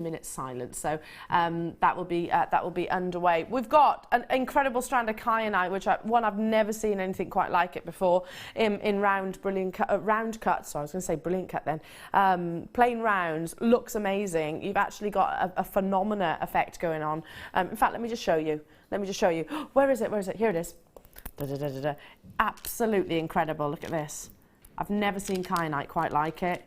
minute silence, so that will be underway. We've got an incredible strand of Kyanite, which I've never seen anything quite like it before in round cuts. So I was going to say brilliant cut then. Plain rounds, looks amazing. You've actually got a phenomena effect going on. In fact, let me just show you. Where is it? Here it is. Da, da, da, da, da. Absolutely incredible. Look at this. I've never seen Kyanite quite like it.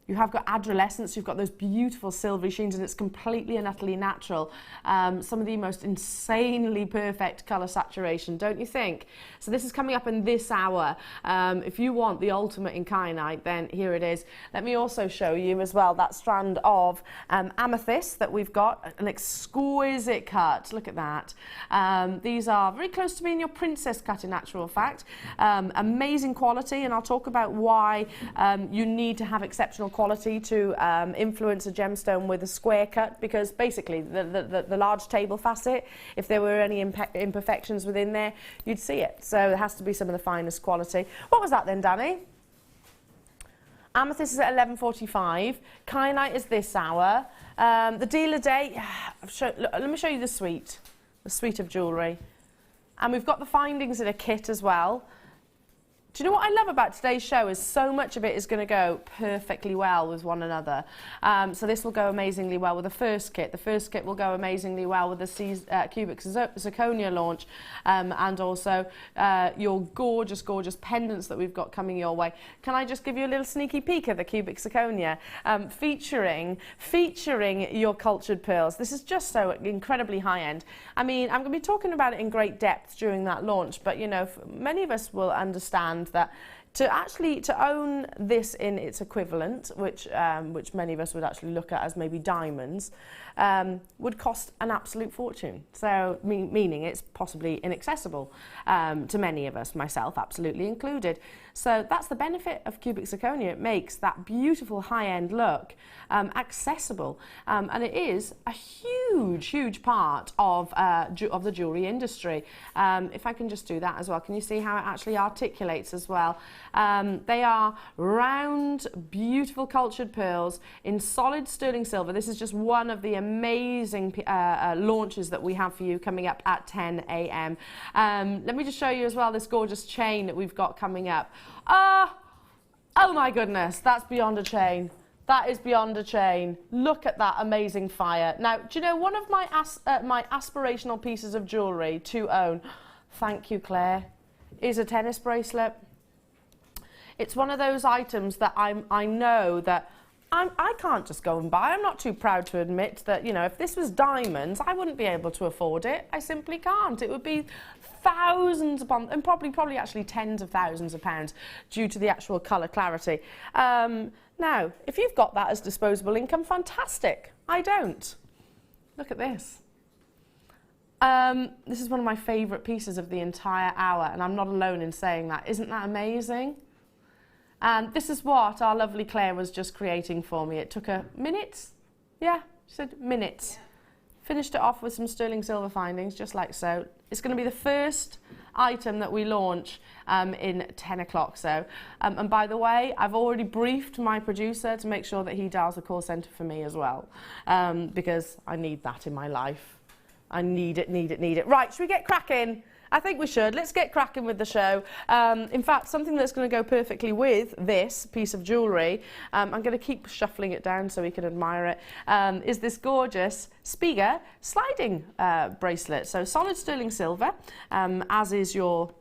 You have got adolescence, you've got those beautiful silvery sheens, and it's completely and utterly natural. Some of the most insanely perfect colour saturation, don't you think? So this is coming up in this hour. If you want the ultimate in Kyanite, then here it is. Let me also show you as well that strand of Amethyst that we've got, an exquisite cut. Look at that. These are very close to being your princess cut in actual fact. Amazing quality, and I'll talk about why you need to have exceptional quality to influence a gemstone with a square cut, because basically the large table facet, if there were any imperfections within there, you'd see it. So it has to be some of the finest quality. What was that then, Danny? Amethyst is at 11:45. Kyanite is this hour. The deal of day, let me show you the suite of jewellery. And we've got the findings in a kit as well. Do you know what I love about today's show is so much of it is going to go perfectly well with one another. So this will go amazingly well with the first kit. The first kit will go amazingly well with the cubic zirconia launch, and also your gorgeous, gorgeous pendants that we've got coming your way. Can I just give you a little sneaky peek of the cubic zirconia, featuring your cultured pearls. This is just so incredibly high-end. I mean, I'm going to be talking about it in great depth during that launch, but you know, many of us will understand that to own this in its equivalent, which many of us would actually look at as maybe diamonds, would cost an absolute fortune. So meaning it's possibly inaccessible to many of us, myself absolutely included. So that's the benefit of cubic zirconia. It makes that beautiful high-end look accessible, and it is a huge part of the jewellery industry. If I can just do that as well, can you see how it actually articulates as well? They are round, beautiful cultured pearls in solid sterling silver. This is just one of the amazing launches that we have for you coming up at 10 a.m. Let me just show you as well this gorgeous chain that we've got coming up. Oh my goodness, that's beyond a chain. That is beyond a chain. Look at that amazing fire. Now, do you know, one of my aspirational pieces of jewellery to own, thank you Claire, is a tennis bracelet. It's one of those items that I know that I can't just go and buy. I'm not too proud to admit that, you know, if this was diamonds, I wouldn't be able to afford it. I simply can't. It would be thousands upon, and probably actually tens of thousands of pounds due to the actual colour clarity. Now, if you've got that as disposable income, fantastic. I don't. Look at this. This is one of my favourite pieces of the entire hour, and I'm not alone in saying that. Isn't that amazing? And this is what our lovely Claire was just creating for me. It took her minutes. Yeah, she said minutes. Yeah. Finished it off with some sterling silver findings, just like so. It's going to be the first item that we launch in 10 o'clock. So, and by the way, I've already briefed my producer to make sure that he dials the call centre for me as well, because I need that in my life. I need it. Right, should we get cracking? I think we should. Let's get cracking with the show. In fact, something that's going to go perfectly with this piece of jewellery, I'm going to keep shuffling it down so we can admire it, is this gorgeous Spiga sliding bracelet. So solid sterling silver, as is your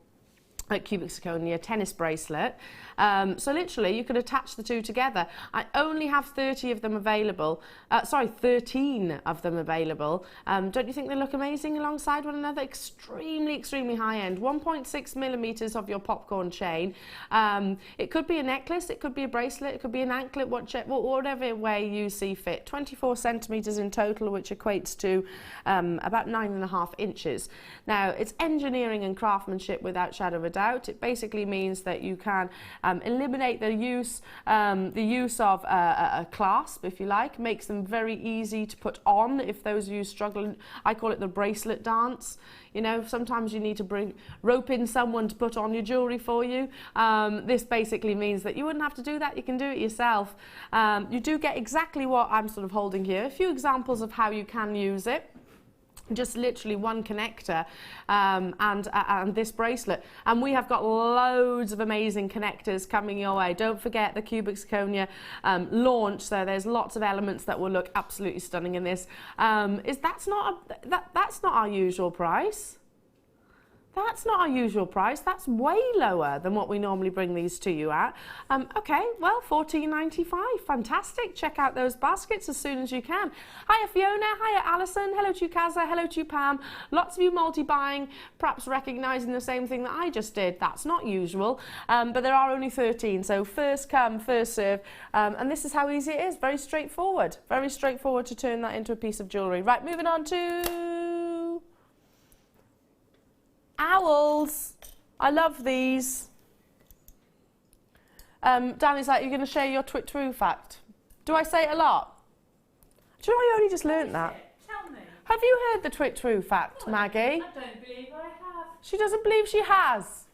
cubic zirconia tennis bracelet. So literally you could attach the two together. I only have 30 of them available. 13 of them available. Don't you think they look amazing alongside one another? Extremely high end. 1.6 millimeters of your popcorn chain. It could be a necklace, it could be a bracelet, it could be an anklet, whatever way you see fit. 24 centimeters in total, which equates to about 9.5 inches. Now, it's engineering and craftsmanship without shadow of a doubt. out. It basically means that you can eliminate the use of a clasp, if you like. Makes them very easy to put on if those of you struggling. I call it the bracelet dance. You know, sometimes you need to rope in someone to put on your jewellery for you. This basically means that you wouldn't have to do that, you can do it yourself. You do get exactly what I'm sort of holding here. A few examples of how you can use it. Just literally one connector and this bracelet, and we have got loads of amazing connectors coming your way. Don't forget the cubic zirconia launch, so there's lots of elements that will look absolutely stunning in this. That's not our usual price. That's not our usual price. That's way lower than what we normally bring these to you at. Okay, well, $14.95. Fantastic. Check out those baskets as soon as you can. Hiya, Fiona. Hiya, Alison. Hello to you, Kaza. Hello to you, Pam. Lots of you multi-buying, perhaps recognising the same thing that I just did. That's not usual, but there are only 13, so first come, first serve. And this is how easy it is. Very straightforward. Very straightforward to turn that into a piece of jewellery. Right, moving on to owls. I love these. Danny's like, you're going to share your twit true fact. Do I say it a lot? Do you know I only just learnt that? Tell me. Have you heard the twit true fact, Maggie? I don't believe I have. She doesn't believe she has.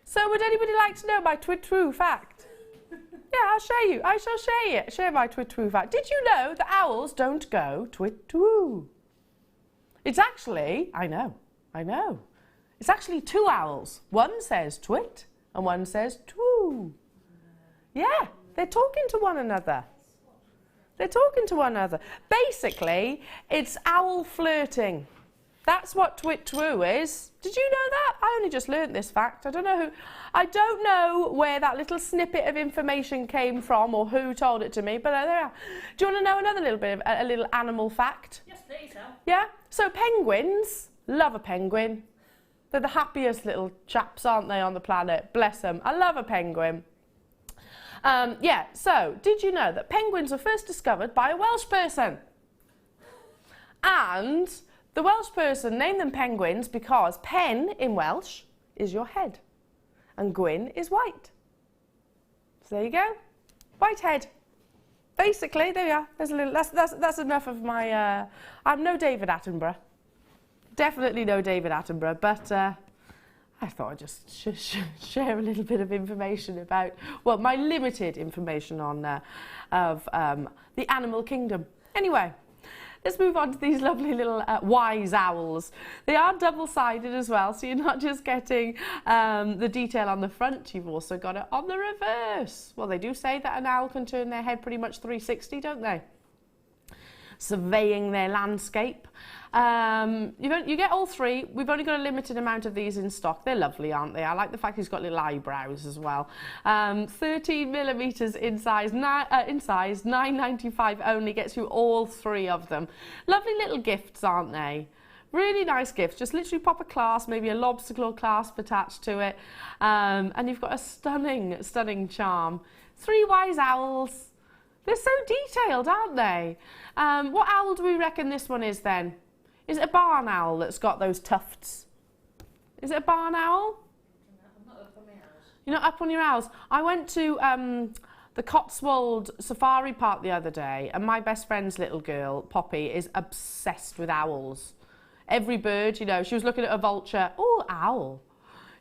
So would anybody like to know my twit true fact? Yeah, I'll show you. I shall share my twit true fact. Did you know that owls don't go twit true? It's actually, I know. It's actually two owls. One says twit and one says twoo. Yeah, they're talking to one another. They're talking to one another. Basically, it's owl flirting. That's what twit twoo is. Did you know that? I only just learnt this fact. I don't know where that little snippet of information came from or who told it to me, but there we are. Do you want to know another little bit of a little animal fact? Yes, please, Elle. Yeah? So penguins, love a penguin. They're the happiest little chaps, aren't they, on the planet? Bless them. I love a penguin. Yeah, so did you know that penguins were first discovered by a Welsh person? And the Welsh person named them penguins because pen in Welsh is your head and gwyn is white. So there you go. White head. Basically, there you are. There's a little. That's enough of my. I'm no David Attenborough. Definitely no David Attenborough, but I thought I'd just share a little bit of information about, well, my limited information on the animal kingdom. Anyway, let's move on to these lovely little wise owls. They are double-sided as well, so you're not just getting the detail on the front, you've also got it on the reverse. Well, they do say that an owl can turn their head pretty much 360, don't they? Surveying their landscape. You get all three. We've only got a limited amount of these in stock. They're lovely, aren't they? I like the fact he's got little eyebrows as well. 13 millimeters in size, $9.95 only, gets you all three of them. Lovely little gifts, aren't they? Really nice gifts. Just literally pop a clasp, maybe a lobster claw clasp attached to it, and you've got a stunning, stunning charm. Three wise owls. They're so detailed, aren't they? What owl do we reckon this one is then? Is it a barn owl that's got those tufts? Is it a barn owl? I'm not up on my owls. You're not up on your owls? I went to the Cotswold Safari Park the other day, and my best friend's little girl, Poppy, is obsessed with owls. Every bird, you know, she was looking at a vulture, oh, owl.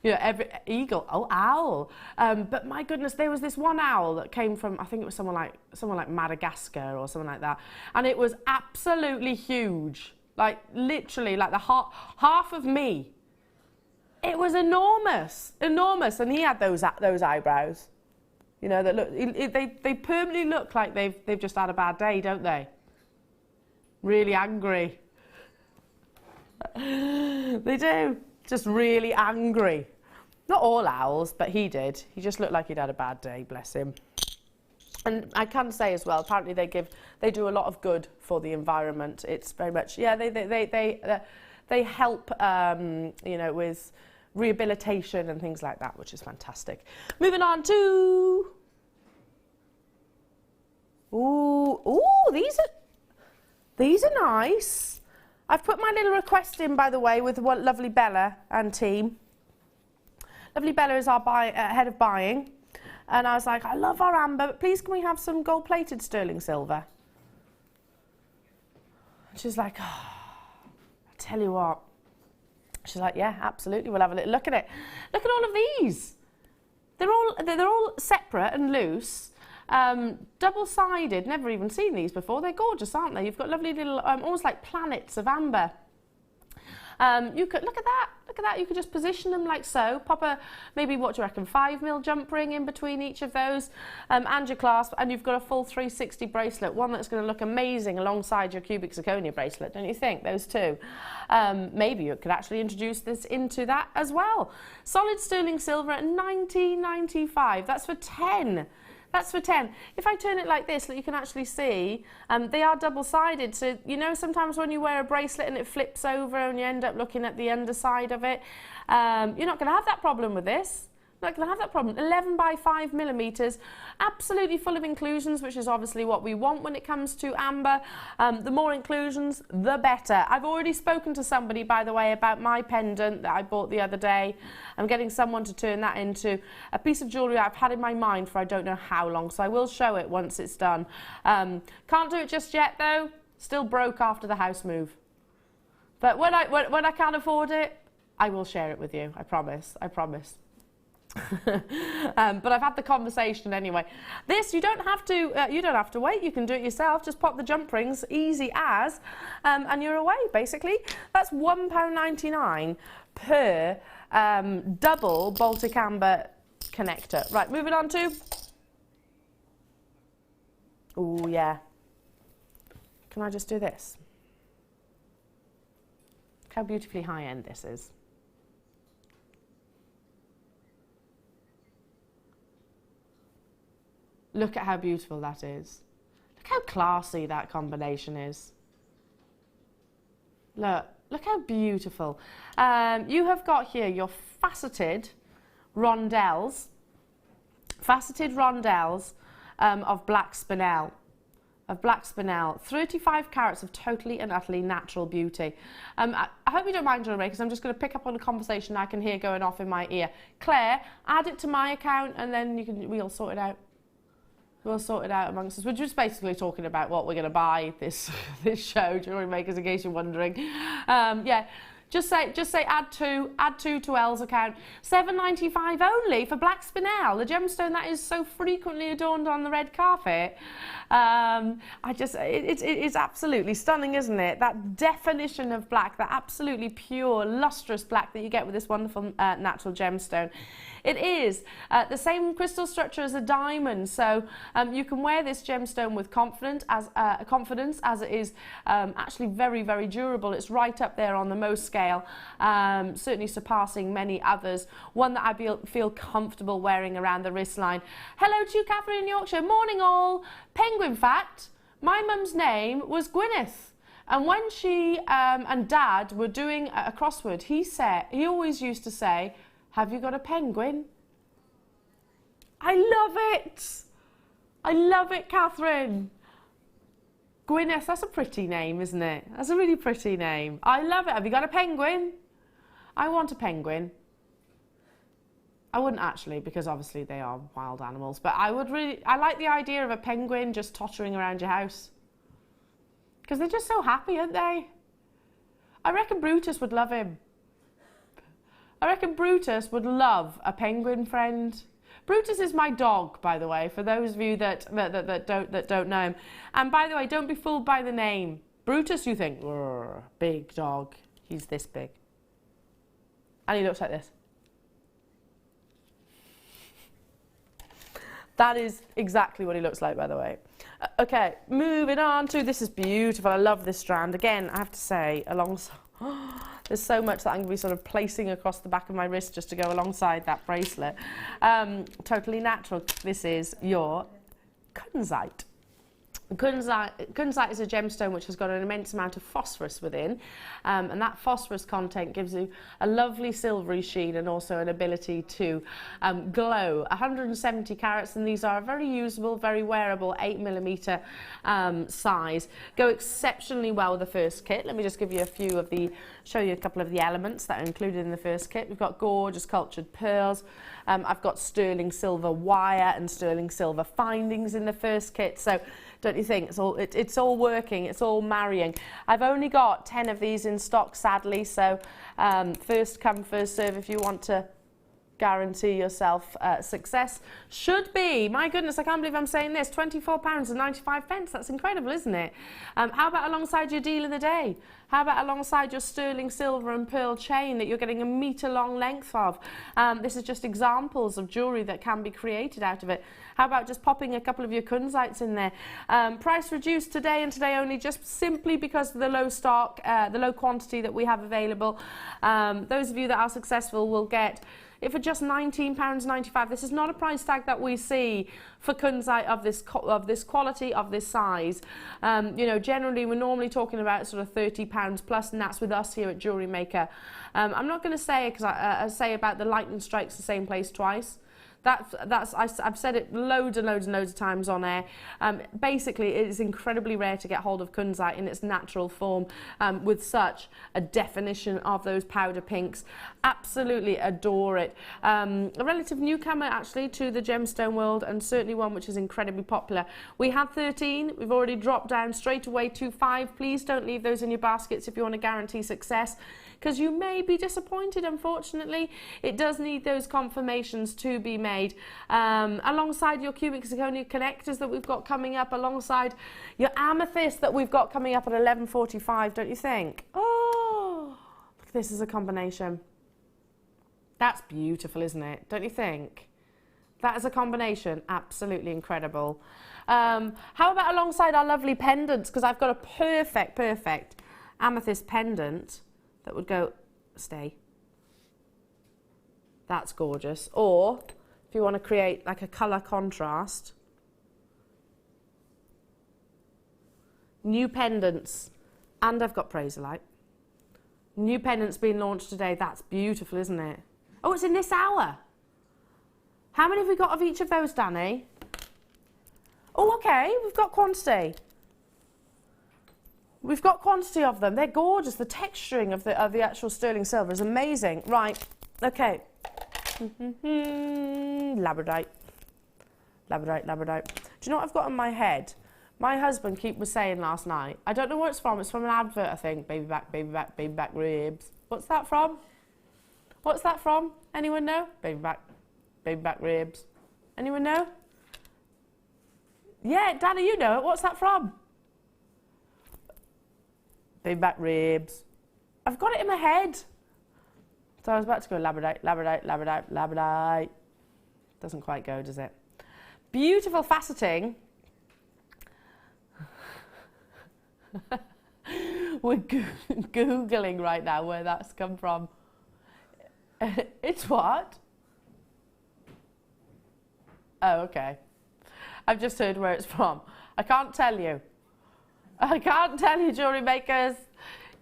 You know, every eagle, oh, owl. But my goodness, there was this one owl that came from, I think it was someone like Madagascar or something like that. And it was absolutely huge. Like, literally, like the half of me. It was enormous, enormous. And he had those eyebrows. You know, that look, they permanently look like they've just had a bad day, don't they? Really angry. They do. Just really angry. Not all owls, but he did. He just looked like he'd had a bad day, bless him. And I can say as well, apparently they do a lot of good for the environment. It's very much, yeah, they help, you know, with rehabilitation and things like that, which is fantastic. Moving on to, ooh, these are nice. I've put my little request in, by the way, with what lovely Bella and team. Lovely Bella is our head of buying. And I was like, I love our amber, but please can we have some gold-plated sterling silver? And she's like, oh, I tell you what. She's like, yeah, absolutely, we'll have a little look at it. Look at all of these. They're all separate and loose, double-sided. Never even seen these before. They're gorgeous, aren't they? You've got lovely little, almost like planets of amber. You could look at that. Look at that. You could just position them like so. Pop a maybe, what do you reckon, 5mm jump ring in between each of those, and your clasp, and you've got a full 360 bracelet. One that's going to look amazing alongside your cubic zirconia bracelet, don't you think? Those two. Maybe you could actually introduce this into that as well. Solid sterling silver at $19.95. That's for 10. That's for 10. If I turn it like this, you can actually see they are double-sided. So, you know, sometimes when you wear a bracelet and it flips over and you end up looking at the underside of it, you're not going to have that problem with this. Not going to have that problem. 11 by 5mm, absolutely full of inclusions, which is obviously what we want when it comes to amber. The more inclusions, the better. I've already spoken to somebody, by the way, about my pendant that I bought the other day. I'm getting someone to turn that into a piece of jewellery I've had in my mind for I don't know how long, so I will show it once it's done. Can't do it just yet, though. Still broke after the house move. But when I can't afford it, I will share it with you. I promise. I promise. But I've had the conversation anyway. This you don't have to wait. You can do it yourself. Just pop the jump rings, easy as, and you're away. Basically, that's £1.99 per double Baltic amber connector. Right, moving on to. Oh yeah. Can I just do this? Look how beautifully high end this is. Look at how beautiful that is. Look how classy that combination is. Look how beautiful. You have got here your faceted rondelles. Faceted rondelles of black spinel. 35 carats of totally and utterly natural beauty. I hope you don't mind, Jewellery Maker, because I'm just going to pick up on a conversation I can hear going off in my ear. Claire, add it to my account and then we'll sort it out. We'll sort it out amongst us. We're just basically talking about what we're going to buy this show, Jewellery Makers, in case you're wondering. Yeah, just say add two to Elle's account. $7.95 only for black spinel, the gemstone that is so frequently adorned on the red carpet. It's absolutely stunning, isn't it? That definition of black, that absolutely pure, lustrous black that you get with this wonderful natural gemstone. It is the same crystal structure as a diamond, so you can wear this gemstone with confidence as it is actually very, very durable. It's right up there on the Mohs scale, certainly surpassing many others. One that I feel comfortable wearing around the wrist line. Hello to you, Catherine in Yorkshire. Morning all. Penguin fact, my mum's name was Gwyneth. And when she and Dad were doing a crossword, he always used to say, "Have you got a penguin?" I love it. I love it, Catherine. Gwyneth, that's a pretty name, isn't it? That's a really pretty name. I love it. Have you got a penguin? I want a penguin. I wouldn't actually, because obviously they are wild animals, but I like the idea of a penguin just tottering around your house. Because they're just so happy, aren't they? I reckon Brutus would love him. I reckon Brutus would love a penguin friend. Brutus is my dog, by the way, for those of you that don't know him. And by the way, don't be fooled by the name. Brutus, you think, big dog. He's this big. And he looks like this. That is exactly what he looks like, by the way. Okay, moving on to, this is beautiful. I love this strand. Again, I have to say, alongside, there's so much that I'm going to be sort of placing across the back of my wrist just to go alongside that bracelet. Totally natural. This is your kunzite. Kyanite is a gemstone which has got an immense amount of phosphorus within, and that phosphorus content gives you a lovely silvery sheen and also an ability to glow. 170 carats, and these are very usable, very wearable 8mm size. Go exceptionally well with the first kit. Let me just give you show you a couple of the elements that are included in the first kit. We've got gorgeous cultured pearls. I've got sterling silver wire and sterling silver findings in the first kit. So don't you think it's all working, it's all marrying. I've only got 10 of these in stock, sadly, so first come, first serve if you want to guarantee yourself success. Should be, my goodness, I can't believe I'm saying this, £24.95. That's incredible, isn't it? How about alongside your deal of the day? How about alongside your sterling silver and pearl chain that you're getting a metre long length of? This is just examples of jewellery that can be created out of it. How about just popping a couple of your kunzites in there? Price reduced today and today only, just simply because of the low stock, the low quantity that we have available. Those of you that are successful will get it for just £19.95. This is not a price tag that we see for kunzite of this quality, of this size. You know, generally we're normally talking about sort of £30 plus, and that's with us here at Jewellery Maker. I'm not going to say it because I say about the lightning strikes the same place twice. I've said it loads and loads and loads of times on air. Basically, it is incredibly rare to get hold of kunzite in its natural form with such a definition of those powder pinks. Absolutely adore it. A relative newcomer, actually, to the gemstone world, and certainly one which is incredibly popular. We had 13. We've already dropped down straight away to 5. Please don't leave those in your baskets if you want to guarantee success, because you may be disappointed, unfortunately. It does need those confirmations to be made. Alongside your cubic zirconia connectors that we've got coming up, alongside your amethyst that we've got coming up at 11:45, don't you think? Oh, look, this is a combination. That's beautiful, isn't it? Don't you think? That is a combination, absolutely incredible. How about alongside our lovely pendants? Because I've got a perfect amethyst pendant that would go, stay. That's gorgeous. Or if you want to create like a colour contrast, new pendants, and I've got Prasiolite. New pendants being launched today. That's beautiful, isn't it? Oh, it's in this hour. How many have we got of each of those, Danny? Oh, okay, we've got quantity. We've got quantity of them. They're gorgeous. The texturing of the actual sterling silver is amazing. Right, okay. Labradorite. Labradorite. Do you know what I've got in my head? My husband was saying last night, I don't know where it's from. It's from an advert, I think. Baby back, baby back, baby back ribs. What's that from? What's that from? Anyone know? Baby back ribs. Anyone know? Yeah, Danny, you know it. What's that from? Baby back ribs. I've got it in my head. So I was about to go Labradorite. Doesn't quite go, does it? Beautiful faceting. We're Googling right now where that's come from. It's what? Oh, okay. I've just heard where it's from. I can't tell you. I can't tell you, jewellery makers.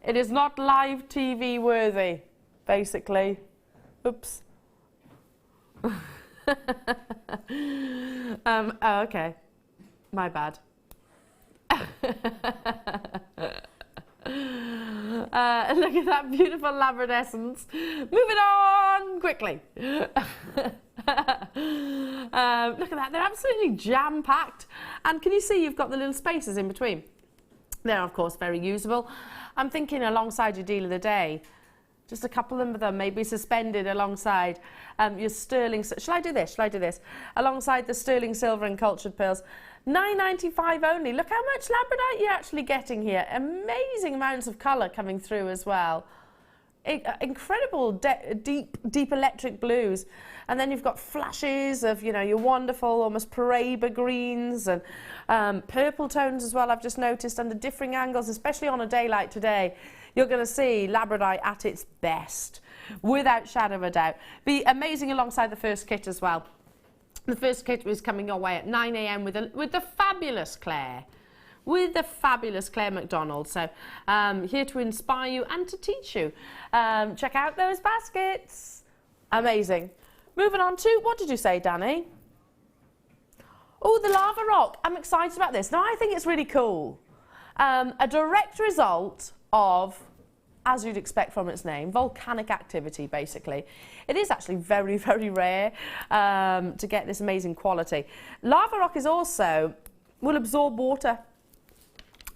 It is not live TV worthy, basically. Oops. Oh, okay. My bad. Look at that beautiful labradescence. Moving on quickly. Look at that. They're absolutely jam-packed. And can you see you've got the little spaces in between? They're, of course, very usable. I'm thinking alongside your deal of the day, just a couple of them maybe suspended alongside your sterling... Shall I do this? Alongside the sterling silver and cultured pearls. £9.95 only. Look how much labradorite you're actually getting here. Amazing amounts of colour coming through as well. Incredible deep electric blues. And then you've got flashes of, you know, your wonderful almost Paraiba greens and purple tones as well, I've just noticed, under differing angles, especially on a day like today. You're going to see labradorite at its best, without shadow of a doubt. Be amazing alongside the first kit as well. The first kit is coming your way at 9 AM with the fabulous Claire. with the fabulous Claire Macdonald. So here to inspire you and to teach you. Check out those baskets. Amazing. Moving on to, what did you say, Danny? Oh, the lava rock. I'm excited about this. Now, I think it's really cool. A direct result of, as you'd expect from its name, volcanic activity, basically. It is actually very, very rare to get this amazing quality. Lava rock is also, will absorb water.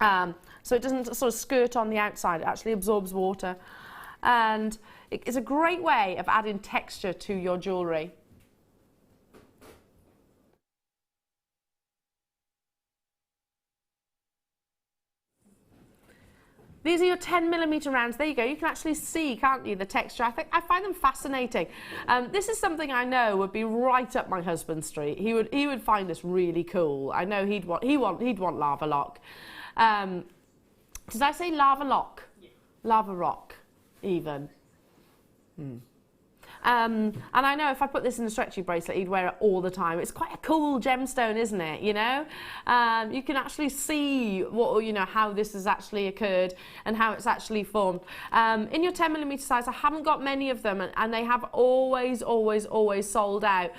So it doesn't sort of skirt on the outside, it actually absorbs water. And it's a great way of adding texture to your jewellery. These are your 10mm rounds. There you go. You can actually see, can't you, the texture. I find them fascinating. This is something I know would be right up my husband's street. He would find this really cool. I know he'd want lava lock. Did I say lava lock? Yeah. Lava rock, even. And I know if I put this in a stretchy bracelet, he'd wear it all the time. It's quite a cool gemstone, isn't it? You know, you can actually see what, you know, how this has actually occurred and how it's actually formed. In your 10mm size, I haven't got many of them, and they have always sold out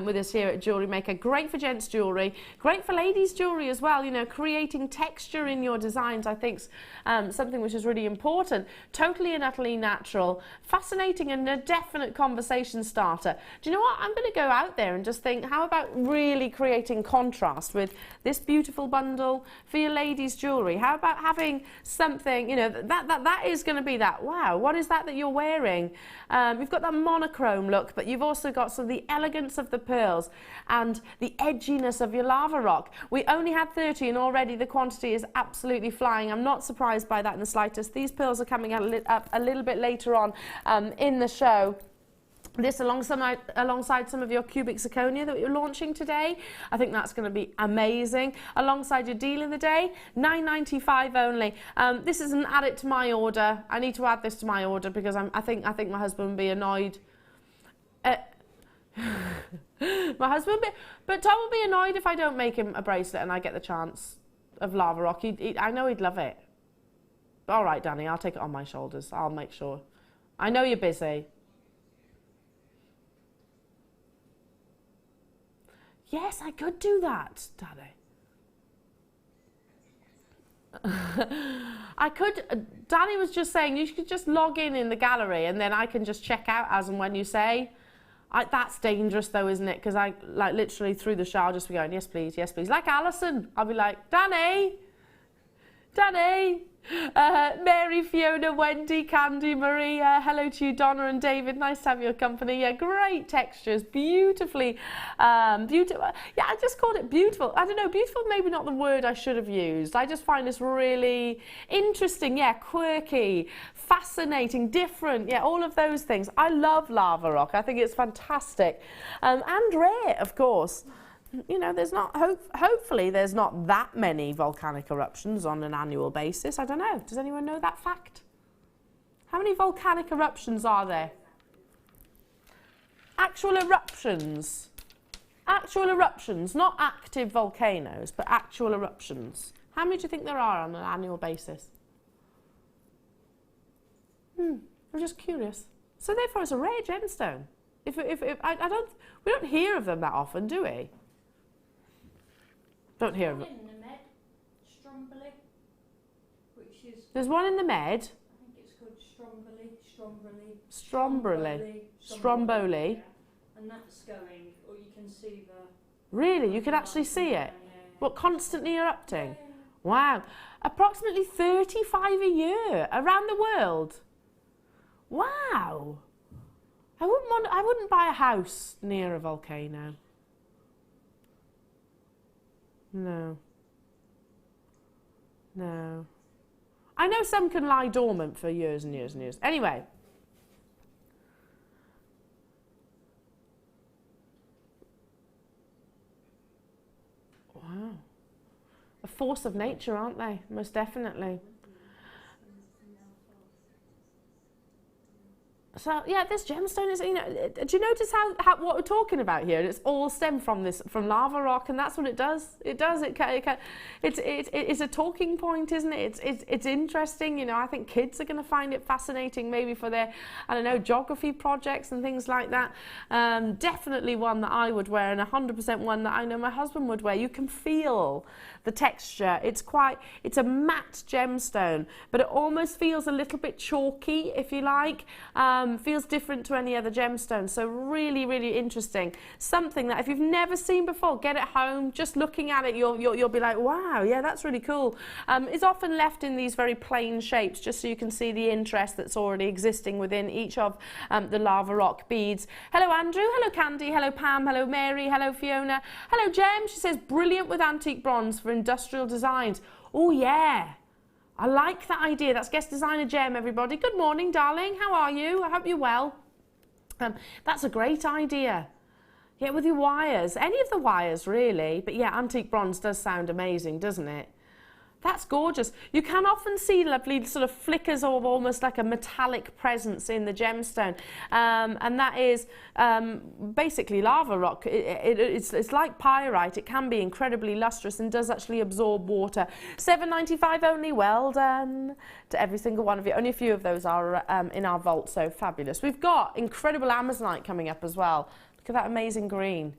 with us here at Jewellery Maker. Great for gents jewellery, great for ladies jewellery as well. You know, creating texture in your designs, I think, something which is really important. Totally and utterly natural, fascinating, and a definite conversation starter. Do you know what? I'm going to go out there and just think, how about really creating contrast with this beautiful bundle for your ladies' jewellery? How about having something, you know, that is going to be that, wow, what is that you're wearing? You've got that monochrome look, but you've also got some of the elegance of the pearls and the edginess of your lava rock. We only had 30 and already the quantity is absolutely flying. I'm not surprised by that in the slightest. These pearls are coming up a little bit later on in the show. This alongside some of your cubic zirconia that you're launching today. I think that's going to be amazing. Alongside your deal of the day, £9.95 only. This isn't add it to my order. I need to add this to my order because I think my husband would be annoyed. My husband, but Tom will be annoyed if I don't make him a bracelet and I get the chance of lava rock. I know he'd love it. All right, Danny, I'll take it on my shoulders. I'll make sure. I know you're busy. Yes, I could do that, Daddy. I could. Danny was just saying you could just log in the gallery and then I can just check out as and when you say. That's dangerous though, isn't it? Because I like literally through the shower just be going, yes please, yes please. Like Alison, I'll be like, Danny, Mary, Fiona, Wendy, Candy, Maria, hello to you, Donna and David, nice to have your company. Yeah, great textures, beautifully, beautiful. Yeah, I just called it beautiful. I don't know, beautiful maybe not the word I should have used. I just find this really interesting, yeah, quirky, fascinating, different, yeah, all of those things. I love lava rock, I think it's fantastic, and rare, of course. You know, there's not, hopefully there's not that many volcanic eruptions on an annual basis. I don't know. Does anyone know that fact? How many volcanic eruptions are there? Actual eruptions. Actual eruptions, not active volcanoes, but actual eruptions. How many do you think there are on an annual basis? I'm just curious. So therefore it's a rare gemstone. We don't hear of them that often, do we? Don't hear of it. In the Med, Stromboli, which is. There's one in the Med. I think it's called Stromboli. Stromboli. Yeah. And that's going, or you can see the. Really, you can actually see it. What, constantly erupting? Wow, approximately 35 a year around the world. Wow. I wouldn't buy a house near a volcano. No. No. I know some can lie dormant for years and years and years. Anyway. Wow. A force of nature, aren't they? Most definitely. So yeah, this gemstone is, you know, do you notice how what we're talking about here? It's all stemmed from lava rock, and that's what it does. It's a talking point, isn't it? It's interesting. You know, I think kids are going to find it fascinating, maybe for their, I don't know, geography projects and things like that. Definitely one that I would wear, and 100% one that I know my husband would wear. You can feel the texture. It's a matte gemstone, but it almost feels a little bit chalky, if you like. Feels different to any other gemstone. So really, really interesting. Something that if you've never seen before, get it home. Just looking at it, you'll be like, wow, yeah, that's really cool. It's often left in these very plain shapes, just so you can see the interest that's already existing within each of the lava rock beads. Hello, Andrew. Hello, Candy. Hello, Pam. Hello, Mary. Hello, Fiona. Hello, Jem. She says, brilliant with antique bronze for industrial designs. Oh, yeah. I like that idea. That's guest designer Jem, everybody. Good morning, darling. How are you? I hope you're well. That's a great idea. Yeah, with your wires. Any of the wires, really. But yeah, antique bronze does sound amazing, doesn't it? That's gorgeous. You can often see lovely sort of flickers of almost like a metallic presence in the gemstone. And that is basically lava rock. It's like pyrite. It can be incredibly lustrous and does actually absorb water. $7.95 only. Well done to every single one of you. Only a few of those are in our vault, so fabulous. We've got incredible Amazonite coming up as well. Look at that amazing green.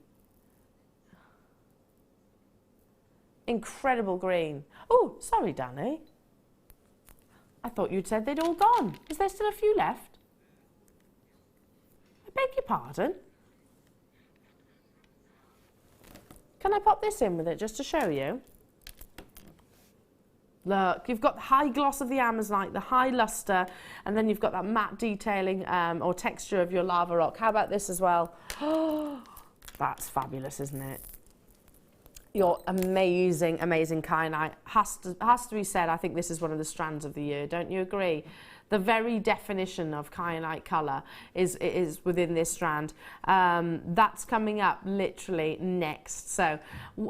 Incredible green. Oh, sorry, Danny. I thought you'd said they'd all gone. Is there still a few left? I beg your pardon. Can I pop this in with it just to show you? Look, you've got the high gloss of the Amazonite, the high luster, and then you've got that matte detailing or texture of your lava rock. How about this as well? Oh, that's fabulous, isn't it? Your amazing, amazing kyanite has to be said. I think this is one of the strands of the year. Don't you agree? The very definition of kyanite colour is within this strand. That's coming up literally next. So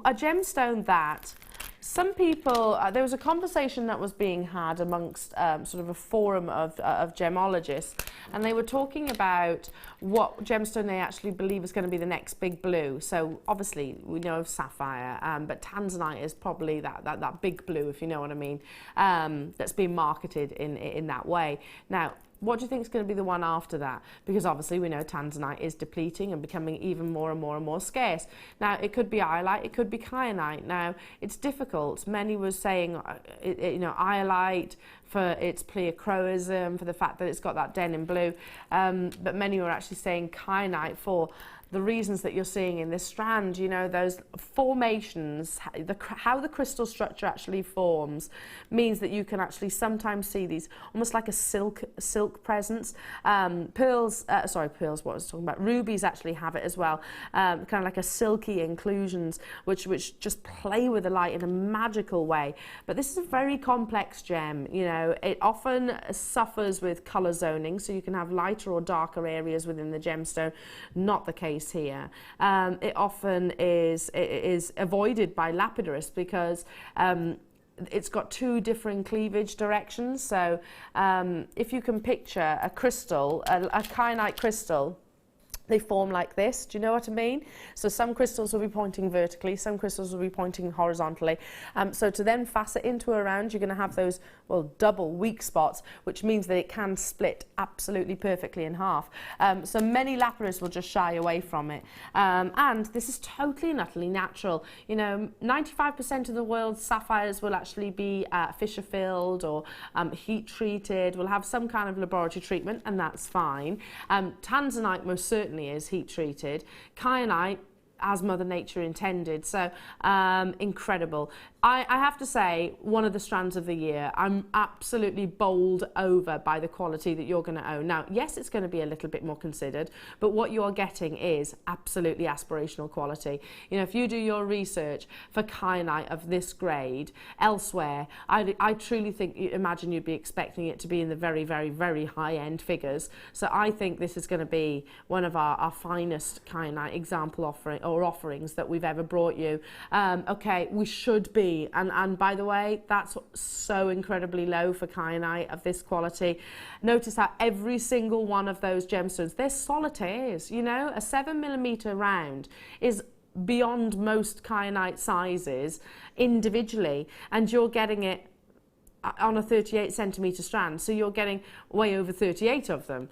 a gemstone that some people, there was a conversation that was being had amongst sort of a forum of gemologists, and they were talking about what gemstone they actually believe is going to be the next big blue. So obviously we know of sapphire, but tanzanite is probably that big blue, if you know what I mean, that's being marketed in that way. Now, what do you think is going to be the one after that? Because obviously we know tanzanite is depleting and becoming even more and more and more scarce. Now, it could be iolite, it could be kyanite. Now, it's difficult. Many were saying, you know, iolite for its pleochroism, for the fact that it's got that denim blue. But many were actually saying kyanite for the reasons that you're seeing in this strand, you know, those formations, how the crystal structure actually forms means that you can actually sometimes see these almost like a silk presence. Pearls, what was I talking about? Rubies actually have it as well, kind of like a silky inclusions, which just play with the light in a magical way. But this is a very complex gem, you know, it often suffers with colour zoning, so you can have lighter or darker areas within the gemstone. Not the case here. It often is avoided by lapidarists because it's got two different cleavage directions. So if you can picture a crystal, a kyanite crystal, they form like this. Do you know what I mean? So some crystals will be pointing vertically, some crystals will be pointing horizontally. So to then facet into a round, you're going to have those, well, double weak spots, which means that it can split absolutely perfectly in half. So many lapidarists will just shy away from it. And this is totally and utterly natural. You know, 95% of the world's sapphires will actually be fissure filled or heat treated, will have some kind of laboratory treatment, and that's fine. Tanzanite most certainly is heat treated. Kyanite, as Mother Nature intended. So incredible. I have to say, one of the strands of the year. I'm absolutely bowled over by the quality that you're going to own. Now, yes, it's going to be a little bit more considered, but what you're getting is absolutely aspirational quality. You know, if you do your research for kyanite of this grade elsewhere, I truly think, imagine you'd be expecting it to be in the very, very, very high-end figures. So I think this is going to be one of our finest kyanite example offering or offerings that we've ever brought you. Okay, we should be, and by the way, that's so incredibly low for kyanite of this quality. Notice how every single one of those gemstones, they're solitaires, you know, a 7mm round is beyond most kyanite sizes individually, and you're getting it on a 38cm strand, so you're getting way over 38 of them.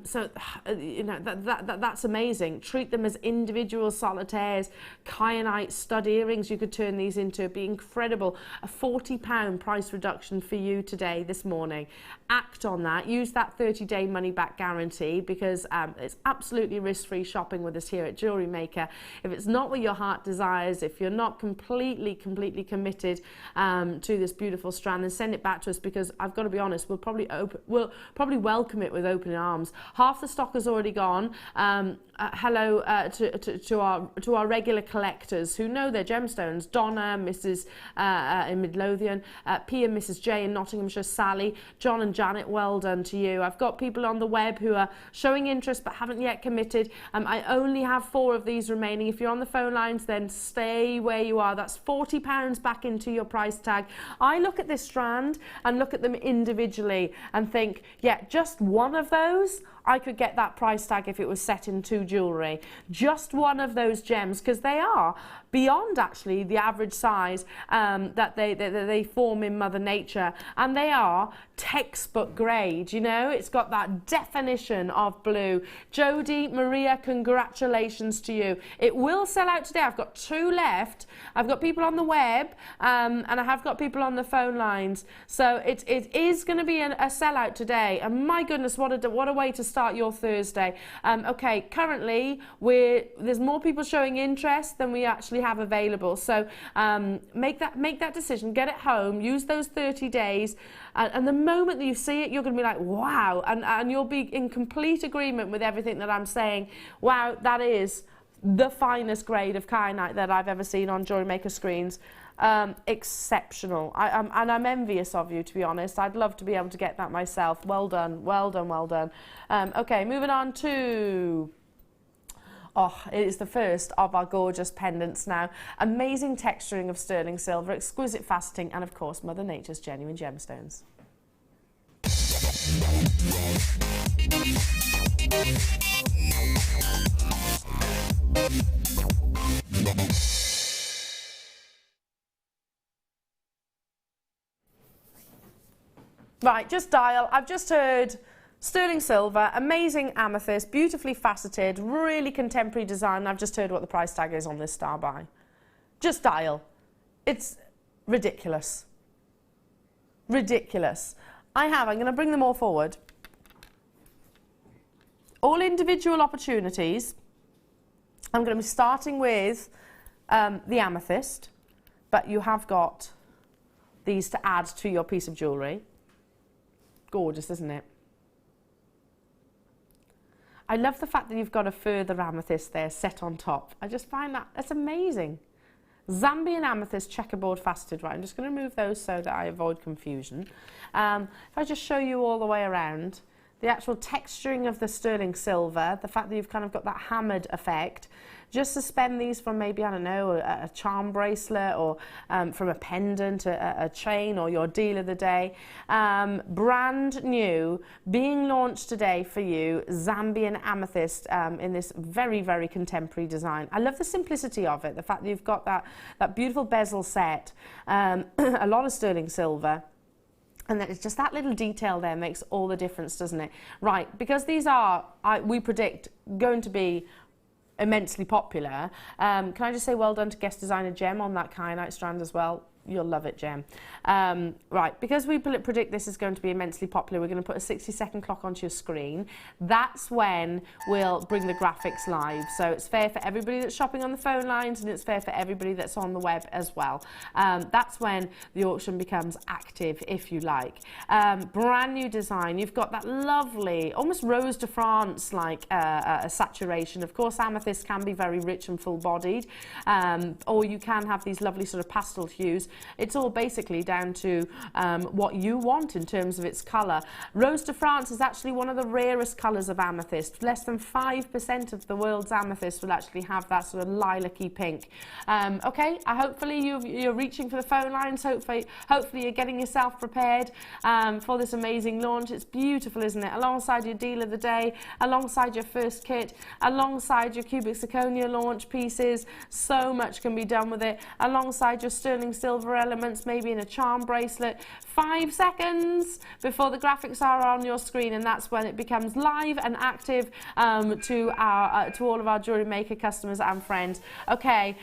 So you know, that's amazing. Treat them as individual solitaires. Kyanite stud earrings, you could turn these into. It'd be incredible. A £40 price reduction for you today, this morning. Act on that. Use that 30-day money-back guarantee, because it's absolutely risk-free shopping with us here at Jewellery Maker. If it's not what your heart desires, if you're not completely committed to this beautiful strand, then send it back to us, because I've got to be honest, we'll probably welcome it with open arms. Half the stock has already gone. Hello to our regular collectors who know their gemstones: Donna, Mrs. In Midlothian, P and Mrs. J in Nottinghamshire, Sally, John and Janet. Well done to you. I've got people on the web who are showing interest but haven't yet committed. I only have 4 of these remaining. If you're on the phone lines, then stay where you are. That's £40 back into your price tag. I look at this strand and look at them individually and think, yeah, just one of those, I could get that price tag if it was set in 2 jewellery. Just one of those gems, because they are beyond actually the average size that they form in Mother Nature, and they are textbook grade. You know, it's got that definition of blue. Jodie, Maria, congratulations to you. It will sell out today. I've got 2 left. I've got people on the web and I have got people on the phone lines. So it is going to be a sellout today. And my goodness, what a way to start your Thursday. Okay, currently there's more people showing interest than we actually have available. So make that decision. Get it home. Use those 30 days. And the moment that you see it, you're going to be like, wow, and you'll be in complete agreement with everything that I'm saying. Wow, that is the finest grade of kyanite that I've ever seen on Jewellery Maker screens. Exceptional. And I'm envious of you, to be honest. I'd love to be able to get that myself. Well done, well done, well done. Okay, moving on to... Oh, it is the first of our gorgeous pendants now. Amazing texturing of sterling silver, exquisite faceting, and of course, Mother Nature's genuine gemstones. Right, just dial. I've just heard sterling silver, amazing amethyst, beautifully faceted, really contemporary design. I've just heard what the price tag is on this star buy. Just dial. It's ridiculous. Ridiculous. I'm going to bring them all forward. All individual opportunities. I'm going to be starting with the amethyst, but you have got these to add to your piece of jewellery. Gorgeous, isn't it? I love the fact that you've got a further amethyst there set on top. I just find that's amazing. Zambian amethyst checkerboard faceted. Right, I'm just going to move those so that I avoid confusion. If I just show you all the way around, the actual texturing of the sterling silver, the fact that you've kind of got that hammered effect. Just suspend these from maybe, I don't know, a charm bracelet, or from a pendant, a chain, or your deal of the day. Brand new, being launched today for you, Zambian amethyst in this very, very contemporary design. I love the simplicity of it, the fact that you've got that beautiful bezel set, a lot of sterling silver. And then it's just that little detail there makes all the difference, doesn't it? Right, because these are, we predict, going to be immensely popular. Can I just say well done to guest designer Gem on that kyanite strand as well? You'll love it, Gem. Right, because we predict this is going to be immensely popular, we're going to put a 60-second clock onto your screen. That's when we'll bring the graphics live. So it's fair for everybody that's shopping on the phone lines, and it's fair for everybody that's on the web as well. That's when the auction becomes active, if you like. Brand new design. You've got that lovely, almost Rose de France like a saturation. Of course, amethyst can be very rich and full-bodied, or you can have these lovely sort of pastel hues. It's all basically down to what you want in terms of its colour. Rose de France is actually one of the rarest colours of amethyst. Less than 5% of the world's amethyst will actually have that sort of lilac-y pink. Okay, hopefully you're reaching for the phone lines. Hopefully you're getting yourself prepared for this amazing launch. It's beautiful, isn't it? Alongside your deal of the day, alongside your first kit, alongside your cubic zirconia launch pieces. So much can be done with it. Alongside your sterling silver elements, maybe in a charm bracelet. 5 seconds before the graphics are on your screen, and that's when it becomes live and active to all of our Jewellery Maker customers and friends. Okay,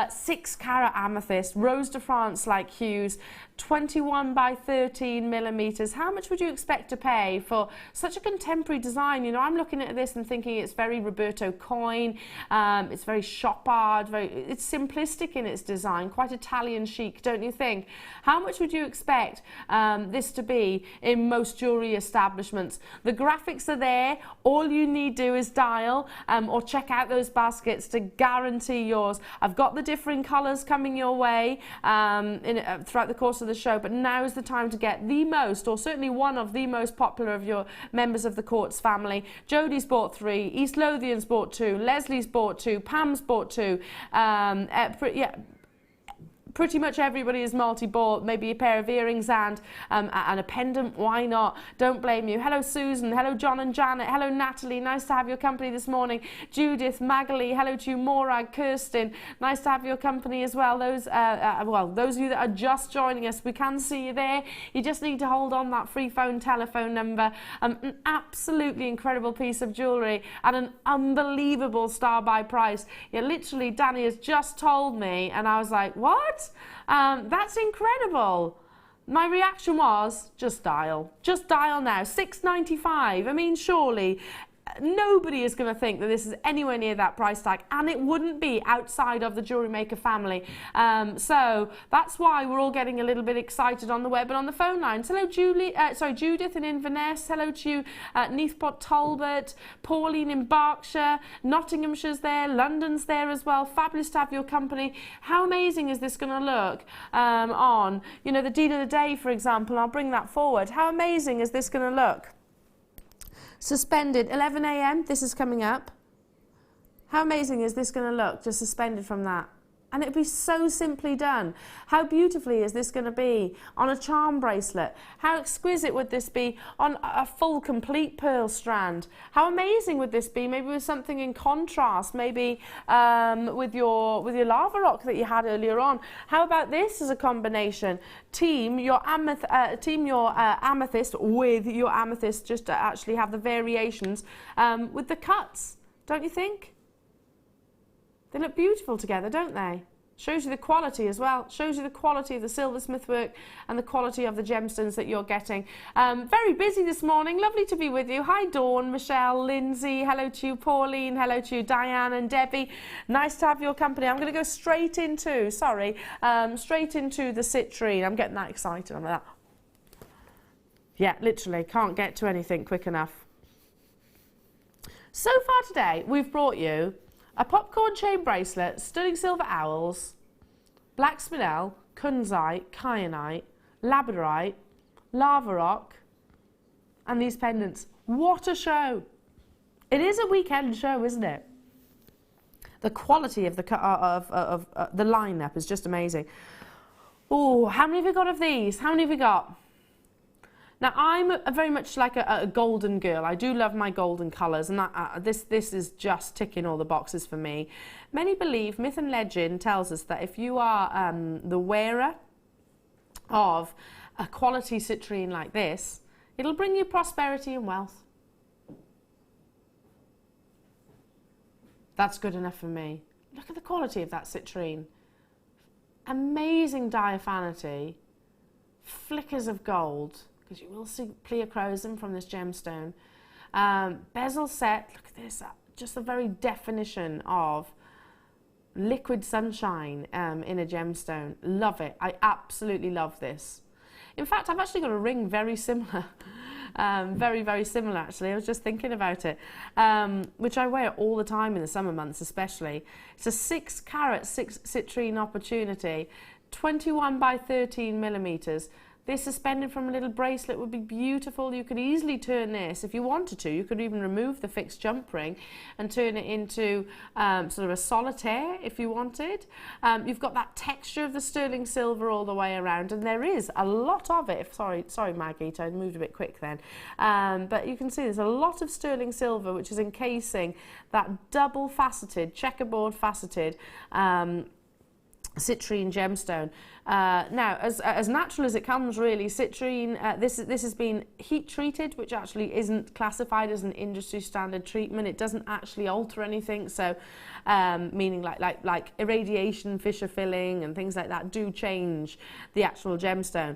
6 carat amethyst, Rose de France like hues, 21 by 13 millimeters. How much would you expect to pay for such a contemporary design? You know, I'm looking at this and thinking it's very Roberto Coin, it's very Chopard, it's simplistic in its design, quite Italian chic, don't you think? How much would you expect this to be in most jewellery establishments? The graphics are there. All you need to do is dial or check out those baskets to guarantee yours. I've got the different colours coming your way throughout the course of the show, but now is the time to get the most, or certainly one of the most popular of your members of the Quartz family. Jodie's bought 3, East Lothian's bought 2, Leslie's bought 2, Pam's bought 2. Pretty much everybody is multi-bought, maybe a pair of earrings and a pendant, why not? Don't blame you. Hello Susan, hello John and Janet, hello Natalie, nice to have your company this morning. Judith, Magali, hello to you, Morag, Kirsten, nice to have your company as well. Those of you that are just joining us, we can see you there. You just need to hold on that free telephone number. An absolutely incredible piece of jewellery at an unbelievable star buy price. Yeah, literally Danny has just told me and I was like, what? That's incredible. My reaction was, just dial now. $6.95. I mean, surely nobody is going to think that this is anywhere near that price tag, and it wouldn't be outside of the Jewellery Maker family. So that's why we're all getting a little bit excited on the web and on the phone lines. Hello, Judith in Inverness. Hello to you, Neathport Talbot, Pauline in Berkshire, Nottinghamshire's there, London's there as well. Fabulous to have your company. How amazing is this going to look on, you know, the deal of the day, for example? I'll bring that forward. How amazing is this going to look? Suspended, 11 a.m, this is coming up. How amazing is this going to look, just suspended from that? And it'd be so simply done. How beautifully is this going to be on a charm bracelet? How exquisite would this be on a full, complete pearl strand? How amazing would this be? Maybe with something in contrast, maybe with your lava rock that you had earlier on. How about this as a combination? Team your amethyst with your amethyst, just to actually have the variations with the cuts. Don't you think? They look beautiful together, don't they? Shows you the quality as well. Shows you the quality of the silversmith work and the quality of the gemstones that you're getting. Very busy this morning. Lovely to be with you. Hi, Dawn, Michelle, Lindsay. Hello to you, Pauline. Hello to you, Diane and Debbie. Nice to have your company. I'm going to go straight into, the Citrine. I'm getting that excited. I'm like that. Yeah, literally. Can't get to anything quick enough. So far today, we've brought you a popcorn chain bracelet, sterling silver owls, black spinel, kunzite, kyanite, labradorite, lava rock, and these pendants. What a show! It is a weekend show, isn't it? The quality of the lineup is just amazing. Oh, how many have we got of these? How many have we got? Now, I'm very much like a golden girl. I do love my golden colours, and this is just ticking all the boxes for me. Many believe, myth and legend tells us that if you are the wearer of a quality citrine like this, it'll bring you prosperity and wealth. That's good enough for me. Look at the quality of that citrine. Amazing diaphanity, flickers of gold, because you will see pleochroism from this gemstone. Bezel set, look at this, just the very definition of liquid sunshine in a gemstone. Love it. I absolutely love this. In fact, I've actually got a ring very similar. Very, very similar, actually. I was just thinking about it, which I wear all the time in the summer months especially. It's a 6 carat citrine opportunity. 21 by 13 millimeters. This suspended from a little bracelet would be beautiful. You could easily turn this, if you wanted to, you could even remove the fixed jump ring and turn it into sort of a solitaire if you wanted. You've got that texture of the sterling silver all the way around, and there is a lot of it. Sorry Maggie, I moved a bit quick then. But you can see there's a lot of sterling silver which is encasing that double faceted, checkerboard faceted citrine gemstone. Now, as natural as it comes, really, citrine, this has been heat treated, which actually isn't classified as an industry standard treatment. It doesn't actually alter anything, so meaning like irradiation, fissure filling, and things like that do change the actual gemstone.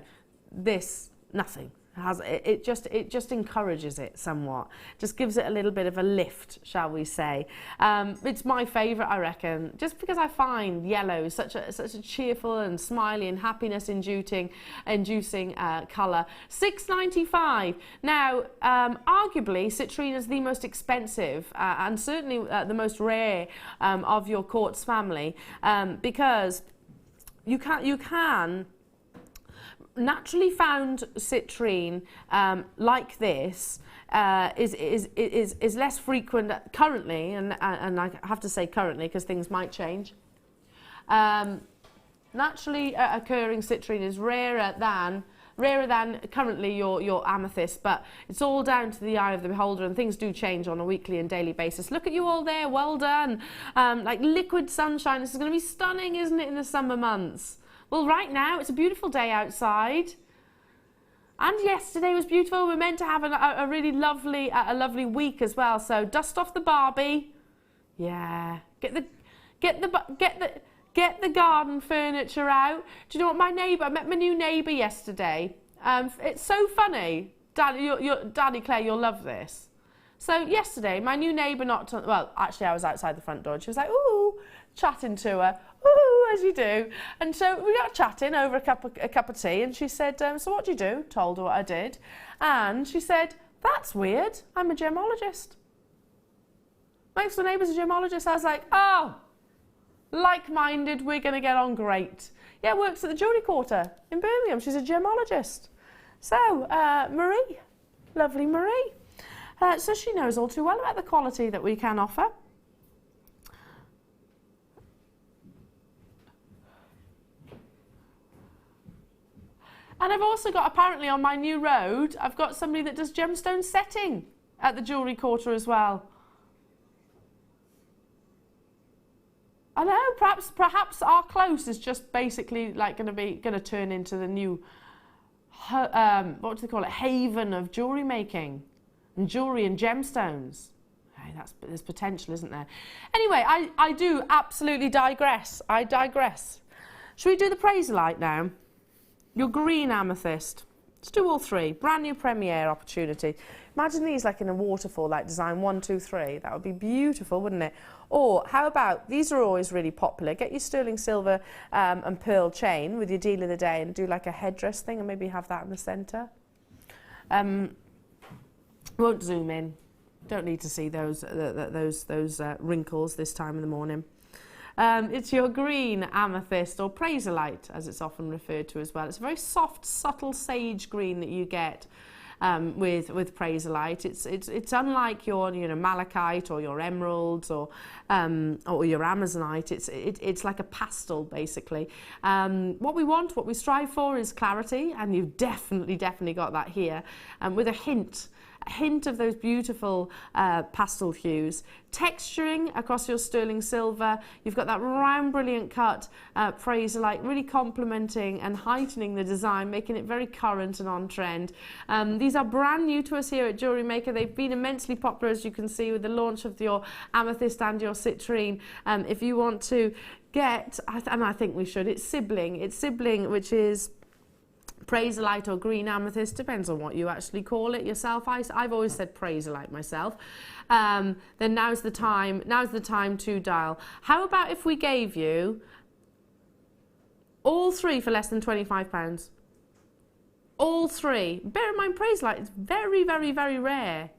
This, nothing. It just encourages it somewhat, just gives it a little bit of a lift, shall we say. It's my favourite, I reckon, just because I find yellow such a cheerful and smiley and happiness inducing colour. $6.95. Now, arguably, citrine is the most expensive and certainly the most rare of your quartz family, because you can naturally found citrine like this is less frequent currently, and I have to say currently because things might change. Naturally occurring citrine is rarer than currently your amethyst, but it's all down to the eye of the beholder, and things do change on a weekly and daily basis. Look at you all there, well done. Like liquid sunshine. This is going to be stunning, isn't it, in the summer months? Well, right now, it's a beautiful day outside. And yesterday was beautiful. We're meant to have a really lovely, lovely week as well. So dust off the Barbie. Yeah. Get the garden furniture out. Do you know what, I met my new neighbour yesterday. It's so funny. Daddy Claire, you'll love this. So yesterday, my new neighbour knocked on, well, actually I was outside the front door and she was like, ooh, chatting to her. Ooh, as you do. And so we got chatting over a cup of tea, and she said, so what do you do? Told her what I did. And she said, that's weird. I'm a gemologist. My next door neighbour's a gemologist. I was like, oh, like-minded, we're going to get on great. Yeah, works at the Jewellery Quarter in Birmingham. She's a gemologist. So, Marie, lovely Marie. So she knows all too well about the quality that we can offer. And I've also got, apparently on my new road, I've got somebody that does gemstone setting at the Jewellery Quarter as well. I know, perhaps our close is just basically like going to turn into the new, what do they call it, haven of jewellery making and jewellery and gemstones. Hey, there's potential, isn't there? Anyway, I do absolutely digress. I digress. Should we do the Prasiolite now? Your green amethyst. Let's do all three. Brand new premiere opportunity. Imagine these like in a waterfall, like design 1, 2, 3. That would be beautiful, wouldn't it? Or how about, these are always really popular. Get your sterling silver and pearl chain with your deal of the day and do like a headdress thing and maybe have that in the centre. Won't zoom in. Don't need to see those wrinkles this time in the morning. It's your green amethyst, or Prasiolite as it's often referred to as well. It's a very soft, subtle sage green that you get with Prasiolite. It's unlike your malachite or your emeralds or your amazonite. It's like a pastel basically. What we strive for is clarity, and you've definitely got that here, with a hint of those beautiful pastel hues. Texturing across your sterling silver, you've got that round brilliant cut Prasiolite, really complementing and heightening the design, making it very current and on trend. These are brand new to us here at Jewellery Maker. They've been immensely popular, as you can see, with the launch of your amethyst and your citrine. If you want to get, and I think we should, it's sibling, which is Prasiolite or green amethyst, depends on what you actually call it yourself. I've always said Prasiolite myself. Then now's the time to dial. How about if we gave you all three for less than £25? All three. Bear in mind, Prasiolite is very, very, very rare.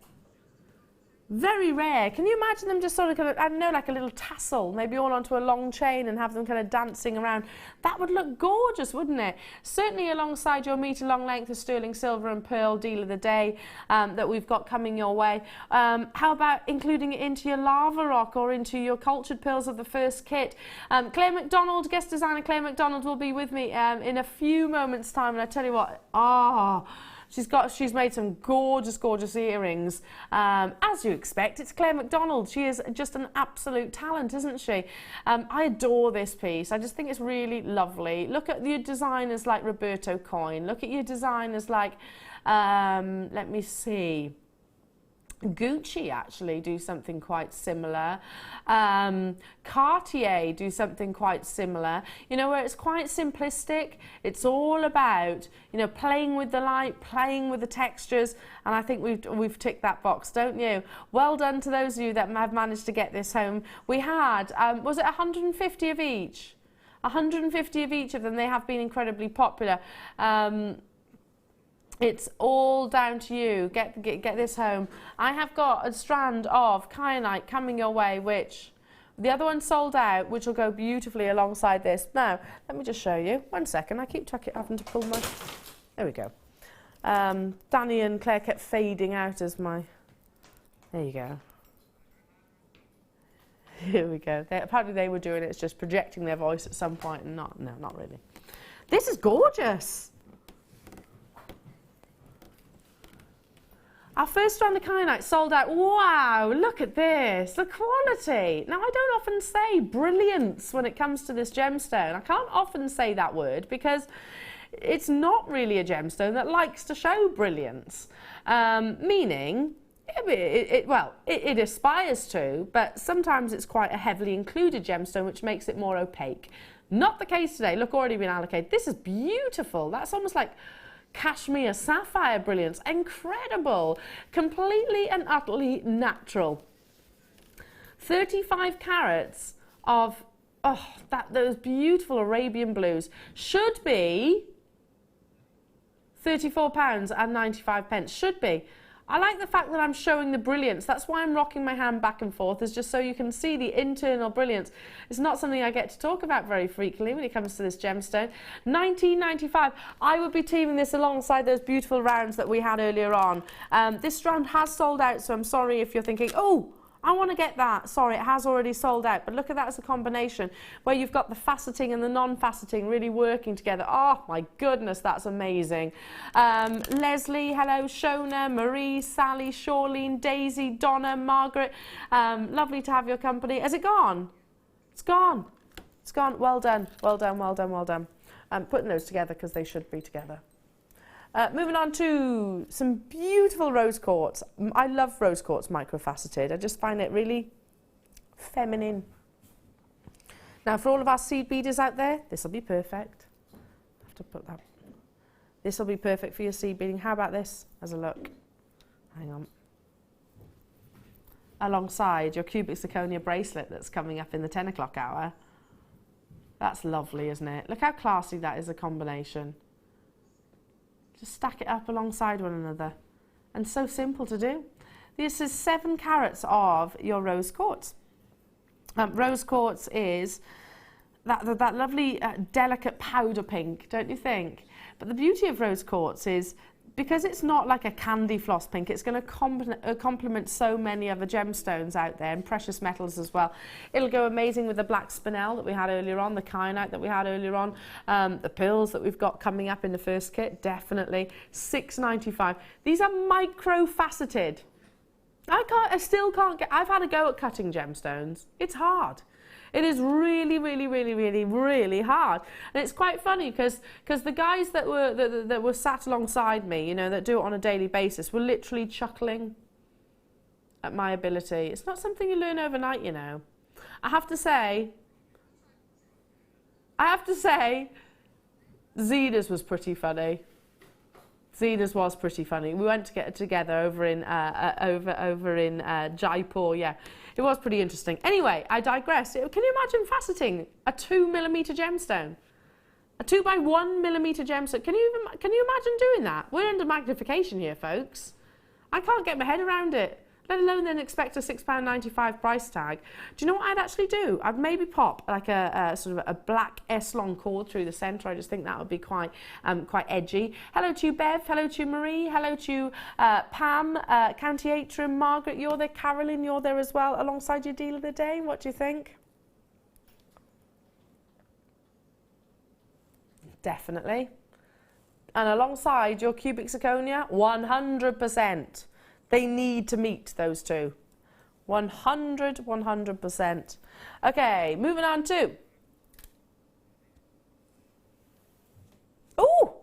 Very rare. Can you imagine them just sort of, I don't know, like a little tassel, maybe all onto a long chain and have them kind of dancing around? That would look gorgeous, wouldn't it? Certainly alongside your metre-long length of sterling silver and pearl deal of the day that we've got coming your way. How about including it into your lava rock or into your cultured pearls of the first kit? Claire Macdonald, guest designer Claire Macdonald, will be with me in a few moments' time, and I tell you what, she's made some gorgeous earrings. As you expect, it's Claire Macdonald. She is just an absolute talent, isn't she? I adore this piece. I just think it's really lovely. Look at your designers like Roberto Coin. Look at your designers like, let me see, Gucci actually do something quite similar. Cartier do something quite similar. You know, where it's quite simplistic. It's all about, you know, playing with the light, playing with the textures, and I think we've ticked that box, don't you? Well done to those of you that have managed to get this home. We had, was it 150 of each? 150 of each of them. They have been incredibly popular. It's all down to you. Get this home. I have got a strand of Kyanite coming your way, which the other one sold out, which will go beautifully alongside this. Now, let me just show you. 1 second. I keep having to pull my... There we go. Danny and Claire kept fading out as my... There you go. Here we go. Apparently they were doing it. It's just projecting their voice at some point and not... No, not really. This is gorgeous. Our first strand of Kyanite sold out. Wow, look at this, the quality. Now, I don't often say brilliance when it comes to this gemstone. I can't often say that word because it's not really a gemstone that likes to show brilliance. Meaning, it aspires to, but sometimes it's quite a heavily included gemstone, which makes it more opaque. Not the case today. Look, already been allocated. This is beautiful. That's almost like cashmere sapphire brilliance. Incredible. Completely and utterly natural. 35 carats of those beautiful Arabian blues should be £34.95. Should be. I like the fact that I'm showing the brilliance. That's why I'm rocking my hand back and forth, is just so you can see the internal brilliance. It's not something I get to talk about very frequently when it comes to this gemstone. £19.95. I would be teaming this alongside those beautiful rounds that we had earlier on. This strand has sold out, so I'm sorry if you're thinking, oh, I want to get that. Sorry, it has already sold out. But look at that as a combination where you've got the faceting and the non-faceting really working together. Oh, my goodness, that's amazing. Leslie, hello, Shona, Marie, Sally, Shawlene, Daisy, Donna, Margaret. Lovely to have your company. Has it gone? It's gone. It's gone. Well done. Well done, well done, well done. I'm putting those together because they should be together. Moving on to some beautiful rose quartz. I love rose quartz microfaceted. I just find it really feminine. Now, for all of our seed beaders out there, this will be perfect. I have to put that. This will be perfect for your seed beading. How about this as a look? Hang on. Alongside your cubic zirconia bracelet that's coming up in the 10 o'clock hour. That's lovely, isn't it? Look how classy that is, a combination. Just stack it up alongside one another. And so simple to do. This is 7 carats of your rose quartz. Rose quartz is that lovely delicate powder pink, don't you think? But the beauty of rose quartz is, because it's not like a candy floss pink, it's going to complement so many other gemstones out there and precious metals as well. It'll go amazing with the black spinel that we had earlier on, the kyanite that we had earlier on, the pearls that we've got coming up in the first kit, definitely. £6.95. These are micro-faceted. I still can't get, I've had a go at cutting gemstones. It's hard. It is really, really, really, really, really hard. And it's quite funny because the guys that were sat alongside me, you know, that do it on a daily basis, were literally chuckling at my ability. It's not something you learn overnight, you know. I have to say, Zena's was pretty funny. Zena's was pretty funny. We went to get together over in Jaipur, yeah. It was pretty interesting. Anyway, I digress. Can you imagine faceting a 2mm gemstone? A 2x1mm gemstone. Can you imagine doing that? We're under magnification here, folks. I can't get my head around it. let alone then expect a £6.95 price tag. Do you know what I'd actually do? I'd maybe pop like a sort of a black S-long cord through the centre. I just think that would be quite edgy. Hello to you, Bev. Hello to you, Marie. Hello to you, Pam, County Atrium, Margaret, you're there. Carolyn, you're there as well, alongside your deal of the day. What do you think? Definitely. And alongside your cubic zirconia, 100%. They need to meet those two. 100%. Okay, moving on to... Ooh!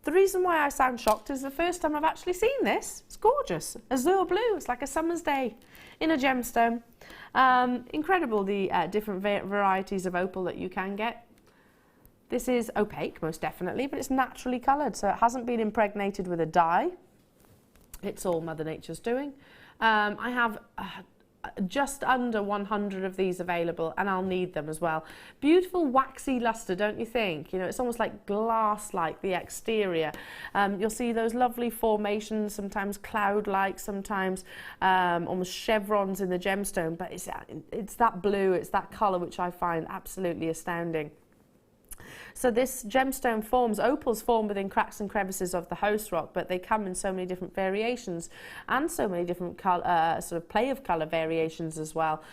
The reason why I sound shocked is the first time I've actually seen this. It's gorgeous. Azure blue. It's like a summer's day in a gemstone. Incredible, the different varieties of opal that you can get. This is opaque, most definitely, but it's naturally coloured, so it hasn't been impregnated with a dye. It's all Mother Nature's doing. I have just under 100 of these available, and I'll need them as well. Beautiful waxy lustre, don't you think? You know, it's almost like glass-like, the exterior. You'll see those lovely formations, sometimes cloud-like, sometimes almost chevrons in the gemstone, but it's that blue, it's that colour which I find absolutely astounding. So this gemstone forms, opals form within cracks and crevices of the host rock, but they come in so many different variations and so many different sort of play of colour variations as well.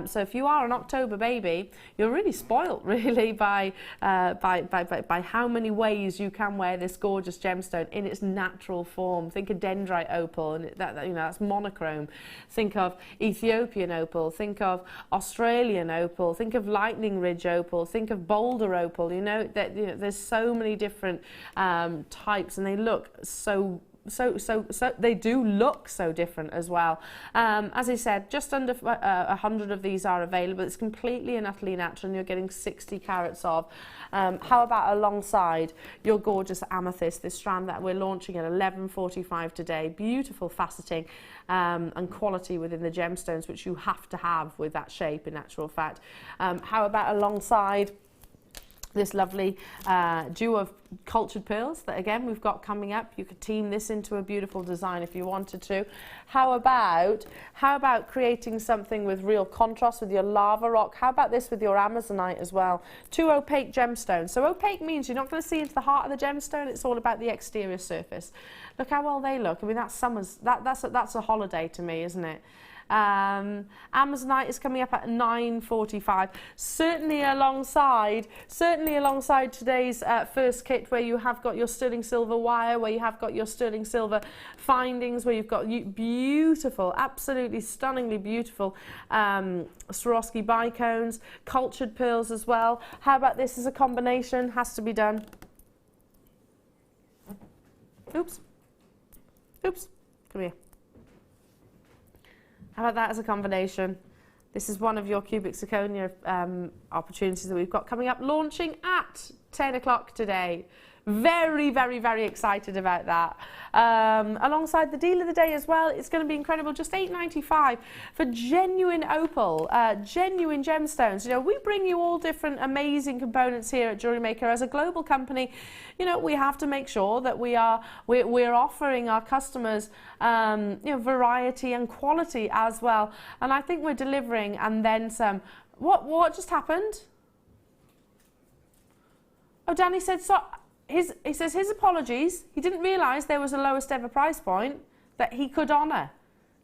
So if you are an October baby, you're really spoilt really by how many ways you can wear this gorgeous gemstone in its natural form. Think of dendrite opal, and that's monochrome. Think of Ethiopian opal. Think of Australian opal. Think of lightning ridge opal. Think of boulder opal. There's so many different types, and they look so they do look so different as well. As I said, just under 100 of these are available. It's completely and utterly natural, and you're getting 60 carats of. How about alongside your gorgeous amethyst, this strand that we're launching at 11.45 today? Beautiful faceting and quality within the gemstones, which you have to have with that shape in actual fact. How about alongside this lovely duo of cultured pearls that again we've got coming up? You could team this into a beautiful design if you wanted to. How about creating something with real contrast with your lava rock? How about this with your Amazonite as well? Two opaque gemstones. So opaque means you're not going to see into the heart of the gemstone. It's all about the exterior surface. Look how well they look. I mean, that's a holiday to me, isn't it? Amazonite is coming up at 9.45. Certainly alongside today's first kit, where you have got your sterling silver wire, where you have got your sterling silver findings, where you've got beautiful, absolutely stunningly beautiful Swarovski bicones, cultured pearls as well. How about this as a combination? Has to be done. Oops. Come here. How about that as a combination? This is one of your cubic zirconia opportunities that we've got coming up, launching at 10 o'clock today. Very, very, very excited about that. Alongside the deal of the day as well, it's going to be incredible. Just $8.95 for genuine opal, genuine gemstones. You know, we bring you all different amazing components here at Jewellery Maker. As a global company, you know, we have to make sure that we're offering our customers variety and quality as well. And I think we're delivering, and then some. What just happened? Oh, Danny said so. He says his apologies. He didn't realise there was a lowest ever price point that he could honour.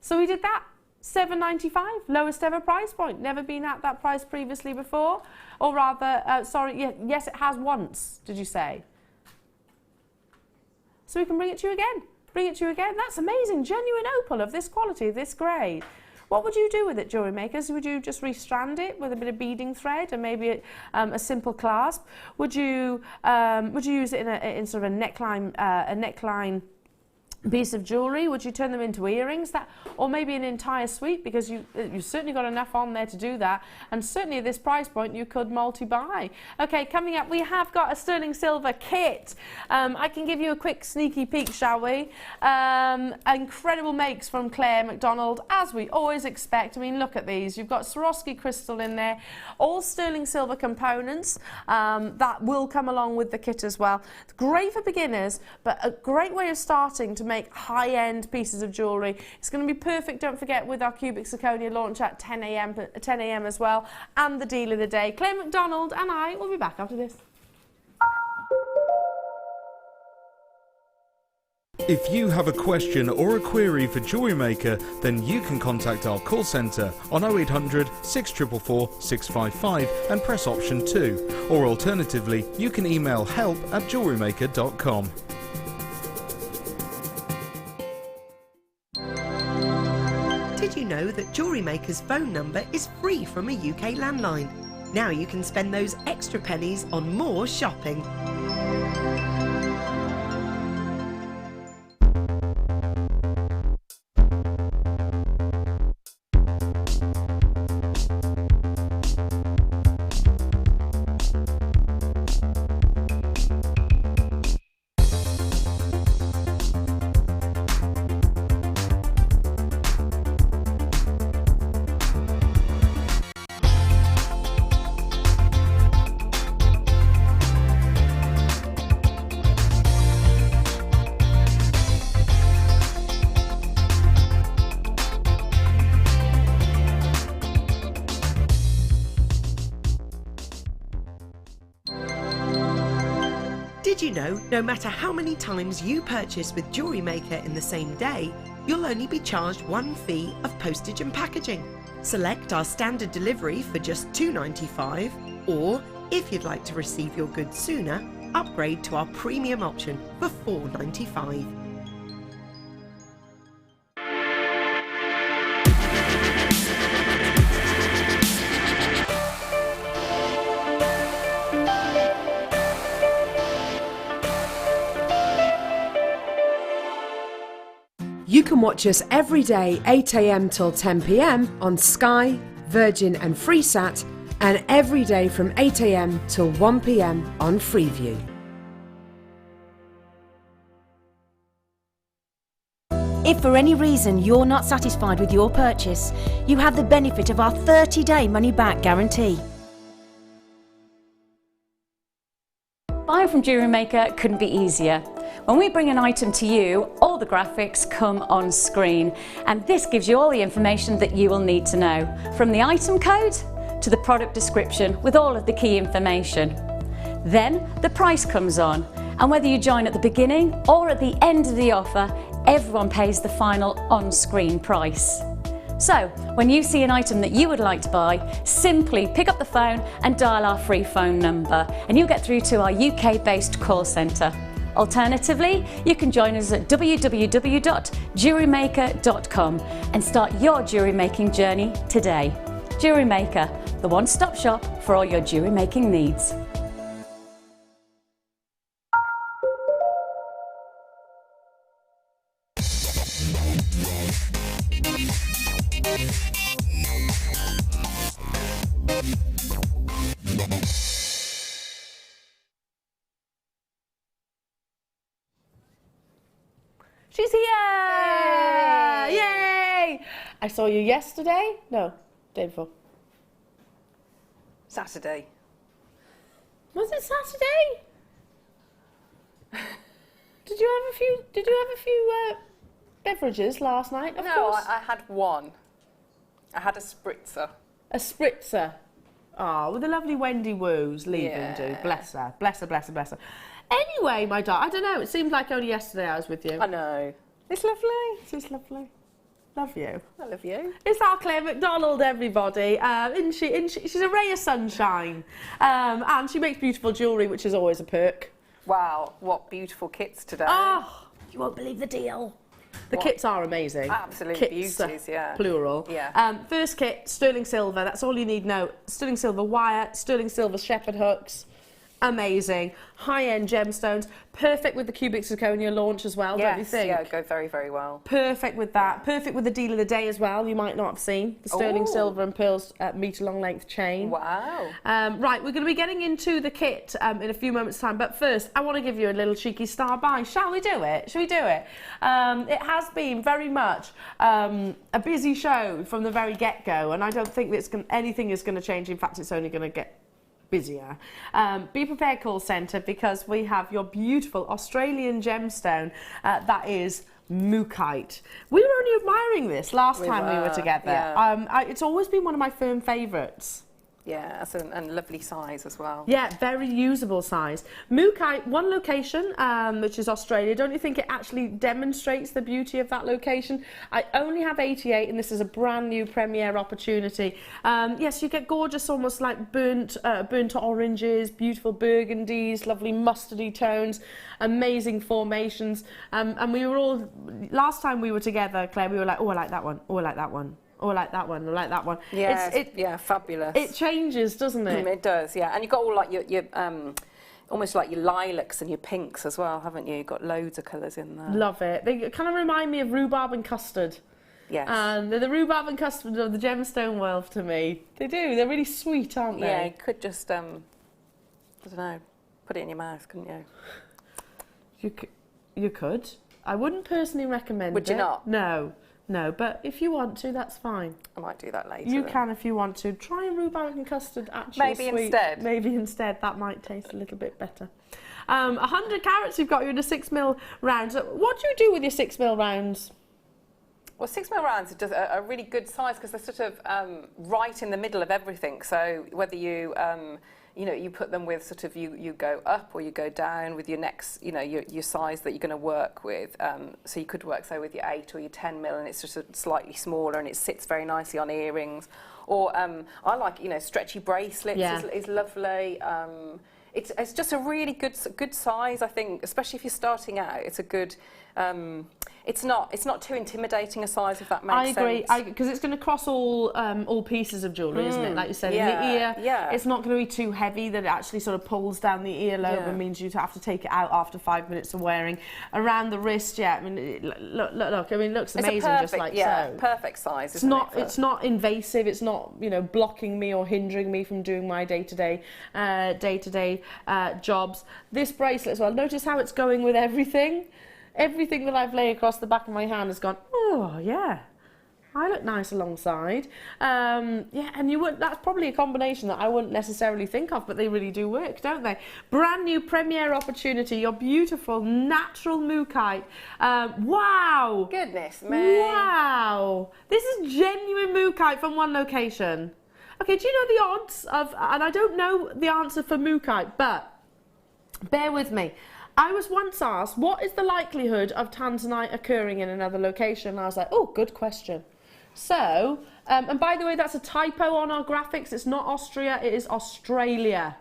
So he did that. $7.95, lowest ever price point. Never been at that price previously before. Or rather, yes, it has once, did you say? So we can bring it to you again. Bring it to you again. That's amazing. Genuine opal of this quality, this grade. What would you do with it, jewellery makers? Would you just restrand it with a bit of beading thread and maybe a simple clasp? Would you use it in sort of a neckline piece of jewellery? Would you turn them into earrings? Or maybe an entire suite, because you've certainly got enough on there to do that, and certainly at this price point you could multi-buy. Okay, coming up we have got a sterling silver kit. I can give you a quick sneaky peek, shall we? Incredible makes from Macdonald, as we always expect. I mean, look at these. You've got Swarovski crystal in there, all sterling silver components that will come along with the kit as well. It's great for beginners, but a great way of starting to make high-end pieces of jewellery. It's going to be perfect, don't forget, with our cubic zirconia launch at 10 a.m. as well, and the deal of the day. Claire Macdonald and I will be back after this. If you have a question or a query for Jewellery Maker, then you can contact our call centre on 0800 644 655 and press option 2. Or alternatively, you can email help@jewellerymaker.com. Did you know that Jewellery Maker's phone number is free from a UK landline? Now you can spend those extra pennies on more shopping. Did you know, no matter how many times you purchase with Jewellery Maker in the same day, you'll only be charged one fee of postage and packaging. Select our standard delivery for just $2.95, or if you'd like to receive your goods sooner, upgrade to our premium option for $4.95. You can watch us every day 8 a.m. till 10 p.m. on Sky, Virgin and Freesat, and every day from 8 a.m. till 1 p.m. on Freeview. If for any reason you're not satisfied with your purchase, you have the benefit of our 30-day money-back guarantee. Buying from Jewellery Maker couldn't be easier. When we bring an item to you, all the graphics come on screen, and this gives you all the information that you will need to know, from the item code to the product description with all of the key information. Then the price comes on, and whether you join at the beginning or at the end of the offer, everyone pays the final on-screen price. So, when you see an item that you would like to buy, simply pick up the phone and dial our free phone number, and you'll get through to our UK-based call centre. Alternatively, you can join us at www.jewellerymaker.com and start your jewellery making journey today. Jewellery Maker, the one-stop shop for all your jewellery making needs. She's here! Yay! I saw you yesterday. No, day before. Saturday. Was it Saturday? Did you have a few beverages last night? Of course. I had one. I had a spritzer. A spritzer. Ah, with the lovely Wendy Woos leaving, Yeah. do. Bless her. Bless her, bless her, bless her. Anyway, my darling, I don't know, it seems like only yesterday I was with you. I know. It's lovely. She's lovely. Love you. I love you. It's our Claire Macdonald, everybody. She's a ray of sunshine. And she makes beautiful jewellery, which is always a perk. Wow, what beautiful kits today. Oh, you won't believe the deal. The kits are amazing. Absolute Kits, beauties, yeah. Plural. Yeah. First kit, sterling silver. That's all you need to know. Sterling silver wire, sterling silver shepherd hooks. Amazing. High-end gemstones. Perfect with the cubic zirconia launch as well, don't you think? Yeah, go very, very well. Perfect with that. Perfect with the deal of the day as well. You might not have seen the sterling Ooh. silver and pearls metre-long length chain. Wow. Right, we're going to be getting into the kit in a few moments' time. But first, I want to give you a little cheeky star by. Shall we do it? Shall we do it? It has been very much a busy show from the very get-go, and I don't think that anything is going to change. In fact, it's only going to get busier. Be prepared call centre, because we have your beautiful Australian gemstone that is Mookaite. We were only admiring this last time we were together. Yeah. It's always been one of my firm favourites. Yeah, and lovely size as well. Yeah, very usable size. Mookaite, one location, which is Australia. Don't you think it actually demonstrates the beauty of that location? I only have 88, and this is a brand new premiere opportunity. Yes, you get gorgeous, almost like burnt oranges, beautiful burgundies, lovely mustardy tones, amazing formations. And we were all, last time we were together, Claire, we were like, oh, I like that one, oh, I like that one. Oh, I like that one, I like that one. Yeah, yeah, fabulous. It changes, doesn't it? It does, yeah. And you've got all like your almost like your lilacs and your pinks as well, haven't you? You've got loads of colours in there. Love it. They kind of remind me of rhubarb and custard. Yes. And they're the rhubarb and custard of the gemstone world to me. They do. They're really sweet, aren't they? Yeah, you could just, I don't know, put it in your mouth, couldn't you? You could. I wouldn't personally recommend it. Would you not? No, but if you want to, that's fine. I might do that later. You then. can if you want to. Try a rhubarb and custard, actually. Maybe sweet. instead. Maybe instead. That might taste a little bit better. 100 carats you've got you in a 6mm round. So what do you do with your 6mm rounds? Well, 6mm rounds are just a really good size because they're sort of right in the middle of everything. So whether you you put them with sort of you go up or you go down with your next, your size that you're going to work with. So you could work, say, with your 8 or your 10mm, and it's just slightly smaller and it sits very nicely on earrings. Or I like, stretchy bracelets is lovely. It's just a really good size, I think, especially if you're starting out. It's a good. It's not too intimidating a size, if that makes sense. I agree, because it's going to cross all pieces of jewellery, isn't it? Like you said, in the ear, it's not going to be too heavy that it actually sort of pulls down the earlobe and means you have to take it out after 5 minutes of wearing. Around the wrist, I mean, look, I mean, it looks amazing, perfect, just like so. Perfect size. It's not invasive. It's not blocking me or hindering me from doing my day-to-day jobs. This bracelet as well. Notice how it's going with everything. Everything that I've laid across the back of my hand has gone, oh, yeah, I look nice alongside. And that's probably a combination that I wouldn't necessarily think of, but they really do work, don't they? Brand new premiere opportunity, your beautiful natural mookaite. Wow. Goodness me. Wow. This is genuine mookaite from one location. Okay, do you know the odds of, and I don't know the answer for mookaite, but bear with me. I was once asked, what is the likelihood of tanzanite occurring in another location? And I was like, oh, good question. So, and by the way, that's a typo on our graphics. It's not Austria, it is Australia.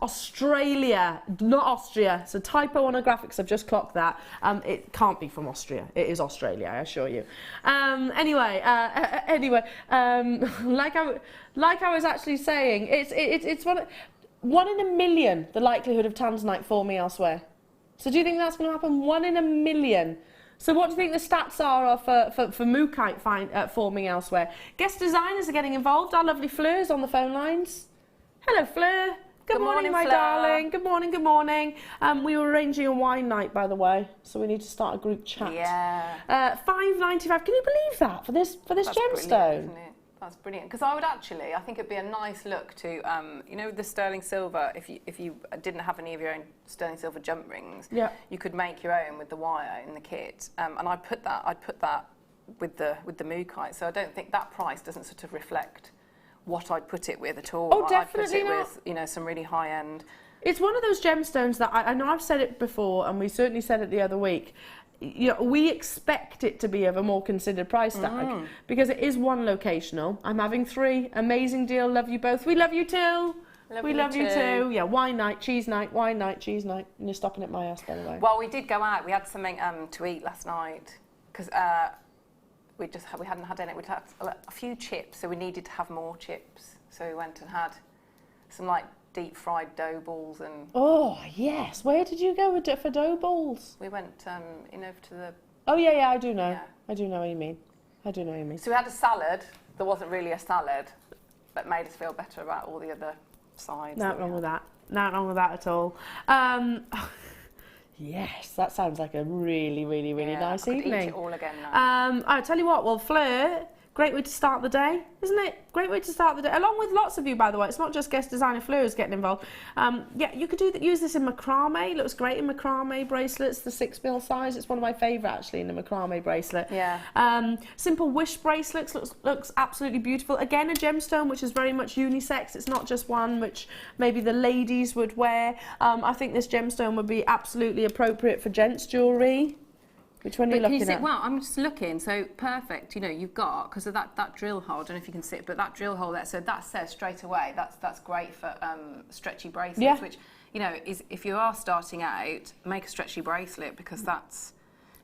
Australia, not Austria. It's a typo on our graphics. I've just clocked that. It can't be from Austria. It is Australia, I assure you. Anyway, like I was actually saying, it's one in a million, the likelihood of tanzanite forming elsewhere. So do you think that's going to happen? 1 in a million. So what do you think the stats are for mookaite forming elsewhere? Guest designers are getting involved. Our lovely Fleur's on the phone lines. Hello, Fleur. Good morning, my Fleur. darling. Good morning, good morning. We were arranging a wine night, by the way, so we need to start a group chat. Yeah. $5.95. Can you believe that for this gemstone? Isn't it? That's brilliant, because I think it'd be a nice look to, with the sterling silver. If you didn't have any of your own sterling silver jump rings, you could make your own with the wire in the kit. And I'd put that with the mookaite. So I don't think that price doesn't sort of reflect what I'd put it with at all. Oh, definitely I'd put it with some really high end. It's one of those gemstones that I know I've said it before, and we certainly said it the other week. We expect it to be of a more considered price tag because it is one locational. I'm having 3. Amazing deal. Love you both. We love you too. We love you too. Yeah, wine night, cheese night, wine night, cheese night. And you're stopping at my house, by the way. Well, we did go out. We had something to eat last night because we hadn't had any. We'd had a few chips, so we needed to have more chips. So we went and had some deep fried dough balls and. Oh yes, where did you go for dough balls? We went over to the. Oh yeah, I do know. Yeah. I do know what you mean. So we had a salad. There wasn't really a salad, but made us feel better about all the other sides. Not wrong with that. Not wrong with that at all. Yes, that sounds like a really, really, really nice evening. Eat it all again now. I'll tell you what. Well, Fleur, Great way to start the day, isn't it? Great way to start the day, along with lots of you, by the way. It's not just guest designer Fleur who's getting involved. Yeah, you could use this in macrame. Looks great in macrame bracelets, the 6mm size. It's one of my favourite, actually, in the macrame bracelet. Yeah. Simple wish bracelets looks absolutely beautiful. Again, a gemstone, which is very much unisex. It's not just one which maybe the ladies would wear. I think this gemstone would be absolutely appropriate for gents' jewellery. Which one are you looking at? Well, I'm just looking, so perfect, you know, you've got, because of that drill hole, I don't know if you can see it, but that drill hole there, so that says straight away, that's great for stretchy bracelets, which, you know, is if you are starting out, make a stretchy bracelet, because that's,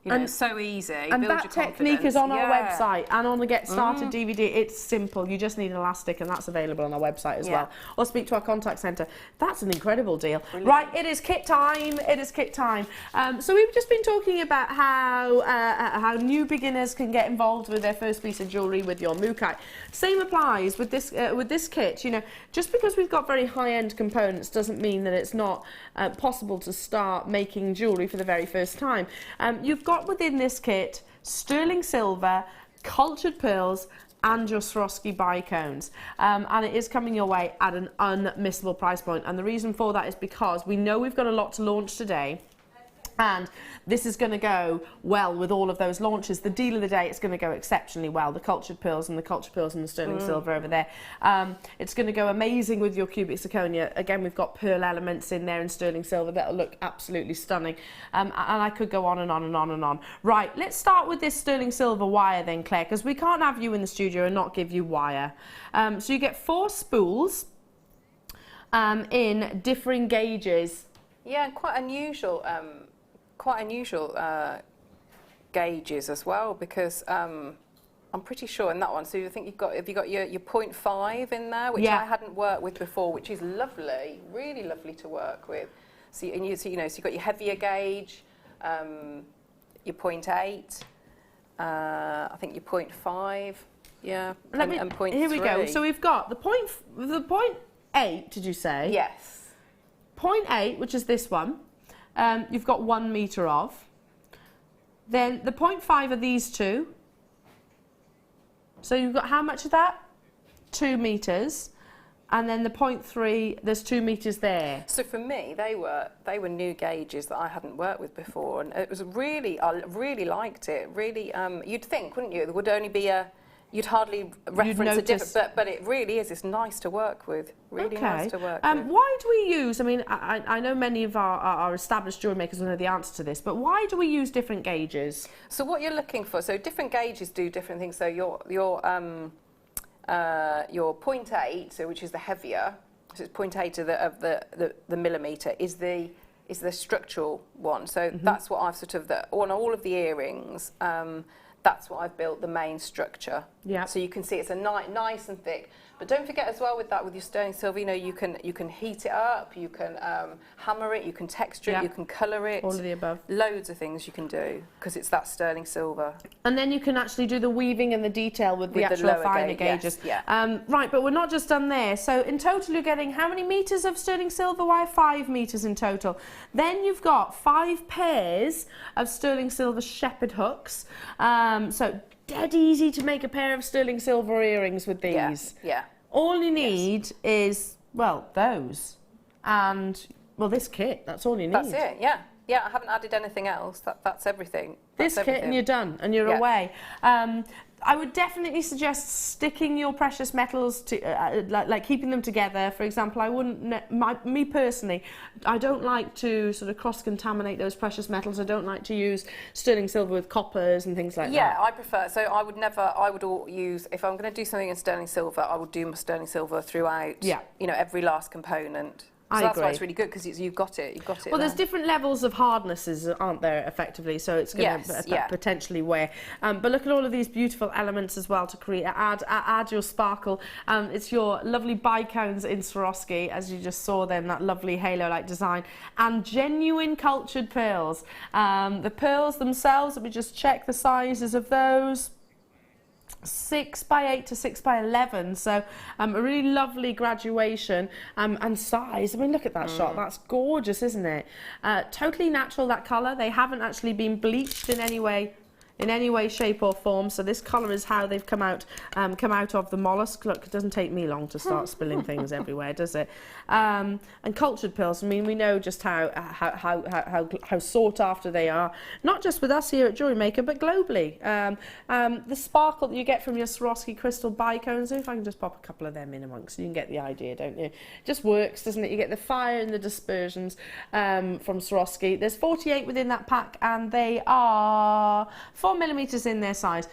you know, so easy. And build that your technique is on our confidence. website and on the Get Started DVD. It's simple. You just need an elastic, and that's available on our website as well. Or speak to our contact centre. That's an incredible deal. Brilliant. Right, it is kit time. It is kit time. So we've just been talking about how new beginners can get involved with their first piece of jewellery with your Mukai. Same applies with this kit. You know, just because we've got very high-end components doesn't mean that it's not possible to start making jewellery for the very first time. You've got within this kit sterling silver, cultured pearls, and your Swarovski bicones, and it is coming your way at an unmissable price point. And the reason for that is because we know we've got a lot to launch today, and this is going to go well with all of those launches. The deal of the day, it's going to go exceptionally well. The cultured pearls and the sterling silver over there. It's going to go amazing with your cubic zirconia. Again, we've got pearl elements in there and sterling silver that'll look absolutely stunning. And I could go on and on and on and on. Right, let's start with this sterling silver wire then, Claire, because we can't have you in the studio and not give you wire. So you get 4 spools in differing gauges. Yeah, quite unusual gauges as well, because I'm pretty sure in that one, so I think have you got your 0.5 in there, which I hadn't worked with before, which is lovely, really lovely to work with. So you've got your heavier gauge, your 0.8, I think your 0.5, and 0.3. Here we go. So we've got the 0.8, did you say? Yes. 0.8, which is this one. You've got 1 metre of. Then the 0.5 are these two. So you've got how much of that? 2 metres. And then the 0.3, there's 2 metres there. So for me, they were new gauges that I hadn't worked with before, and it was I really liked it. Really, you'd think, wouldn't you, there would only be you'd hardly reference a different, but it really is. It's nice to work with. Really nice to work with. Why do we use? I mean, I know many of our established jewellery makers will know the answer to this, but why do we use different gauges? So what you're looking for? So different gauges do different things. So your 0.8, so which is the heavier, so it's 0.8 of the millimetre, is the structural one. So that's what I've sort of on all of the earrings. That's what I've built, the main structure. Yeah. So you can see it's a nice and thick. But don't forget as well with your sterling silver, you know, you can heat it up, you can hammer it, you can texture it, you can colour it. All of the above. Loads of things you can do because it's that sterling silver. And then you can actually do the weaving and the detail with the actual finer gauges. Yes, yeah. Right, but we're not just done there. So in total you're getting how many metres of sterling silver wire? 5 metres in total. Then you've got 5 pairs of sterling silver shepherd hooks. So dead easy to make a pair of sterling silver earrings with these. Yeah. All you need is, well, those. And, well, this kit. That's all you need. That's it, yeah. Yeah, I haven't added anything else. That's everything. This kit and you're done, and you're away. I would definitely suggest sticking your precious metals to, like keeping them together. For example, I wouldn't, me personally, I don't like to sort of cross-contaminate those precious metals. I don't like to use sterling silver with coppers and things like that. Yeah, I prefer, so I would use, if I'm going to do something in sterling silver, I would do my sterling silver throughout, you know, every last component. So that's why it's really good, because you've got it. Well, there's different levels of hardnesses, aren't there, effectively, so it's going to potentially wear. But look at all of these beautiful elements as well to create, add your sparkle. It's your lovely bicones in Swarovski, as you just saw them, that lovely halo-like design, and genuine cultured pearls. The pearls themselves, let me just check the sizes of those. 6x8 to 6x11, so a really lovely graduation and size. I mean, look at that shot. That's gorgeous, isn't it? Totally natural, that colour. They haven't actually been bleached in any way in any way, shape or form. So this colour is how they've come out of the mollusk. Look, it doesn't take me long to start spilling things everywhere, does it? And cultured pearls, I mean, we know just how sought after they are, not just with us here at Jewellery Maker, but globally. The sparkle that you get from your Swarovski crystal bicones, if I can just pop a couple of them in amongst, you can get the idea, don't you? It just works, doesn't it? You get the fire and the dispersions from Swarovski. There's 48 within that pack, and they are 4mm in their size.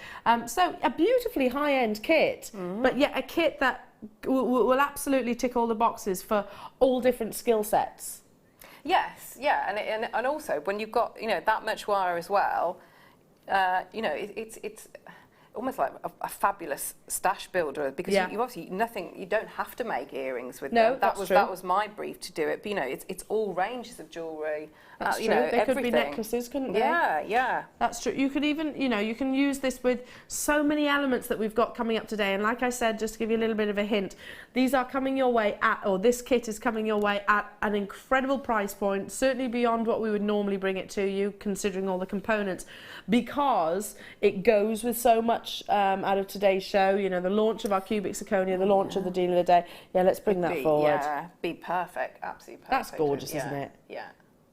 So a beautifully high-end kit, but yet a kit that will absolutely tick all the boxes for all different skill sets. Yes, yeah, and also when you've got, you know, that much wire as well, you know, it's almost like a fabulous stash builder, because you obviously you don't have to make earrings with them. That was my brief to do it. But you know, it's all ranges of jewellery. That's you true. know, they everything. could be necklaces, couldn't they? Yeah, yeah. That's true. You could even, you know, you can use this with so many elements that we've got coming up today. And like I said, just to give you a little bit of a hint, these are coming your way at, or this kit is coming your way at an incredible price point, certainly beyond what we would normally bring it to you, considering all the components, because it goes with so much out of today's show. You know, the launch of our cubic zirconia, the launch of the deal of the day. Yeah, let's bring that forward. Yeah, be perfect, absolutely perfect. That's gorgeous, isn't it? Yeah.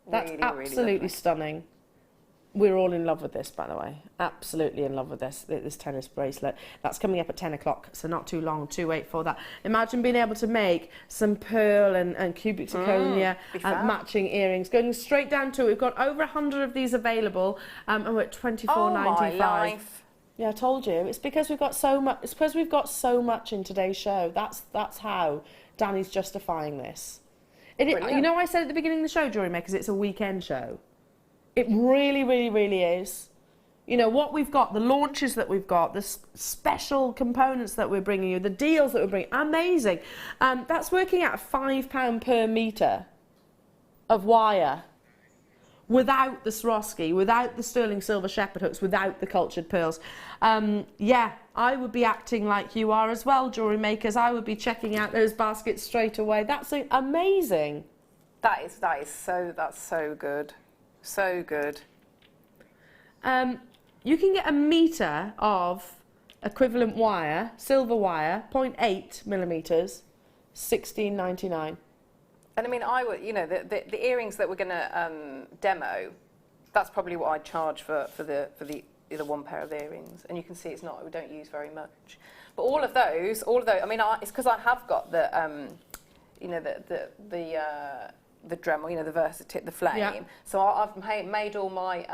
That's really, absolutely really stunning. We're all in love with this, by the way. Absolutely in love with this tennis bracelet. That's coming up at 10 o'clock, so not too long to wait for that. Imagine being able to make some pearl and cubic zirconia matching earrings. Going straight down to it, we've got over 100 of these available, and we're at $24.95. Oh my life. Yeah, I told you. It's because we've got so much. It's because we've got so much in today's show. That's how Danny's justifying this. You know, I said at the beginning of the show, Jewellery Makers, it's a weekend show. It really, really, really is. You know, what we've got, the launches that we've got, the special components that we're bringing you, the deals that we're bringing, amazing. That's working out £5 per metre of wire, without the Swarovski, without the sterling silver shepherd hooks, without the cultured pearls. Yeah, I would be acting like you are as well, Jewellery Makers. I would be checking out those baskets straight away. That's amazing. That's so good. So good. You can get a metre of equivalent wire, silver wire, 0.8mm, $16.99. And I mean, I would, you know, the earrings that we're going to demo, that's probably what I'd charge for the one pair of earrings. And you can see it's not, we don't use very much. But all of those, I mean, it's because I have got the, you know, the Dremel, you know, the Versatip, the flame. Yeah. So I've made all my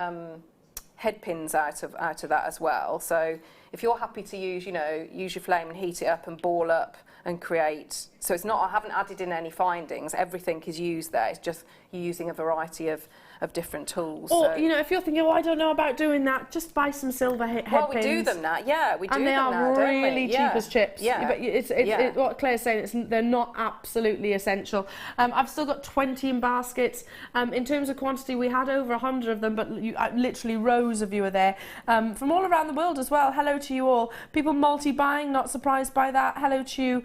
head pins out of that as well. So if you're happy to use, you know, use your flame and heat it up and ball up and create, so it's not, I haven't added in any findings, everything is used there, it's just you're using a variety of different tools. Or, you know, if you're thinking, oh, I don't know about doing that, just buy some silver head pins. Well, we do them now, yeah, we do them now, don't we? And they are really cheap as chips. Yeah. But it's what Claire's saying, they're not absolutely essential. I've still got 20 in baskets. In terms of quantity, we had over 100 of them, but literally rows of you are there. From all around the world as well, hello to you all. People multi-buying, not surprised by that. Hello to you,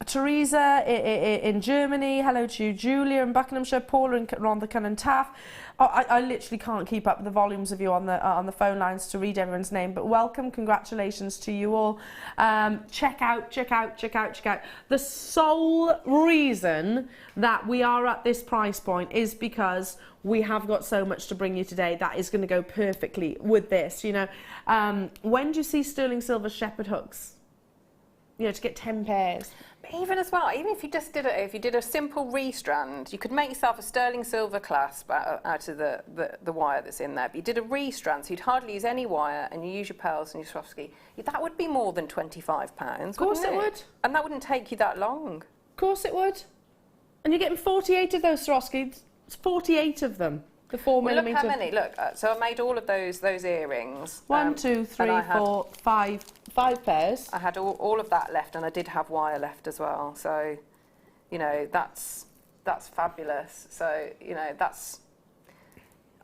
Teresa in Germany. Hello to you, Julia in Buckinghamshire, Paula in Rhondda and Taff. Oh, I literally can't keep up with the volumes of you on the phone lines to read everyone's name, but welcome, congratulations to you all. Check out. The sole reason that we are at this price point is because we have got so much to bring you today that is going to go perfectly with this. You know, when do you see sterling silver shepherd hooks? You know, to get 10 pairs. But even as well, even if you just did if you did a simple restrand, you could make yourself a sterling silver clasp out of the wire that's in there. But you did a restrand, so you'd hardly use any wire, and you use your pearls and your Swarovski. That would be more than £25. Of course it would. And that wouldn't take you that long. Of course it would. And you're getting 48 of those Swarovskis. It's 48 of them. The 4mm. Well, look how many. Look, so I made all of those earrings. 1, 2, 3, 4, 5 pairs. I had all of that left, and I did have wire left as well. So, you know, that's fabulous. So, you know,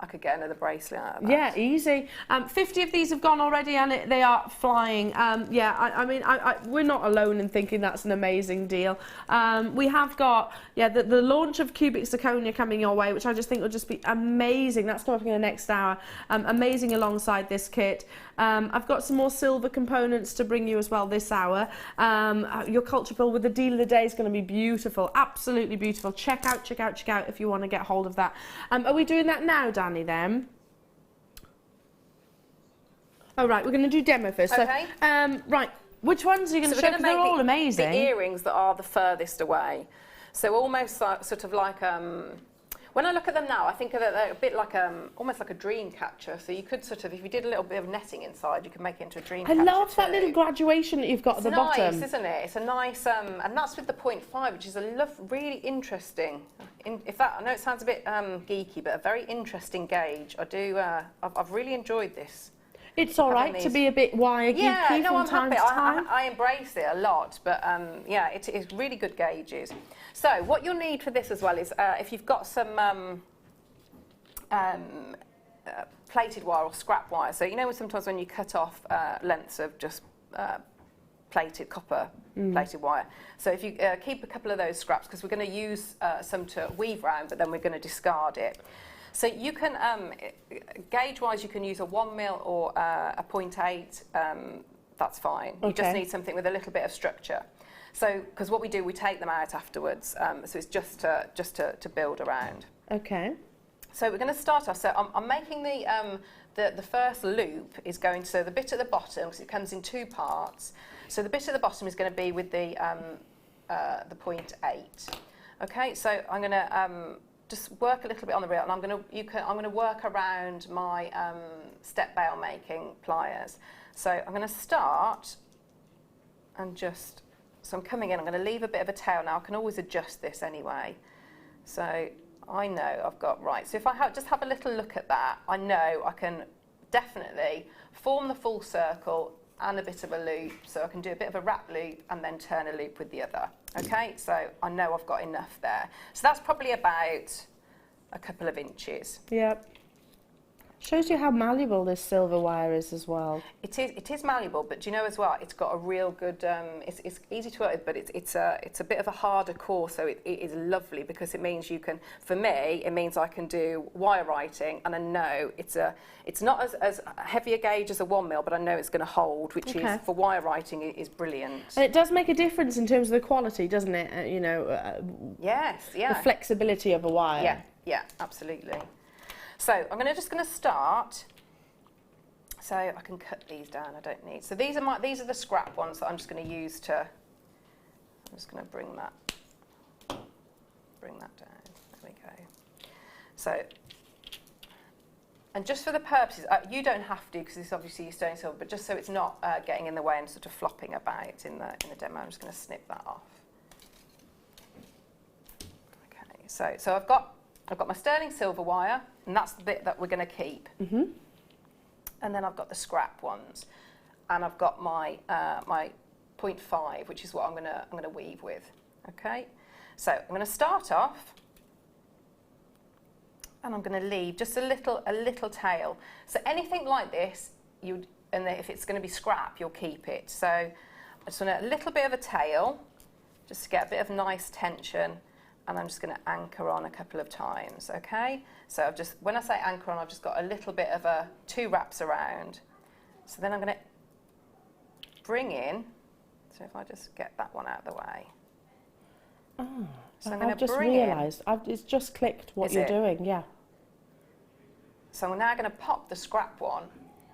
I could get another bracelet out of that. Yeah, easy. 50 of these have gone already, and they are flying. Yeah, I mean, we're not alone in thinking that's an amazing deal. We have got, the launch of cubic zirconia coming your way, which I just think will just be amazing. That's coming up in the next hour. Amazing alongside this kit. I've got some more silver components to bring you as well this hour. Your culture bill with the deal of the day is going to be beautiful, absolutely beautiful. Check out if you want to get hold of that. Are we doing that now, Danny, then? Oh, right, we're going to do demo first. Okay. So, right, which ones are you going to show? Because they're all amazing. The earrings that are the furthest away. So almost sort of like, when I look at them now, I think of it, they're a bit like almost like a dream catcher. So you could sort of, if you did a little bit of netting inside, you could make it into a dream catcher. I love that little graduation that you've got at the bottom. It's nice, isn't it? It's a nice, and that's with the 0.5, which is really interesting. In fact, I know it sounds a bit geeky, but a very interesting gauge. I've really enjoyed this. It's all right to be a bit wire geeky from time to time. I embrace it a lot, but yeah, it is really good gauges. So what you'll need for this as well is if you've got some plated wire or scrap wire. So you know sometimes when you cut off lengths of just plated copper plated wire. So if you keep a couple of those scraps, because we're going to use some to weave round, but then we're going to discard it. So you can, gauge-wise, you can use a 1 mil or a 0.8, that's fine. You just need something with a little bit of structure. So, because what we do, we take them out afterwards, so it's just to build around. Okay. So we're going to start off, so I'm making the first loop is going to, so the bit at the bottom, because it comes in 2 parts, so the bit at the bottom is going to be with the 0.8. Okay, so I'm going to just work a little bit on the reel, and I'm going to work around my step bail making pliers. So I'm going to start and just, so I'm coming in, I'm going to leave a bit of a tail. Now I can always adjust this anyway. So I know I've got, right, so if I just have a little look at that, I know I can definitely form the full circle and a bit of a loop, so I can do a bit of a wrap loop and then turn a loop with the other. Okay, so I know I've got enough there. So that's probably about a couple of inches. Yep. Shows you how malleable this silver wire is as well. It is malleable, but do you know as well, it's got a real good, it's easy to work with, but it's a bit of a harder core, so it is lovely because it means you can, for me, it means I can do wire writing, and I know it's not as heavy a gauge as a 1 mil, but I know it's going to hold, which is, for wire writing, is brilliant. And it does make a difference in terms of the quality, doesn't it? You know, yes, yeah. The flexibility of a wire. Yeah, absolutely. So I'm just going to start. So I can cut these down. I don't need. So these are the scrap ones that I'm just going to use to. I'm just going to bring that down. There we go. So, and just for the purposes, you don't have to because this is obviously your sterling silver, but just so it's not getting in the way and sort of flopping about in the demo, I'm just going to snip that off. Okay. So I've got my sterling silver wire, and that's the bit that we're going to keep. Mm-hmm. And then I've got the scrap ones, and I've got my my 0.5, which is what I'm going to weave with. Okay, so I'm going to start off, and I'm going to leave just a little tail. So anything like this, and if it's going to be scrap, you'll keep it. So I just want a little bit of a tail, just to get a bit of nice tension. And I'm just going to anchor on a couple of times, okay? So when I say anchor on, I've just got a little bit of 2 wraps around. So then I'm going to bring in, so if I just get that one out of the way. Oh, so I've just realised, it's just clicked what you're doing, yeah. So I'm now going to pop the scrap one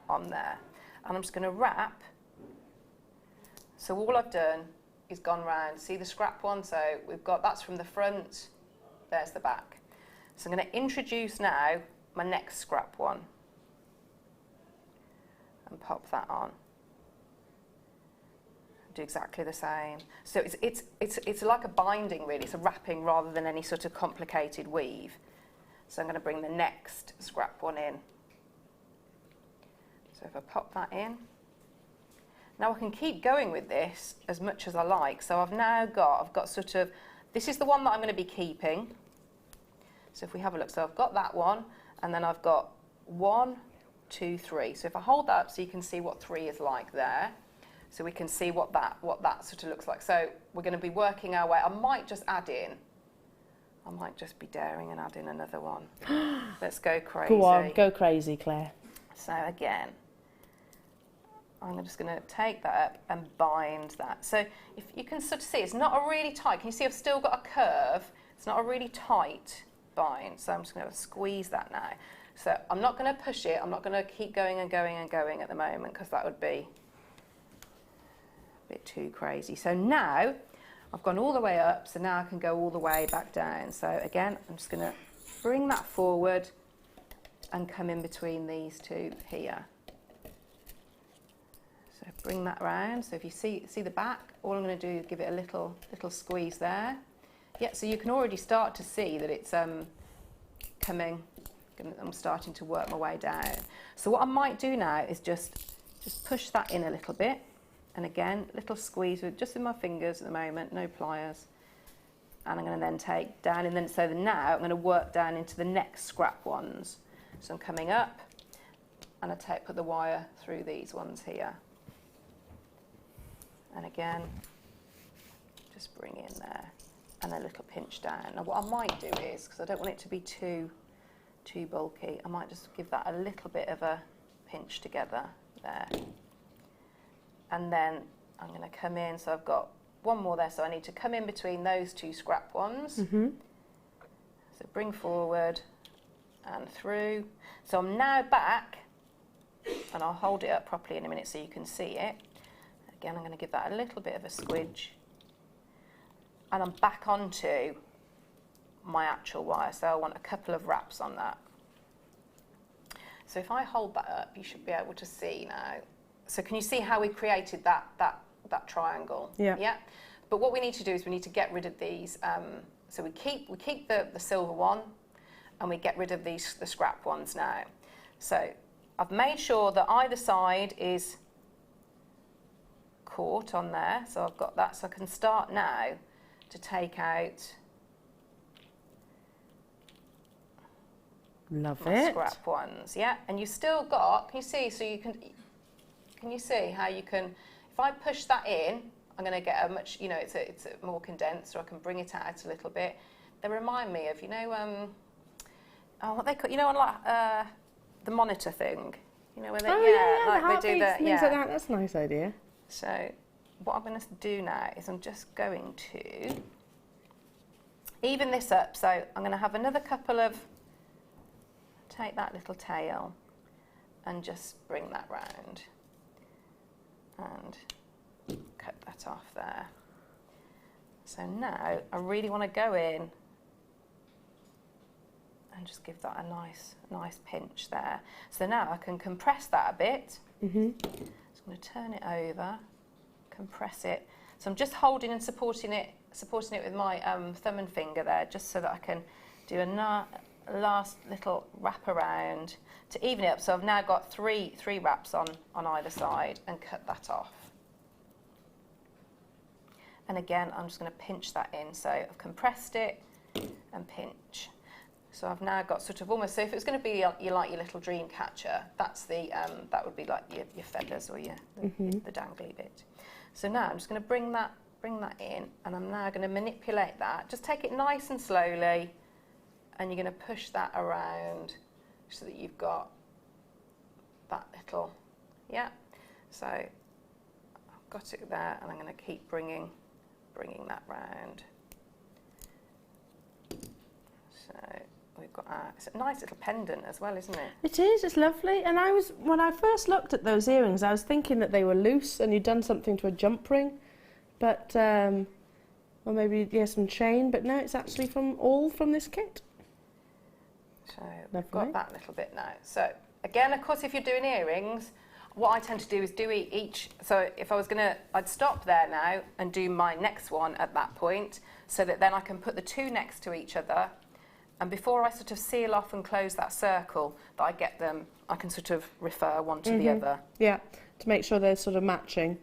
on there, and I'm just going to wrap. So all I've done is gone round. See the scrap one? So we've got, that's from the front, there's the back. So I'm going to introduce now my next scrap one and pop that on. Do exactly the same. So it's like a binding really, it's a wrapping rather than any sort of complicated weave. So I'm going to bring the next scrap one in. So if I pop that in, now I can keep going with this as much as I like. So I've got sort of, this is the one that I'm going to be keeping. So if we have a look, so I've got that one, and then I've got 1, 2, 3. So if I hold that up so you can see what 3 is like there, so we can see what that sort of looks like. So we're going to be working our way. I might just add in, I might just be daring and add in another one. Let's go crazy. Go on, go crazy, Claire. So again, I'm just going to take that up and bind that. So if you can sort of see, it's not a really tight, can you see I've still got a curve? It's not a really tight bind, so I'm just going to squeeze that now. So I'm not going to push it, I'm not going to keep going and going and going at the moment, because that would be a bit too crazy. So now I've gone all the way up, so now I can go all the way back down. So again, I'm just going to bring that forward and come in between these two here. So bring that round. So if you see the back, all I'm going to do is give it a little squeeze there. Yeah, so you can already start to see that it's coming. I'm starting to work my way down. So what I might do now is just push that in a little bit. And again, little squeeze just with my fingers at the moment, no pliers. And I'm going to then take down, and then so now I'm going to work down into the next scrap ones. So I'm coming up, and I put the wire through these ones here. And again, just bring in there, and a little pinch down. Now what I might do is, because I don't want it to be too bulky, I might just give that a little bit of a pinch together there. And then I'm going to come in, so I've got one more there, so I need to come in between those two scrap ones. Mm-hmm. So bring forward and through. So I'm now back, and I'll hold it up properly in a minute so you can see it. Again, I'm going to give that a little bit of a squidge. And I'm back onto my actual wire, so I want a couple of wraps on that. So if I hold that up, you should be able to see now. So can you see how we created that triangle? Yeah. Yeah. But what we need to do is we need to get rid of these. So we keep the silver one, and we get rid of the scrap ones now. So I've made sure that either side is caught on there. So I've got that. So I can start now to take out Love my it. scrap ones. Yeah. And you've still got, can you see, so you can you see how you can, if I push that in, I'm going to get a much, you know, it's a more condensed, or I can bring it out a little bit. They remind me of, you know, what they call, you know, like the monitor thing, you know, where they, like they do that, things like that. That's a nice idea. So what I'm going to do now is I'm just going to even this up. So I'm going to have another couple of, take that little tail and just bring that round and cut that off there. So now I really want to go in and just give that a nice pinch there. So now I can compress that a bit. Mm-hmm. So I'm going to turn it over, compress it. So I'm just holding and supporting it with my thumb and finger there, just so that I can do a last little wrap around to even it up. So I've now got three wraps on either side, and cut that off. And again, I'm just going to pinch that in. So I've compressed it and pinch. So I've now got sort of almost, so if it's going to be your little dream catcher, that's the that would be like your feathers or the dangly bit. So now I'm just going to bring that in, and I'm now going to manipulate that. Just take it nice and slowly, and you're going to push that around so that you've got that little, yeah. So I've got it there, and I'm going to keep bringing that round. So we've got it's a nice little pendant as well, isn't it? It is, it's lovely. And when I first looked at those earrings, I was thinking that they were loose and you'd done something to a jump ring, but, or maybe, some chain, but no, it's actually all from this kit. So we've got that little bit now. So again, of course, if you're doing earrings, what I tend to do is do each. So if I was I'd stop there now and do my next one at that point, so that then I can put the two next to each other. And before I sort of seal off and close that circle, that I get them, I can sort of refer one to the other. Yeah, to make sure they're sort of matching.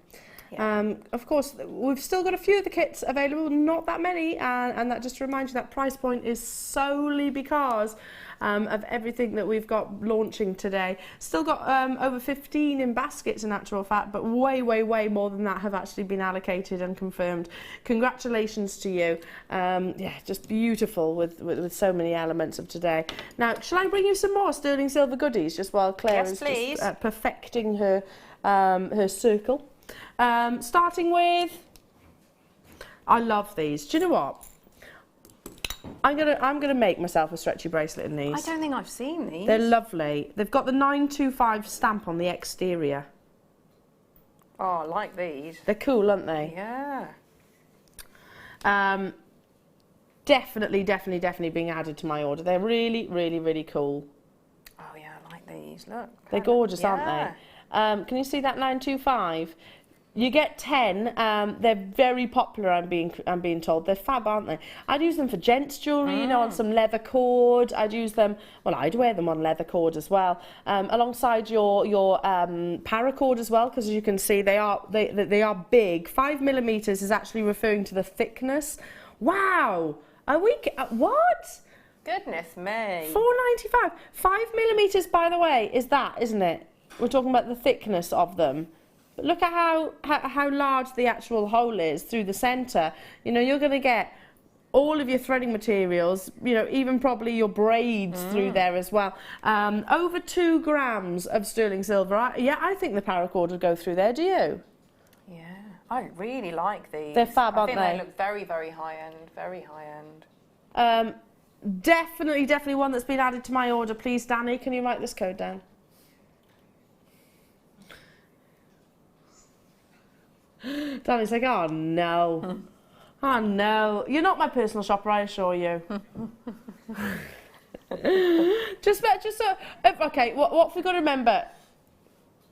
Yeah. Of course, we've still got a few of the kits available, not that many, and that just reminds you that price point is solely because of everything that we've got launching today. Still got over 15 in baskets in actual fact, but way more than that have actually been allocated and confirmed. Congratulations to you. Yeah, just beautiful with so many elements of today. Now, shall I bring you some more sterling silver goodies just while Claire is just, perfecting her her circle? Starting with, I love these. Do you know what? I'm gonna make myself a stretchy bracelet in these. I don't think I've seen these. They're lovely. They've got the 925 stamp on the exterior. Oh, I like these. They're cool, aren't they? Yeah. Definitely being added to my order. They're really cool. Oh yeah, I like these. Look. They're gorgeous, yeah. aren't they? Can you see that 925? You get 10. They're very popular. I'm being told they're fab, aren't they? I'd use them for gents jewellery, you know, on some leather cord. I'd use them. Well, I'd wear them on leather cord as well, alongside your paracord as well, because as you can see, they are big. 5mm is actually referring to the thickness. Wow. Are we? What? Goodness me. $4.95. 5mm, by the way, is that, isn't it? We're talking about the thickness of them. But look at how large the actual hole is through the centre. You know, you're going to get all of your threading materials, you know, even probably your braids through there as well. Over 2 grams of sterling silver. Yeah, I think the paracord would go through there. Do you? Yeah, I really like these. They're fab, aren't they? I think they look very high end, very high end. Definitely one that's been added to my order. Please, Danny, can you write this code down? Danny's like, oh no. Oh no. You're not my personal shopper, I assure you. Okay, what have we got to remember?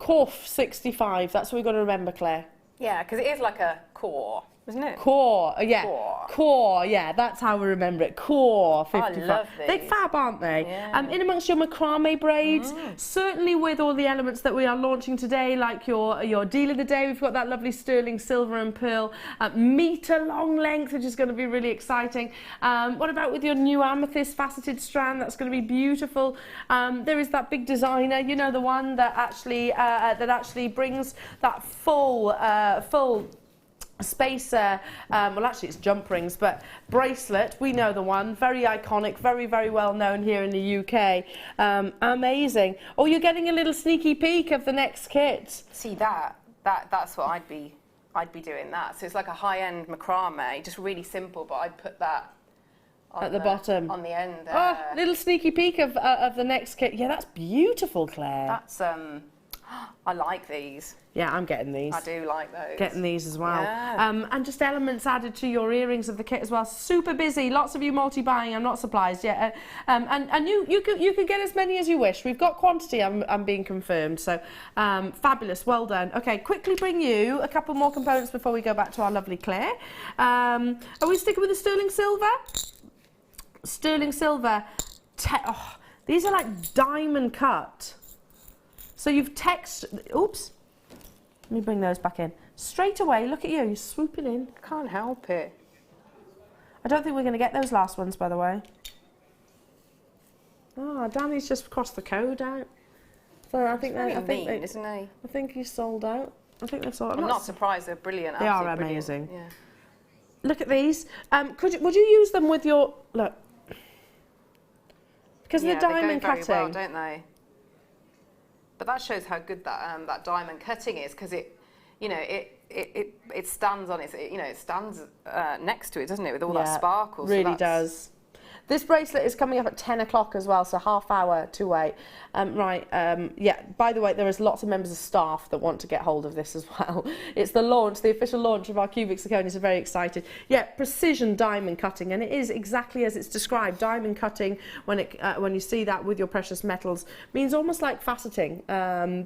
Corf 65, that's what we've got to remember, Claire. Yeah, because it is like a core, isn't it? Core, yeah. Core. Yeah, that's how we remember it. Core 55. I love these. They're fab, aren't they? Yeah. In amongst your macrame braids, certainly with all the elements that we are launching today, like your deal of the day, we've got that lovely sterling silver and pearl metre long length, which is going to be really exciting. What about with your new amethyst faceted strand? That's going to be beautiful. There is that big designer, you know, the one that actually brings that full spacer, well actually it's jump rings, but bracelet, we know the one, very iconic, very well known here in the UK. Amazing. Oh, you're getting a little sneaky peek of the next kit. See that's what I'd be doing that. So it's like a high-end macrame, just really simple, but I'd put that on at the bottom. On the end there. Oh, little sneaky peek of the next kit. Yeah, that's beautiful, Claire. That's I like these. Yeah, I'm getting these. I do like those. Getting these as well. Yeah. And just elements added to your earrings of the kit as well. Super busy. Lots of you multi-buying. I'm not surprised yet. And you can get as many as you wish. We've got quantity. I'm being confirmed. So fabulous. Well done. Okay, quickly bring you a couple more components before we go back to our lovely Claire. Are we sticking with the sterling silver? Sterling silver. These are like diamond cut. So you've oops, let me bring those back in. Straight away, look at you, you're swooping in. I can't help it. I don't think we're going to get those last ones, by the way. Oh, Danny's just crossed the code out. So I think isn't he? I think he's sold out. I think they're sold out. I'm not surprised, they're brilliant. They are brilliant. amazing. Yeah. Look at these. Would you use them with your, look. Because of the diamond they go cutting. Very well, don't they? But that shows how good that diamond cutting is, because it stands on it stands next to it, doesn't it, with all that sparkle. Really does. This bracelet is coming up at 10 o'clock as well, so half hour to wait. Yeah, by the way, there is lots of members of staff that want to get hold of this as well. It's the launch, the official launch of our cubic zirconia, so very excited. Yeah, precision diamond cutting, and it is exactly as it's described. Diamond cutting, when you see that with your precious metals, means almost like faceting,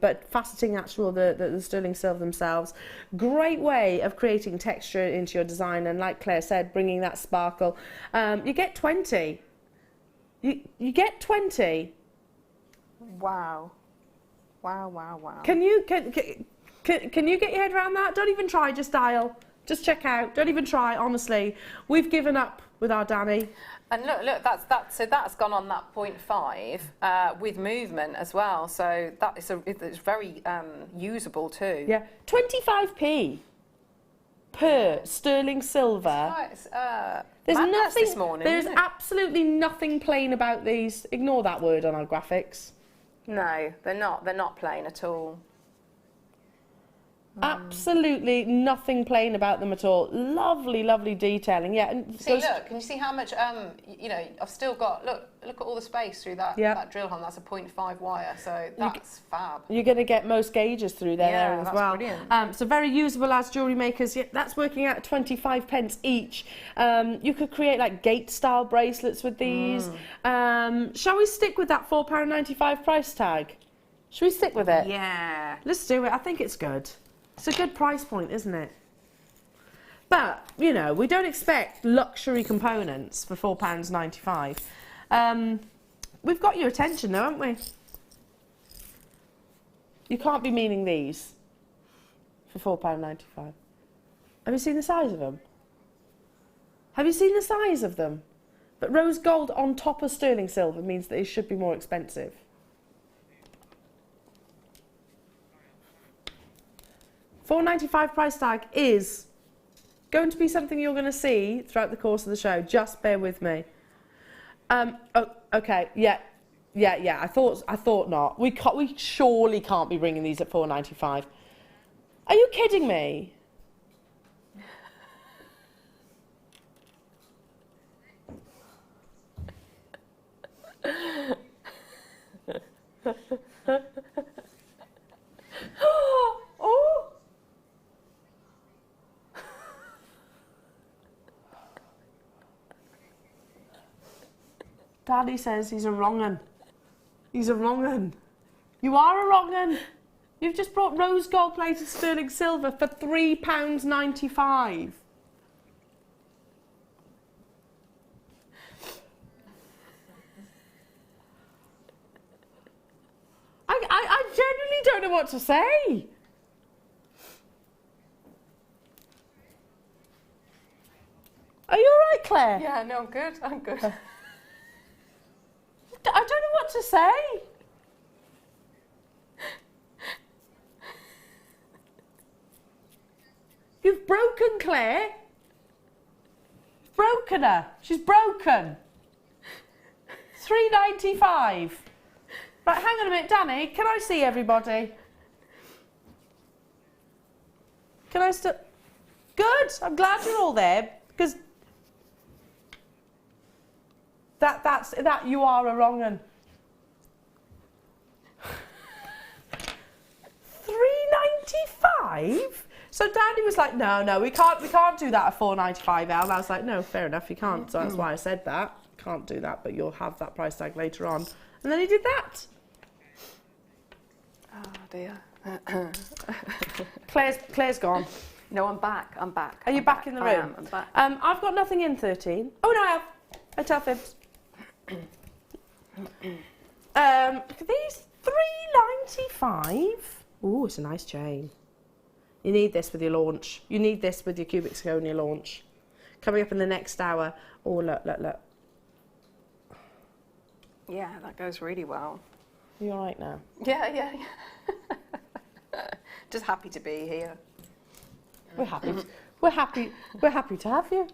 but faceting the sterling silver themselves. Great way of creating texture into your design, and like Claire said, bringing that sparkle. You get 20. You get 20. Wow. Wow. Can you Can you get your head around that? Don't even try, just dial. Just check out. Don't even try, honestly. We've given up with our Danny. And look, that's gone on that 0.5 with movement as well. So it's very usable too. Yeah, 25p per sterling silver. There's nothing. This morning, there's absolutely nothing plain about these. Ignore that word on our graphics. No, they're not. They're not plain at all. Absolutely nothing plain about them at all. Lovely, lovely detailing. Yeah. And see, look, can you see how much? You know, I've still got. Look at all the space through that drill hole. That's a 0.5 wire, so that's fab. You're going to get most gauges through there as well. Brilliant. So very usable as jewellery makers. Yeah, that's working out at 25 pence each. You could create like gate style bracelets with these. Shall we stick with that £4.95 price tag? Should we stick with it? Yeah. Let's do it. I think it's good. It's a good price point, isn't it? But, you know, we don't expect luxury components for £4.95. We've got your attention though, haven't we? You can't be meaning these for £4.95. Have you seen the size of them? Have you seen the size of them? But rose gold on top of sterling silver means that it should be more expensive. $4.95 price tag is going to be something you're going to see throughout the course of the show. Just bear with me. Okay, yeah. I thought not. We surely can't be bringing these at $4.95. Are you kidding me? Oh! Daddy says he's a wrong-un. He's a wrong-un. You are a wrong-un. You've just brought rose gold plated sterling silver for £3.95. I genuinely don't know what to say. Are you all right, Claire? Yeah, no, I'm good. I'm good. I don't know what to say. You've broken Claire. You've broken her. She's broken. £3.95. Right, hang on a minute, Danny. Can I see everybody? Can I still? Good. I'm glad you're all there because that you are a wrong un. £3.95. So Danny was like, no, we can't do that at £4.95, Elle. And I was like, no, fair enough, you can't. So that's why I said that. Can't do that, but you'll have that price tag later on. And then he did that. Oh dear. Claire's gone. No, I'm back. Are you back in the room? I'm back. I've got nothing in 13. Oh no, I have. I tell fibs. These £3.95. Ooh, it's a nice chain. You need this with your launch. You need this with your cubic zirconia launch. Coming up in the next hour. Oh, look. Yeah, that goes really well. Are you all right now? Yeah. Just happy to be here. We're happy to have you.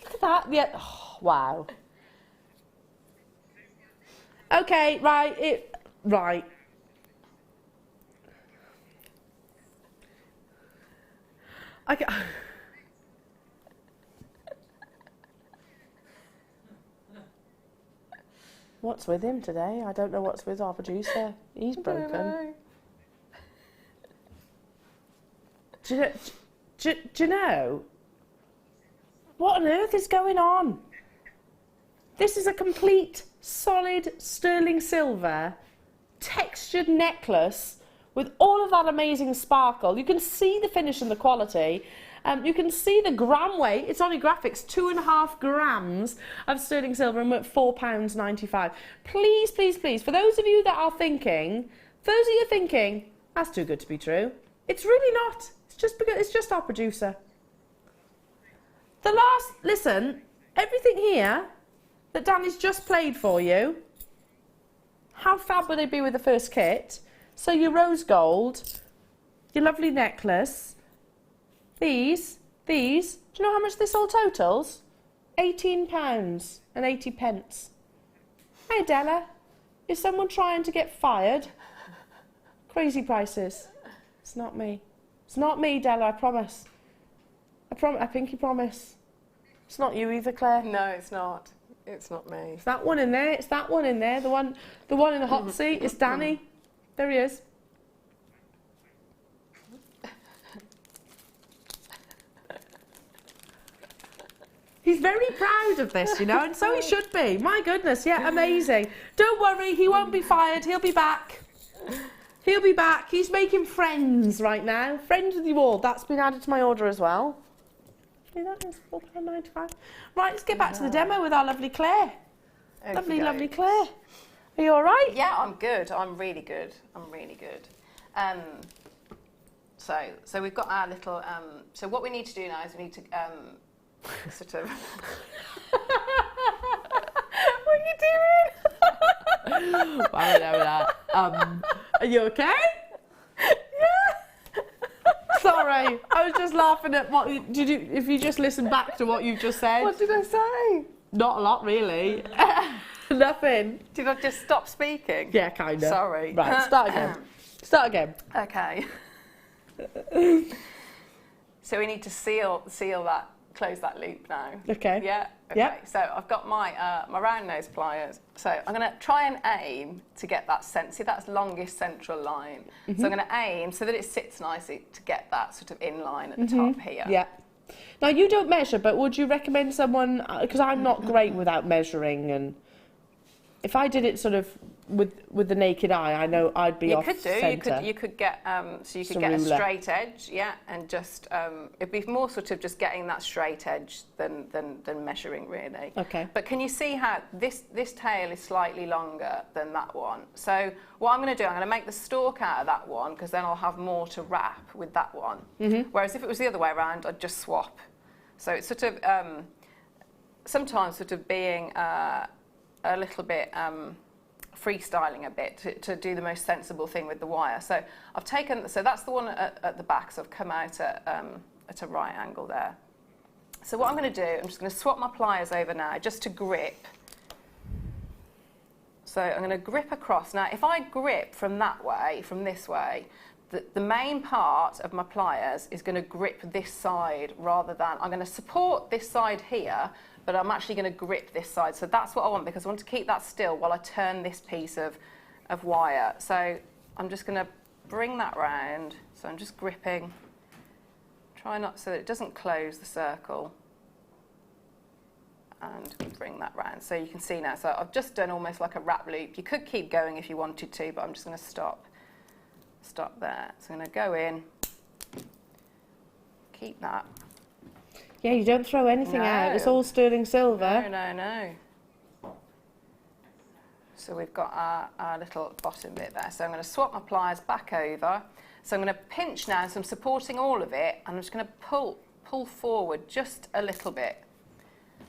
Look at that. Yeah. Oh, wow. Okay, right. What's with him today? I don't know what's with our producer. He's broken. Do you know? What on earth is going on? This is a complete, solid sterling silver, textured necklace with all of that amazing sparkle. You can see the finish and the quality. You can see the gram weight. It's on your graphics, 2.5 grams of sterling silver and we're at £4.95. Please, for those of you that are thinking, that's too good to be true. It's really not. It's just because it's just our producer. Listen, everything here that Danny's just played for you, how fab would they be with the first kit? So your rose gold, your lovely necklace, these, do you know how much this all totals? £18.80. Hey Della, is someone trying to get fired? Crazy prices. It's not me. It's not me, Della, I promise. I pinky promise. It's not you either, Claire. No, it's not. It's not me. It's that one in there. It's that one in there. The one in the hot seat. It's Danny. There he is. He's very proud of this, you know, and so he should be. My goodness, yeah, amazing. Don't worry, he won't be fired. He'll be back. He'll be back. He's making friends right now. Friends with you all. That's been added to my order as well. That is £4.95. Right, let's get back to the demo with our lovely Claire. Lovely Claire. Are you all right? Yeah, I'm good. I'm really good. So we've got our little. So what we need to do now is we need to sort of. What are you doing? I don't know that. Are you okay? Yeah. Sorry, I was just laughing at what did you. If you just listen back to what you just said. What did I say? Not a lot, really. Nothing. Did I just stop speaking? Yeah, kind of. Sorry. Right, start again. Start again. Okay. So we need to seal that, close that loop now. Okay. Yeah. Okay. Yep. So I've got my my round nose pliers. So I'm going to try and aim to get that see that's longest central line. So I'm going to aim so that it sits nicely to get that sort of in line at the top here. Yeah. Now you don't measure, but would you recommend someone? Because I'm not great without measuring, and if I did it sort of with the naked eye, I know I'd be off centre. You could get so you could get a straight edge, yeah, and just it'd be more sort of just getting that straight edge than measuring really. Okay. But can you see how this tail is slightly longer than that one? So what I'm going to do, I'm going to make the stalk out of that one because then I'll have more to wrap with that one. Whereas if it was the other way around, I'd just swap. So it's sort of sometimes sort of being a little bit freestyling a bit to do the most sensible thing with the wire. So I've taken, so that's the one at the back, so I've come out at a right angle there. So what I'm going to do, I'm just going to swap my pliers over now just to grip. So I'm going to grip across. Now if I grip from that way, from this way, the main part of my pliers is going to grip this side rather than, I'm going to support this side here, but I'm actually going to grip this side. So that's what I want because I want to keep that still while I turn this piece of wire. So I'm just going to bring that round. So I'm just gripping, try not so that it doesn't close the circle. And bring that round. So you can see now, so I've just done almost like a wrap loop. You could keep going if you wanted to, but I'm just going to stop there. So I'm going to go in, keep that. Yeah, you don't throw anything out. It's all sterling silver. No. So we've got our little bottom bit there. So I'm going to swap my pliers back over. So I'm going to pinch now, so I'm supporting all of it, and I'm just going to pull forward just a little bit.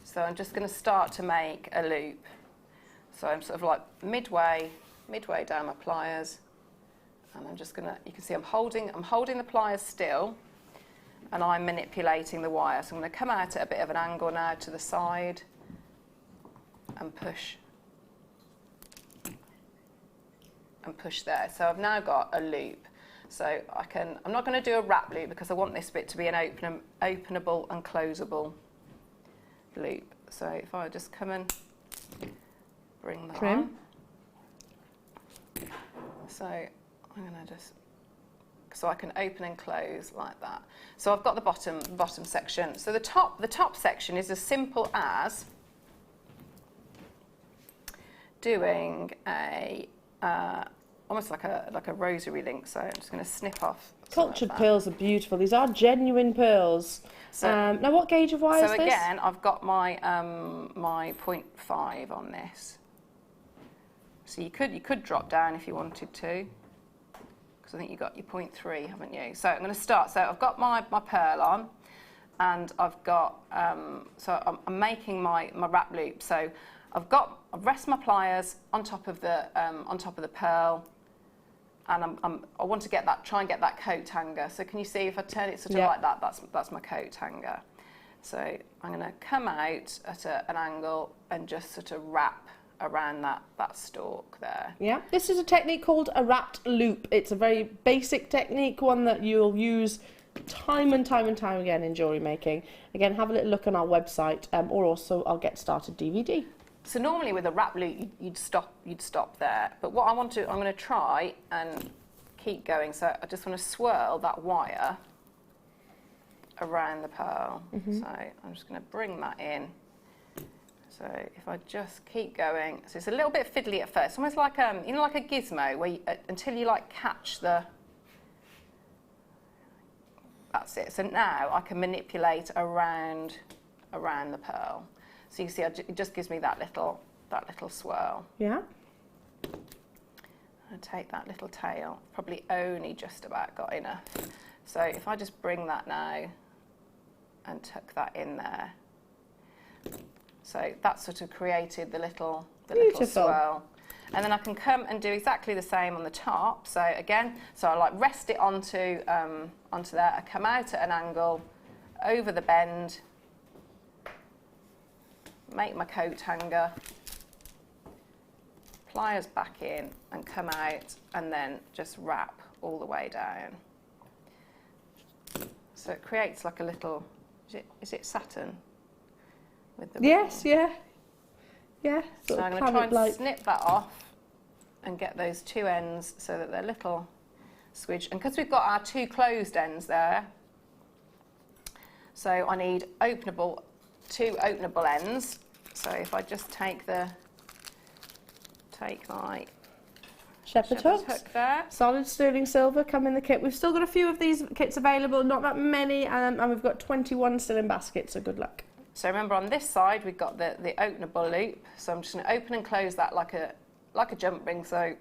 So I'm just going to start to make a loop. So I'm sort of like midway down my pliers, and I'm just going to, you can see I'm holding the pliers still, and I'm manipulating the wire. So I'm going to come out at a bit of an angle now to the side and push there. So I've now got a loop. So I'm not going to do a wrap loop because I want this bit to be an openable and closable loop. So if I just come and bring that on. So I'm going to just, so I can open and close like that. So I've got the bottom section. So the top section is as simple as doing a almost like a rosary link. So I'm just going to snip off. Cultured pearls are beautiful. These are genuine pearls. So now, what gauge of wire is this? So again, I've got my my 0.5 on this. So you could drop down if you wanted to, because I think you got your 0.3, haven't you? So I'm going to start. So I've got my pearl on, and I've got, so I'm making my wrap loop. So I've rest my pliers on top of the pearl, and I want to try and get that coat hanger. So can you see if I turn it sort of like that? That's my coat hanger. So I'm going to come out at an angle and just sort of wrap around that stalk there. Yeah, this is a technique called a wrapped loop. It's a very basic technique, one that you'll use time and time again in jewellery making. Again, have a little look on our website, or also our Get Started DVD. So normally with a wrap loop, you'd stop there. But what I'm going to try and keep going. So I just want to swirl that wire around the pearl. So I'm just going to bring that in. So if I just keep going, so it's a little bit fiddly at first, almost like you know, like a gizmo, where until you like catch the. That's it. So now I can manipulate around the pearl. So you see, it just gives me that little swirl. Yeah. I take that little tail, probably only just about got enough. So if I just bring that now and tuck that in there. So that sort of created the little swirl. And then I can come and do exactly the same on the top. So again, so I like rest it onto there. I come out at an angle, over the bend, make my coat hanger, pliers back in and come out, and then just wrap all the way down. So it creates like a little, is it Saturn? With the yes, yeah. So I'm going to try and snip that off and get those two ends so that they're little swidge. And because we've got our two closed ends there, so I need two openable ends. So if I just take my shepherd hooks hook there. Solid sterling silver come in the kit. We've still got a few of these kits available, not that many, and we've got 21 still in baskets, so good luck. So remember, on this side we've got the openable loop. So I'm just going to open and close that like a jump ring, so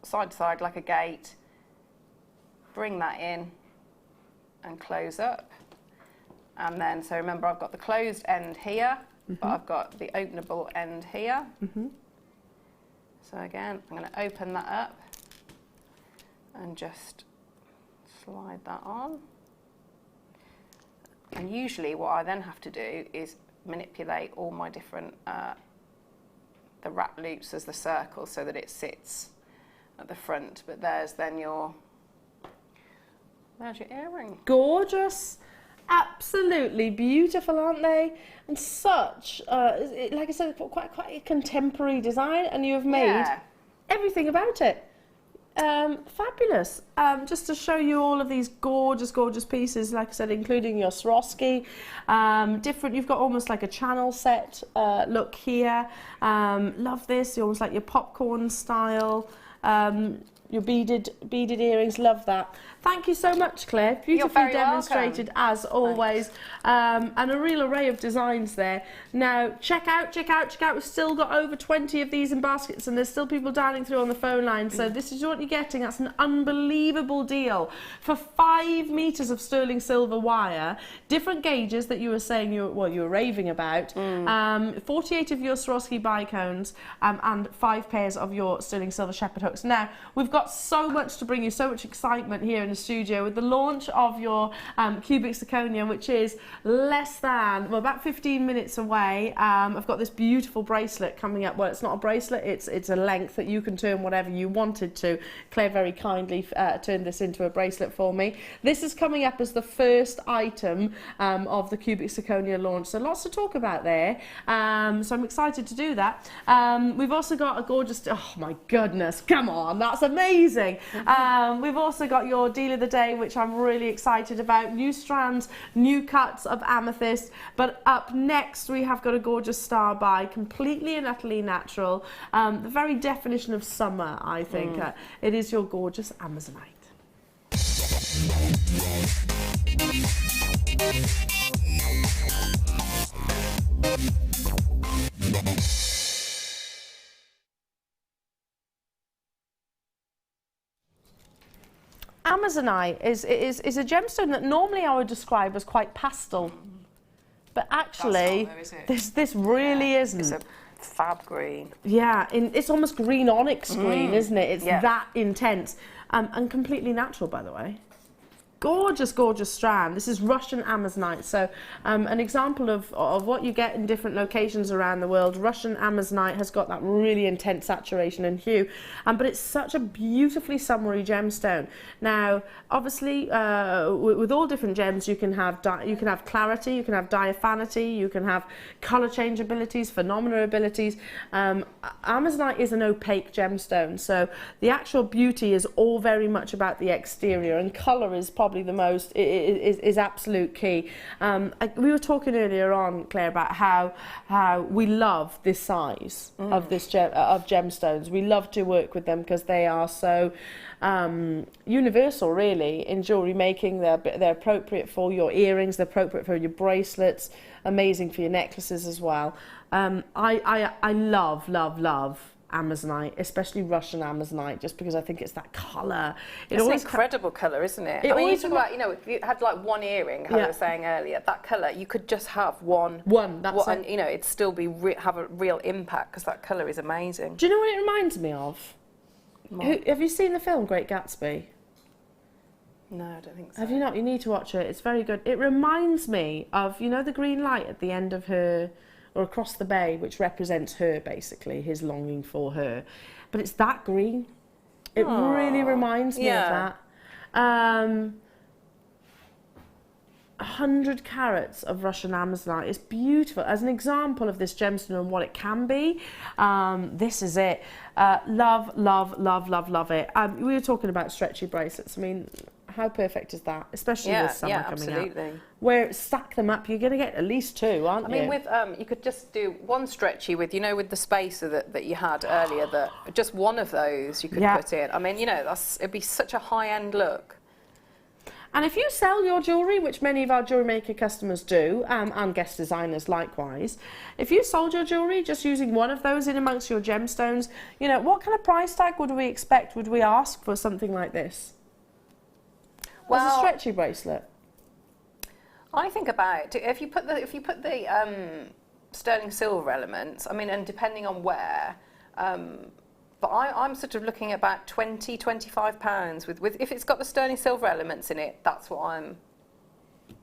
side to side like a gate. Bring that in and close up. And then, so remember, I've got the closed end here, but I've got the openable end here. So again, I'm going to open that up and just slide that on. And usually what I then have to do is manipulate all my different, the wrap loops as the circle so that it sits at the front. But there's your earring. Gorgeous. Absolutely beautiful, aren't they? And such, like I said, quite a contemporary design, and you have made everything about it. Fabulous. Just to show you all of these gorgeous pieces, like I said, including your Swarovski. Different, you've got almost like a channel set look here. Love this, almost like your popcorn style. Your beaded earrings, love that. Thank you so much, Claire. Beautifully demonstrated as always, and a real array of designs there. Now check out. We've still got over 20 of these in baskets, and there's still people dialing through on the phone line. So this is what you're getting. That's an unbelievable deal for 5 meters of sterling silver wire, different gauges that you were saying you were raving about. 48 of your Swarovski bicones, and 5 pairs of your sterling silver shepherd hooks. Now we've got so much to bring you, so much excitement here in the studio with the launch of your cubic zirconia, which is about 15 minutes away. I've got this beautiful bracelet coming up. Well, it's not a bracelet, it's a length that you can turn whatever you wanted to. Claire very kindly turned this into a bracelet for me. This is coming up as the first item of the cubic zirconia launch, so lots to talk about there. So I'm excited to do that. We've also got a gorgeous, oh my goodness, come on, that's amazing. We've also got your deal of the day, which I'm really excited about. New strands, new cuts of amethyst. But up next, we have got a gorgeous star by, completely and utterly natural. The very definition of summer, I think. It is your gorgeous Amazonite. Amazonite is a gemstone that normally I would describe as quite pastel. But actually, That's not though, is it? this really isn't. It's a fab green. Yeah, it's almost green onyx green, isn't it? It's Yeah. that intense. And completely natural, by the way. Gorgeous, gorgeous strand. This is Russian Amazonite. So an example of what you get in different locations around the world. Russian Amazonite has got that really intense saturation and hue, but it's such a beautifully summery gemstone. Now, obviously, with all different gems, you can have clarity, you can have diaphanity, you can have colour change abilities, phenomena abilities. Amazonite is an opaque gemstone, so the actual beauty is all very much about the exterior, and colour is probably the most is absolute key. We were talking earlier on, Claire, about how we love this size of this of gemstones. We love to work with them because they are so universal, really, in jewellery making. They're appropriate for your earrings, they're appropriate for your bracelets, amazing for your necklaces as well. I love Amazonite, especially Russian Amazonite, just because I think it's that colour. It's an incredible colour, isn't it? I mean, you talk about, you know, if you had like one earring, how I was saying earlier, that colour, you could just have one. That's it. And, you know, it'd still be have a real impact because that colour is amazing. Do you know what it reminds me of? Have you seen the film Great Gatsby? No, I don't think so. Have you not? You need to watch it. It's very good. It reminds me of, you know, the green light at the end of her, or across the bay, which represents her, basically, his longing for her. But it's that green. It really reminds me of that. 100 carats of Russian Amazonite is beautiful. As an example of this gemstone and what it can be, this is it. Love it. We were talking about stretchy bracelets. I mean, how perfect is that? Especially with summer coming absolutely. out. Where stack them up, you're going to get at least two, aren't you? I mean, with you could just do one stretchy with, you know, with the spacer that you had earlier, that just one of those you could put in. I mean, you know, it'd be such a high-end look. And if you sell your jewellery, which many of our Jewellery Maker customers do, and guest designers likewise, if you sold your jewellery just using one of those in amongst your gemstones, you know, what kind of price tag would we expect, would we ask for something like this? Well, as a stretchy bracelet. I think about if you put the sterling silver elements. I mean, and depending on where, but I'm sort of looking at about £20–25 with if it's got the sterling silver elements in it. That's what I'm.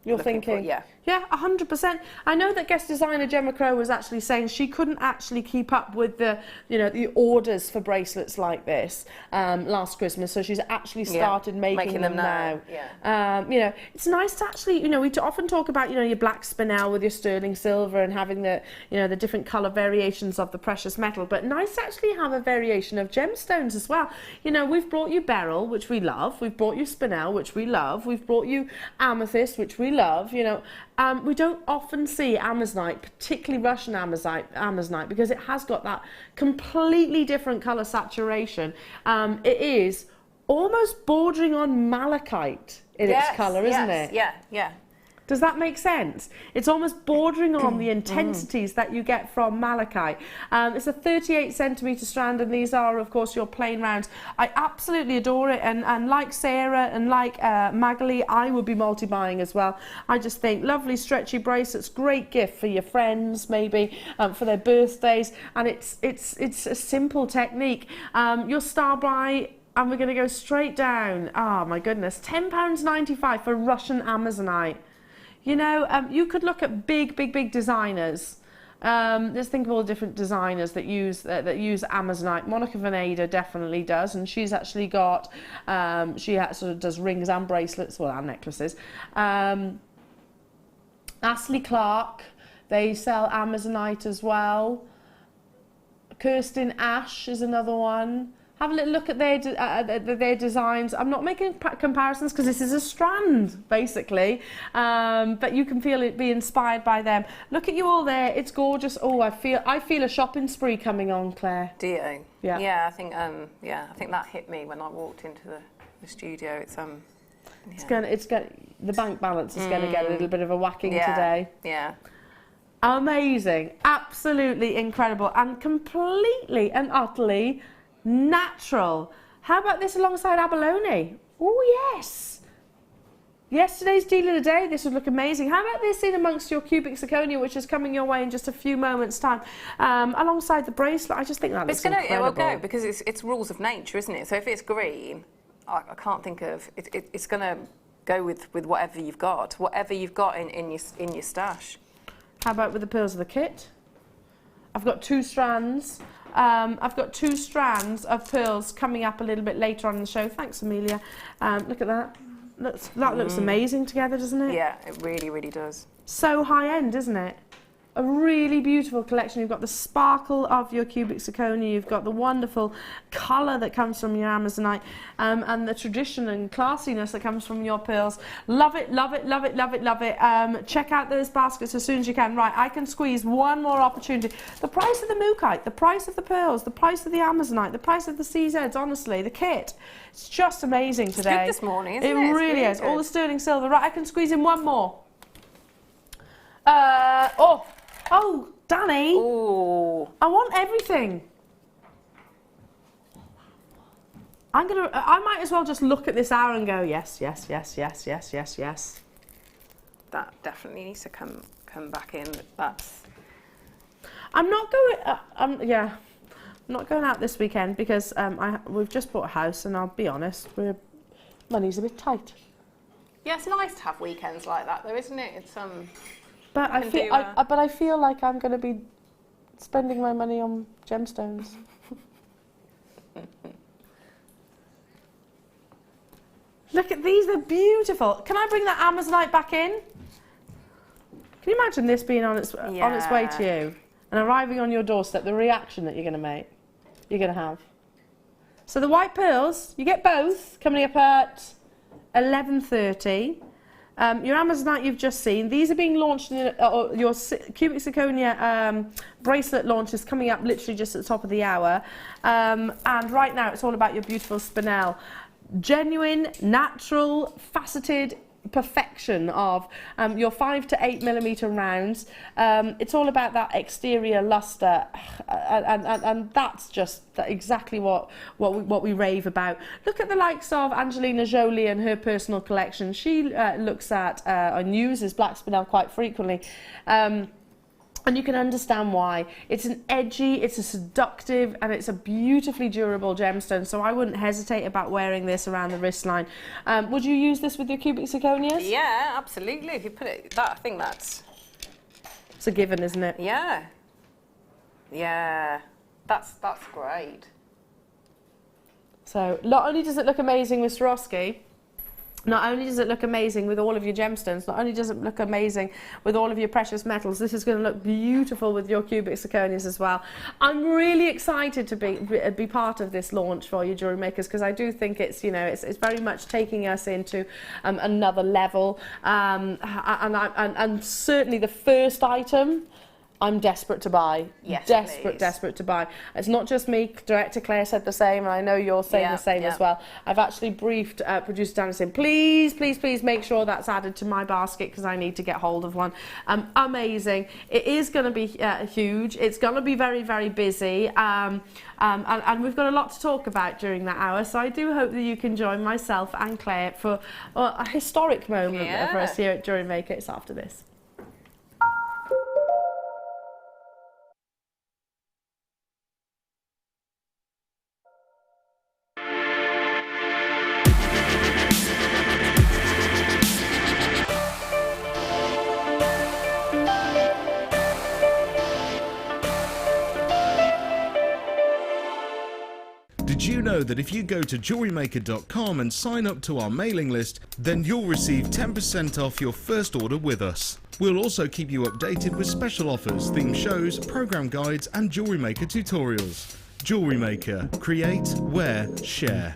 You're thinking, for, yeah, 100%. I know that guest designer Gemma Crow was actually saying she couldn't actually keep up with the, you know, the orders for bracelets like this last Christmas, so she's actually started making them now. Yeah. You know, it's nice to actually, you know, we often talk about, you know, your black spinel with your sterling silver and having the, you know, the different colour variations of the precious metal, but nice to actually have a variation of gemstones as well. You know, we've brought you beryl, which we love. We've brought you spinel, which we love. We've brought you amethyst, which we love. You know, we don't often see Amazonite, particularly Russian Amazonite, because it has got that completely different colour saturation. It is almost bordering on malachite in its colour, isn't it? Yeah. Does that make sense? It's almost bordering on the intensities that you get from malachite. It's a 38 centimetre strand, and these are, of course, your plain rounds. I absolutely adore it, and like Sarah and like Magali, I would be multi-buying as well. I just think lovely stretchy bracelets, great gift for your friends, maybe for their birthdays, and it's a simple technique. Your star buy. And we're going to go straight down. Oh my goodness, £10.95 for Russian Amazonite. You know, you could look at big designers. Let's think of all the different designers that use Amazonite. Monica Veneda definitely does, and she's actually got, she sort of does rings and bracelets, well, and necklaces. Astley Clark, they sell Amazonite as well. Kirsten Ash is another one. Have a little look at their designs. I'm not making comparisons because this is a strand, basically, but you can feel it be inspired by them. Look at you all there. It's gorgeous. Oh, I feel a shopping spree coming on, Claire. Do you? Yeah. Yeah, I think that hit me when I walked into the studio. It's going the bank balance is going to get a little bit of a whacking today. Yeah. Amazing, absolutely incredible, and completely and utterly natural. How about this alongside abalone? Oh, yes. Yesterday's deal of the day, this would look amazing. How about this in amongst your cubic zirconia, which is coming your way in just a few moments' time, alongside the bracelet? I just think that looks incredible. It will go, because it's rules of nature, isn't it? So if it's green, I can't think of... It's going to go with whatever you've got in your stash. How about with the pearls of the kit? I've got 2 strands. I've got 2 strands of pearls coming up a little bit later on in the show. Thanks, Amelia. Look at that. That looks amazing together, doesn't it? Yeah, it really, really does. So high-end, isn't it? A really beautiful collection. You've got the sparkle of your cubic zirconia, you've got the wonderful colour that comes from your Amazonite, and the tradition and classiness that comes from your pearls. Love it, love it, love it, love it, love it. Check out those baskets as soon as you can. Right, I can squeeze one more opportunity. The price of the Mookite, the price of the pearls, the price of the Amazonite, the price of the CZs, honestly, the kit. It's just amazing today. It's good this morning, isn't it? It really is. All the sterling silver. Right, I can squeeze in one more. Oh, Danny. Ooh. I want everything. I might as well just look at this hour and go, yes, yes, yes, yes, yes, yes, yes. That definitely needs to come back in. That's... I'm not going, I'm not going out this weekend because we've just bought a house, and I'll be honest, money's a bit tight. Yeah, it's nice to have weekends like that though, isn't it? It's But I feel like I'm going to be spending my money on gemstones. Look at these, they're beautiful. Can I bring that Amazonite back in? Can you imagine this being on its way to you and arriving on your doorstep, the reaction that you're going to have? So the white pearls, you get both, coming up at 11:30. Your Amazonite you've just seen. These are being launched in your cubic zirconia bracelet launch is coming up literally just at the top of the hour. And right now it's all about your beautiful spinel. Genuine, natural, faceted perfection of your 5 to 8 millimeter rounds. It's all about that exterior luster, and that's just exactly what we rave about. Look at the likes of Angelina Jolie and her personal collection. She looks at and uses black spinel quite frequently. And you can understand why. It's an edgy, it's a seductive, and it's a beautifully durable gemstone. So I wouldn't hesitate about wearing this around the wrist line. Would you use this with your cubic zirconias? Yeah, absolutely. If you put it, I think that's... It's a given, isn't it? Yeah. Yeah. That's great. So not only does it look amazing with Swarovski, not only does it look amazing with all of your gemstones, not only does it look amazing with all of your precious metals, this is going to look beautiful with your cubic zirconias as well. I'm really excited to be part of this launch for you, jewellery makers, because I do think it's, you know, it's very much taking us into another level. And certainly the first item, I'm desperate to buy. Yes, desperate to buy. It's not just me. Director Claire said the same, and I know you're saying the same as well. I've actually briefed producer Dan saying, please, please, please make sure that's added to my basket because I need to get hold of one. Amazing. It is going to be huge. It's going to be very, very busy. And we've got a lot to talk about during that hour, so I do hope that you can join myself and Claire for a historic moment for us here at Jewellery Maker. It's after this. Did you know that if you go to jewellerymaker.com and sign up to our mailing list, then you'll receive 10% off your first order with us. We'll also keep you updated with special offers, theme shows, program guides and Jewellery Maker tutorials. Jewellery Maker. Create, wear, share.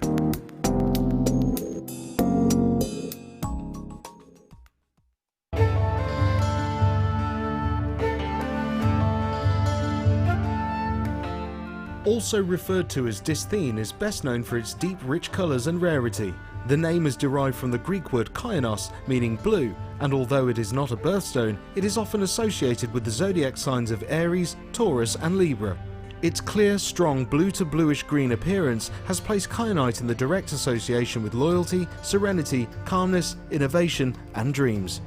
Also referred to as dysthene, is best known for its deep, rich colours and rarity. The name is derived from the Greek word kyanos, meaning blue, and although it is not a birthstone, it is often associated with the zodiac signs of Aries, Taurus and Libra. Its clear, strong blue to bluish green appearance has placed Kyanite in the direct association with loyalty, serenity, calmness, innovation and dreams.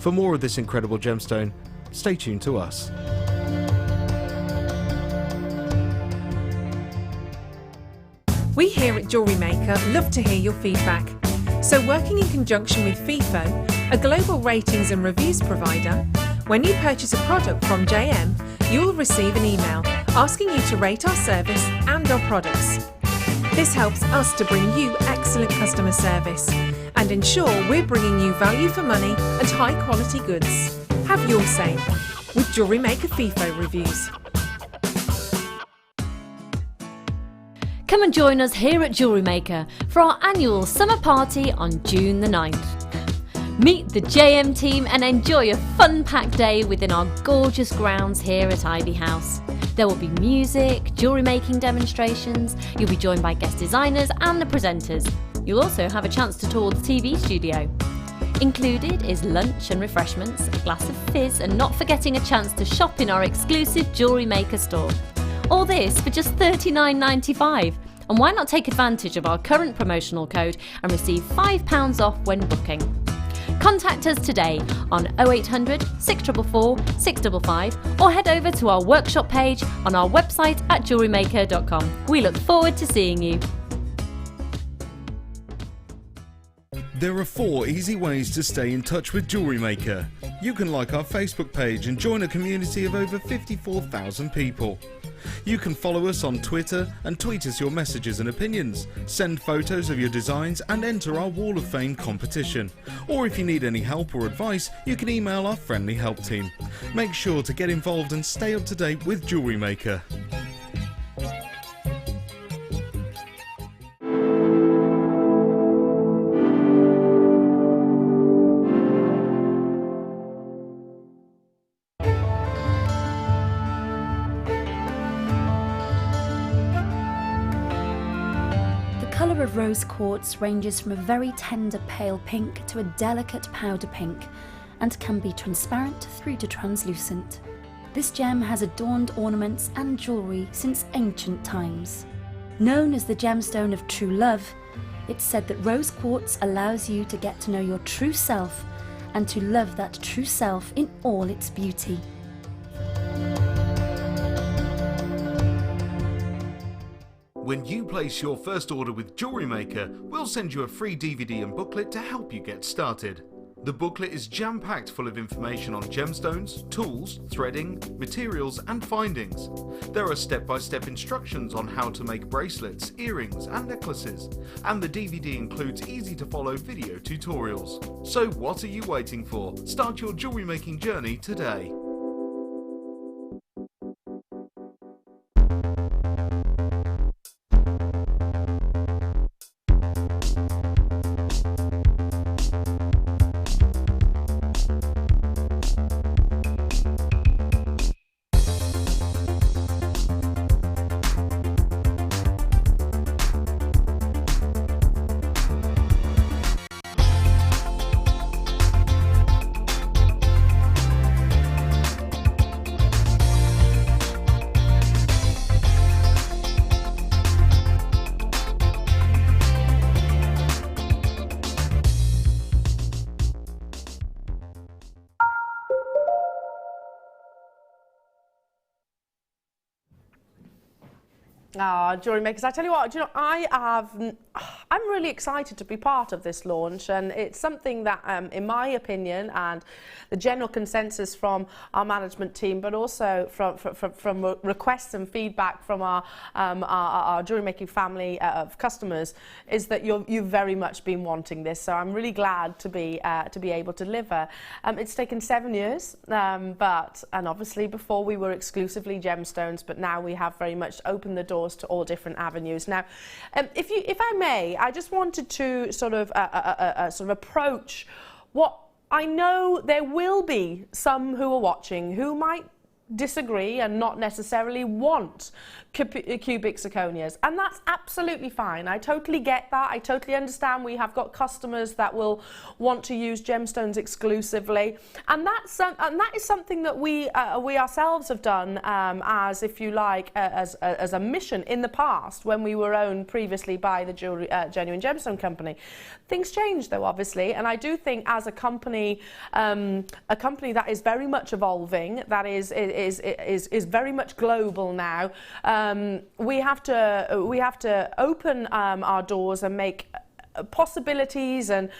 For more of this incredible gemstone, stay tuned to us. We here at Jewellery Maker love to hear your feedback. So working in conjunction with FIFO, a global ratings and reviews provider, when you purchase a product from JM, you'll receive an email asking you to rate our service and our products. This helps us to bring you excellent customer service and ensure we're bringing you value for money and high quality goods. Have your say with Jewellery Maker FIFO reviews. Come and join us here at Jewellery Maker for our annual summer party on June the 9th. Meet the JM team and enjoy a fun-packed day within our gorgeous grounds here at Ivy House. There will be music, jewellery making demonstrations, you'll be joined by guest designers and the presenters. You'll also have a chance to tour the TV studio. Included is lunch and refreshments, a glass of fizz and not forgetting a chance to shop in our exclusive Jewellery Maker store. All this for just $39.95. And why not take advantage of our current promotional code and receive £5 off when booking? Contact us today on 0800 644 655 or head over to our workshop page on our website at jewellerymaker.com. We look forward to seeing you. There are 4 easy ways to stay in touch with Jewellery Maker. You can like our Facebook page and join a community of over 54,000 people. You can follow us on Twitter and tweet us your messages and opinions, send photos of your designs and enter our Wall of Fame competition. Or if you need any help or advice, you can email our friendly help team. Make sure to get involved and stay up to date with Jewellery Maker. The colour of rose quartz ranges from a very tender pale pink to a delicate powder pink and can be transparent through to translucent. This gem has adorned ornaments and jewellery since ancient times. Known as the gemstone of true love, it's said that rose quartz allows you to get to know your true self and to love that true self in all its beauty. When you place your first order with Jewellery Maker, we'll send you a free DVD and booklet to help you get started. The booklet is jam-packed full of information on gemstones, tools, threading, materials and findings. There are step-by-step instructions on how to make bracelets, earrings and necklaces, and the DVD includes easy-to-follow video tutorials. So what are you waiting for? Start your jewellery making journey today. Jewellery Makers, I tell you what, I'm really excited to be part of this launch, and it's something that, in my opinion, and the general consensus from our management team, but also from requests and feedback from our jewellery making family of customers, is that you've very much been wanting this. So I'm really glad to be able to deliver. It's taken 7 years, and obviously before we were exclusively gemstones, but now we have very much opened the doors to all different avenues. Now, if I may, I just wanted to sort of approach what I know there will be some who are watching who might disagree and not necessarily want cubic zirconias, and that's absolutely fine. I totally get that. I totally understand. We have got customers that will want to use gemstones exclusively, and that is something that we ourselves have done as, if you like, as a mission in the past when we were owned previously by the Genuine Gemstone Company. Things change though, obviously, and I do think as a company that is very much evolving, that is very much global now. We have to open our doors and make possibilities and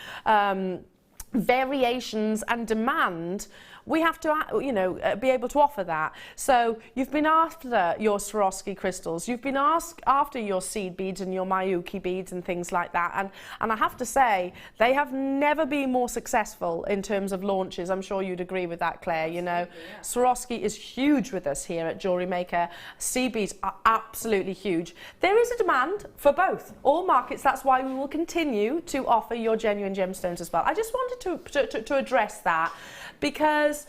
variations and demand. We have to, be able to offer that. So you've been after your Swarovski crystals, you've been after your seed beads and your Miyuki beads and things like that. And I have to say, they have never been more successful in terms of launches. I'm sure you'd agree with that, Claire. You know, yeah. Swarovski is huge with us here at Jewellery Maker. Seed beads are absolutely huge. There is a demand for both, all markets. That's why we will continue to offer your genuine gemstones as well. I just wanted to address that. Because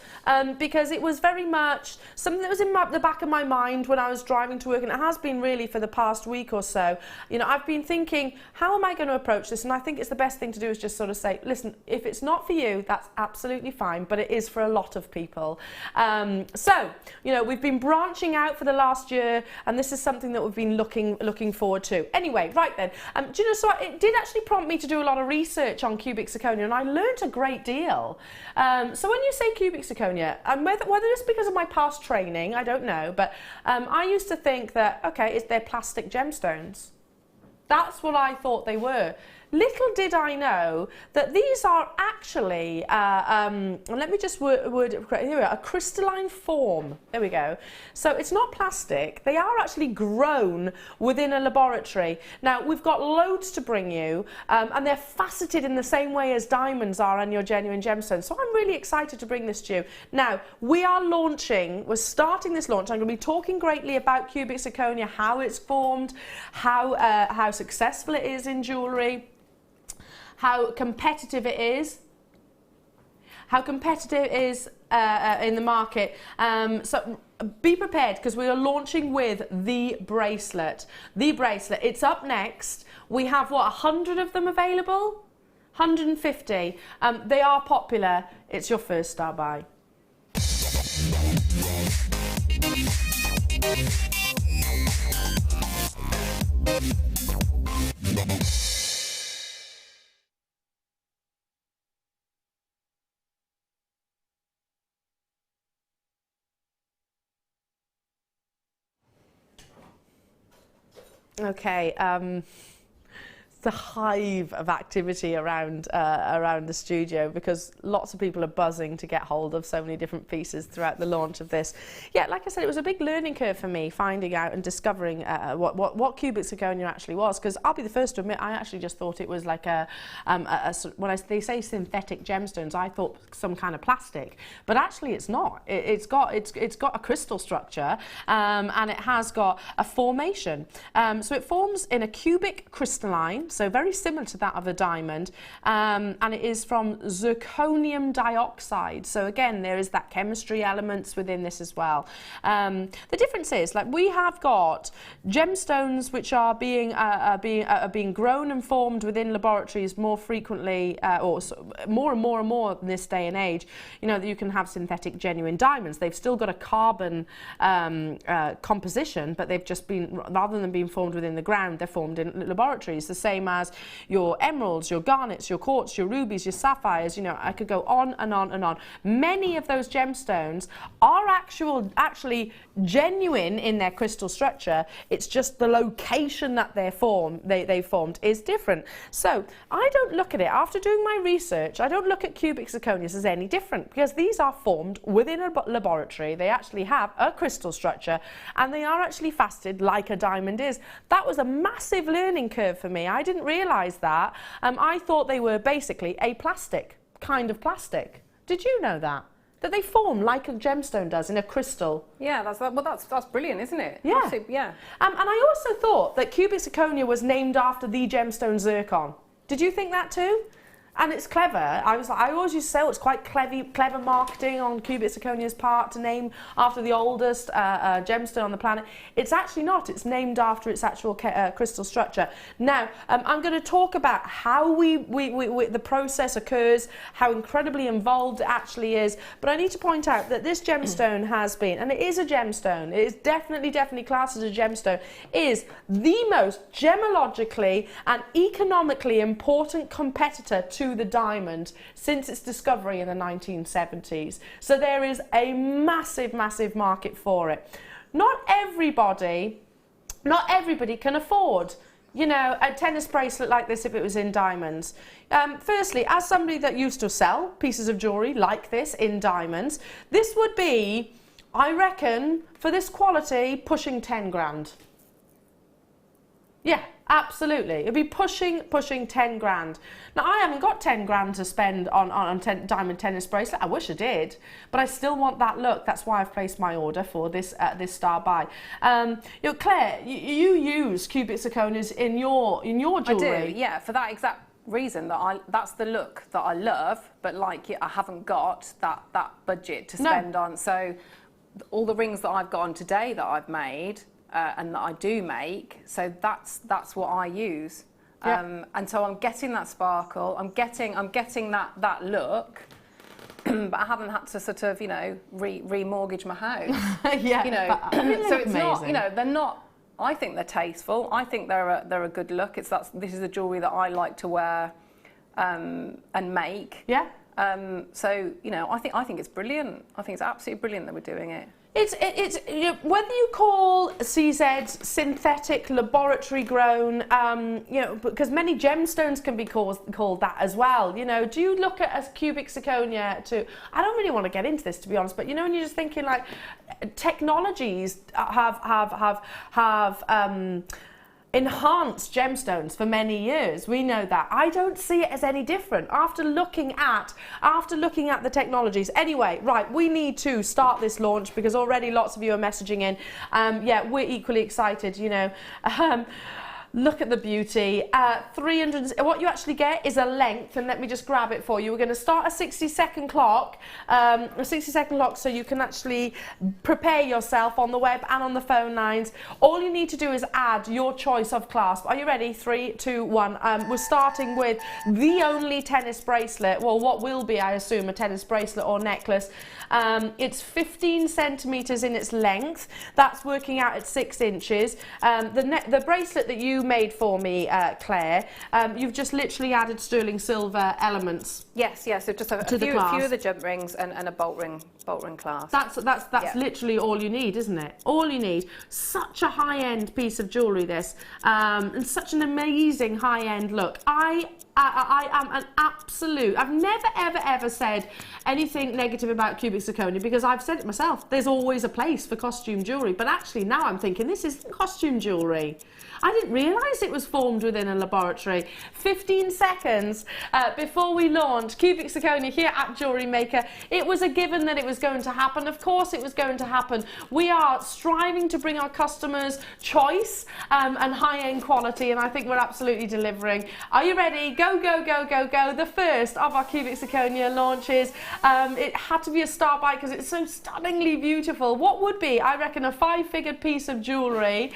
it was very much something that was in the back of my mind when I was driving to work, and it has been really for the past week or so. You know, I've been thinking, how am I going to approach this? And I think it's the best thing to do is just sort of say, listen, if it's not for you, that's absolutely fine, but it is for a lot of people. So, you know, we've been branching out for the last year, and this is something that we've been looking forward to. Anyway, right then, do you know, so it did actually prompt me to do a lot of research on cubic zirconia, and I learned a great deal. So when you say cubic zirconia, whether it's because of my past training, I don't know, but I used to think that, okay, they're plastic gemstones. That's what I thought they were. Little did I know that these are actually, let me just word it correctly, here we are, a crystalline form. There we go. So it's not plastic. They are actually grown within a laboratory. Now, we've got loads to bring you, and they're faceted in the same way as diamonds are on your genuine gemstones. So I'm really excited to bring this to you. Now, we're starting this launch. I'm going to be talking greatly about cubic zirconia, how it's formed, how successful it is in jewellery, how competitive it is, in the market. So be prepared, because we are launching with the bracelet. The bracelet, it's up next. We have, 100 of them available? 150. They are popular. It's your first star buy. Okay, it's a hive of activity around the studio, because lots of people are buzzing to get hold of so many different pieces throughout the launch of this. Yeah, like I said, it was a big learning curve for me, finding out and discovering what cubic zirconia actually was, because I'll be the first to admit, I actually just thought it was like they say synthetic gemstones, I thought some kind of plastic, but actually it's not. It's got a crystal structure, and it has got a formation. So it forms in a cubic crystalline, so very similar to that of a diamond, and it is from zirconium dioxide. So again, there is that chemistry elements within this as well. The difference is, like, we have got gemstones which are being grown and formed within laboratories more frequently, or more and more in this day and age. You know that you can have synthetic genuine diamonds. They've still got a carbon composition, but they've just been, rather than being formed within the ground, they're formed in laboratories. The same as your emeralds, your garnets, your quartz, your rubies, your sapphires. You know, I could go on and on and on. Many of those gemstones are actually genuine in their crystal structure. It's just the location that they formed is different. So I don't look at it, after doing my research, I don't look at cubic zirconias as any different, because these are formed within a laboratory. They actually have a crystal structure, and they are actually faceted like a diamond is. That was a massive learning curve for me. I didn't realise that. I thought they were basically a kind of plastic. Did you know that? That they form like a gemstone does in a crystal? Yeah, that's brilliant, isn't it? Yeah. Absolutely, yeah. And I also thought that cubic zirconia was named after the gemstone zircon. Did you think that too? And it's clever. I always used to say, oh, it's quite clever marketing on cubic zirconia's part to name after the oldest gemstone on the planet. It's actually not. It's named after its actual crystal structure. Now, I'm going to talk about how the process occurs, how incredibly involved it actually is. But I need to point out that this gemstone has been, and it is a gemstone, it is definitely classed as a gemstone, is the most gemologically and economically important competitor to the diamond since its discovery in the 1970s. So there is a massive market for it. Not everybody can afford, you know, a tennis bracelet like this if it was in diamonds. Firstly, as somebody that used to sell pieces of jewellery like this in diamonds, this would be, I reckon, for this quality, pushing 10 grand. Yeah, absolutely. It'd be pushing 10 grand. Now, I haven't got 10 grand to spend on diamond tennis bracelet. I wish I did, but I still want that look. That's why I've placed my order for this this star buy. You know, Claire, you use cubic zirconias in your jewellery. I do, yeah, for that exact reason that's the look that I love, but like I haven't got that budget to spend on. So all the rings that I've got on today that I've made, and that I do make, so that's what I use. Yeah. And so I'm getting that sparkle, I'm getting that look, but I haven't had to sort of, you know, remortgage my house. Yeah, you know, so it's amazing. Not, you know, they're not. I think they're tasteful. I think they're a good look. This is the jewellery that I like to wear and make. Yeah. So you know, I think it's brilliant. I think it's absolutely brilliant that we're doing it. It's you know, whether you call CZ synthetic, laboratory grown, you know, because many gemstones can be called that as well. You know, do you look at a cubic zirconia to? I don't really want to get into this, to be honest, but you know, when you're just thinking like technologies have enhanced gemstones for many years. We know that. I don't see it as any different after looking at the technologies. Anyway, right, we need to start this launch because already lots of you are messaging in. Yeah, we're equally excited, you know. Look at the beauty. 300. What you actually get is a length, and let me just grab it for you. We're going to start a 60-second clock, so you can actually prepare yourself on the web and on the phone lines. All you need to do is add your choice of clasp. Are you ready? 3, 2, 1. We're starting with the only tennis bracelet. Well, what will be, I assume, a tennis bracelet or necklace. It's 15 centimetres in its length. That's working out at 6 inches. The bracelet that you made for me, Claire, you've just literally added sterling silver elements. Yes, so just a few of the jump rings and a bolt ring clasp. That's literally all you need, isn't it? All you need. Such a high-end piece of jewellery, this, and such an amazing high-end look. I am an absolute. I've never ever said anything negative about cubic zirconia because I've said it myself. There's always a place for costume jewellery, but actually now I'm thinking this is costume jewellery. I didn't realise it was formed within a laboratory. 15 seconds before we launched cubic zirconia here at Jewellery Maker. It was a given that it was going to happen. Of course it was going to happen. We are striving to bring our customers choice and high-end quality, and I think we're absolutely delivering. Are you ready? Go, go, go, go, go. The first of our cubic zirconia launches. It had to be a star buy because it's so stunningly beautiful. What would be, I reckon, a 5-figure piece of jewellery,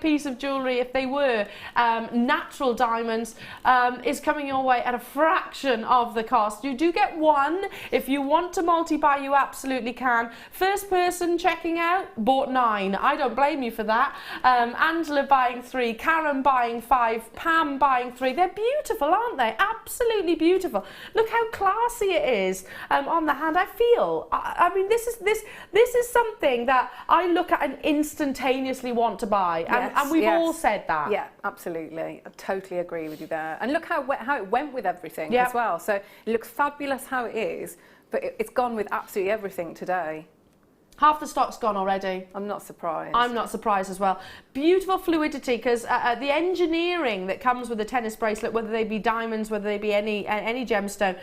piece of jewellery if they were natural diamonds, is coming your way at a fraction of the cost. You do get one. If you want to multi-buy, you absolutely can. First person checking out bought 9. I don't blame you for that. Angela buying 3, Karen buying 5, Pam buying 3. They're beautiful, aren't they? Absolutely beautiful. Look how classy it is on the hand. I mean, this is something that I look at and instantaneously want to buy. And we've all said that. Yeah, absolutely. I totally agree with you there. And look how it went with everything as well. So it looks fabulous how it is, but it's gone with absolutely everything today. Half the stock's gone already. I'm not surprised. I'm not surprised as well. Beautiful fluidity, because the engineering that comes with a tennis bracelet, whether they be diamonds, whether they be any gemstone,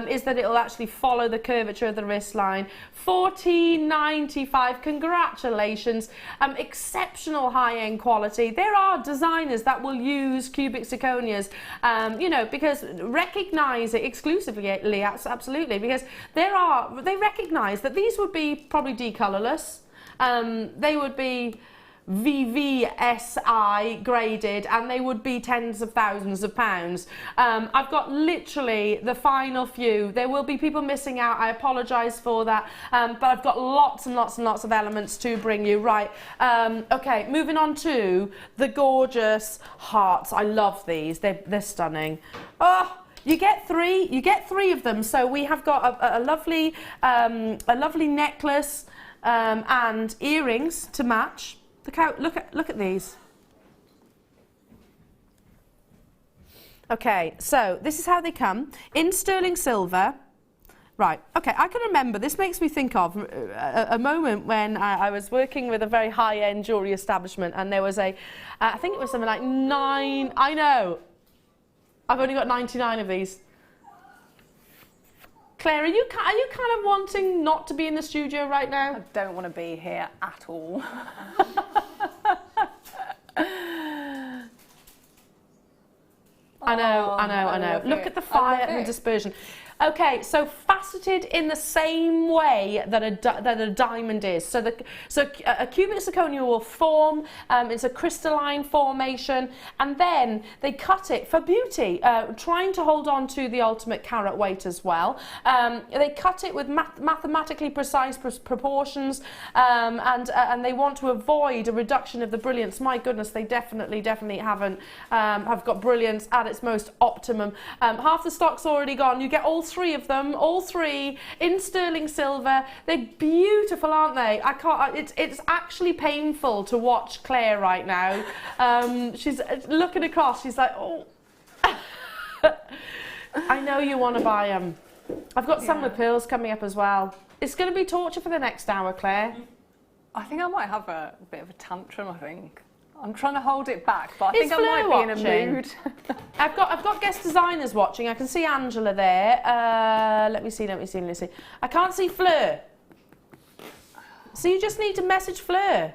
is that it'll actually follow the curvature of the wrist line. $14.95. Congratulations. Exceptional high-end quality. There are designers that will use cubic zirconias, you know, because recognise it exclusively, absolutely, because they recognise that these would be probably colourless. They would be VVSI graded, and they would be tens of thousands of pounds. I've got literally the final few. There will be people missing out. I apologise for that, but I've got lots and lots and lots of elements to bring you. Right, okay, moving on to the gorgeous hearts. I love these. They're stunning. Oh, you get three of them. So we have got a lovely necklace and earrings to match. Look at these. Okay, so this is how they come in sterling silver. Right, okay, I can remember, this makes me think of a moment when I was working with a very high-end jewellery establishment, and there was I think it was something like 9, I know, I've only got 99 of these. Claire, are you kind of wanting not to be in the studio right now? I don't want to be here at all. I know. Look at the fire and the dispersion. Okay, so faceted in the same way that a diamond is. So a cubic zirconia will form. It's a crystalline formation, and then they cut it for beauty, trying to hold on to the ultimate carat weight as well. They cut it with mathematically precise proportions, and they want to avoid a reduction of the brilliance. My goodness, they definitely haven't have got brilliance at its most optimum. Half the stock's already gone. You get all three of them, all three in sterling silver. They're beautiful, aren't they? I can't. It's actually painful to watch Claire right now. She's looking across. She's like, oh. I know you want to buy them. I've got some with pearls coming up as well. It's going to be torture for the next hour, Claire. I think I might have a bit of a tantrum. I think. I'm trying to hold it back, but I Is think I Fleur might be in a watching? mood. I've got guest designers watching. I can see Angela there. Let me see. I can't see Fleur. So you just need to message Fleur.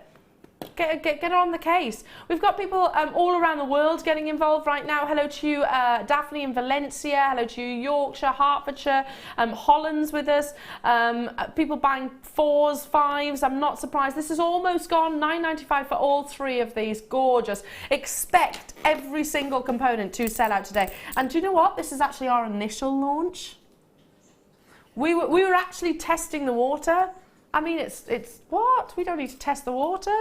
Get her on the case. We've got people all around the world getting involved right now. Hello to you, Daphne in Valencia. Hello to you, Yorkshire, Hertfordshire, Holland's with us. People buying 4s, 5s. I'm not surprised. This is almost gone. $9.95 for all three of these. Gorgeous. Expect every single component to sell out today. And do you know what? This is actually our initial launch. We were actually testing the water. I mean, it's what? We don't need to test the water.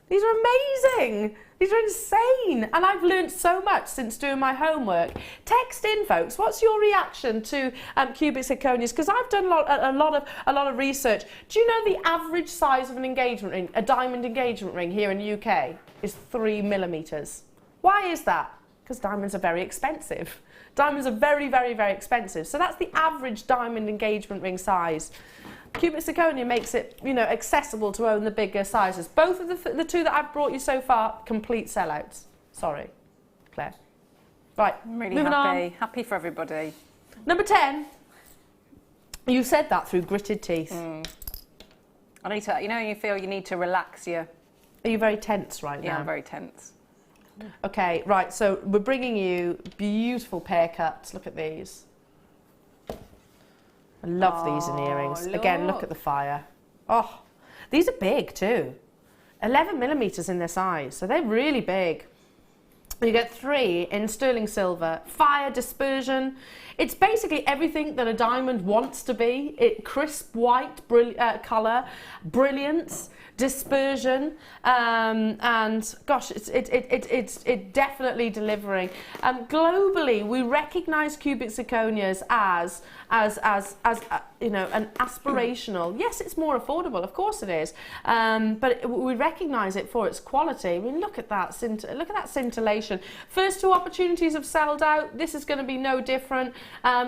These are amazing. These are insane. And I've learned so much since doing my homework. Text in, folks. What's your reaction to cubic zirconias? Because I've done a lot of research. Do you know the average size of an engagement ring, a diamond engagement ring here in the UK, is 3 millimeters? Why is that? Because diamonds are very expensive. Diamonds are very, very, very expensive. So that's the average diamond engagement ring size. Cubic zirconia makes it, you know, accessible to own the bigger sizes. Both of the two that I've brought you so far, complete sellouts. Sorry, Claire. Right, I'm really moving happy. on. Happy for everybody. Number 10. You said that through gritted teeth. I need to, you know, you feel you need to relax your... Are you very tense right now? Yeah, I'm very tense. Okay, right, so we're bringing you beautiful pear cuts. Look at these. I love these in earrings. Again, look at the fire. Oh, these are big too. 11 millimeters in their size, so they're really big. You get 3 in sterling silver. Fire, dispersion. It's basically everything that a diamond wants to be. Crisp white colour, brilliance, dispersion, and gosh, it's definitely delivering. Globally, we recognise cubic zirconias as you know, an aspirational. Yes, it's more affordable, of course it is, but we recognise it for its quality. I mean, look at that scintillation. information. First 2 opportunities have sold out. This is going to be no different.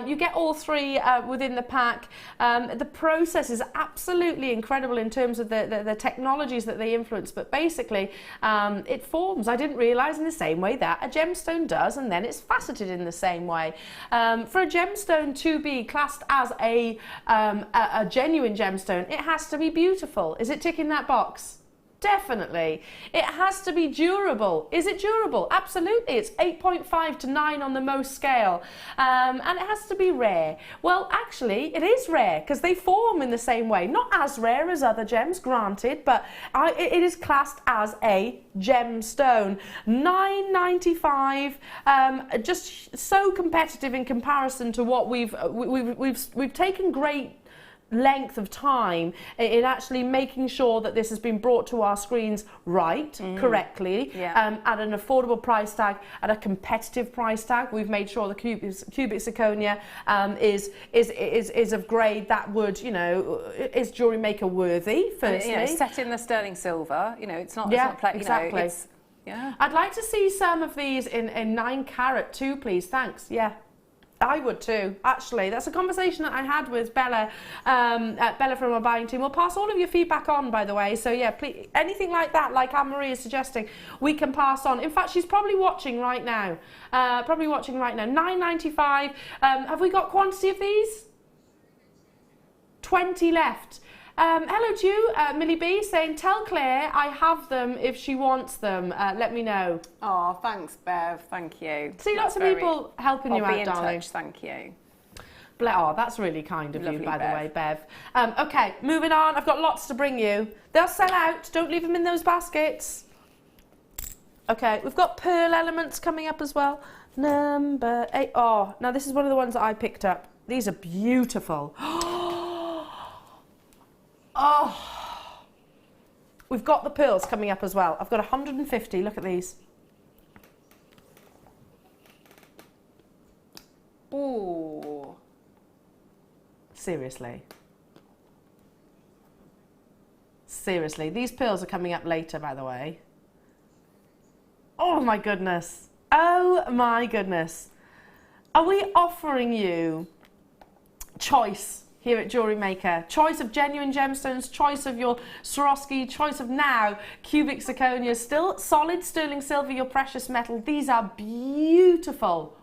You get all 3 within the pack. The process is absolutely incredible in terms of the technologies that they influence, but basically it forms, I didn't realise, in the same way that a gemstone does, and then it's faceted in the same way. For a gemstone to be classed as a genuine gemstone, it has to be beautiful. Is it ticking that box? Definitely. It has to be durable. Is it durable? Absolutely. It's 8.5 to 9 on the most scale. And it has to be rare. Well, actually, it is rare because they form in the same way. Not as rare as other gems, granted, but it is classed as a gemstone. $9.95. Just so competitive in comparison to what we've taken great length of time in actually making sure that this has been brought to our screens correctly, at an affordable price tag, at a competitive price tag. We've made sure the cubic zirconia is of grade that would, you know, is Jewellery Maker worthy, firstly. And, you know, set in the sterling silver, you know, it's not, exactly. It's, I'd like to see some of these in 9 carat too, please. Thanks. Yeah. I would too, actually. That's a conversation that I had with Bella, Bella from our buying team. We'll pass all of your feedback on, by the way. So yeah, please, anything like that, like Anne-Marie is suggesting, we can pass on. In fact, she's probably watching right now. $9.95. Have we got quantity of these? 20 left. Hello to you, Millie B, saying, tell Claire I have them if she wants them. Let me know. Oh, thanks, Bev. Thank you. See, lots of people helping you out, darling. Touch, thank you. Oh, that's really kind of Lovely, you, by the Bev. way, Bev. Okay, moving on. I've got lots to bring you. They'll sell out. Don't leave them in those baskets. Okay, we've got pearl elements coming up as well. Number 8. Oh, now this is one of the ones that I picked up. These are beautiful. Oh, we've got the pearls coming up as well. I've got 150. Look at these. Ooh. Seriously. Seriously. These pearls are coming up later, by the way. Oh my goodness. Oh my goodness. Are we offering you choice here at Jewellery Maker? Choice of genuine gemstones, choice of your Swarovski, choice of now cubic zirconia, still solid sterling silver, your precious metal. These are beautiful.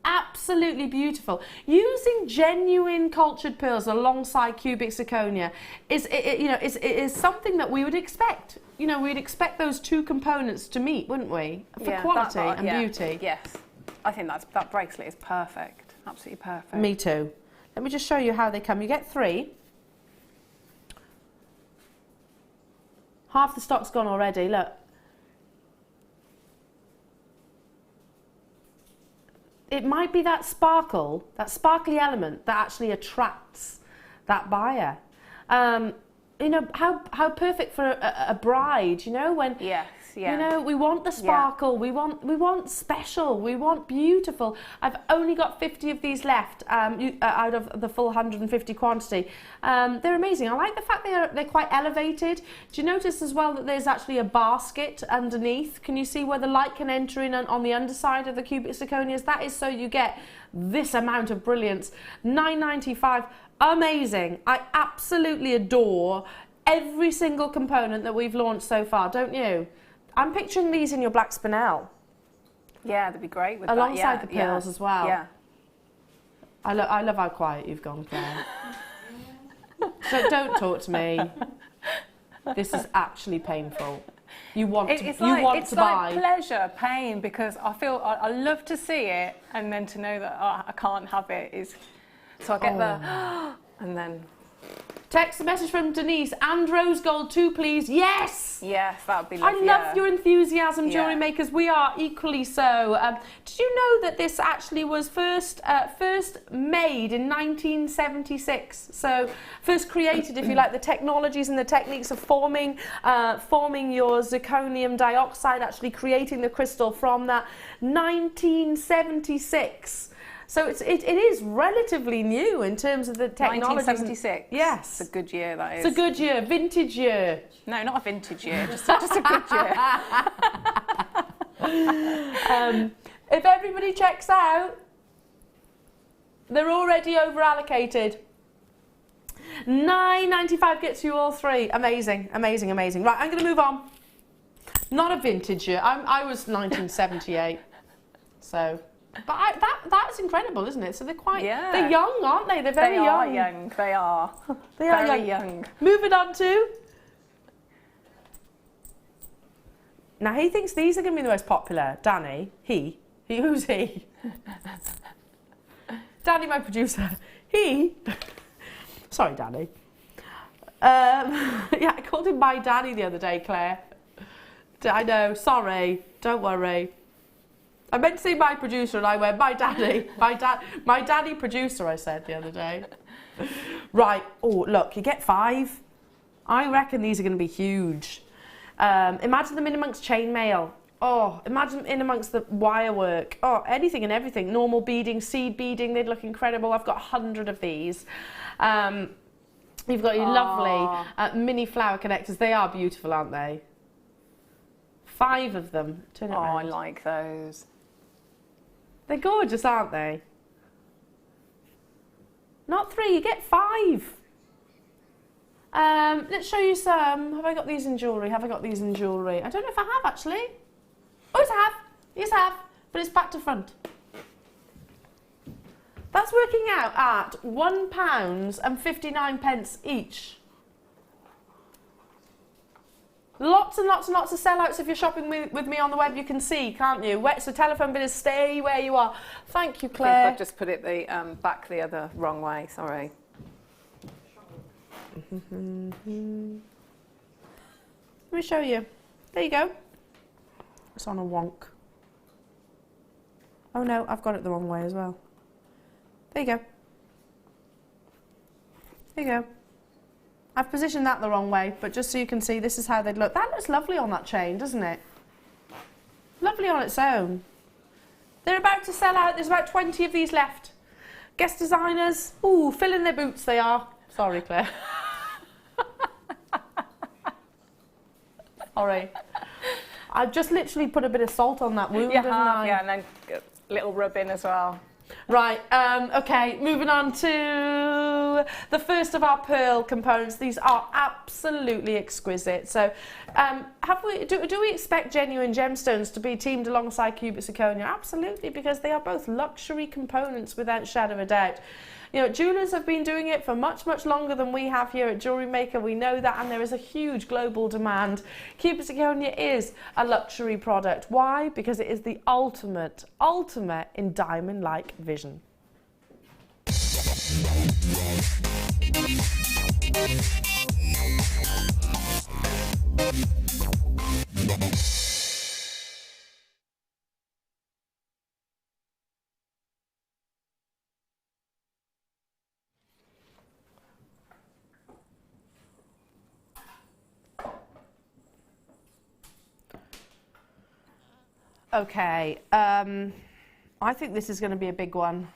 Absolutely beautiful. Using genuine cultured pearls alongside cubic zirconia is something that we would expect. You know, we'd expect those 2 components to meet, wouldn't we? For quality and beauty. Yes. I think that bracelet is perfect. Absolutely perfect. Me too. Let me just show you how they come. You get 3. Half the stock's gone already, look. It might be that sparkle, that sparkly element that actually attracts that buyer. You know, how perfect for a bride, you know, when... Yes. Yeah. You know, we want the sparkle, we want special, we want beautiful. I've only got 50 of these left out of the full 150 quantity. They're amazing. I like the fact they're quite elevated. Do you notice as well that there's actually a basket underneath? Can you see where the light can enter in on the underside of the cubic zirconias? That is so you get this amount of brilliance. $9.95. Amazing. I absolutely adore every single component that we've launched so far, don't you? I'm picturing these in your black spinel. Yeah, they'd be great with alongside the pearls as well. Yeah. I love how quiet you've gone, Claire. So don't talk to me. This is actually painful. You want to buy. It's like pleasure, pain, because I love to see it, and then to know that I can't have it is. So I get and then. Text a message from Denise, and rose gold too, please. Yes! Yes, that would be lovely. I love your enthusiasm, Jewellery Makers. We are equally so. Did you know that this actually was first made in 1976? So first created, if you like, the technologies and the techniques of forming your zirconium dioxide, actually creating the crystal from that, 1976. So it is relatively new in terms of the technology. 1976. Yes. It's a good year, that is. It's a good year, vintage year. No, not a vintage year, just a good year. If everybody checks out, they're already over allocated. £9.95 gets you all three. Amazing, amazing, amazing. Right, I'm going to move on. Not a vintage year. I was 1978. So, but that's incredible, isn't it? So they're quite, they're young, aren't they? They're very young. They are young, they are. They are very young. Moving on to... Now, he thinks these are going to be the most popular. Danny, who's he? Danny, my producer. Sorry, Danny. Yeah, I called him my Danny the other day, Claire. I know, sorry, don't worry. I meant to say my producer and I went, my daddy. My daddy producer, I said the other day. Right, oh, look, you get 5. I reckon these are going to be huge. Imagine them in amongst chainmail. Oh, imagine in amongst the wire work. Oh, anything and everything. Normal beading, seed beading, they'd look incredible. I've got 100 of these. You've got your lovely mini flower connectors. They are beautiful, aren't they? 5 of them. Turn it around. I like those. They're gorgeous, aren't they? Not 3, you get 5. Let's show you some. Have I got these in jewellery? I don't know if I have, actually. Oh, yes, I have. Yes, I have. But it's back to front. That's working out at £1.59 each. Lots and lots and lots of sellouts if you're shopping with me on the web, you can see, can't you? So telephone bidders, stay where you are. Thank you, Claire. I think I've just put it back the other wrong way, sorry. Let me show you. There you go. It's on a wonk. Oh no, I've got it the wrong way as well. There you go. There you go. I've positioned that the wrong way, but just so you can see, this is how they'd look. That looks lovely on that chain, doesn't it? Lovely on its own. They're about to sell out. There's about 20 of these left. Guest designers. Ooh, fill in their boots they are. Sorry, Claire. Sorry. I've just literally put a bit of salt on that wound, haven't I? Yeah, and then a little rub in as well. Right, okay, moving on to the first of our pearl components. These are absolutely exquisite. So, do we expect genuine gemstones to be teamed alongside cubic zirconia? Absolutely, because they are both luxury components without shadow of a doubt. You know, jewellers have been doing it for much, much longer than we have here at Jewellery Maker. We know that, and there is a huge global demand. Cubic zirconia is a luxury product. Why? Because it is the ultimate in diamond-like vision. Okay, I think this is going to be a big one.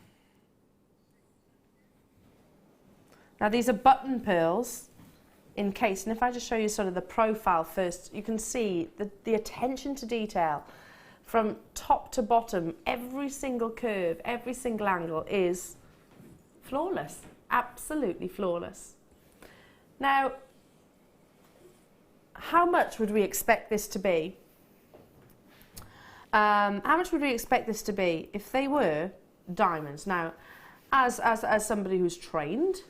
Now these are button pearls encased, and if I just show you sort of the profile first, you can see the attention to detail from top to bottom. Every single curve, every single angle is flawless, absolutely flawless. Now, how much would we expect this to be? How much would we expect this to be if they were diamonds? Now, as somebody who's trained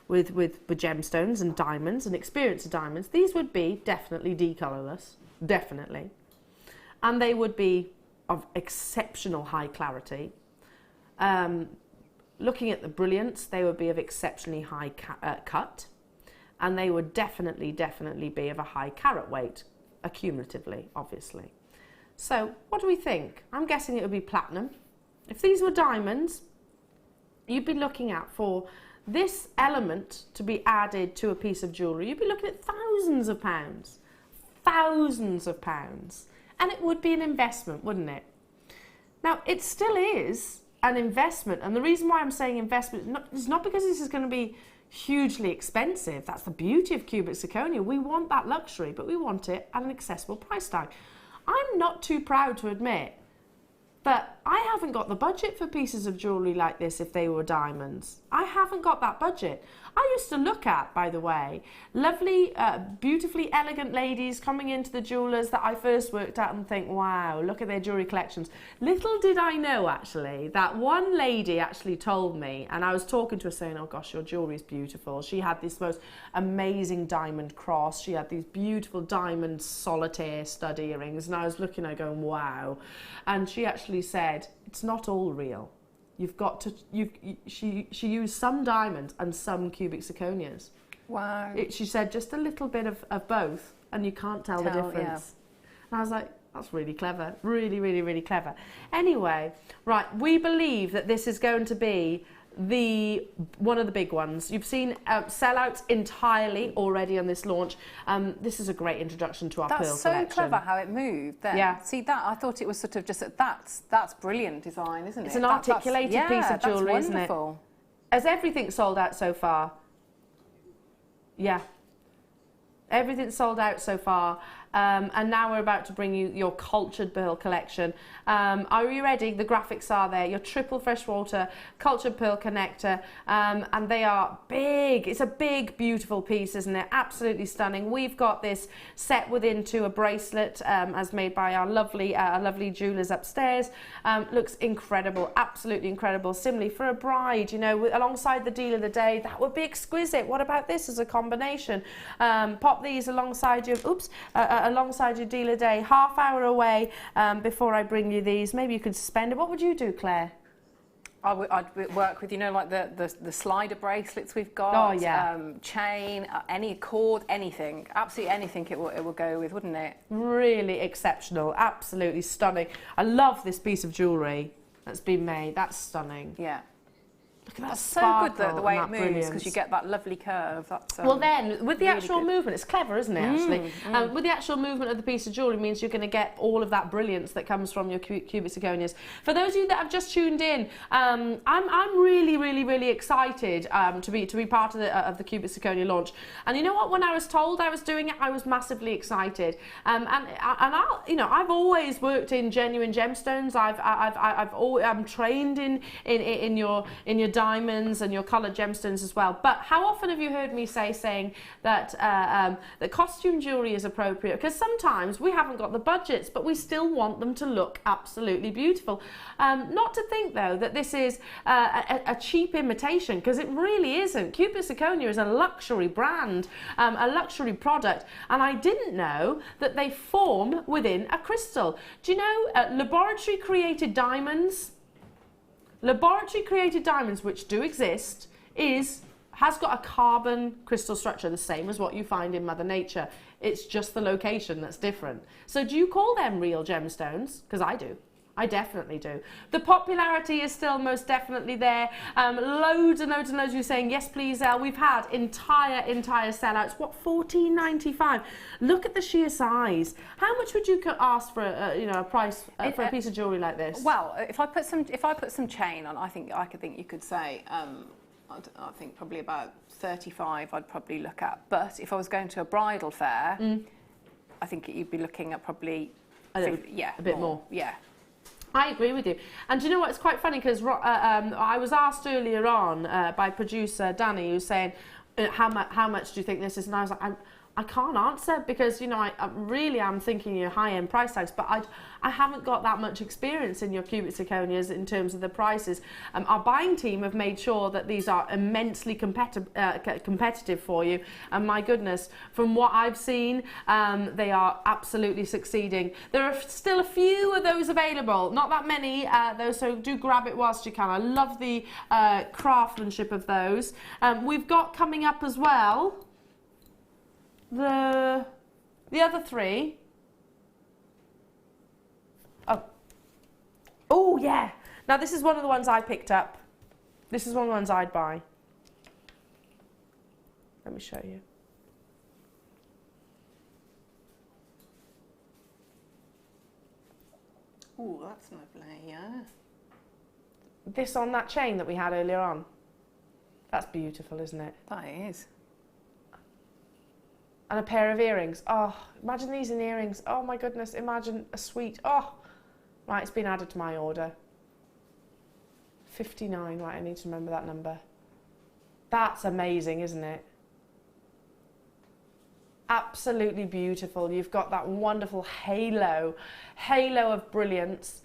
with gemstones and diamonds and experience of diamonds, these would be definitely decolourless, definitely, and they would be of exceptional high clarity. Looking at the brilliance, they would be of exceptionally high cut, and they would definitely be of a high carat weight. Accumulatively, obviously. So, what do we think? I'm guessing it would be platinum. If these were diamonds, you'd be looking at, for this element to be added to a piece of jewellery, you'd be looking at thousands of pounds. Thousands of pounds. And it would be an investment, wouldn't it? Now, it still is an investment, and the reason why I'm saying investment is not because this is going to be hugely expensive. That's the beauty of cubic zirconia. We want that luxury, but we want it at an accessible price tag. I'm not too proud to admit that I haven't got the budget for pieces of jewellery like this if they were diamonds. I haven't got that budget. I used to look at, by the way, lovely, beautifully elegant ladies coming into the jewellers that I first worked at and think, wow, look at their jewellery collections. Little did I know, actually, that one lady actually told me, and I was talking to her saying, oh gosh, your jewellery is beautiful. She had this most amazing diamond cross. She had these beautiful diamond solitaire stud earrings, and I was looking at her going, wow. And she actually said, it's not all real. You've got to, she used some diamonds and some cubic zirconias. Wow. She said just a little bit of both, and you can't tell the difference. Yeah. And I was like, that's really clever. Really, really, really clever. Anyway, right, we believe that this is going to be one of the big ones. You've seen sellouts entirely already on this launch. This is a great introduction to our pearl collection. That's so clever how it moved then. Yeah. See that, I thought it was sort of just that's brilliant design, isn't it? It's an articulated piece of jewellery, isn't it? Has everything sold out so far? Yeah. Everything's sold out so far. And now we're about to bring you your cultured pearl collection. Are you ready? The graphics are there. Your triple freshwater cultured pearl connector, and they are big. It's a big, beautiful piece, isn't it? Absolutely stunning. We've got this set into a bracelet, as made by our lovely jewellers upstairs. Looks incredible, absolutely incredible. Similarly, for a bride, you know, alongside the deal of the day, that would be exquisite. What about this as a combination? Pop these alongside your, alongside your deal a day, half hour away before I bring you these. Maybe you could suspend it. What would you do, Claire? I'd work with, you know, like the slider bracelets we've got. Oh, yeah. Chain, any cord, anything. Absolutely anything it will go with, wouldn't it? Really exceptional. Absolutely stunning. I love this piece of jewellery that's been made. That's stunning. Yeah. Look at that. That's so good the way it moves, because you get that lovely curve. That's, well then, with the really actual movement, it's clever, isn't it, actually? With the actual movement of the piece of jewellery means you're going to get all of that brilliance that comes from your cubic zirconias. For those of you that have just tuned in, I'm really excited to be part of the cubic zirconia launch. And you know what? When I was told I was doing it, I was massively excited. I've always worked in genuine gemstones. I'm trained in your diamonds and your coloured gemstones as well. But how often have you heard me saying that that costume jewellery is appropriate? Because sometimes we haven't got the budgets, but we still want them to look absolutely beautiful. Not to think though that this is a cheap imitation, because it really isn't. Cubic zirconia is a luxury brand, a luxury product, and I didn't know that they form within a crystal. Do you know laboratory created diamonds? Laboratory created diamonds, which do exist, has got a carbon crystal structure, the same as what you find in Mother Nature. It's just the location that's different. So do you call them real gemstones? Because I do. I definitely do. The popularity is still most definitely there. Loads and loads and loads of you saying, yes please, Elle. We've had entire sellouts. What, $14.95? Look at the sheer size. How much would you ask for a price for a piece of jewellery like this? Well, if I put some chain on, I think you could say, I think probably about 35 I'd probably look at. But if I was going to a bridal fair, I think you'd be looking at probably a bit more. Yeah. I agree with you. And do you know what? It's quite funny because I was asked earlier on by producer Danny, who's saying, how much do you think this is? And I was like, I can't answer, because, you know, I really am thinking your high-end price tags, but I haven't got that much experience in your cubic zirconias in terms of the prices. Our buying team have made sure that these are immensely competitive for you, and my goodness, from what I've seen, they are absolutely succeeding. There are still a few of those available, not that many though, so do grab it whilst you can. I love the craftsmanship of those. We've got coming up as well the other three. Oh yeah. Now this is one of the ones I picked up. This is one of the ones I'd buy. Let me show you. Oh, that's lovely, yeah. This on that chain that we had earlier on. That's beautiful, isn't it? That is. And a pair of earrings. Oh, imagine these in earrings. Oh my goodness, imagine a suite. Oh, right, it's been added to my order. 59, right, I need to remember that number. That's amazing, isn't it? Absolutely beautiful. You've got that wonderful halo of brilliance,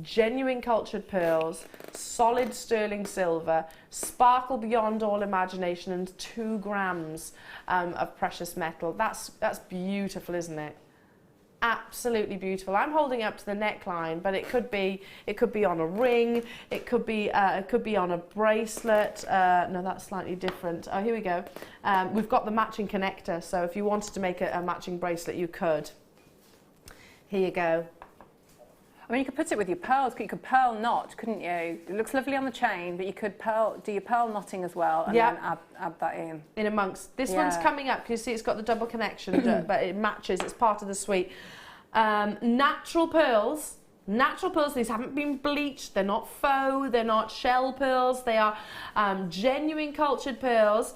genuine cultured pearls, solid sterling silver, sparkle beyond all imagination, and 2 grams of precious metal. That's beautiful, isn't it? Absolutely beautiful. I'm holding it up to the neckline, but it could be on a ring. It could be on a bracelet. No, that's slightly different. Oh, here we go. We've got the matching connector, so if you wanted to make a matching bracelet, you could. Here you go. I mean, you could put it with your pearls. You could pearl knot, couldn't you? It looks lovely on the chain, but you could do your pearl knotting as well, and then add that in amongst. This one's coming up. You see, it's got the double connection, but it matches. It's part of the suite. Natural pearls. Natural pearls, these haven't been bleached, they're not faux, they're not shell pearls, they are genuine cultured pearls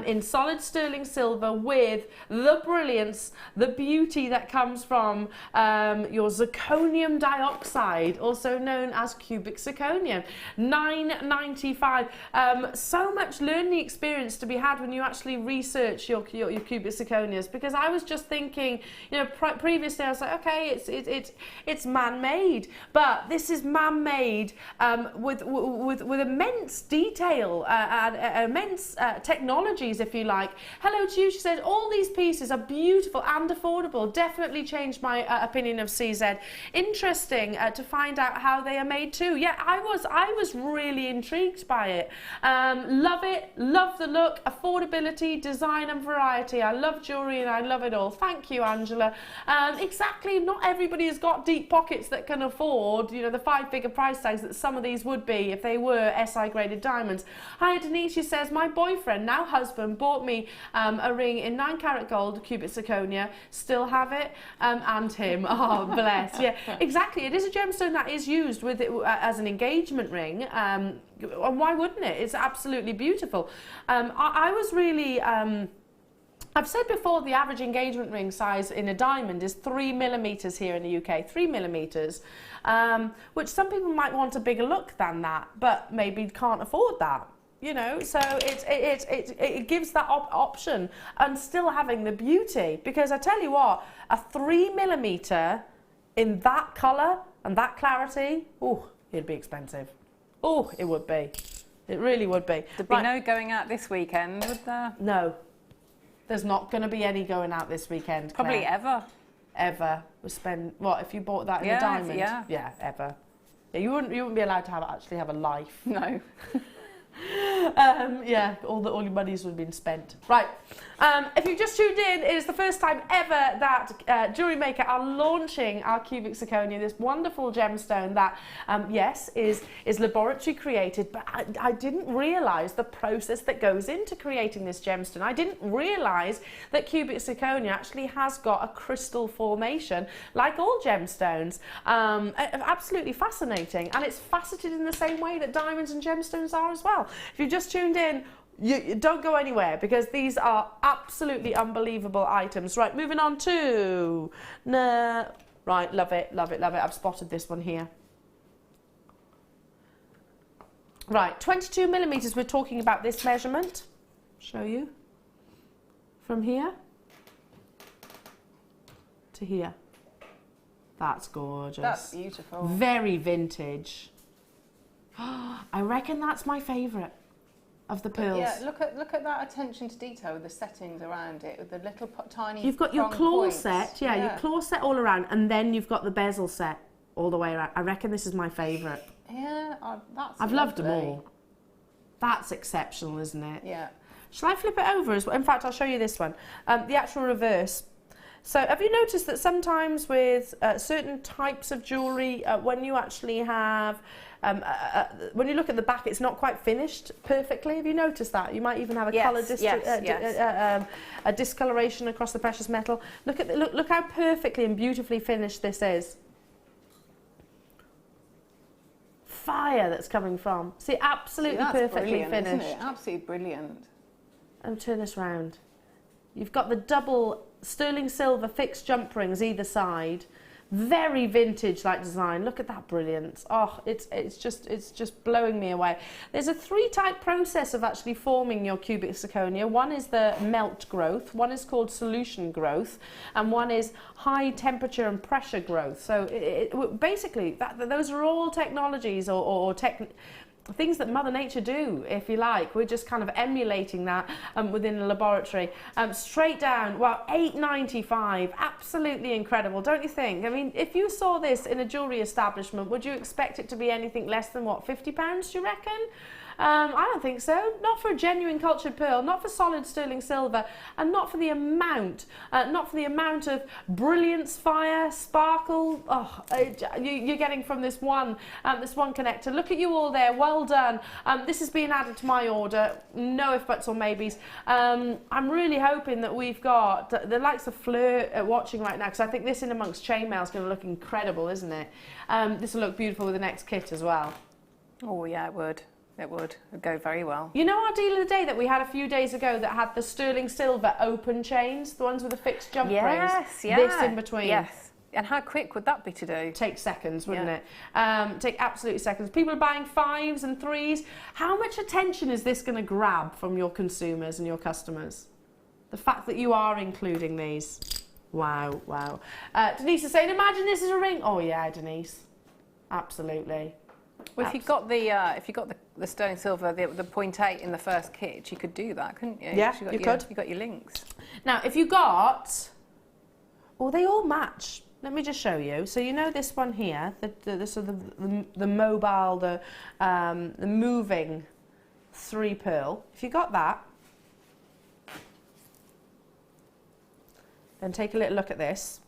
in solid sterling silver with the brilliance, the beauty that comes from your zirconium dioxide, also known as cubic zirconium. $9.95. So much learning experience to be had when you actually research your cubic zirconias, because I was just thinking, you know, previously I was like, okay, it's man-made. But this is man-made with immense detail and immense technologies, if you like. Hello to you, she said, all these pieces are beautiful and affordable. Definitely changed my opinion of CZ. Interesting to find out how they are made too. Yeah, I was really intrigued by it. Love it, love the look, affordability, design and variety. I love jewellery and I love it all. Thank you, Angela. Exactly, not everybody has got deep pockets that can afford, you know, the 5-figure price tags that some of these would be if they were SI graded diamonds. Hi, Denise, she says, my boyfriend, now husband, bought me a ring in 9-carat gold, cubic zirconia. Still have it, and him. Oh, bless. Yeah, exactly. It is a gemstone that is used with it as an engagement ring. And why wouldn't it? It's absolutely beautiful. I was really... I've said before, the average engagement ring size in a diamond is 3 millimeters here in the UK, 3 millimeters, which some people might want a bigger look than that, but maybe can't afford that, you know. So it gives that option and still having the beauty, because I tell you what, a 3 millimeter in that colour and that clarity, oh, it'd be expensive. Oh, it would be. It really would be. There'd be no going out this weekend, would there? No. There's not going to be any going out this weekend, Claire. Probably ever. Ever. We'll spend, what, if you bought that in a diamond? Yeah. Yeah, ever. Yeah, you wouldn't be allowed to actually have a life. No. Yeah, all your monies would have been spent. Right, if you've just tuned in, it is the first time ever that Jewellery Maker are launching our cubic zirconia, this wonderful gemstone that, yes, is laboratory created, but I didn't realise the process that goes into creating this gemstone. I didn't realise that cubic zirconia actually has got a crystal formation, like all gemstones. Absolutely fascinating, and it's faceted in the same way that diamonds and gemstones are as well. If you've just tuned in, you don't go anywhere, because these are absolutely unbelievable items. Right, moving on to... Right, love it, love it, love it. I've spotted this one here. Right, 22 millimeters. We're talking about this measurement. Show you. From here to here. That's gorgeous. That's beautiful. Very vintage. I reckon that's my favourite of the pearls. Yeah, look at that attention to detail with the settings around it, with the little tiny. You've got your claw points. set, yeah, your claw set all around, and then you've got the bezel set all the way around. I reckon this is my favourite. Yeah, I've loved them all. That's exceptional, isn't it? Yeah. Shall I flip it over as well? In fact, I'll show you this one. The actual reverse. So have you noticed that sometimes with certain types of jewellery, when you actually have, when you look at the back, it's not quite finished perfectly? Have you noticed that? You might even have a colour a discoloration across the precious metal. Look how perfectly and beautifully finished this is. fire that's coming from. See, absolutely That's perfectly brilliant, finished. Isn't it? Absolutely brilliant. And turn this round. You've got the double sterling silver fixed jump rings either side. Very vintage-like design. Look at that brilliance. Oh, it's just blowing me away. There's a 3-type process of actually forming your cubic zirconia. One is the melt growth, one is called solution growth, and one is high temperature and pressure growth. So basically, those are all technologies or things that Mother Nature do, if you like. We're just kind of emulating that within the laboratory. Straight down, well, $8.95, absolutely incredible, don't you think? I mean, if you saw this in a jewellery establishment, would you expect it to be anything less than, what, £50, do you reckon? I don't think so. Not for a genuine cultured pearl, not for solid sterling silver, and not for the amount of brilliance, fire, sparkle. Oh, you're getting from this one connector. Look at you all there. Well done. This is being added to my order. No if buts or maybes. I'm really hoping that we've got the likes of Fleur watching right now, because I think this in amongst chainmail is going to look incredible, isn't it? This will look beautiful with the next kit as well. Oh yeah, it would. It would go very well. You know our deal of the day that we had a few days ago that had the sterling silver open chains, the ones with the fixed jump rings? Yes, yeah. This in between. Yes. And how quick would that be to do? Take seconds, wouldn't it? Take absolutely seconds. People are buying 5s and 3s. How much attention is this going to grab from your consumers and your customers? The fact that you are including these. Wow, wow. Denise is saying, imagine this is a ring. Oh yeah, Denise. Absolutely. Well, if you got the sterling silver, the 0.8 in the first kit, you could do that, couldn't you? Yeah, you could. You got your links. Now, if you got, well, they all match. Let me just show you. So you know this one here, the sort of the mobile, the moving 3 pearl. If you got that, then take a little look at this.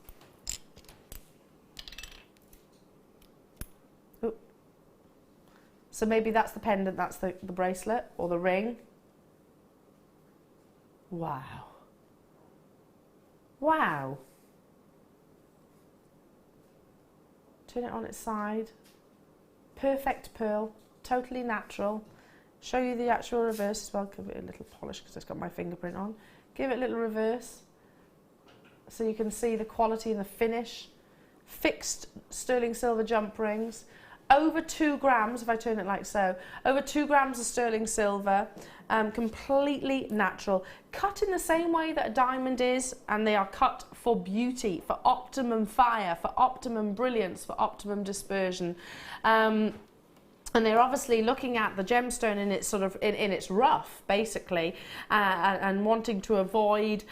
So maybe that's the pendant, that's the bracelet or the ring. Wow. Wow. Turn it on its side. Perfect pearl, totally natural. Show you the actual reverse as well. Give it a little polish because it's got my fingerprint on. Give it a little reverse so you can see the quality and the finish. Fixed sterling silver jump rings. Over 2 grams, if I turn it like so, over 2 grams of sterling silver, completely natural. Cut in the same way that a diamond is, and they are cut for beauty, for optimum fire, for optimum brilliance, for optimum dispersion. And they're obviously looking at the gemstone in its sort of in its rough, basically, and wanting to avoid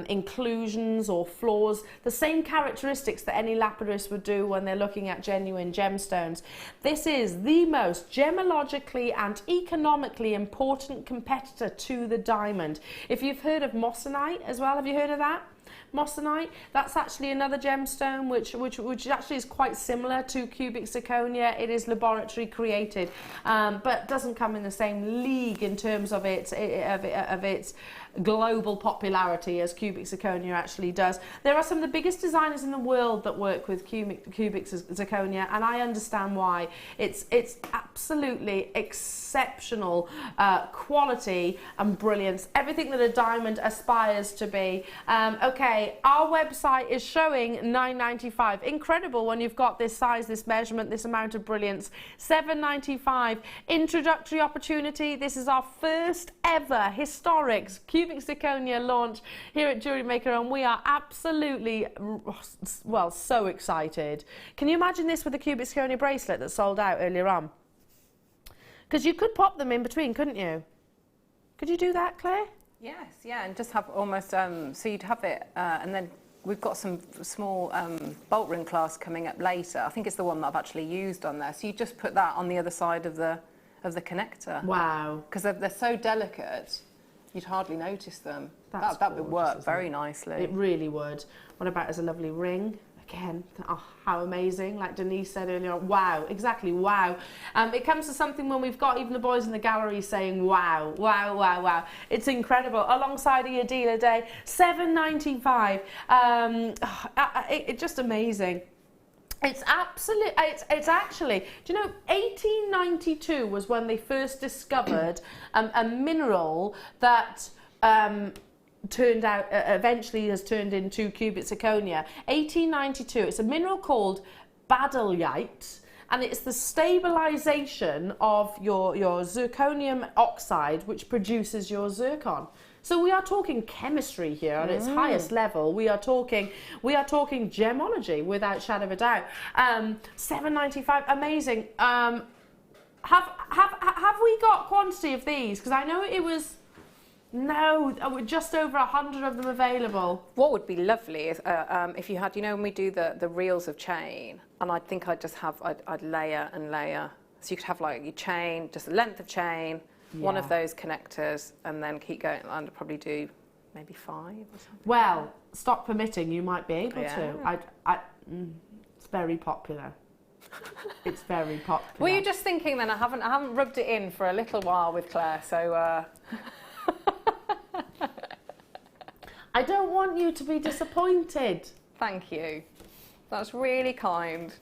inclusions or flaws. The same characteristics that any lapidus would do when they're looking at genuine gemstones. This is the most gemologically and economically important competitor to the diamond. If you've heard of moissanite as well, have you heard of that? Moissanite, that's actually another gemstone which actually is quite similar to cubic zirconia. It is laboratory created, but doesn't come in the same league in terms of its global popularity as cubic zirconia actually does. There are some of the biggest designers in the world that work with cubic zirconia, and I understand why. It's absolutely exceptional quality and brilliance, everything that a diamond aspires to be. Okay, our website is showing $9.95. Incredible when you've got this size, this measurement, this amount of brilliance. $7.95. Introductory opportunity. This is our first ever historic cubic zirconia launch here at Jewellery Maker, and we are absolutely, well, so excited. Can you imagine this with a cubic zirconia bracelet that sold out earlier on? Because you could pop them in between, couldn't you? Could you do that, Claire? Yes, yeah, and just have almost, so you'd have it, and then we've got some small bolt ring clasp coming up later. I think it's the one that I've actually used on there. So you just put that on the other side of the connector. Wow. Because they're so delicate, you'd hardly notice them. That's that would work gorgeous, very nicely. It really would. What about as a lovely ring? Again, oh, how amazing, like Denise said earlier, wow, exactly, wow. It comes to something when we've got even the boys in the gallery saying wow, wow, wow, wow. It's incredible. Alongside of your dealer day, $7.95. It's just amazing. It's absolutely, it's actually, do you know, 1892 was when they first discovered a mineral that turned out, eventually has turned into cubic zirconia. 1892, it's a mineral called Bracelet, and it's the stabilization of your zirconium oxide, which produces your zircon. So we are talking chemistry here at its highest level. We are talking gemology without shadow of a doubt. $7.95, amazing. Have we got quantity of these? Because I know it was just over 100 of them available. What would be lovely is if you had, you know, when we do the reels of chain, and I think I'd just have I'd layer and layer. So you could have like your chain, just the length of chain. One of those connectors, and then keep going. And I'd probably do maybe 5 or something. Well, stock permitting, you might be able to. It's very popular. It's very popular. Were you just thinking then? I haven't rubbed it in for a little while with Claire, so. I don't want you to be disappointed. Thank you. That's really kind.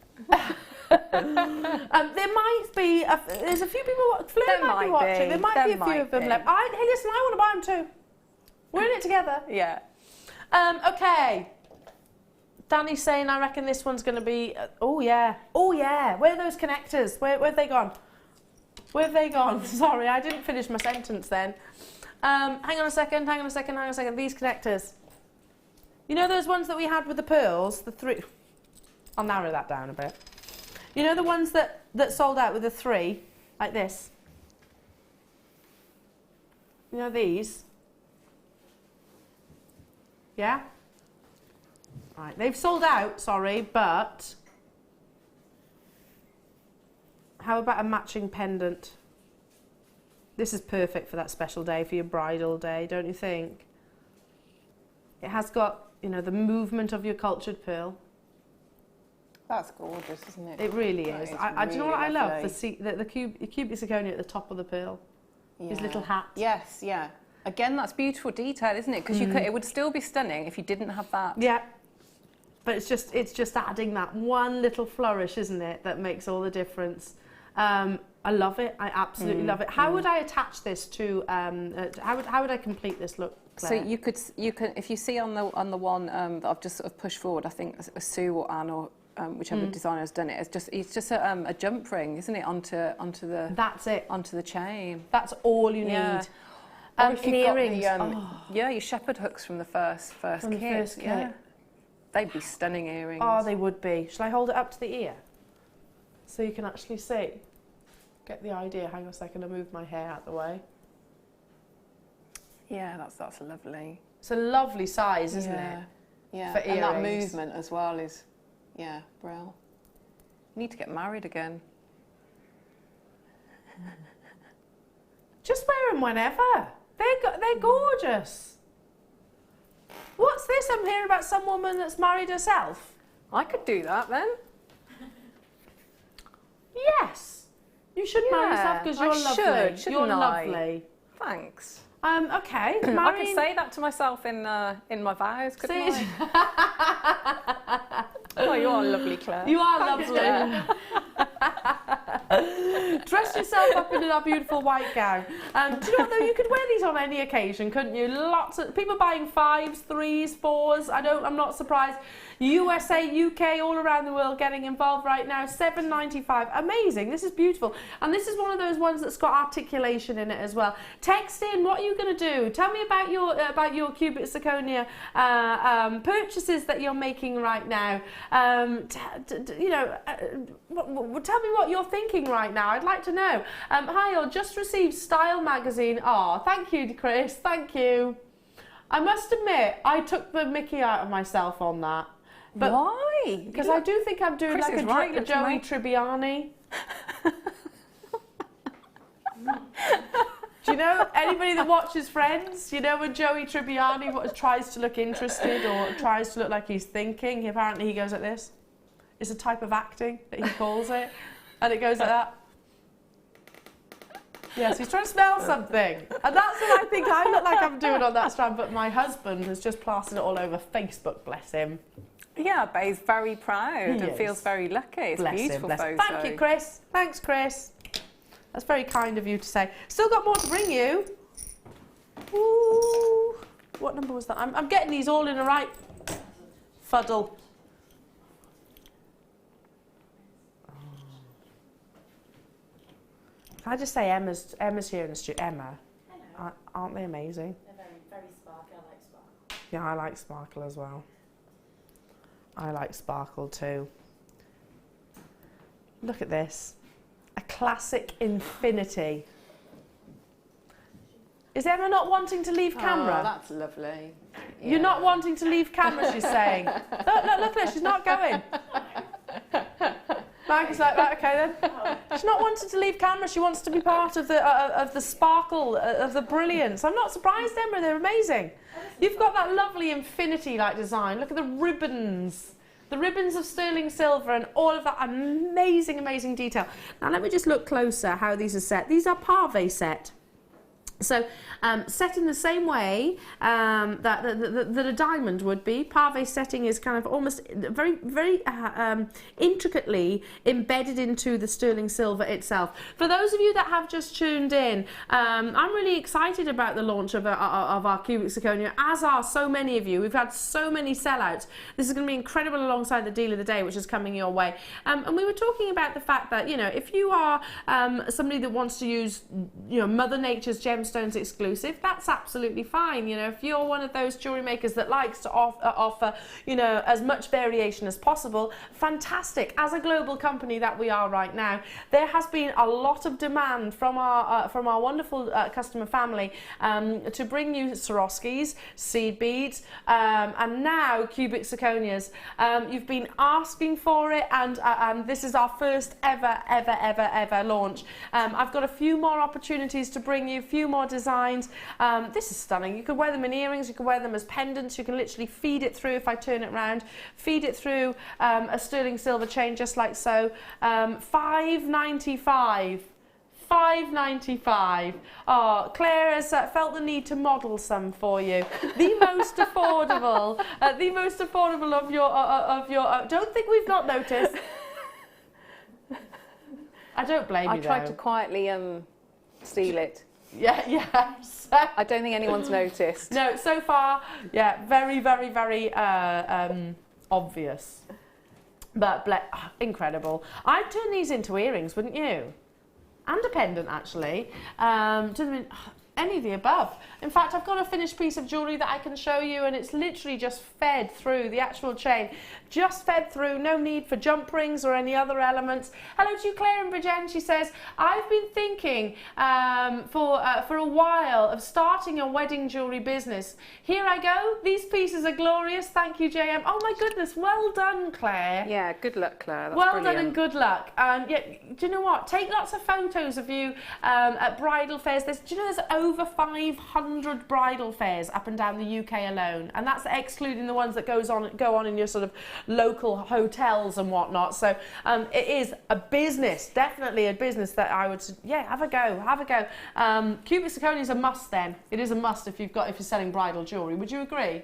There might be, there's a few people, Fleur might be watching, there might be a few of them left. Hey listen, I want to buy them too. We're in it together. Yeah. Okay. Danny's saying, I reckon this one's going to be, oh yeah, where are those connectors? Where have they gone? Where have they gone? Sorry, I didn't finish my sentence then. Hang on a second, these connectors. You know those ones that we had with the pearls, the 3, I'll narrow that down a bit. You know the ones that sold out with the 3, like this? You know these? Yeah? Right, they've sold out, sorry, but how about a matching pendant? This is perfect for that special day, for your bridal day, don't you think? It has got, you know, the movement of your cultured pearl. That's gorgeous, isn't it? It really is. Do you know what I love? lovely. The cubic zirconia at the top of the pearl. His little hat. Yes, yeah. Again, that's beautiful detail, isn't it? Because it would still be stunning if you didn't have that. Yeah. But it's just adding that one little flourish, isn't it, that makes all the difference. I love it. I absolutely love it. How would I attach this to? How would I complete this look, Claire? So you can if you see on the one that I've just sort of pushed forward. I think Sue or Anne or whichever designer has done it. It's just a jump ring, isn't it? Onto the. That's it. Onto the chain. That's all you need. If you've earrings. Got your shepherd hooks from the first kit. Yeah. They'd be stunning earrings. Oh, they would be. Shall I hold it up to the ear so you can actually see? Get the idea. Hang on a second, I'll move my hair out of the way. Yeah, that's lovely. It's a lovely size, isn't it? Yeah, for and earrings. that movement as well is, brill. Need to get married again. Just wear them whenever. They're gorgeous. What's this? I'm hearing about some woman that's married herself. I could do that then. Yes. You should marry yourself because you're lovely. You're lovely. Thanks. Okay. I could say that to myself in my vows, couldn't I? Oh, you are lovely, Claire. You are lovely. Dress yourself up in that beautiful white gown. Do you know what, though? You could wear these on any occasion, couldn't you? Lots of people buying 5s, 3s, 4s. I'm not surprised. USA, UK, all around the world getting involved right now. $7.95. Amazing. This is beautiful. And this is one of those ones that's got articulation in it as well. Text in. What are you going to do? Tell me about your cubic zirconia purchases that you're making right now. Tell me what you're thinking right now. I'd like to know. Hi, all. Just received Style magazine. Oh, thank you, Chris. Thank you. I must admit, I took the mickey out of myself on that. But why? Because I do think I'm doing Chris like a Joey Tribbiani. Do you know anybody that watches Friends? You know when Joey Tribbiani tries to look interested or tries to look like he's thinking? Apparently he goes like this. It's a type of acting that he calls it. And it goes like that. Yes, he's trying to smell something. And that's what I think I look like I'm doing on that strand. But my husband has just plastered it all over Facebook, bless him. Yeah, but he's very proud He and is. feels very lucky. It's Bless a beautiful him, bless him. photo. Thank you, Chris. Thanks, Chris. That's very kind of you to say. Still got more to bring you. Ooh, what number was that? I'm getting these all in the right fuddle. Can I just say Emma's here in the studio. Emma, aren't they amazing? They're very, very sparkly. I like sparkle. Yeah, I like sparkle as well. I like sparkle too. Look at this. A classic infinity. Is Emma not wanting to leave camera? Oh, that's lovely. You're not wanting to leave camera, she's saying. Look at her, she's not going. Mike's like, right, okay then. She's not wanting to leave camera, she wants to be part of the sparkle, of the brilliance. I'm not surprised, Emma, they're amazing. You've got that lovely infinity-like design. Look at the ribbons. The ribbons of sterling silver and all of that amazing, amazing detail. Now let me just look closer how these are set. These are pave set. So set in the same way that a diamond would be. Pave setting is kind of almost very, very intricately embedded into the sterling silver itself. For those of you that have just tuned in, I'm really excited about the launch of our cubic zirconia, as are so many of you. We've had so many sellouts. This is going to be incredible alongside the deal of the day, which is coming your way. And we were talking about the fact that, you know, if you are somebody that wants to use, you know, Mother Nature's gemstones exclusive, that's absolutely fine. You know, if you're one of those jewellery makers that likes to offer, you know, as much variation as possible, fantastic. As a global company that we are right now, there has been a lot of demand from our wonderful customer family to bring you Swarovskis, seed beads, and now cubic zirconias. You've been asking for it, and this is our first ever launch. I've got a few more opportunities to bring you, a few more designs. This is stunning. You can wear them in earrings, you can wear them as pendants, you can literally feed it through, if I turn it around, feed it through a sterling silver chain just like so. $5.95. $5.95. Oh, Claire has felt the need to model some for you. The most affordable, of your. Don't think we've not noticed. I don't blame you. I tried to quietly steal it. Yeah. I don't think anyone's noticed. No, so far, yeah, very obvious. But incredible. I'd turn these into earrings, wouldn't you? And a pendant, actually. Any of the above. In fact, I've got a finished piece of jewellery that I can show you, and it's literally just fed through the actual chain. Just fed through, no need for jump rings or any other elements. Hello to you, Claire and Bridget. She says, I've been thinking for a while of starting a wedding jewellery business. Here I go. These pieces are glorious. Thank you, JM. Oh my goodness, well done, Claire. Yeah, good luck, Claire. That's well brilliant. done and good luck. Yeah, do you know what? Take lots of photos of you at bridal fairs. Do you know there's over 500 bridal fairs up and down the UK alone, and that's excluding the ones that go on in your sort of local hotels and whatnot. So it is a business, definitely a business that I would, yeah, have a go. Cubic zirconia is a must. Then it is a must if you're selling bridal jewellery. Would you agree,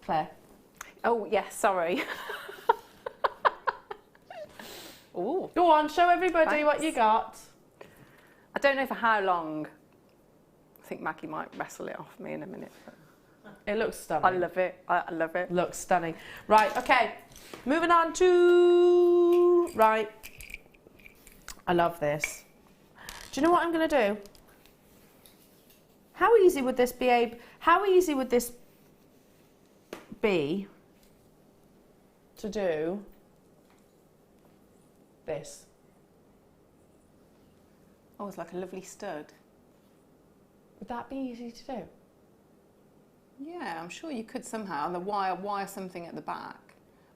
Claire? Oh yes, sorry. Ooh. Go on, show everybody Thanks. what you got. I don't know for how long. I think Maggie might wrestle it off me in a minute. It looks stunning. I love it. I love it. Looks stunning. Right, okay. Moving on to... Right. I love this. Do you know what I'm going to do? How easy would this be, Abe? How easy would this be to do this? Oh, it's like a lovely stud. Would that be easy to do? Yeah, I'm sure you could somehow, and the wire something at the back.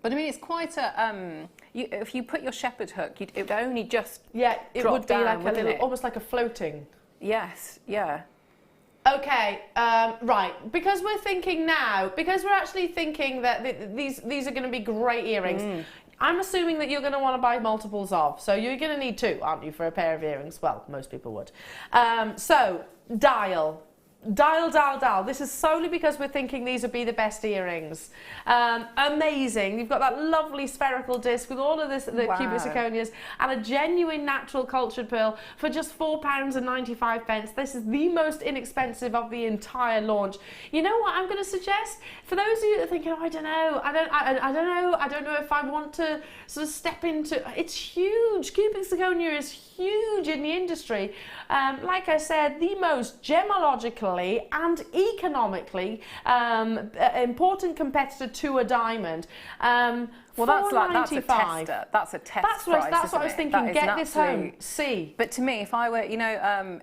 But I mean, it's quite a. If you put your shepherd hook, it would only just. Yeah, it drop would be down, like a wouldn't little, it? almost like a floating. Yes. Yeah. Okay, right. Because we're actually thinking that these are going to be great earrings. I'm assuming that you're going to want to buy multiples of. So you're going to need two, aren't you, for a pair of earrings? Well, most people would. So, dial. Dial, dial, dial. This is solely because we're thinking these would be the best earrings. Amazing. You've got that lovely spherical disc with all of this, the cubic zirconias, and a genuine natural cultured pearl for just £4.95. This is the most inexpensive of the entire launch. You know what I'm going to suggest? For those of you that are thinking, oh, I don't know if I want to sort of step into, it's huge. Cubic zirconia is huge in the industry. Like I said, the most gemologically and economically important competitor to a diamond. Well, that's a tester. That's a test That's price. That's what I was thinking. Get this home. See. But to me, if I were,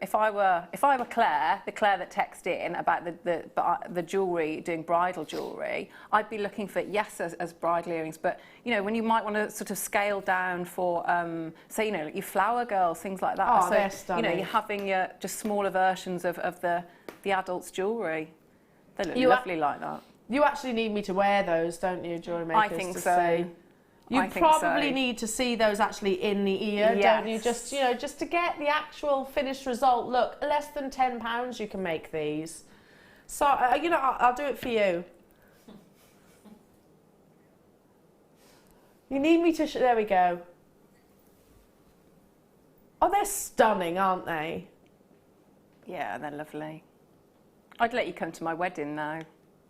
if I were Claire, the Claire that texted in about the jewellery, doing bridal jewellery, I'd be looking for as bridal earrings. But when you might want to sort of scale down for, say, like your flower girls, things like that. Oh, so they're stunning. you're having your just smaller versions of the adults' jewellery. They look lovely like that. You actually need me to wear those, don't you, Jewellery Makers? I think so. You probably need to see those actually in the ear, don't you? Just just to get the actual finished result. Look, less than £10 you can make these. So I'll do it for you. You need me to. There we go. Oh, they're stunning, aren't they? Yeah, they're lovely. I'd let you come to my wedding now.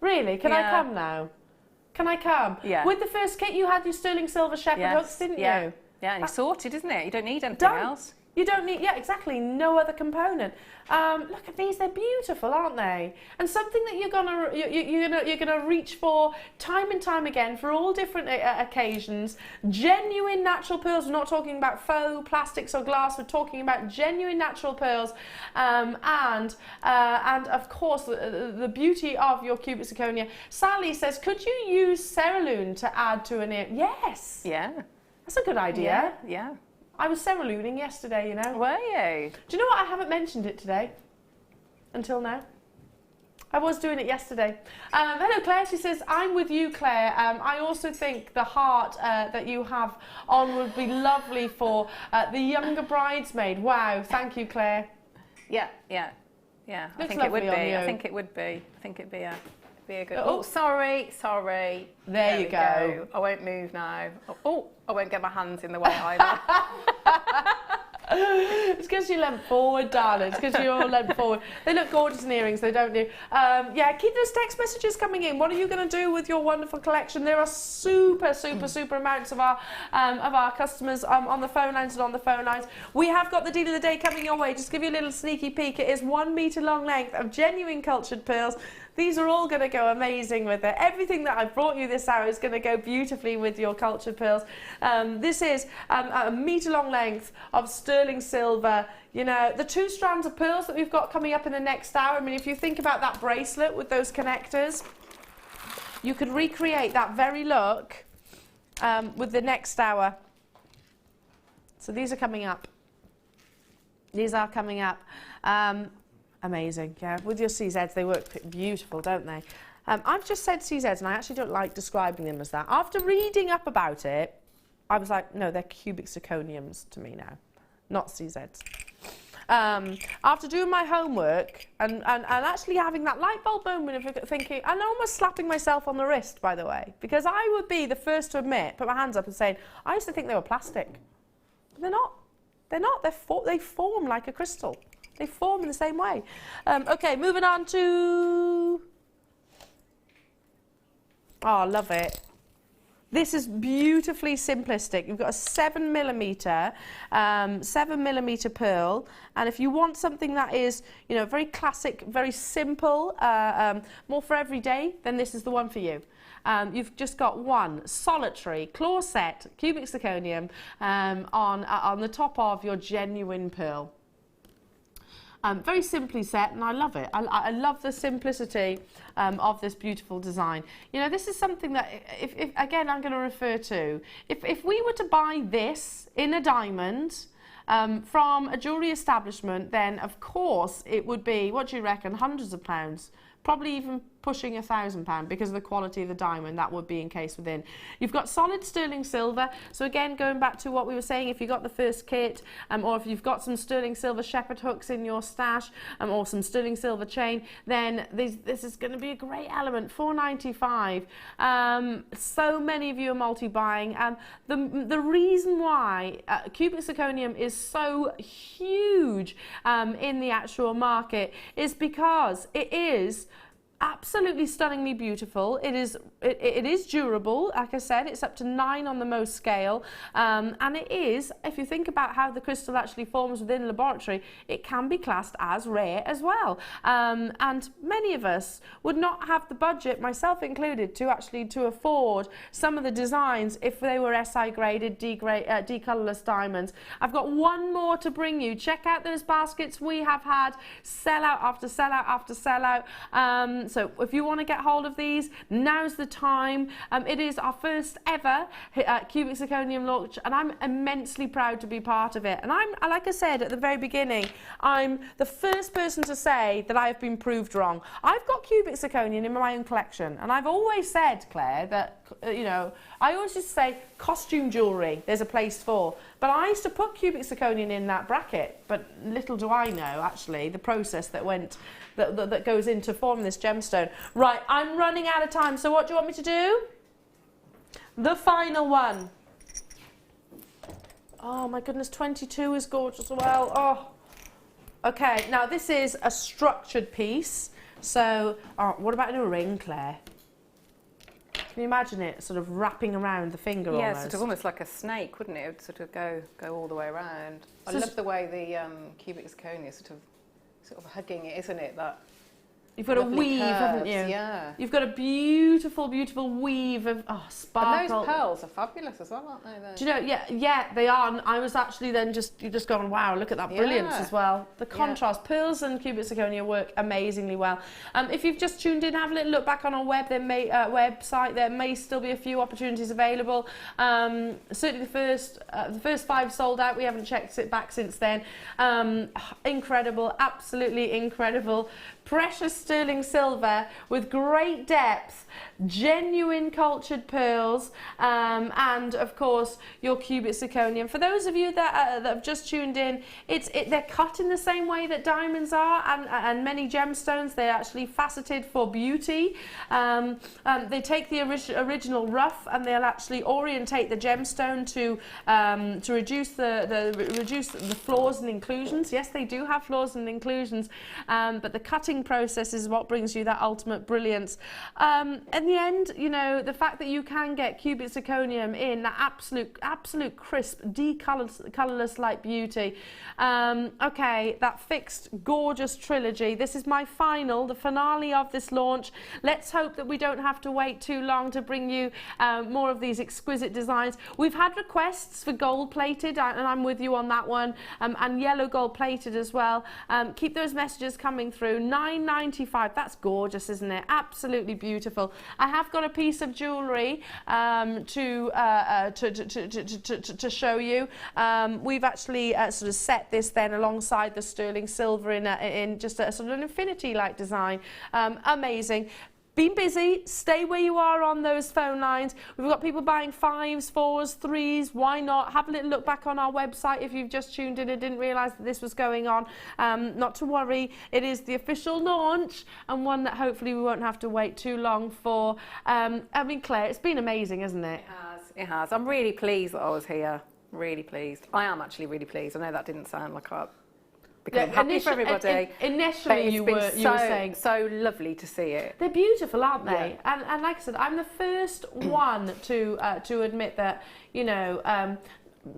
Really? Can I come now? Can I come? Yeah. With the first kit, you had your sterling silver shepherd hooks, didn't you? Yeah, and it's sorted, isn't it? You don't need anything else. You don't need, exactly, no other component. Look at these, they're beautiful, aren't they? And something that you're gonna reach for time and time again for all different occasions. Genuine natural pearls. We're not talking about faux plastics or glass. We're talking about genuine natural pearls, and of course the beauty of your cubic zirconia. Sally says, could you use cerulean to add to an ear? Yes. Yeah. That's a good idea. Yeah. I was cerulooning yesterday, Were you? Do you know what? I haven't mentioned it today. Until now. I was doing it yesterday. Hello, Claire. She says, I'm with you, Claire. I also think the heart that you have on would be lovely for the younger bridesmaid. Wow. Thank you, Claire. Yeah. I think it would be. I think it'd be a good. Oh, sorry. There you go. I won't move now. Oh, I won't get my hands in the way either. It's because you leant forward, darling. It's because you all leant forward. They look gorgeous in earrings, they don't do. Keep those text messages coming in. What are you going to do with your wonderful collection? There are super amounts of our customers on the phone lines and on the phone lines. We have got the deal of the day coming your way. Just give you a little sneaky peek. It is 1 metre long length of genuine cultured pearls. These are all going to go amazing with it. Everything that I've brought you this hour is going to go beautifully with your cultured pearls. This is a metre long length of sterling silver. The 2 strands of pearls that we've got coming up in the next hour. I mean, if you think about that bracelet with those connectors, you could recreate that very look with the next hour. So these are coming up. These are coming up. Amazing, yeah. With your CZs, they work beautiful, don't they? I've just said CZs, and I actually don't like describing them as that. After reading up about it, I was like, no, they're cubic zirconiums to me now, not CZs. After doing my homework and actually having that light bulb moment of thinking, and almost slapping myself on the wrist, by the way, because I would be the first to admit, put my hands up and saying, I used to think they were plastic. But they're not. They're not. They form like a crystal. They form in the same way. Okay, moving on to... Oh, I love it. This is beautifully simplistic. You've got a 7mm pearl, and if you want something that is, very classic, very simple, more for every day, then this is the one for you. You've just got one solitary claw set cubic zirconium on the top of your genuine pearl. Very simply set, and I love it. I love the simplicity of this beautiful design. This is something that, if again, I'm going to refer to. If we were to buy this in a diamond from a jewellery establishment, then of course it would be, what do you reckon, hundreds of pounds, probably pushing £1,000 because of the quality of the diamond that would be encased within. You've got solid sterling silver. So again, going back to what we were saying, if you got the first kit, or if you've got some sterling silver shepherd hooks in your stash, or some sterling silver chain, then this is going to be a great element. $4.95. So many of you are multi-buying, and the reason why cubic zirconium is so huge in the actual market is because it is absolutely stunningly beautiful. It is durable. Like I said, it's up to 9 on the Mohs scale, and it is, if you think about how the crystal actually forms within the laboratory, it can be classed as rare as well. And many of us would not have the budget, myself included, to afford some of the designs if they were SI graded, D-colorless diamonds. I've got one more to bring you. Check out those baskets we have had sell out after sell out after sell out. So if you want to get hold of these, now's the time. It is our first ever cubic zirconium launch, and I'm immensely proud to be part of it. And like I said at the very beginning, I'm the first person to say that I have been proved wrong. I've got cubic zirconium in my own collection, and I've always said, Claire, that I always used to say costume jewellery there's a place for, but I used to put cubic zirconium in that bracket, but little do I know actually the process that goes into forming this gemstone. Right, I'm running out of time, so what do you want me to do? The final one. Oh my goodness, 22 is gorgeous as well. Oh, okay, now this is a structured piece, so what about in a ring, Claire? Can you imagine it sort of wrapping around the finger almost? Yeah, sort of almost like a snake, wouldn't it? It would sort of go all the way around. I love the way the cubic zirconia is sort of hugging it, isn't it? That you've got a weave, haven't you? Yeah. You've got a beautiful, beautiful weave of sparkle. And those pearls are fabulous as well, aren't they? Do you know? Yeah, they are. And I was actually then just going, wow, look at that brilliance as well. The contrast, pearls and cubic zirconia work amazingly well. If you've just tuned in, have a little look back on our website. There may still be a few opportunities available. Certainly the first 5 sold out. We haven't checked it back since then. Incredible, absolutely incredible. Precious sterling silver with great depth, genuine cultured pearls, and of course your cubic zirconium. For those of you that have just tuned in, they're cut in the same way that diamonds are, and many gemstones, they're actually faceted for beauty. They take the original rough and they'll actually orientate the gemstone to reduce the flaws and inclusions. Yes, they do have flaws and inclusions, but the cutting process is what brings you that ultimate brilliance. In the end, the fact that you can get cubic zirconium in that absolute crisp, colourless light beauty. Okay, that fixed, gorgeous trilogy. This is my the finale of this launch. Let's hope that we don't have to wait too long to bring you more of these exquisite designs. We've had requests for gold plated, and I'm with you on that one, and yellow gold plated as well. Keep those messages coming through. $9.95. That's gorgeous, isn't it? Absolutely beautiful. I have got a piece of jewellery to show you. We've actually sort of set this then alongside the sterling silver in just a sort of an infinity-like design. Amazing. Been busy, stay where you are on those phone lines. We've got people buying 5s, 4s, 3s, why not? Have a little look back on our website if you've just tuned in and didn't realise that this was going on. Not to worry, it is the official launch, and one that hopefully we won't have to wait too long for. I mean, Claire, it's been amazing, isn't it? It has. I'm really pleased that I was here. Really pleased. I am actually really pleased. I know that didn't sound like I'm happy for everybody. Initially, you were saying so lovely to see it. They're beautiful, aren't they? Yeah. And like I said, I'm the first one to admit that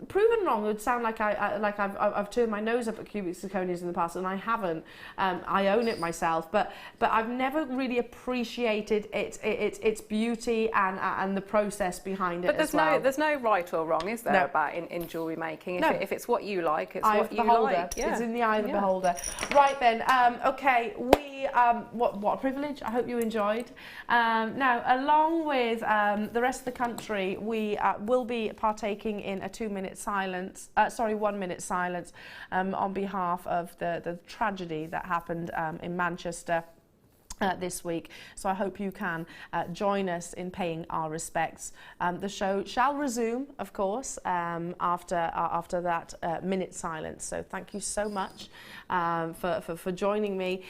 proven wrong would sound like I've turned my nose up at cubic zirconias in the past, and I haven't. I own it myself, but I've never really appreciated its beauty and the process behind it. But there's no right or wrong, is there, about in jewellery making? If it's what you like, it's what you like. Yeah. It's in the eye of the beholder. Right then. Okay. What a privilege. I hope you enjoyed. Now, along with the rest of the country, we will be partaking in a 1-minute silence on behalf of the tragedy that happened in Manchester this week, so I hope you can join us in paying our respects. The show shall resume, of course, after that minute silence. So thank you so much for joining me.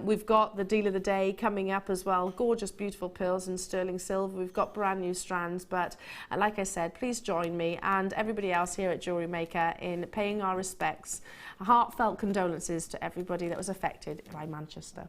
We've got the deal of the day coming up as well. Gorgeous, beautiful pearls in sterling silver. We've got brand new strands, but like I said, please join me and everybody else here at Jewellery Maker in paying our respects. Heartfelt condolences to everybody that was affected by Manchester.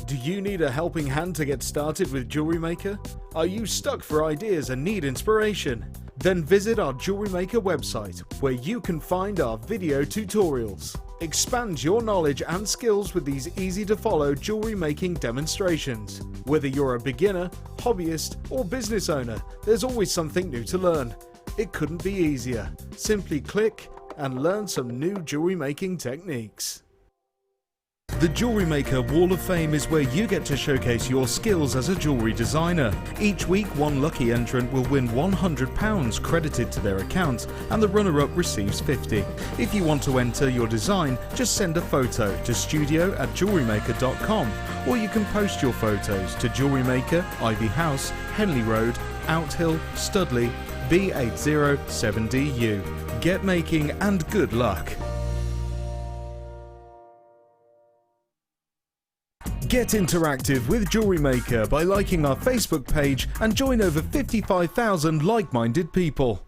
Do you need a helping hand to get started with Jewellery Maker? Are you stuck for ideas and need inspiration? Then visit our Jewellery Maker website, where you can find our video tutorials. Expand your knowledge and skills with these easy-to-follow jewellery making demonstrations. Whether you're a beginner, hobbyist, or business owner, there's always something new to learn. It couldn't be easier. Simply click and learn some new jewellery making techniques. The Jewellery Maker Wall of Fame is where you get to showcase your skills as a jewellery designer. Each week, one lucky entrant will win £100 credited to their account, and the runner-up receives £50. If you want to enter your design, just send a photo to studio@jewellerymaker.com, or you can post your photos to Jewellery Maker, Ivy House, Henley Road, Outhill, Studley, B807DU. Get making and good luck. Get interactive with Jewellery Maker by liking our Facebook page and join over 55,000 like-minded people.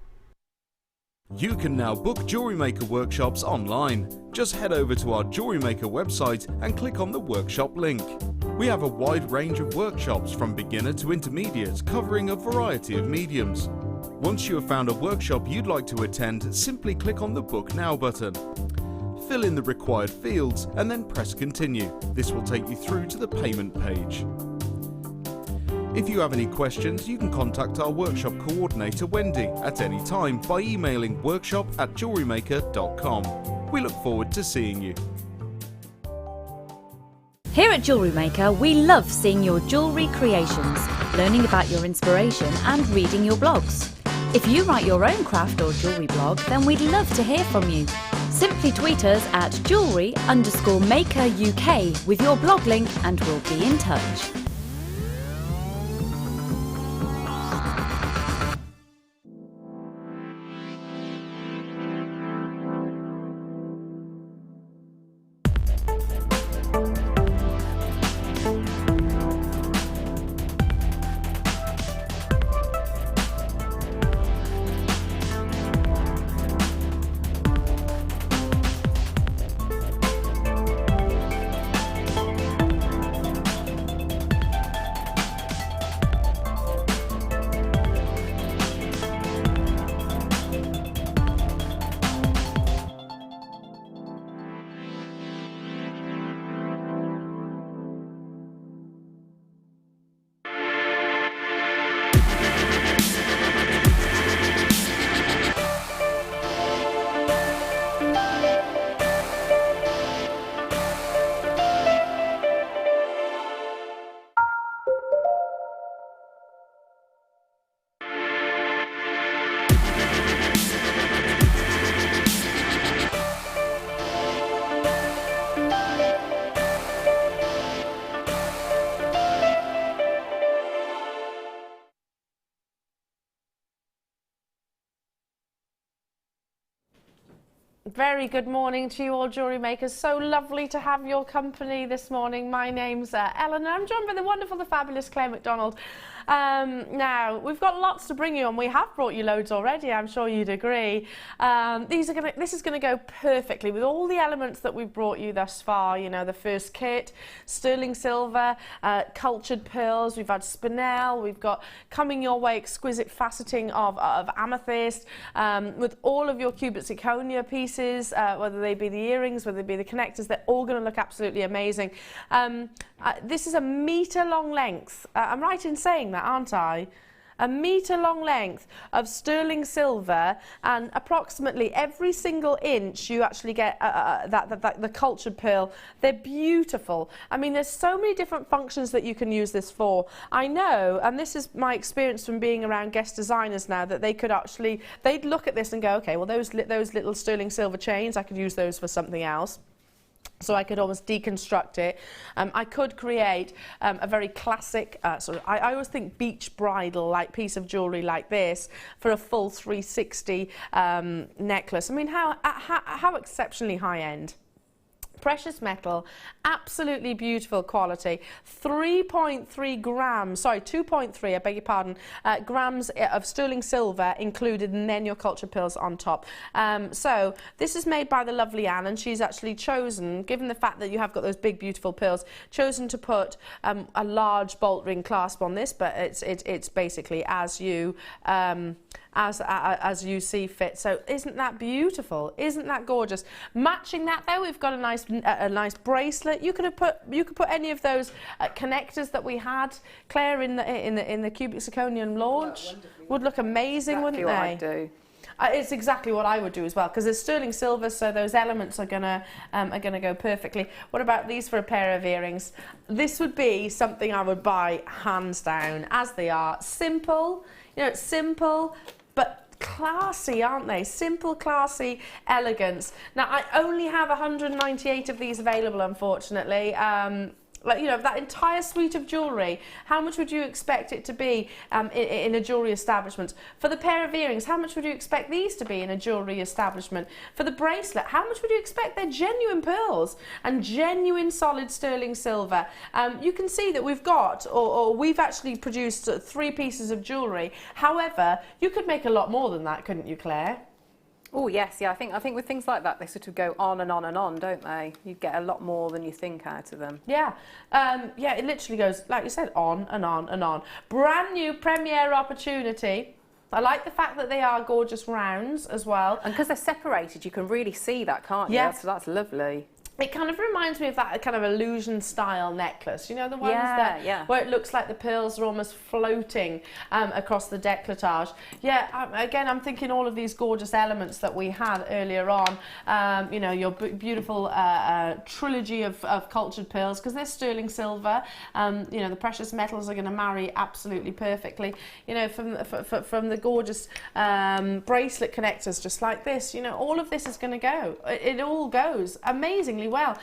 You can now book Jewellery Maker workshops online. Just head over to our Jewellery Maker website and click on the workshop link. We have a wide range of workshops from beginner to intermediate, covering a variety of mediums. Once you have found a workshop you'd like to attend, simply click on the Book Now button. Fill in the required fields and then press continue. This will take you through to the payment page. If you have any questions, you can contact our workshop coordinator Wendy at any time by emailing workshop@jewellerymaker.com. We look forward to seeing you. Here at Jewellery Maker, we love seeing your jewellery creations, learning about your inspiration and reading your blogs. If you write your own craft or jewellery blog, then we'd love to hear from you. Simply tweet us at jewellery_maker UK with your blog link and we'll be in touch. Very good morning to you all, jewellery makers. So lovely to have your company this morning. My name's Elle, and I'm joined by the wonderful, the fabulous Claire Macdonald. Now, we've got lots to bring you, and we have brought you loads already, I'm sure you'd agree. This is going to go perfectly with all the elements that we've brought you thus far. You know, the first kit, sterling silver, cultured pearls, we've had spinel, we've got coming your way exquisite faceting of amethyst, with all of your cubic zirconia pieces, whether they be the earrings, whether they be the connectors, they're all going to look absolutely amazing. This is a metre long length. I'm right in saying that, aren't I? A metre long length of sterling silver, and approximately every single inch you actually get the cultured pearl. They're beautiful. I mean, there's so many different functions that you can use this for. I know, and this is my experience from being around guest designers now, that they could actually, they'd look at this and go, okay, well, those little sterling silver chains, I could use those for something else. So I could almost deconstruct it. I could create a very classic, I always think beach bridal like piece of jewellery like this for a full 360 necklace. I mean, how exceptionally high end. Precious metal, absolutely beautiful quality. 3.3 grams, sorry, 2.3, I beg your pardon, grams of sterling silver included, and then your cultured pearls on top. So this is made by the lovely Anne, and she's actually chosen, given the fact that you have got those big beautiful pearls, chosen to put a large bolt ring clasp on this, but it's basically as you as you see fit. So isn't that beautiful? Isn't that gorgeous? Matching that though, we've got a nice bracelet. You could put any of those connectors that we had, Claire, in the cubic zirconium launch. Would look amazing, wouldn't they? I'd do. It's exactly what I would do as well, because it's sterling silver, so those elements are gonna go perfectly. What about these for a pair of earrings? This would be something I would buy hands down, as they are. Simple, you know, it's simple, but classy, aren't they? Simple, classy, elegance. Now, I only have 198 of these available, unfortunately. Like, you know, that entire suite of jewellery, how much would you expect it to be in a jewellery establishment? For the pair of earrings, how much would you expect these to be in a jewellery establishment? For the bracelet, how much would you expect? They're genuine pearls and genuine solid sterling silver. You can see that we've got, or we've actually produced 3 pieces of jewellery. However, you could make a lot more than that, couldn't you, Claire? Oh yes, yeah. I think with things like that, they sort of go on and on and on, don't they? You get a lot more than you think out of them. Yeah, yeah. It literally goes, like you said, on and on and on. Brand new premiere opportunity. I like the fact that they are gorgeous rounds as well, and because they're separated, you can really see that, can't you? Yeah. So that's lovely. It kind of reminds me of that kind of illusion style necklace, you know, the ones where it looks like the pearls are almost floating across the décolletage. Yeah, again, I'm thinking all of these gorgeous elements that we had earlier on, you know, your beautiful trilogy of cultured pearls, because they're sterling silver. You know, the precious metals are going to marry absolutely perfectly. You know, from the gorgeous bracelet connectors just like this, you know, all of this is going to go. It all goes amazingly well.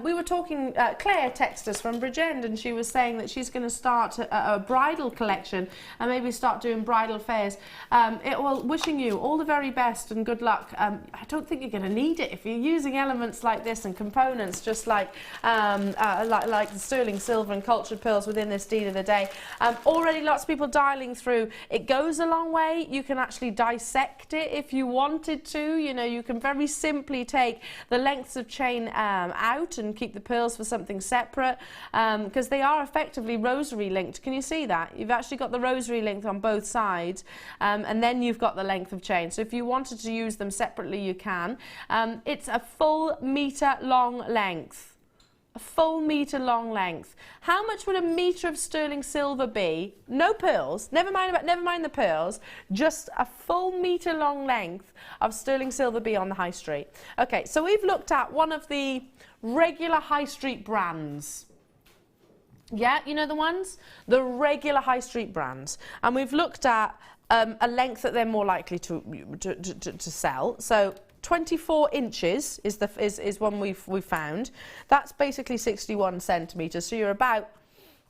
We were talking, Claire texted us from Bridgend, and she was saying that she's going to start a bridal collection and maybe start doing bridal fairs. Well, wishing you all the very best and good luck. I don't think you're going to need it if you're using elements like this and components just like the sterling silver and cultured pearls within this deal of the day. Already lots of people dialing through. It goes a long way. You can actually dissect it if you wanted to. You know, you can very simply take the lengths of chain out and keep the pearls for something separate, because they are effectively rosary linked. Can you see that? You've actually got the rosary length on both sides, and then you've got the length of chain. So if you wanted to use them separately, you can. It's a full metre long length. A full metre long length. How much would a metre of sterling silver be? No pearls, never mind the pearls, just a full metre long length of sterling silver be on the high street. Okay, so we've looked at one of the regular high street brands. Yeah, you know the ones? The regular high street brands. And we've looked at a length that they're more likely to sell. So 24 inches is one we've found. That's basically 61 centimetres. So you're about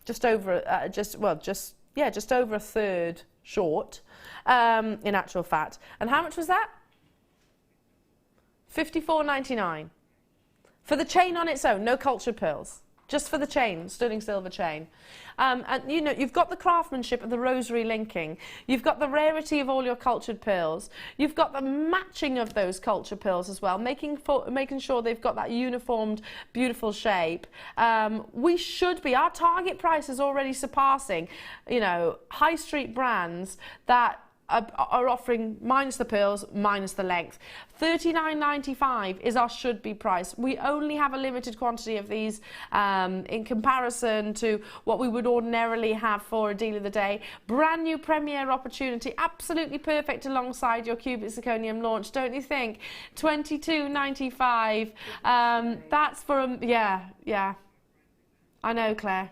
just over just over a third short in actual fact. And how much was that? $54.99. For the chain on its own, no cultured pearls. Just for the chain, sterling silver chain. And you know, you've got the craftsmanship of the rosary linking. You've got the rarity of all your cultured pearls. You've got the matching of those cultured pearls as well, making sure they've got that uniformed, beautiful shape. We should be, our target price is already surpassing, you know, high street brands that are offering minus the pearls, minus the length. $39.95 is our should be price. We only have a limited quantity of these in comparison to what we would ordinarily have for a deal of the day. Brand new premiere opportunity, absolutely perfect alongside your cubic zirconium launch, don't you think? $22.95. That's for yeah. I know, Claire.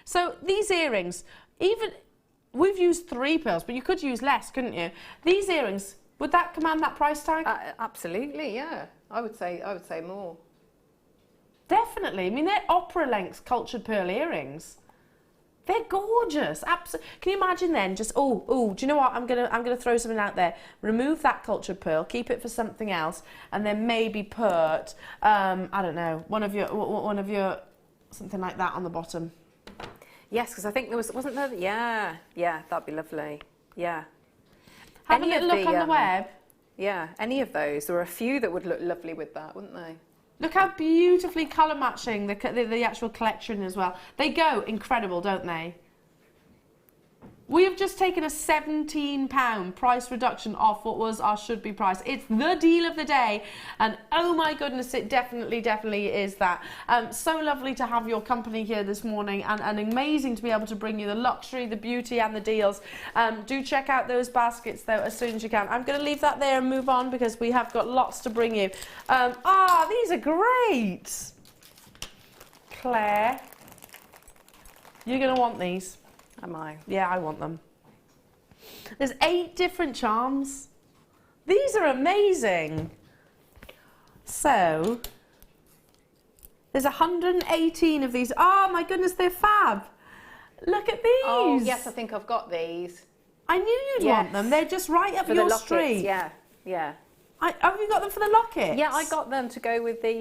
So these earrings, even we've used 3 pearls, but you could use less, couldn't you? These earrings, would that command that price tag? Absolutely, yeah. I would say more. Definitely. I mean, they're opera length cultured pearl earrings. They're gorgeous. Can you imagine then? Just do you know what? I'm gonna throw something out there. Remove that cultured pearl, keep it for something else, and then maybe put I don't know, one of your something like that on the bottom. Yes, because I think there wasn't there? Yeah, that'd be lovely. Yeah. Have a little look on the web. Yeah, any of those. There were a few that would look lovely with that, wouldn't they? Look how beautifully colour matching the actual collection as well. They go incredible, don't they? We have just taken a £17 price reduction off what was our should be price. It's the deal of the day, and oh my goodness, it definitely is that. So lovely to have your company here this morning, and amazing to be able to bring you the luxury, the beauty and the deals. Do check out those baskets though as soon as you can. I'm going to leave that there and move on because we have got lots to bring you. These are great. Claire, you're going to want these. Am I? Yeah, I want them. There's 8 different charms. These are amazing. So, there's 118 of these. Oh my goodness, they're fab. Look at these. Oh, yes, I think I've got these. I knew you'd want them. They're just right up your street. Yeah. Have you got them for the lockets? Yeah, I got them to go with the,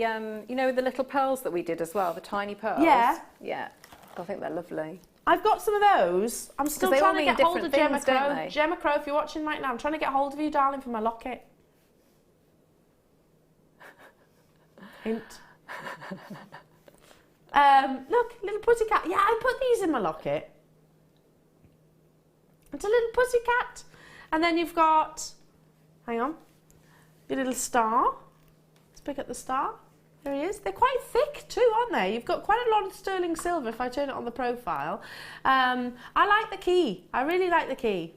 you know, the little pearls that we did as well, the tiny pearls. Yeah. Yeah, I think they're lovely. I've got some of those. I'm still trying to get hold of Gemma things, Crow. Gemma Crow, if you're watching right now, I'm trying to get hold of you, darling, for my locket. Hint. Look, little pussycat. Yeah, I put these in my locket. It's a little pussycat. And then you've got, hang on, your little star. Let's pick up the star. There he is. They're quite thick too, aren't they? You've got quite a lot of sterling silver if I turn it on the profile. I like the key. I really like the key.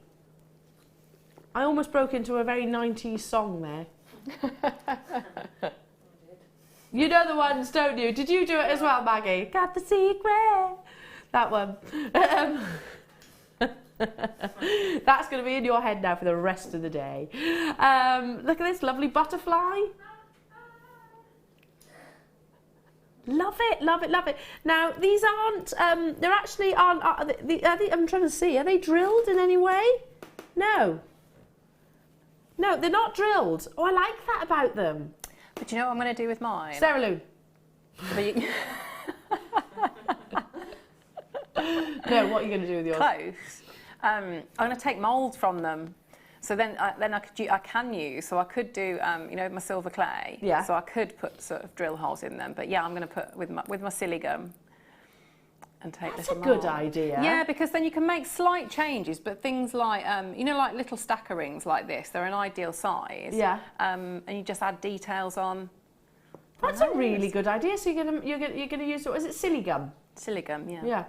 I almost broke into a very 90s song there. You know the ones, don't you? Did you do it as well, Maggie? Got the secret. That one. That's going to be in your head now for the rest of the day. Look at this lovely butterfly. Love it, love it, love it. Now, these aren't, they're actually, I'm trying to see, are they drilled in any way? No. No, they're not drilled. Oh, I like that about them. But you know what I'm going to do with mine? Sarah Lou. No, what are you going to do with yours? Close. I'm going to take mould from them. So then I can use, so I could do, you know, my silver clay. Yeah. So I could put sort of drill holes in them. But yeah, I'm going to put with my silly gum and take That's little a good mould. idea. Yeah, because then you can make slight changes, but things like, you know, like little stacker rings like this, they're an ideal size. Yeah. And you just add details on. That's a really good idea. So you're gonna use, what is it, silly gum? Silly gum, yeah. Yeah.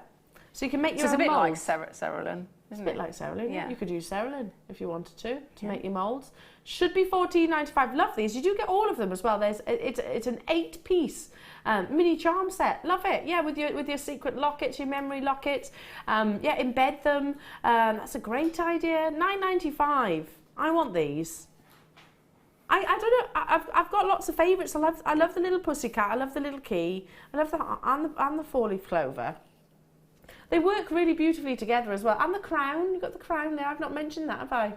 So you can make your So it's own a bit moulds. like cerulin. It's a bit like cerulin. Yeah. You could use cerulin if you wanted to make your moulds. Should be $14.95. Love these. You do get all of them as well. It's an 8-piece mini charm set. Love it. Yeah, with your secret lockets, your memory lockets. Yeah, embed them. That's a great idea. $9.95. I want these. I don't know. I've got lots of favourites. I love the little pussycat. I love the little key. I love the 4-leaf clover. They work really beautifully together as well. And the crown, you've got the crown there. I've not mentioned that, have I?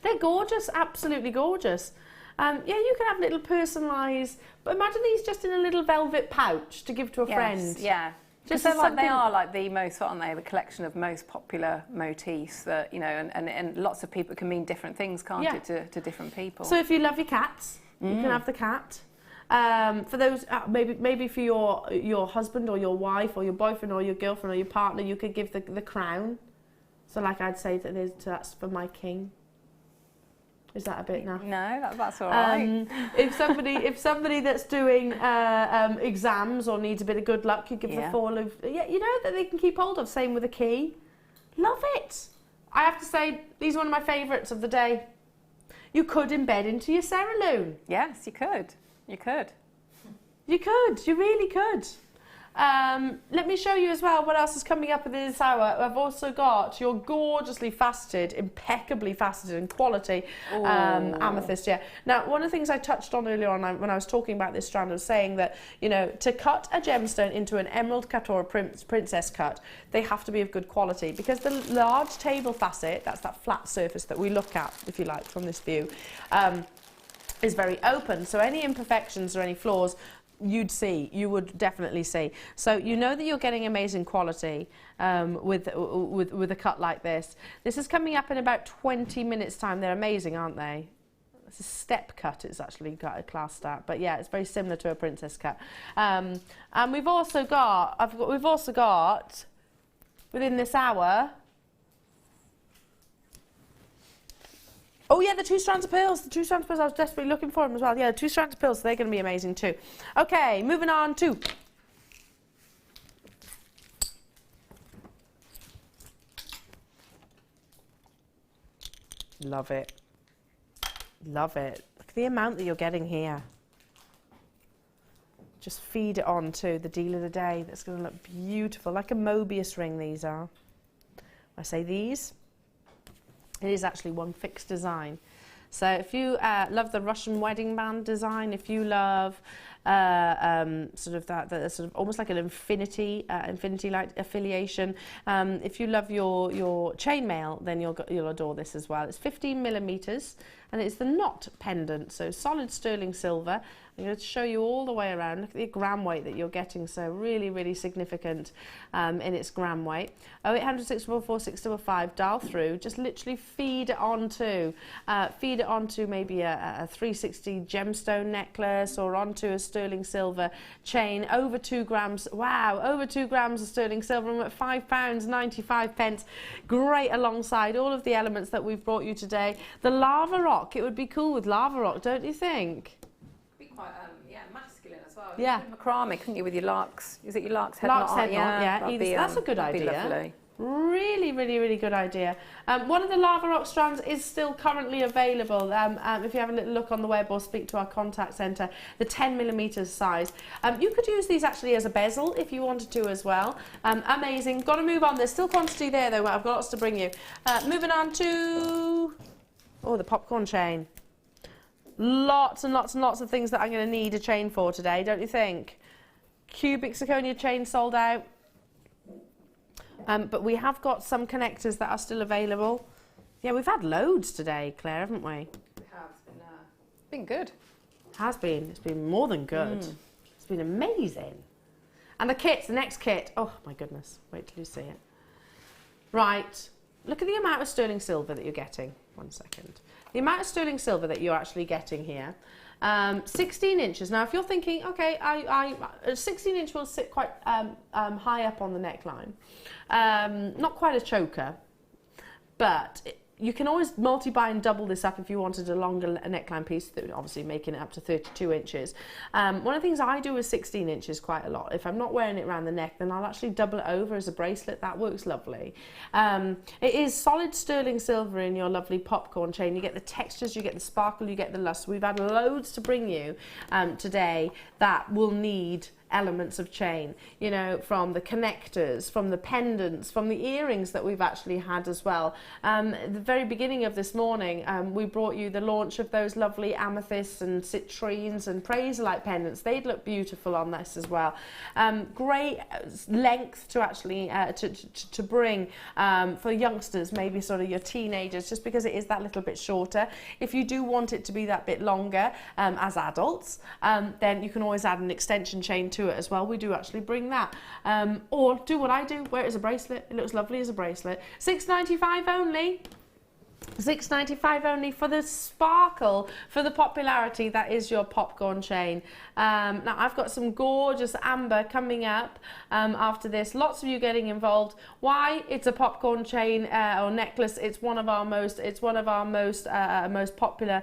They're gorgeous, absolutely gorgeous. Yeah, you can have little personalised, but imagine these just in a little velvet pouch to give to a friend. Yeah. Just Just something... they are like the most, aren't they? The collection of most popular motifs that, you know, and lots of people, can mean different things, can't it, to different people. So if you love your cats, you can have the cat. For those, maybe for your husband or your wife or your boyfriend or your girlfriend or your partner, you could give the crown. So like I'd say that's for my king. Is that a bit naff? No, that's all right. If somebody that's doing exams or needs a bit of good luck, you give the fall of, you know, that they can keep hold of. Same with a key. Love it. I have to say, these are one of my favourites of the day. You could embed into your cerulean. Yes, you could. You could. You could. You really could. Let me show you as well what else is coming up in this hour. I've also got your gorgeously faceted, impeccably faceted and quality amethyst. Yeah. Now, one of the things I touched on earlier on when I was talking about this strand was saying that, you know, to cut a gemstone into an emerald cut or a princess cut, they have to be of good quality, because the large table facet, that's that flat surface that we look at, if you like, from this view, is very open. So any imperfections or any flaws you would definitely see. So you know that you're getting amazing quality with a cut like this. This is coming up in about 20 minutes time. They're amazing, aren't they? It's a step cut, it's actually got a classed at, but yeah, it's very similar to a princess cut. And we've also got within this hour, oh yeah, the 2 strands of pearls. The 2 strands of pearls, I was desperately looking for them as well. Yeah, the 2 strands of pearls, they're going to be amazing too. Okay, moving on to... Love it. Love it. Look at the amount that you're getting here. Just feed it on to the deal of the day. That's going to look beautiful. Like a Mobius ring, these are. I say these. It is actually one fixed design. So if you love the Russian wedding band design, if you love sort of that sort of almost like an infinity light affiliation, if you love your chainmail, then you'll adore this as well. It's 15 millimeters and it's the knot pendant, so solid sterling silver. I'm going to show you all the way around. Look at the gram weight that you're getting, so really, really significant in its gram weight. 0800 644 655, dial through, just literally feed it onto maybe a 360 gemstone necklace or onto a sterling silver chain, over 2 grams, wow, over 2 grams of sterling silver, and at £5.95. Great alongside all of the elements that we've brought you today. The lava rock, it would be cool with lava rock, don't you think? Quite masculine as well. Yeah. Macrame, couldn't you, with your larks? Is it your lark's head Lark's knot? head knot, yeah. That's a good idea. Lovely. Really, really, really good idea. One of the lava rock strands is still currently available. If you have a little look on the web or speak to our contact centre, the 10 millimeters size. You could use these actually as a bezel if you wanted to as well. Amazing. Got to move on. There's still quantity there though. I've got lots to bring you. Moving on to the popcorn chain. Lots and lots and lots of things that I'm going to need a chain for today, don't you think? Cubic zirconia chain sold out. But we have got some connectors that are still available. Yeah, we've had loads today, Claire, haven't we? We have. It's been good. It has been. It's been more than good. It's been amazing. And the kits, the next kit. Oh, my goodness. Wait till you see it. Right. Look at the amount of sterling silver that you're getting. 1 second. The amount of sterling silver that you're actually getting here. 16 inches. Now, if you're thinking, okay, a 16 inch will sit quite high up on the neckline. Not quite a choker, but you can always multi-buy and double this up if you wanted a longer neckline piece, obviously making it up to 32 inches. One of the things I do is 16 inches quite a lot. If I'm not wearing it around the neck, then I'll actually double it over as a bracelet. That works lovely. It is solid sterling silver in your lovely popcorn chain. You get the textures, you get the sparkle, you get the luster. We've had loads to bring you today that will need elements of chain, you know, from the connectors, from the pendants, from the earrings that we've actually had as well. At the very beginning of this morning, we brought you the launch of those lovely amethysts and citrines and Prasiolite pendants. They'd look beautiful on this as well. Great length to actually to bring for youngsters, maybe sort of your teenagers, just because it is that little bit shorter. If you do want it to be that bit longer as adults, then you can always add an extension chain to it as well. We do actually bring that, or do what I do, wear it as a bracelet. It looks lovely as a bracelet. $6.95 only. $6.95 only for the sparkle, for the popularity that is your popcorn chain. Now I've got some gorgeous amber coming up after this. Lots of you getting involved. Why? It's a popcorn chain or necklace. It's one of our most most popular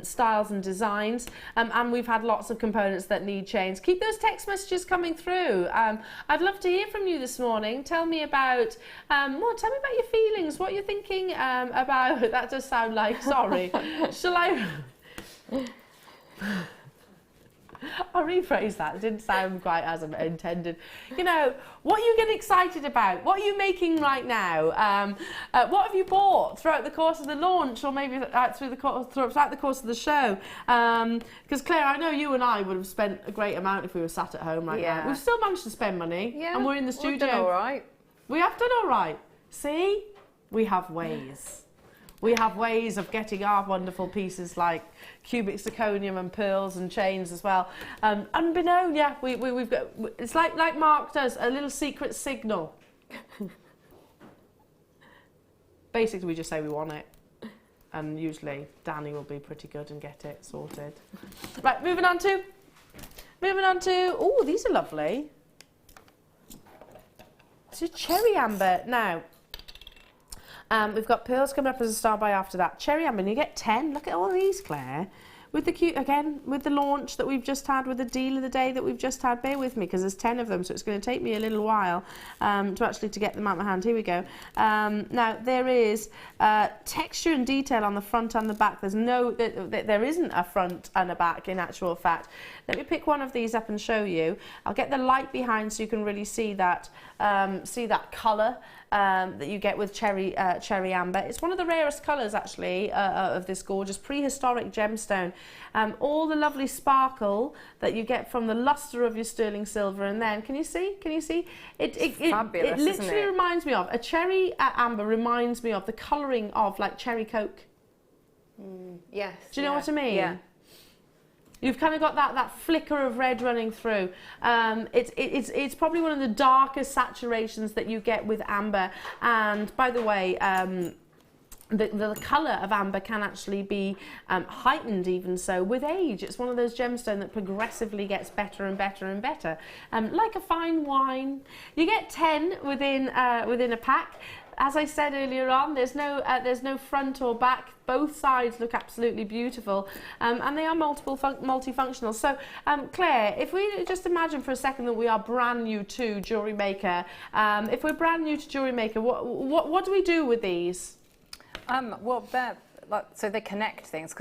styles and designs, and we've had lots of components that need chains. Keep those text messages coming through. I'd love to hear from you this morning. Tell me about tell me about your feelings, what you're thinking about. That does sound like, sorry. Shall I? I'll rephrase that. It didn't sound quite as intended. You know, what are you getting excited about? What are you making right now? What have you bought throughout the course of the launch, or maybe throughout the course of the show? Because Claire, I know you and I would have spent a great amount if we were sat at home right now. We've still managed to spend money, and we're in the studio. We've done all right. We have done all right. See, we have ways. We have ways of getting our wonderful pieces like cubic zirconium and pearls and chains as well. Unbeknown, yeah, we've got, it's like Mark does, a little secret signal. Basically, we just say we want it. And usually Danny will be pretty good and get it sorted. Right, moving on to, oh, these are lovely. It's a cherry amber. Now, we've got pearls coming up as a star by after that. Cherry amber, and you get 10. Look at all these, Claire. With the cute, again, with the launch that we've just had, with the deal of the day that we've just had. Bear with me, because there's 10 of them, so it's going to take me a little while to get them out of my hand. Here we go. Now, there is texture and detail on the front and the back. There's no, there isn't a front and a back, in actual fact. Let me pick one of these up and show you. I'll get the light behind so you can really see that colour that you get with cherry amber. It's one of the rarest colours, actually, of this gorgeous prehistoric gemstone. All the lovely sparkle that you get from the lustre of your sterling silver, and then can you see? It fabulous, it literally isn't it? reminds me of a cherry amber. Reminds me of the colouring of like cherry Coke. Yes. Do you know what I mean? Yeah. You've kind of got that flicker of red running through. It's probably one of the darkest saturations that you get with amber. And by the way, the colour of amber can actually be heightened even so with age. It's one of those gemstones that progressively gets better and better and better. Like a fine wine. You get 10 within a pack. As I said earlier on, there's no front or back. Both sides look absolutely beautiful, and they are multifunctional. So, Claire, if we just imagine for a second that we are brand new to Jewellery Maker, if we're brand new to Jewellery Maker, what do we do with these? Well, so they connect things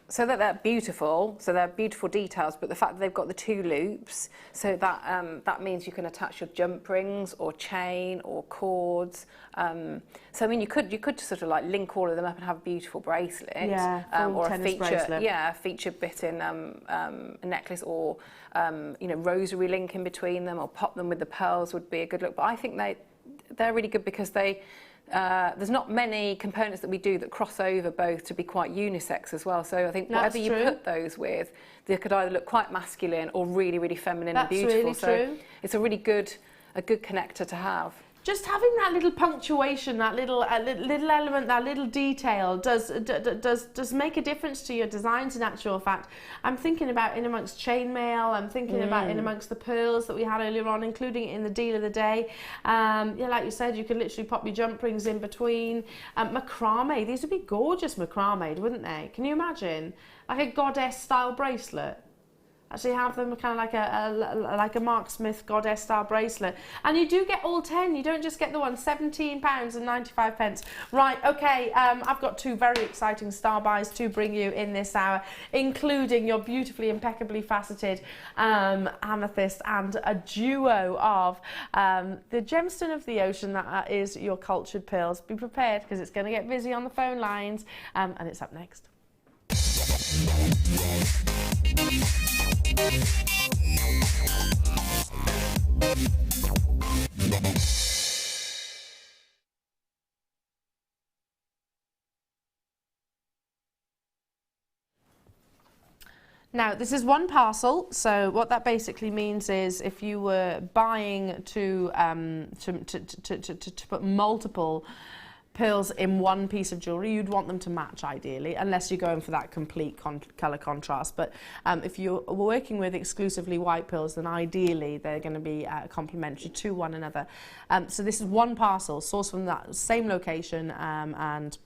so that they're beautiful. So they're beautiful details, but the fact that they've got the 2 loops, so that that means you can attach your jump rings or chain or cords. So I mean, you could sort of like link all of them up and have a beautiful bracelet, or a feature bit in a necklace, or rosary link in between them, or pop them with the pearls would be a good look. But I think they're really good because there's not many components that we do that cross over both to be quite unisex as well. So I think whatever you put those with, they could either look quite masculine or really, really feminine and beautiful. Really true. It's a really good connector to have. Just having that little punctuation, that little element, that little detail does make a difference to your designs, in actual fact. I'm thinking about in amongst chainmail, I'm thinking about in amongst the pearls that we had earlier on, including it in the deal of the day. Like you said, you could literally pop your jump rings in between. Macrame, these would be gorgeous macrame, wouldn't they? Can you imagine? Like a goddess style bracelet. Actually have them kind of like a Mark Smith goddess style bracelet, and you do get all 10. You don't just get the one. £17.95. Right, okay, I've got 2 very exciting star buys to bring you in this hour, including your beautifully impeccably faceted amethyst and a duo of the gemstone of the ocean that is your cultured pearls. Be prepared because it's going to get busy on the phone lines, and it's up next. Now, this is one parcel, so what that basically means is if you were buying to put multiple pearls in one piece of jewellery, you'd want them to match ideally, unless you're going for that complete colour contrast. But if you're working with exclusively white pearls, then ideally they're going to be complementary to one another. So this is one parcel, sourced from that same location, and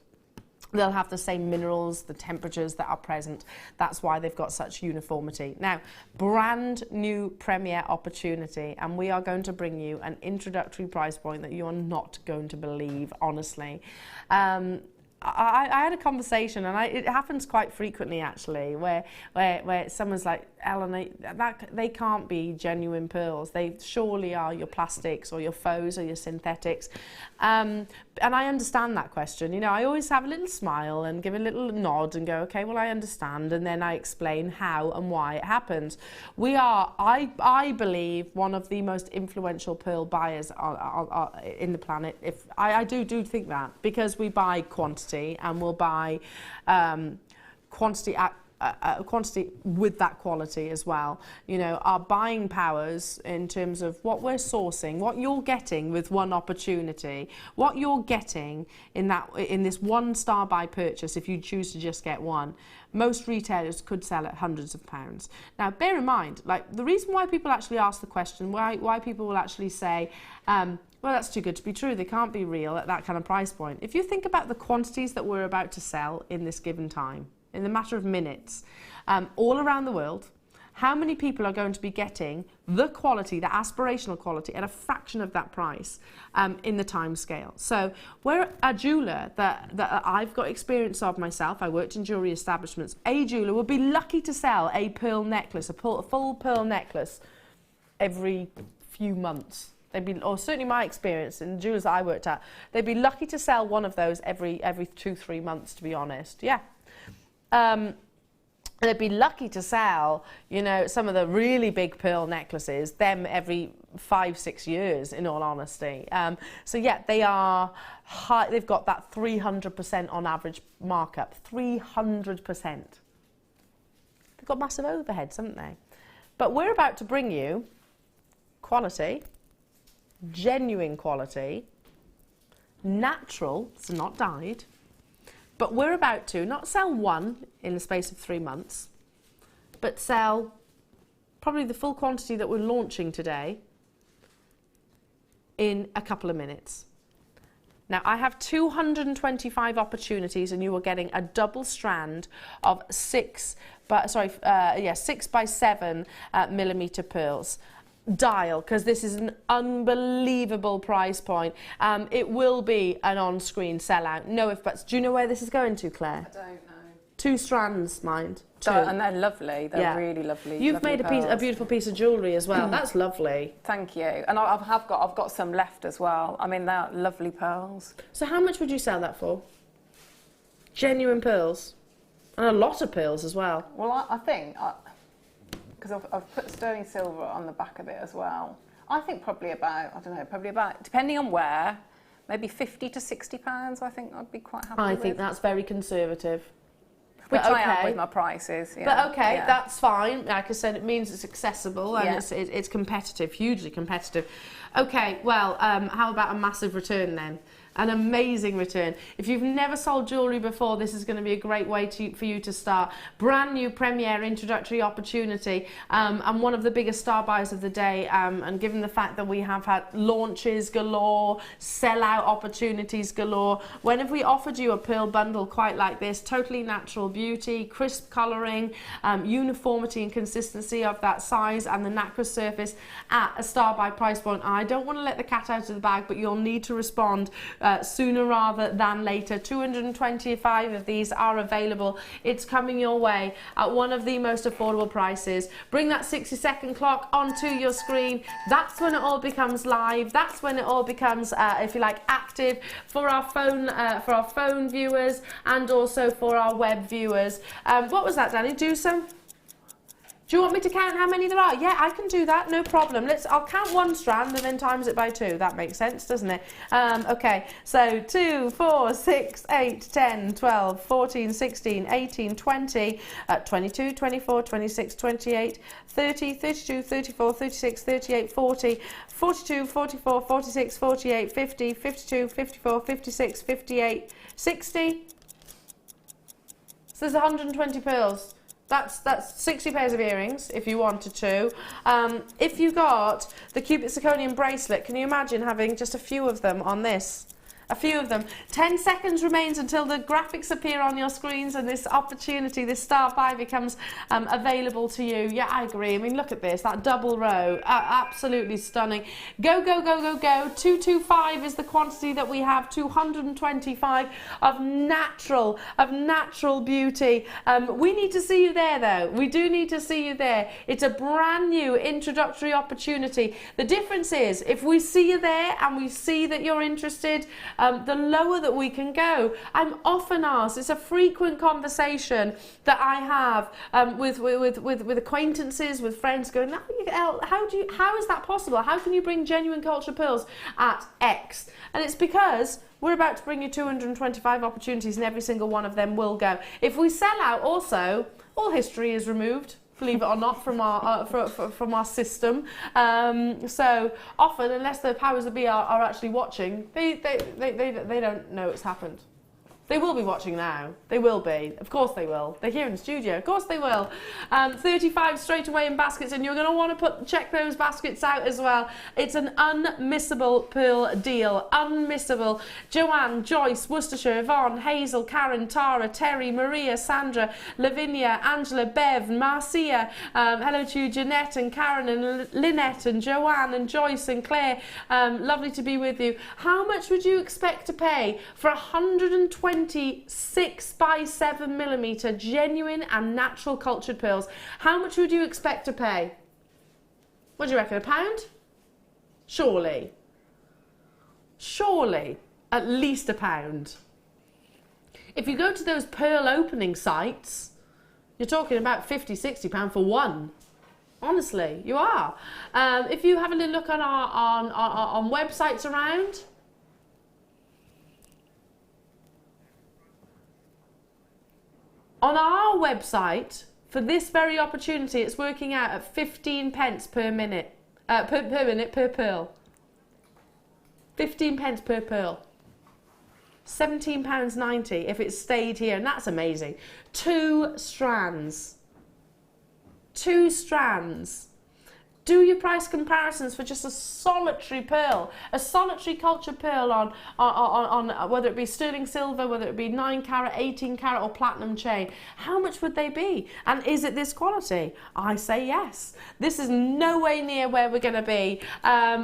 they'll have the same minerals, the temperatures that are present. That's why they've got such uniformity. Now, brand new premiere opportunity, and we are going to bring you an introductory price point that you're not going to believe, honestly. I had a conversation, and it happens quite frequently actually, where someone's like, Ellen, they can't be genuine pearls. They surely are your plastics or your faux or your synthetics. And I understand that question. You know, I always have a little smile and give a little nod and go, okay, well, I understand. And then I explain how and why it happens. We are, I believe, one of the most influential pearl buyers in the planet. I do think that, because we buy quantity, and we'll buy quantity with that quality as well. You know, our buying powers in terms of what we're sourcing, what you're getting with one opportunity, what you're getting in this one star buy purchase, if you choose to just get one. Most retailers could sell at hundreds of pounds. Now, bear in mind, like, the reason why people actually ask the question, why people will actually say, well, that's too good to be true, they can't be real at that kind of price point. If you think about the quantities that we're about to sell in this given time, in the matter of minutes, all around the world, how many people are going to be getting the quality, the aspirational quality, at a fraction of that price in the time scale? So we're a jeweller that I've got experience of myself. I worked in jewellery establishments. A jeweller would be lucky to sell a pearl necklace, a full pearl necklace, every few months. They'd be, or certainly my experience in the jewellers that I worked at, they'd be lucky to sell one of those every 2-3 months, to be honest. Yeah. They'd be lucky to sell, you know, some of the really big pearl necklaces, them every 5-6 years, in all honesty. So yeah, they are high, they've got that 300% on average markup, 300%. They've got massive overheads, haven't they? But we're about to bring you quality, genuine quality, natural, so not dyed. But we're about to not sell one in the space of 3 months, but sell probably the full quantity that we're launching today in a couple of minutes. Now, I have 225 opportunities, and you are getting a double strand of 6 by 7 millimeter pearls. Dial, because this is an unbelievable price point. It will be an on-screen sellout, no if buts. Do you know where this is going to, Claire? I don't know. 2 strands, mind. 2. And they're lovely. They're really lovely. You've made a beautiful piece of jewellery as well. That's lovely. Thank you. And I've got some left as well. I mean, they're lovely pearls. So how much would you sell that for? Genuine pearls, and a lot of pearls as well. Well, I think. Because I've put sterling silver on the back of it as well. I think probably about, depending on where, maybe 50 to 60 pounds, I think I'd be quite happy with. I think that's very conservative. Which I am with my prices. Yeah. But okay, that's fine. Like I said, it means it's accessible and it's competitive, hugely competitive. Okay, well, how about a massive return then? An amazing return. If you've never sold jewellery before, this is going to be a great way for you to start. Brand new premiere introductory opportunity, and one of the biggest star buys of the day, and given the fact that we have had launches galore, sell-out opportunities galore, when have we offered you a pearl bundle quite like this? Totally natural beauty, crisp colouring, uniformity and consistency of that size and the nacre surface at a star buy price point. I don't want to let the cat out of the bag, but you'll need to respond sooner rather than later. 225 of these are available. It's coming your way at one of the most affordable prices. Bring that 60-second clock onto your screen. That's when it all becomes live. That's when it all becomes, if you like, active for our phone viewers and also for our web viewers. What was that, Danny? Do you want me to count how many there are? Yeah, I can do that, no problem. I'll count one strand and then times it by 2. That makes sense, doesn't it? Okay, so 2, 4, 6, 8, 10, 12, 14, 16, 18, 20, 22, 24, 26, 28, 30, 32, 34, 36, 38, 40, 42, 44, 46, 48, 50, 52, 54, 56, 58, 60. So there's 120 pearls. That's 60 pairs of earrings if you wanted to. If you got the cubic zirconium bracelet, can you imagine having just a few of them on this? A few of them. 10 seconds remains until the graphics appear on your screens and this opportunity, this star buy becomes available to you. Yeah, I agree. I mean, look at this, that double row, absolutely stunning. Go, go, go, go, go. 225 is the quantity that we have. 225 of natural beauty. We need to see you there, though. We do need to see you there. It's a brand new introductory opportunity. The difference is, if we see you there and we see that you're interested, the lower that we can go. I'm often asked, it's a frequent conversation that I have with acquaintances, with friends, going, Elle, how is that possible? How can you bring genuine cultured pearls at X? And it's because we're about to bring you 225 opportunities and every single one of them will go. If we sell out also, all history is removed, believe it or not, from our system. So often, unless the powers that be are actually watching, they don't know it's happened. They will be watching now. They will be. Of course they will. They're here in the studio. Of course they will. 35 straight away in baskets, and you're going to want to check those baskets out as well. It's an unmissable pearl deal. Unmissable. Joanne, Joyce, Worcestershire, Yvonne, Hazel, Karen, Tara, Terry, Maria, Sandra, Lavinia, Angela, Bev, Marcia. Hello to you, Jeanette and Karen and Lynette and Joanne and Joyce and Claire. Lovely to be with you. How much would you expect to pay for 126 by 7 millimeter genuine and natural cultured pearls? How much would you expect to pay? What do you reckon, £1? Surely. Surely, at least £1. If you go to those pearl opening sites, you're talking about £50–60 for one. Honestly, you are. If you have a little look on on websites around, on our website, for this very opportunity, it's working out at 15 pence per minute, per pearl. 15 pence per pearl. £17.90 if it stayed here, and that's amazing. 2 strands. 2 strands. Do your price comparisons for just a solitary pearl, a solitary cultured pearl on whether it be sterling silver, whether it be 9 carat, 18 carat or platinum chain. How much would they be? And is it this quality? I say yes. This is no way near where we're going to be.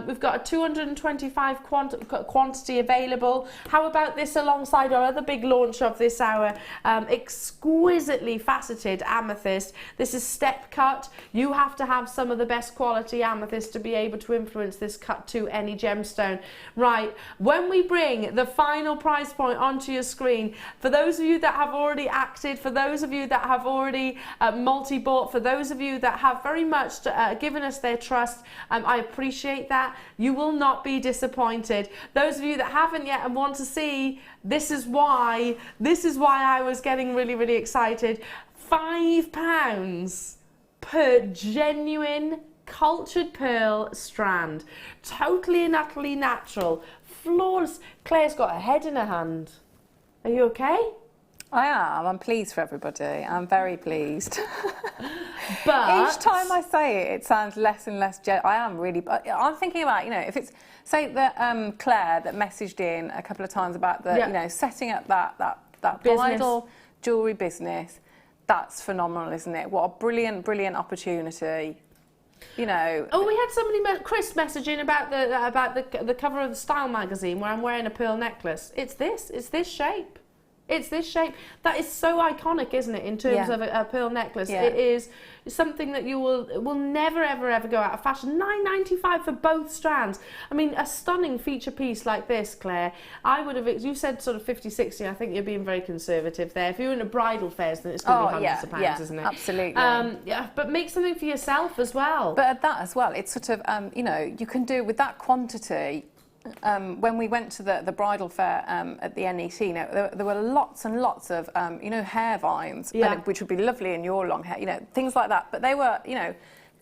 We've got a 225 quantity available. How about this alongside our other big launch of this hour? Exquisitely faceted amethyst. This is step cut. You have to have some of the best quality amethyst to be able to influence this cut to any gemstone. Right, when we bring the final price point onto your screen, for those of you that have already acted, for those of you that have already multi-bought, for those of you that have very much given us their trust, I appreciate that. You will not be disappointed. Those of you that haven't yet and want to see, this is why I was getting really, really excited. £5 per genuine cultured pearl strand, totally and utterly natural. flawless. Claire's got her head in her hand. Are you okay? I am. I'm pleased for everybody. I'm very pleased. But each time I say it, it sounds less and less. I am really. I'm thinking about, you know, if it's say that Claire that messaged in a couple of times about the, you know, setting up that bridal jewellery business. That's phenomenal, isn't it? What a brilliant opportunity. You know. Oh, we had somebody, Chris, messaging about the cover of the Style magazine where I'm wearing a pearl necklace. It's this shape. It's this shape. That is so iconic, isn't it, in terms of a pearl necklace. Yeah. It is something that you will never, ever go out of fashion. £9.95 for both strands. I mean, a stunning feature piece like this, Claire, I would have, you said sort of 50, 60, I think you're being very conservative there. If you're in a bridal fairs, then it's going to be hundreds of pounds, isn't it? Absolutely. Yeah, but make something for yourself as well. But at that as well, it's sort of, you know, you can do with that quantity. When we went to the bridal fair at the NEC, you know, there were lots and lots of, you know, hair vines, which would be lovely in your long hair, you know, things like that. But they were, you know,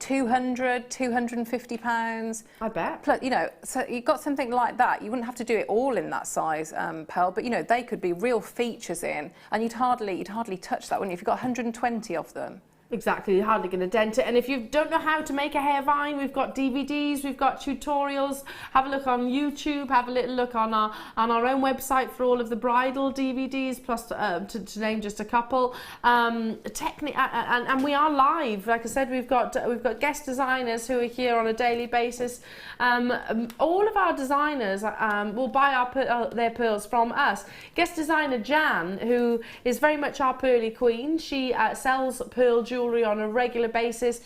£200, £250. I bet. Plus, you know, so you've got something like that. You wouldn't have to do it all in that size, pearl, but, you know, they could be real features in, and you'd hardly touch that, wouldn't you? If you've got 120 of them. Exactly, you're hardly going to dent it. And if you don't know how to make a hair vine, we've got DVDs, we've got tutorials. Have a look on YouTube, have a little look on our own website for all of the bridal DVDs, plus to name just a couple. And we are live. Like I said, we've got guest designers who are here on a daily basis. All of our designers will buy their pearls from us. Guest designer Jan, who is very much our pearly queen, she sells pearl jewellery on a regular basis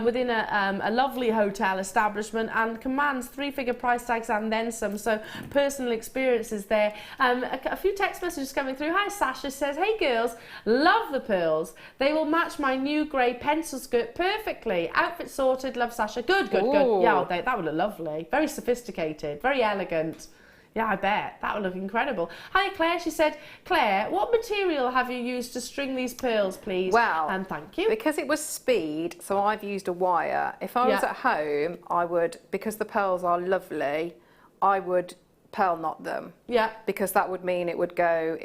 within a lovely hotel establishment and commands 3-figure price tags and then some, so personal experiences there. A few text messages coming through. Hi, Sasha says, hey girls, love the pearls. They will match my new grey pencil skirt perfectly. Outfit sorted, love Sasha. Good. Yeah, that would look lovely. Very sophisticated, very elegant. Yeah, I bet. That would look incredible. Hi, Claire. She said, Claire, what material have you used to string these pearls, please? Well, and thank you. Because it was speed, so I've used a wire. If I was at home, I would, because the pearls are lovely, I would pearl knot them. Yeah. Because that would mean it would go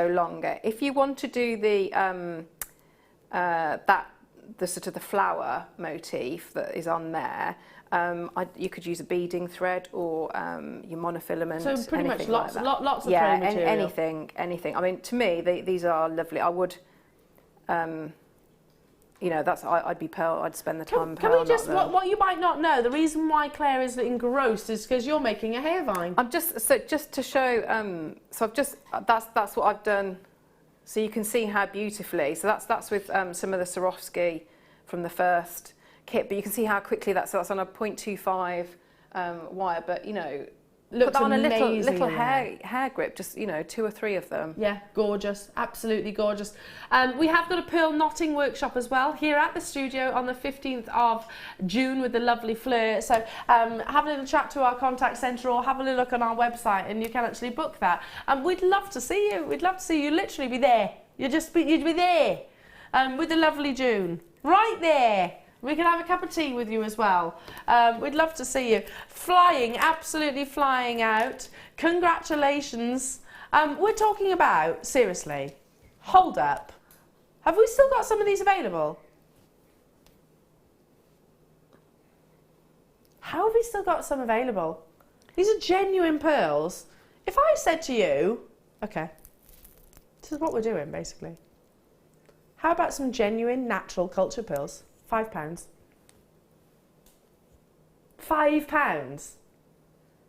longer. If you want to do the sort of the flower motif that is on there, you could use a beading thread or your monofilament. So pretty much lots of material. Anything. I mean, to me, these are lovely. I would, you know, I'd spend the time. Can we just what you might not know? The reason why Claire is engrossed is because you're making a hair vine. I'm just to show. So I've just that's what I've done. So you can see how beautifully. So that's with some of the Swarovski from the first kit, but you can see how quickly that's on a 0.25 wire, but you know, put that on a little hair grip, just, you know, 2 or 3 of them. Yeah, gorgeous, absolutely gorgeous. We have got a pearl knotting workshop as well here at the studio on the 15th of June with the lovely Fleur. So have a little chat to our contact centre or have a little look on our website and you can actually book that. We'd love to see you. We'd love to see you literally be there. You'd be there with the lovely June, right there. We can have a cup of tea with you as well. We'd love to see you. Absolutely flying out. Congratulations. We're talking about, seriously, hold up. Have we still got some of these available? How have we still got some available? These are genuine pearls. If I said to you, okay, this is what we're doing basically. How about some genuine natural culture pearls? £5. £5.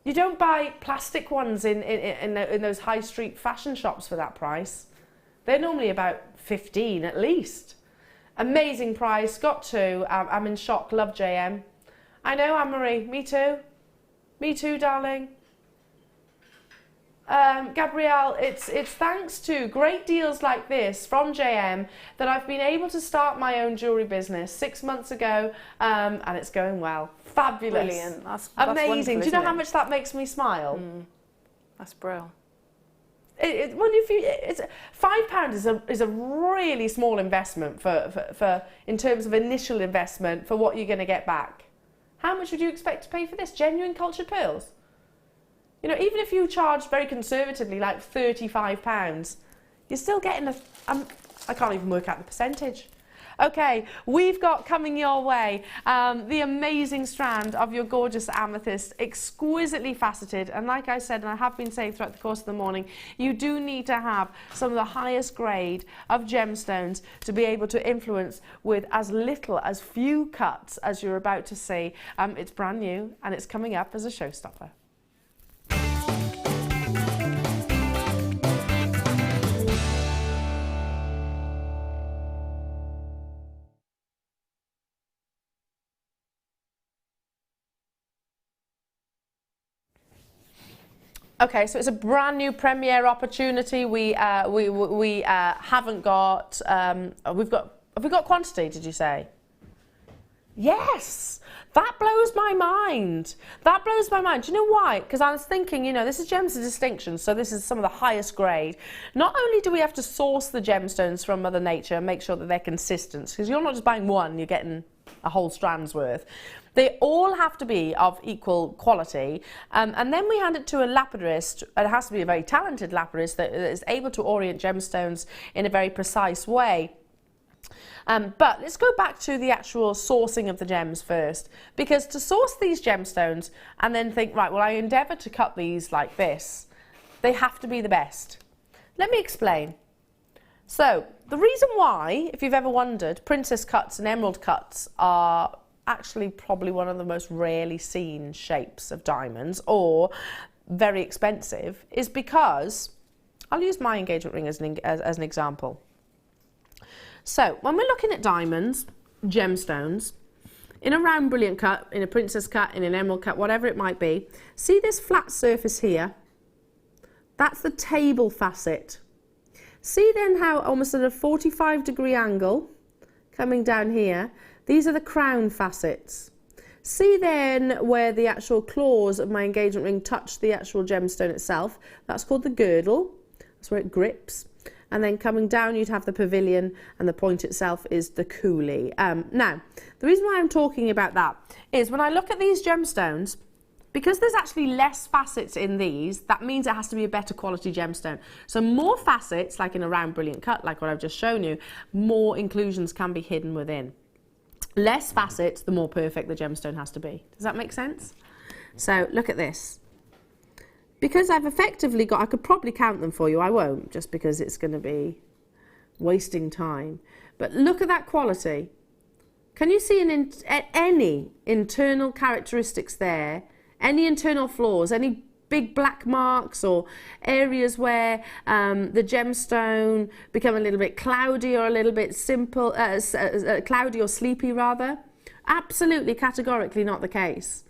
You don't buy plastic ones in those high street fashion shops for that price. They're normally about 15 at least. Amazing price. Got to. I'm in shock. Love JM. I know, Anne-Marie. Me too. Me too, darling. Gabrielle, it's thanks to great deals like this from JM that I've been able to start my own jewellery business 6 months ago, and it's going well. Fabulous. Brilliant. That's amazing. Do you know how much that makes me smile? That's brilliant. It's £5 is a really small investment for in terms of initial investment for what you're going to get back. How much would you expect to pay for this? Genuine cultured pearls? You know, even if you charge very conservatively, like £35, you're still getting I can't even work out the percentage. Okay, we've got coming your way the amazing strand of your gorgeous amethyst, exquisitely faceted. And like I said, and I have been saying throughout the course of the morning, you do need to have some of the highest grade of gemstones to be able to influence with as little as few cuts as you're about to see. It's brand new and it's coming up as a showstopper. Okay, so it's a brand new premiere opportunity. We haven't got. Have we got quantity? Did you say? Yes, that blows my mind. That blows my mind. Do you know why? Because I was thinking, you know, this is Gems of Distinction, so this is some of the highest grade. Not only do we have to source the gemstones from Mother Nature and make sure that they're consistent, because you're not just buying one, you're getting a whole strand's worth. They all have to be of equal quality, and then we hand it to a lapidist. It has to be a very talented lapidist that is able to orient gemstones in a very precise way. But let's go back to the actual sourcing of the gems first, because to source these gemstones and then think, right, well, I endeavour to cut these like this, they have to be the best. Let me explain. So the reason why, if you've ever wondered, princess cuts and emerald cuts are actually probably one of the most rarely seen shapes of diamonds, or very expensive, is because, I'll use my engagement ring as an example. So when we're looking at diamonds, gemstones, in a round brilliant cut, in a princess cut, in an emerald cut, whatever it might be, see this flat surface here? That's the table facet. See then how almost at a 45-degree angle, coming down here, these are the crown facets. See then where the actual claws of my engagement ring touch the actual gemstone itself. That's called the girdle. That's where it grips. And then coming down you'd have the pavilion, and the point itself is the coulis. Now, the reason why I'm talking about that is when I look at these gemstones, because there's actually less facets in these, that means it has to be a better quality gemstone. So more facets, like in a round brilliant cut, like what I've just shown you, more inclusions can be hidden within. Less facets, the more perfect the gemstone has to be. Does that make sense? So look at this. Because I've effectively got, I could probably count them for you, I won't, just because it's going to be wasting time. But look at that quality. Can you see any internal characteristics there? Any internal flaws, any big black marks or areas where the gemstone become a little bit cloudy or a little bit simple, cloudy or sleepy rather? Absolutely, categorically not the case.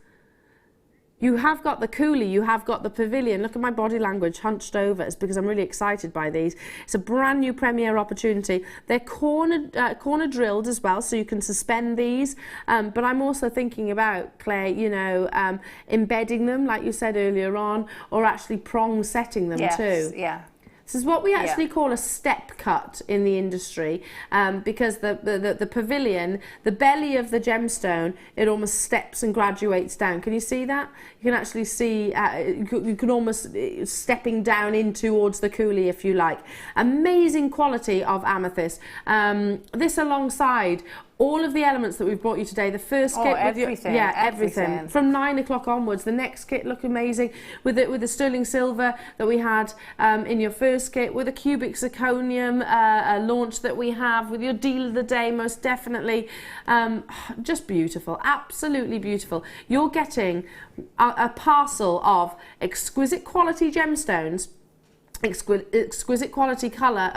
You have got the coulis, you have got the pavilion. Look at my body language hunched over. It's because I'm really excited by these. It's a brand new premiere opportunity. They're corner drilled as well, so you can suspend these. But I'm also thinking about, Claire, you know, embedding them, like you said earlier on, or actually prong setting them too. Yeah. This is what we actually call a step cut in the industry, because the pavilion, the belly of the gemstone, it almost steps and graduates down. Can you see that? You can actually see, you can almost stepping down in towards the coulis, if you like. Amazing quality of amethyst. This alongside all of the elements that we've brought you today. The first kit with everything, everything. From 9 o'clock onwards. The next kit look amazing with the sterling silver that we had in your first kit, with the cubic zirconium launch that we have, with your deal of the day, most definitely. Just beautiful, absolutely beautiful. You're getting a parcel of exquisite quality gemstones, exquisite quality colour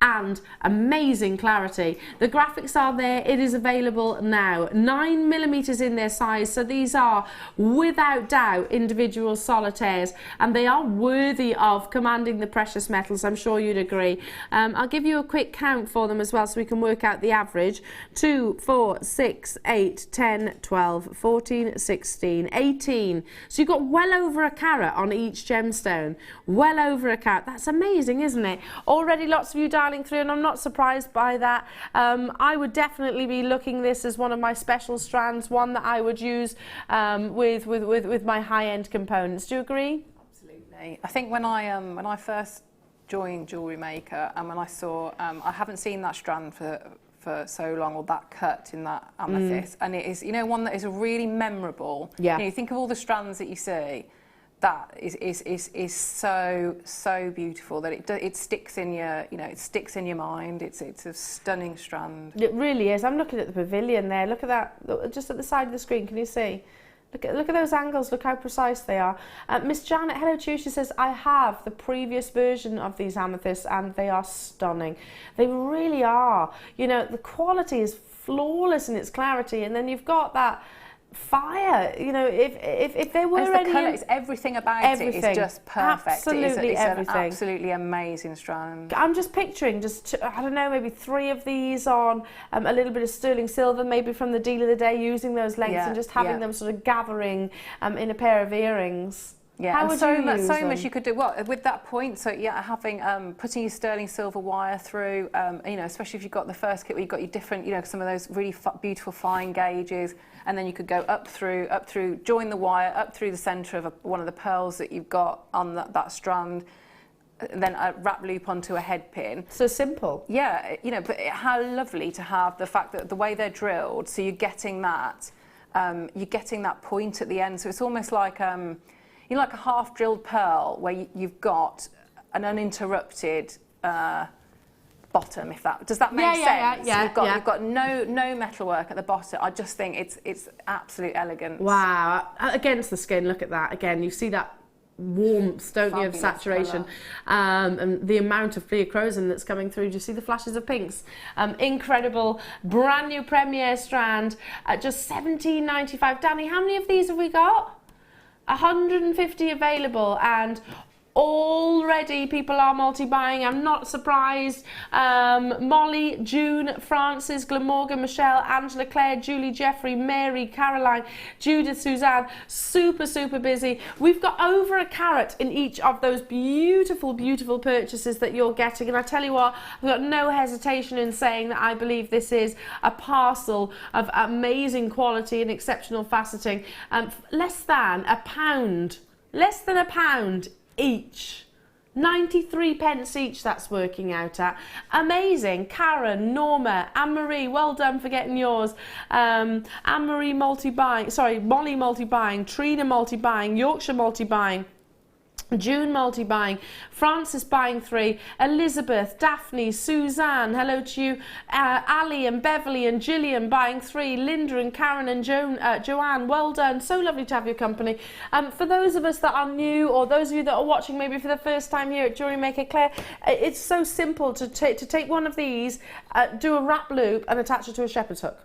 and amazing clarity. The graphics are there. It is available now. 9mm in their size, so these are without doubt individual solitaires, and they are worthy of commanding the precious metals. I'm sure you'd agree. I'll give you a quick count for them as well, so we can work out the average. 2, 4, 6, 8, 10, 12, 14, 16, 18. So you've got well over a carat on each gemstone. Well over a carat. That's amazing, isn't it? Already lots of you dialing through, and I'm not surprised by that. I would definitely be looking this as one of my special strands, one that I would use with my high-end components. Do you agree? Absolutely. I think when I first joined Jewellery Maker, and when I saw, I haven't seen that strand for so long, or that cut in that amethyst, and it is, you know, one that is really memorable. Yeah. You know, you think of all the strands that you see, that is so beautiful that it sticks in your, you know, it sticks in your mind. It's a stunning strand. It really is. I'm looking at the pavilion there. Look at that, just at the side of the screen. Can you see? Look at those angles, look how precise they are. Miss Janet, hello to you, she says, I have the previous version of these amethysts and they are stunning. They really are. You know, the quality is flawless in its clarity, and then you've got that fire, you know, if there were any... colour, it's everything about it is just perfect. Absolutely it's everything. An absolutely amazing strand. I'm just picturing I don't know, maybe 3 of these on a little bit of sterling silver, maybe from the deal of the day, using those lengths and just having them sort of gathering in a pair of earrings. Yeah, how and would so you use them? much you could do. Well, with that point, so yeah, having putting your sterling silver wire through, you know, especially if you've got the first kit where you've got your different, you know, some of those really beautiful fine gauges, and then you could go up through, join the wire up through the centre of one of the pearls that you've got on that strand, then a wrap loop onto a head pin. So simple. Yeah, you know, but how lovely to have the fact that the way they're drilled, so you're getting that point at the end. So it's almost like you know, like a half-drilled pearl where you've got an uninterrupted bottom. If that does that make sense? Yeah. You've got no metalwork at the bottom. I just think it's absolute elegance. Wow, against the skin. Look at that again. You see that warmth, don't you, of saturation, and the amount of pleochrosum that's coming through. Do you see the flashes of pinks? Incredible, brand new Premier strand at just £17.95. Danny, how many of these have we got? 150 available, and already people are multi-buying. I'm not surprised. Molly, June, Frances, Glamorgan, Michelle, Angela, Claire, Julie, Jeffrey, Mary, Caroline, Judith, Suzanne, super busy. We've got over a carat in each of those beautiful purchases that you're getting, and I tell you what, I've got no hesitation in saying that I believe this is a parcel of amazing quality and exceptional faceting. Less than a pound each, 93 pence each, that's working out at. Amazing. Karen, Norma, Anne-Marie, well done for getting yours. Anne-Marie multi-buying, sorry, Molly multi-buying, Trina multi-buying, Yorkshire multi-buying, June multi-buying, Frances buying 3, Elizabeth, Daphne, Suzanne, hello to you, Ali and Beverly and Gillian buying 3, Linda and Karen and Joanne, well done, so lovely to have your company. For those of us that are new, or those of you that are watching maybe for the first time here at Jewellery Maker, Claire, it's so simple to take one of these, do a wrap loop and attach it to a shepherd's hook.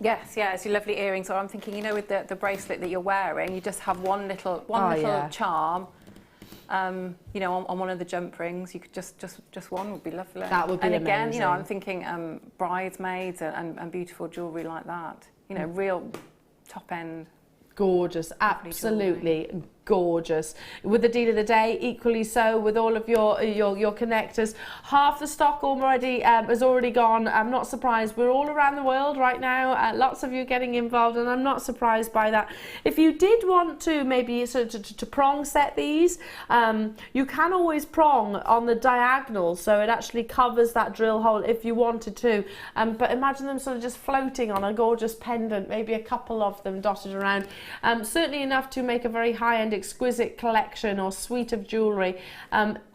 Yes, yeah, it's your lovely earrings. Or I'm thinking, you know, with the bracelet that you're wearing, you just have one little charm. You know, on one of the jump rings, you could just one would be lovely. That would be amazing. And again, you know, I'm thinking bridesmaids and beautiful jewellery like that. You know, real top end. Gorgeous, absolutely gorgeous. With the deal of the day, equally so with all of your connectors. Half the stock already has already gone. I'm not surprised. We're all around the world right now. Lots of you getting involved, and I'm not surprised by that. If you did want to maybe sort of to prong set these, you can always prong on the diagonal, so it actually covers that drill hole if you wanted to. But imagine them sort of just floating on a gorgeous pendant, maybe a couple of them dotted around. Certainly enough to make a very high-end, exquisite collection or suite of jewellery.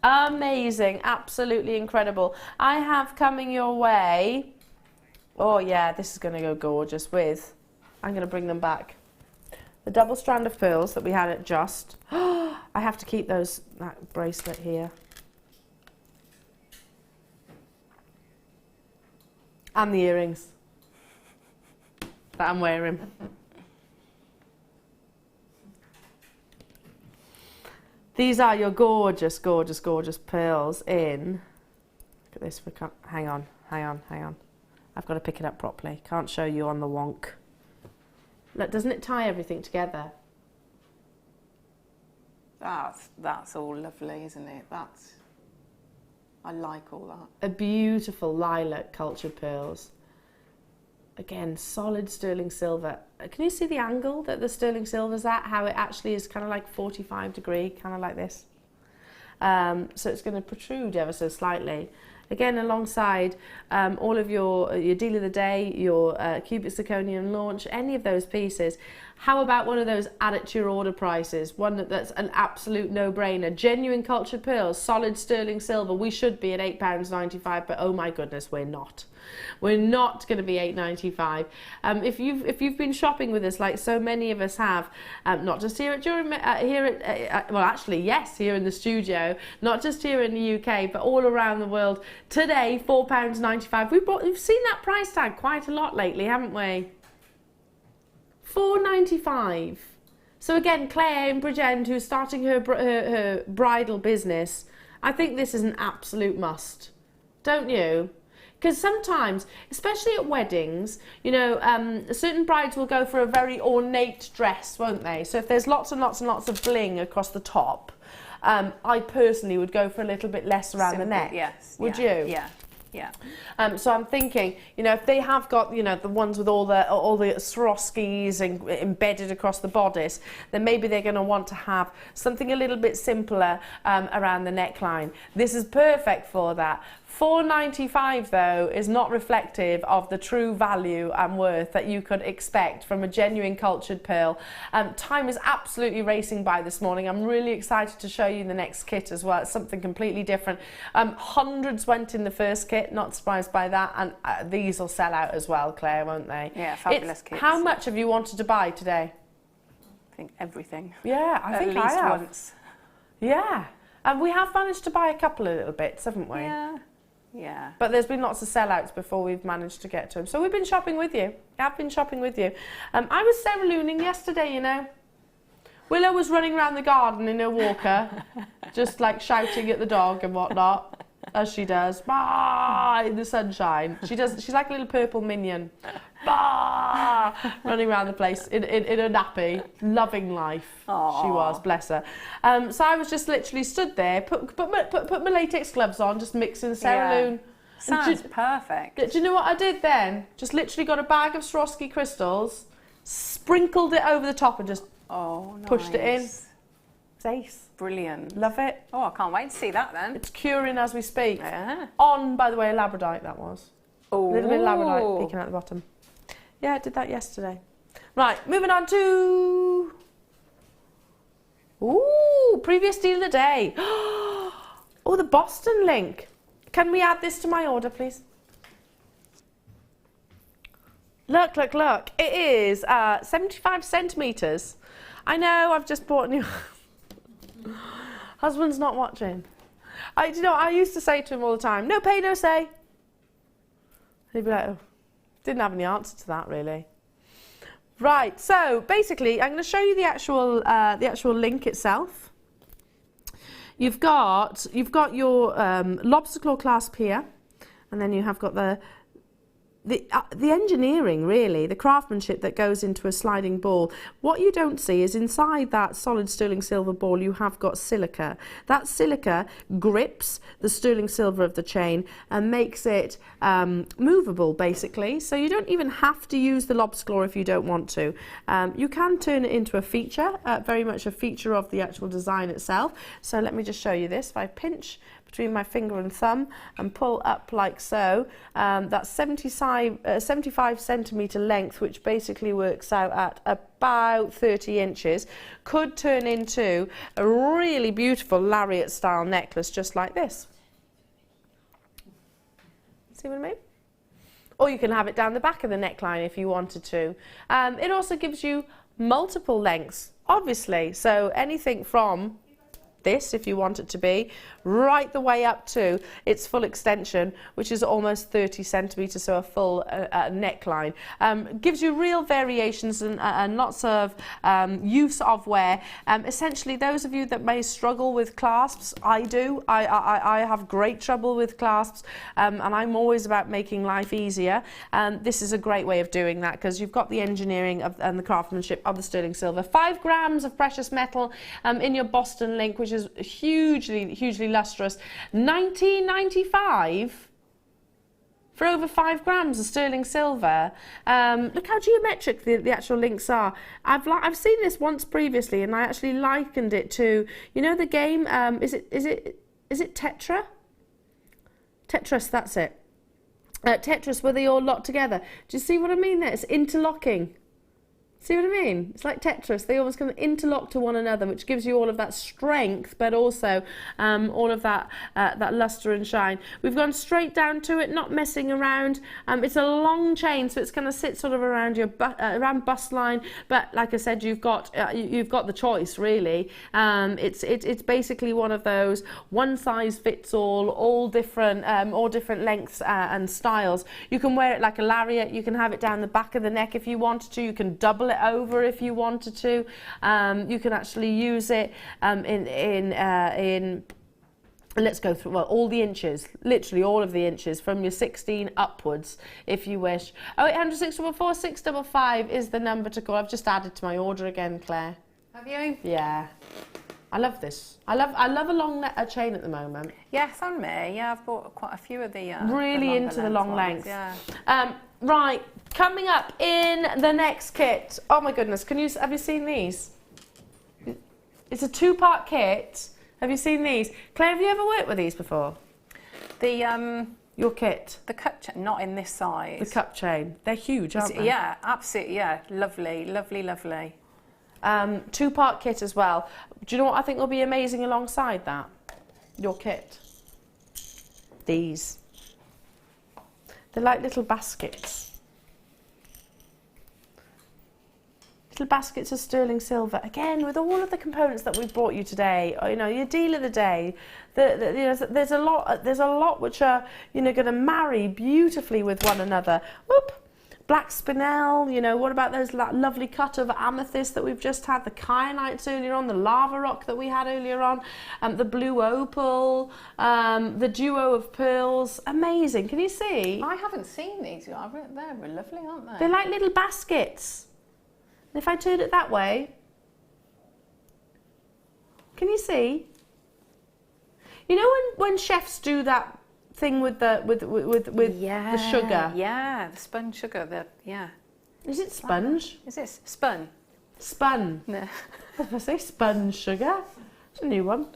Amazing, absolutely incredible. I have coming your way, oh yeah, this is going to go gorgeous with, I'm going to bring them back, the double strand of pearls that we had at Just. I have to keep that bracelet here. And the earrings that I'm wearing. These are your gorgeous pearls in, look at this, hang on. I've got to pick it up properly. Can't show you on the wonk. Look, doesn't it tie everything together? That's all lovely, isn't it? I like all that. A beautiful lilac cultured pearls. Again, solid sterling silver. Can you see the angle that the sterling silver's at? How it actually is kind of like 45 degree, kind of like this. So it's going to protrude ever so slightly. Again, alongside all of your deal of the day, your cubic zirconium launch, any of those pieces. How about one of those add it to your order prices? One that's an absolute no-brainer. Genuine cultured pearls, solid sterling silver. We should be at £8.95, but oh my goodness, we're not. We're not going to be £8.95. If you've been shopping with us, like so many of us have, not just here at well, actually yes, here in the studio, not just here in the UK, but all around the world. Today, £4.95. We've seen that price tag quite a lot lately, haven't we? £4.95. So again, Claire in Bridgend, who's starting her bridal business, I think this is an absolute must, don't you? Because sometimes, especially at weddings, you know, certain brides will go for a very ornate dress, won't they? So if there's lots and lots and lots of bling across the top, I personally would go for a little bit less around the neck. Yes. Would you? Yeah. Yeah. So I'm thinking, you know, if they have got, you know, the ones with all the Swarovskis embedded across the bodice, then maybe they're going to want to have something a little bit simpler around the neckline. This is perfect for that. £4.95 though is not reflective of the true value and worth that you could expect from a genuine cultured pearl. Time is absolutely racing by this morning. I'm really excited to show you the next kit as well. It's something completely different. Hundreds went in the first kit, not surprised by that, and these will sell out as well, Claire, won't they? Yeah, fabulous kits. How much have you wanted to buy today? I think everything. Yeah, I think at least I have. Once. Yeah, and we have managed to buy a couple of little bits, haven't we? Yeah. Yeah. But there's been lots of sellouts before we've managed to get to them. So we've been shopping with you. I've been shopping with you. I was ceremonialing yesterday, you know. Willow was running around the garden in her walker, just like shouting at the dog and whatnot, as she does. Bah! In the sunshine. She's like a little purple minion. Bah! Running around the place in a nappy, loving life. Aww. She was, bless her. So I was just literally stood there, put my latex gloves on, just mixing ceremony. Yeah. Sounds perfect. Do you know what I did then? Just literally got a bag of Swarovski crystals, sprinkled it over the top and just pushed it in. It's ace. Brilliant. Love it. Oh, I can't wait to see that then. It's curing as we speak. Yeah. On, by the way, a Labradorite that was. Oh. A little bit of Labradorite peeking at the bottom. Yeah, I did that yesterday. Right, moving on to... Ooh, previous deal of the day. Oh, the Boston link. Can we add this to my order, please? Look, look, look. It is 75 centimetres. I know, I've just bought a new... Husband's not watching. You know, I used to say to him all the time, no pay, no say. He'd be like, oh. Didn't have any answer to that, really. Right, so basically, I'm going to show you the actual link itself. You've got your lobster claw clasp here, and then you have got the engineering, really, the craftsmanship that goes into a sliding ball. What you don't see is inside that solid sterling silver ball you have got silica. That silica grips the sterling silver of the chain and makes it movable, basically. So you don't even have to use the lobster claw if you don't want to. You can turn it into a feature, very much a feature of the actual design itself. So let me just show you this. If I pinch between my finger and thumb and pull up like so, that's 75 centimetre length, which basically works out at about 30 inches, could turn into a really beautiful lariat style necklace just like this. See what I mean? Or you can have it down the back of the neckline if you wanted to. It also gives you multiple lengths, obviously, so anything from this, if you want it to be, right the way up to its full extension, which is almost 30 centimetres, so a full neckline. Gives you real variations and lots of use of wear. Essentially, those of you that may struggle with clasps, I do. I have great trouble with clasps, and I'm always about making life easier. This is a great way of doing that because you've got the engineering and the craftsmanship of the sterling silver. 5 grams of precious metal in your Boston link, which finish is hugely lustrous. 19.95 for over 5 grams of sterling silver. Look how geometric the actual links are. I've seen this once previously, and I actually likened it to, you know, the game. Is it Tetra? Tetris, that's it. Tetris, where they all lock together. Do you see what I mean there? It's interlocking. See what I mean? It's like Tetris. They almost kind of interlock to one another, which gives you all of that strength, but also all of that that luster and shine. We've gone straight down to it, not messing around. It's a long chain, so it's going to sit sort of around your around bust line. But like I said, you've got the choice really. It's basically one of those one size fits all different lengths and styles. You can wear it like a lariat. You can have it down the back of the neck if you wanted to. You can double it over if you wanted to. You can actually use it in let's go through, well, all the inches, literally all of the inches from your 16 upwards if you wish. 0800 644 655 is the number to call. I've just added to my order again, Claire. Have you? Yeah. I love this. I love a long chain at the moment. Yes, and me. Yeah, I've bought quite a few of the really into the long ones, length. Yeah. Right, coming up in the next kit. Oh my goodness, have you seen these? It's a 2-part kit. Have you seen these? Claire, have you ever worked with these before? Your kit? The cup chain, not in this size. The cup chain. They're huge, aren't they? Yeah, absolutely, yeah. Lovely, lovely, lovely. 2-part kit as well. Do you know what I think will be amazing alongside that? Your kit. These. They're like little baskets. Little baskets of sterling silver. Again, with all of the components that we've brought you today, you know, your deal of the day. There's a lot which are, you know, going to marry beautifully with one another. Whoop. Black spinel, you know, what about those lovely cut of amethyst that we've just had, the kyanites earlier on, the lava rock that we had earlier on, the blue opal, the duo of pearls. Amazing, can you see? I haven't seen these. They're lovely, aren't they? They're like little baskets. And if I turn it that way, can you see? You know when chefs do that thing with the sugar? Yeah, the spun sugar. Is it sponge? Is it spun? Spun. No. I say spun sugar. It's a new one.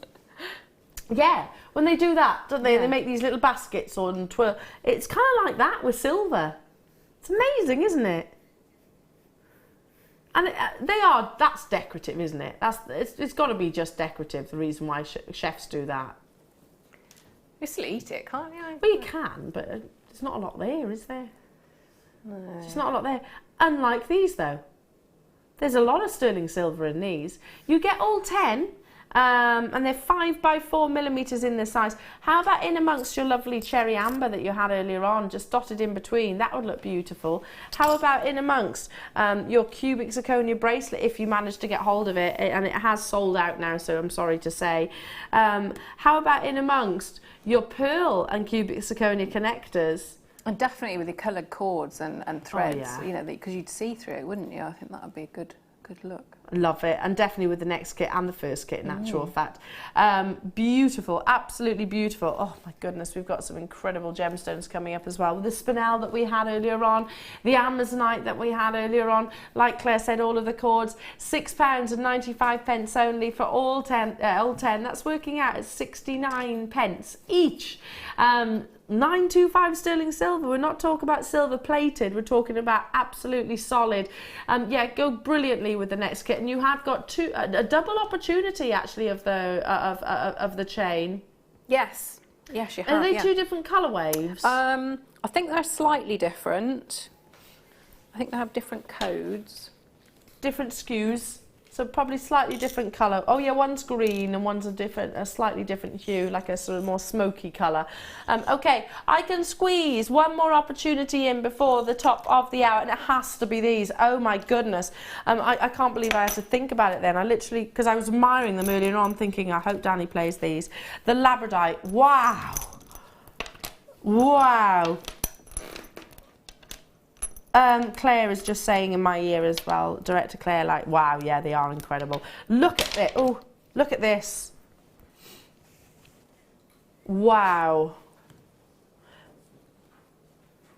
Yeah, when they do that, don't they? Yeah. They make these little baskets on twirl. It's kind of like that with silver. It's amazing, isn't it? And that's decorative, isn't it? It's got to be just decorative, the reason why chefs do that. You still eat it, can't you? Well, you can, but there's not a lot there, is there? No. There's not a lot there. Unlike these, though. There's a lot of sterling silver in these. You get all 10, and they're 5 by 4 millimetres in this size. How about in amongst your lovely cherry amber that you had earlier on, just dotted in between? That would look beautiful. How about in amongst your cubic zirconia bracelet, if you manage to get hold of it, and it has sold out now, so I'm sorry to say. How about in amongst your pearl and cubic zirconia connectors? And definitely with the coloured cords and threads, yeah. you know, because you'd see through it, wouldn't you? I think that would be a good look. Love it, and definitely with the next kit and the first kit in actual fact. Beautiful, absolutely beautiful. Oh my goodness, we've got some incredible gemstones coming up as well. With the spinel that we had earlier on, the amazonite that we had earlier on, like Claire said, all of the cords, £6.95 only for all 10. That's working out at 69 pence each. 925 sterling silver. We're not talking about silver plated, we're talking about absolutely solid. Yeah, go brilliantly with the next kit, and you have got a double opportunity actually of the chain. Yes, you have. Are they two different colour waves? I think they're slightly different. I think they have different codes, different SKUs. So probably slightly different colour. Oh yeah, one's green and one's a slightly different hue, like a sort of more smoky colour. Okay, I can squeeze one more opportunity in before the top of the hour, and it has to be these. Oh my goodness. I can't believe I had to think about it then. I literally, because I was admiring them earlier on, thinking, I hope Danny plays these. The Labradorite, wow. Wow. Claire is just saying in my ear as well, Director Claire, like, wow, yeah, they are incredible. Look at it. Oh, look at this. Wow.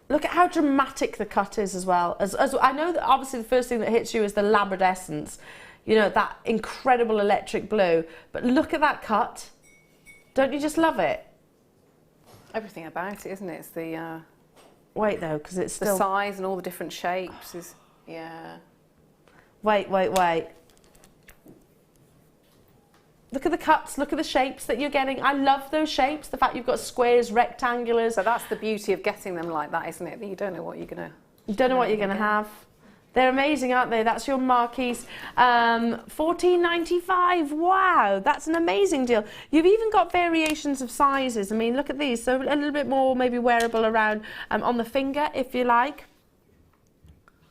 Look at how dramatic the cut is as well. As I know that obviously the first thing that hits you is the labradescence, you know, that incredible electric blue. But look at that cut. Don't you just love it? Everything about it, isn't it? It's the wait though, because it's still the size and all the different shapes is Wait. Look at the cuts, look at the shapes that you're getting. I love those shapes, the fact you've got squares, rectangulars. So that's the beauty of getting them like that, isn't it? That you don't know what you're going to... You don't know what you're going to have. They're amazing, aren't they? That's your marquise. $14.95. Wow, that's an amazing deal. You've even got variations of sizes. I mean, look at these. So a little bit more maybe wearable around on the finger, if you like.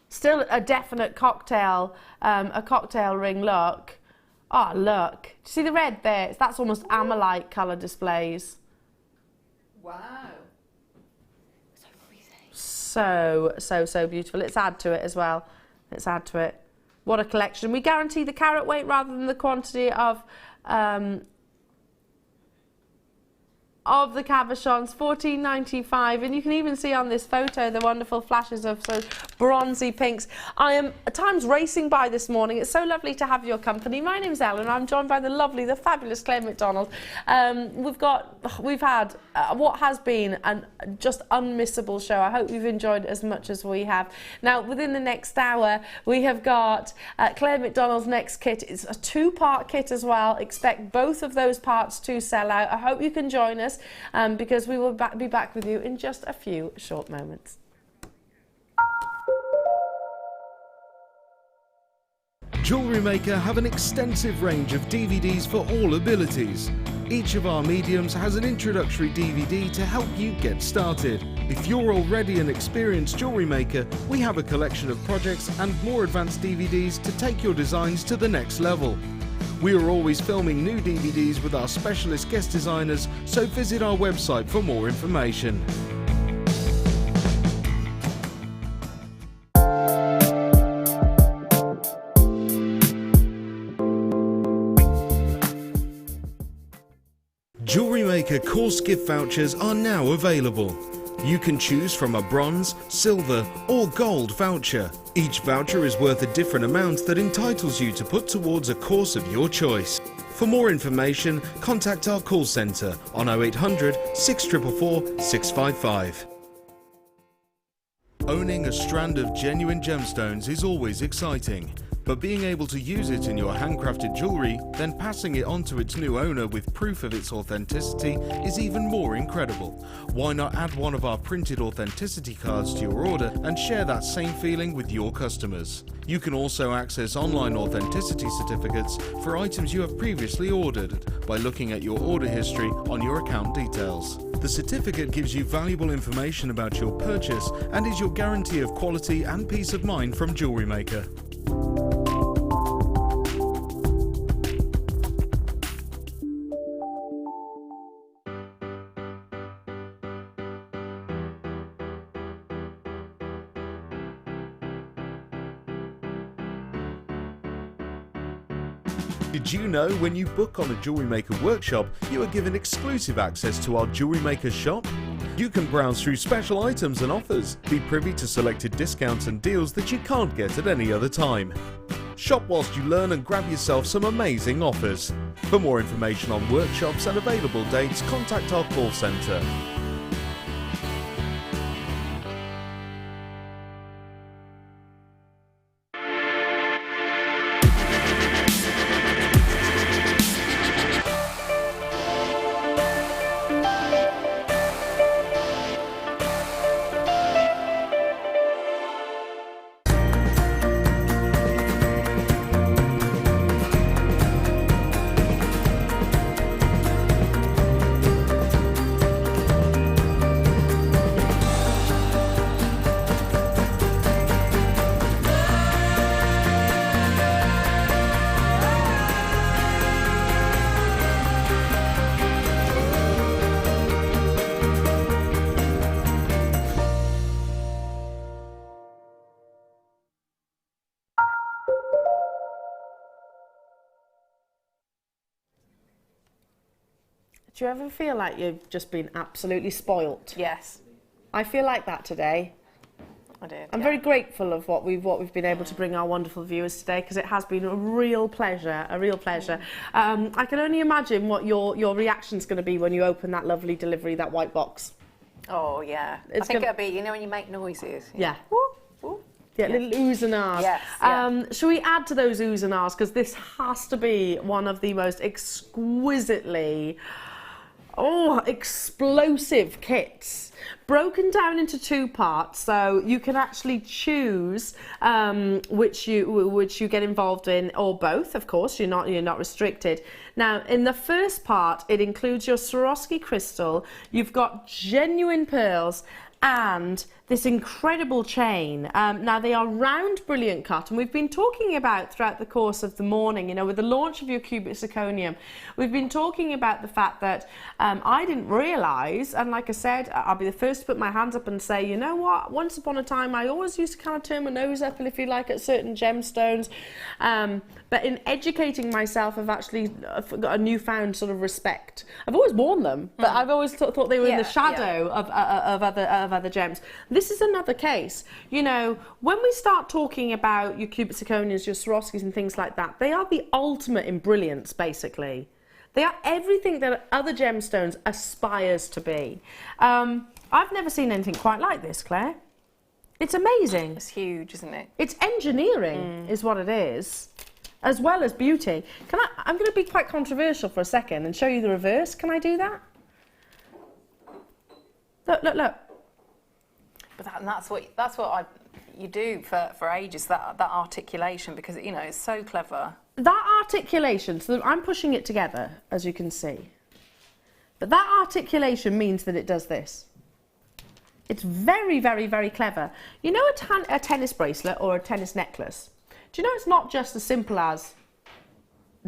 Still a definite cocktail, a cocktail ring look. Oh, look. Do you see the red there? That's almost amalite colour displays. Wow. So beautiful. Let's add to it as well. Let's add to it. What a collection. We guarantee the carat weight rather than the quantity of the cabochons, $14.95, and you can even see on this photo the wonderful flashes of those bronzy pinks. I am at times racing by this morning. It's so lovely to have your company. My name's Elle and I'm joined by the lovely, the fabulous Claire Macdonald. We've had what has been a just unmissable show. I hope you've enjoyed it as much as we have. Now, within the next hour, we have got Claire Macdonald's next kit. It's a two-part kit as well. Expect both of those parts to sell out. I hope you can join us. Because we will be back with you in just a few short moments. Jewellery Maker have an extensive range of DVDs for all abilities. Each of our mediums has an introductory DVD to help you get started. If you're already an experienced jewellery maker, we have a collection of projects and more advanced DVDs to take your designs to the next level. We are always filming new DVDs with our specialist guest designers, so visit our website for more information. Jewellery Maker course gift vouchers are now available. You can choose from a bronze, silver or gold voucher. Each voucher is worth a different amount that entitles you to put towards a course of your choice. For more information, contact our call centre on 0800 644 655. Owning a strand of genuine gemstones is always exciting. But being able to use it in your handcrafted jewellery, then passing it on to its new owner with proof of its authenticity is even more incredible. Why not add one of our printed authenticity cards to your order and share that same feeling with your customers? You can also access online authenticity certificates for items you have previously ordered by looking at your order history on your account details. The certificate gives you valuable information about your purchase and is your guarantee of quality and peace of mind from Jewellery Maker. Did you know when you book on a Jewellery Maker workshop, you are given exclusive access to our Jewellery Maker shop? You can browse through special items and offers, be privy to selected discounts and deals that you can't get at any other time. Shop whilst you learn and grab yourself some amazing offers. For more information on workshops and available dates, contact our call centre. Do you ever feel like you've just been absolutely spoilt? Yes. I feel like that today. I did. I'm very grateful of what we've been able to bring our wonderful viewers today, because it has been a real pleasure, I can only imagine what your reaction's going to be when you open that lovely delivery, that white box. Oh yeah, I think it'll be, you know, when you make noises. Yeah. Whoop, whoop. Yeah, little oohs and ahs. Yes. Shall we add to those oohs and ahs, because this has to be one of the most exquisitely explosive kits, broken down into 2 parts, so you can actually choose which you get involved in, or both. Of course, you're not restricted. Now, in the first part, it includes your Swarovski crystal. You've got genuine pearls and this incredible chain. Now, they are round brilliant cut, and we've been talking about throughout the course of the morning, you know, with the launch of your cubic zirconium, we've been talking about the fact that I didn't realise, and like I said, I'll be the first to put my hands up and say, you know what, once upon a time I always used to kind of turn my nose up, if you like, at certain gemstones, but in educating myself, I've actually got a newfound sort of respect. I've always worn them, but I've always thought they were in the shadow of other gems. This is another case. You know, when we start talking about your cubic zirconias, your Swarovskis and things like that, they are the ultimate in brilliance, basically. They are everything that other gemstones aspires to be. I've never seen anything quite like this, Claire. It's amazing. It's huge, isn't it? It's engineering is what it is, as well as beauty. I'm going to be quite controversial for a second and show you the reverse. Can I do that? Look. But that's what you do for ages, that articulation, because, you know, it's so clever. That articulation, so I'm pushing it together, as you can see. But that articulation means that it does this. It's very, very, very clever. You know a tennis bracelet or a tennis necklace? Do you know it's not just as simple as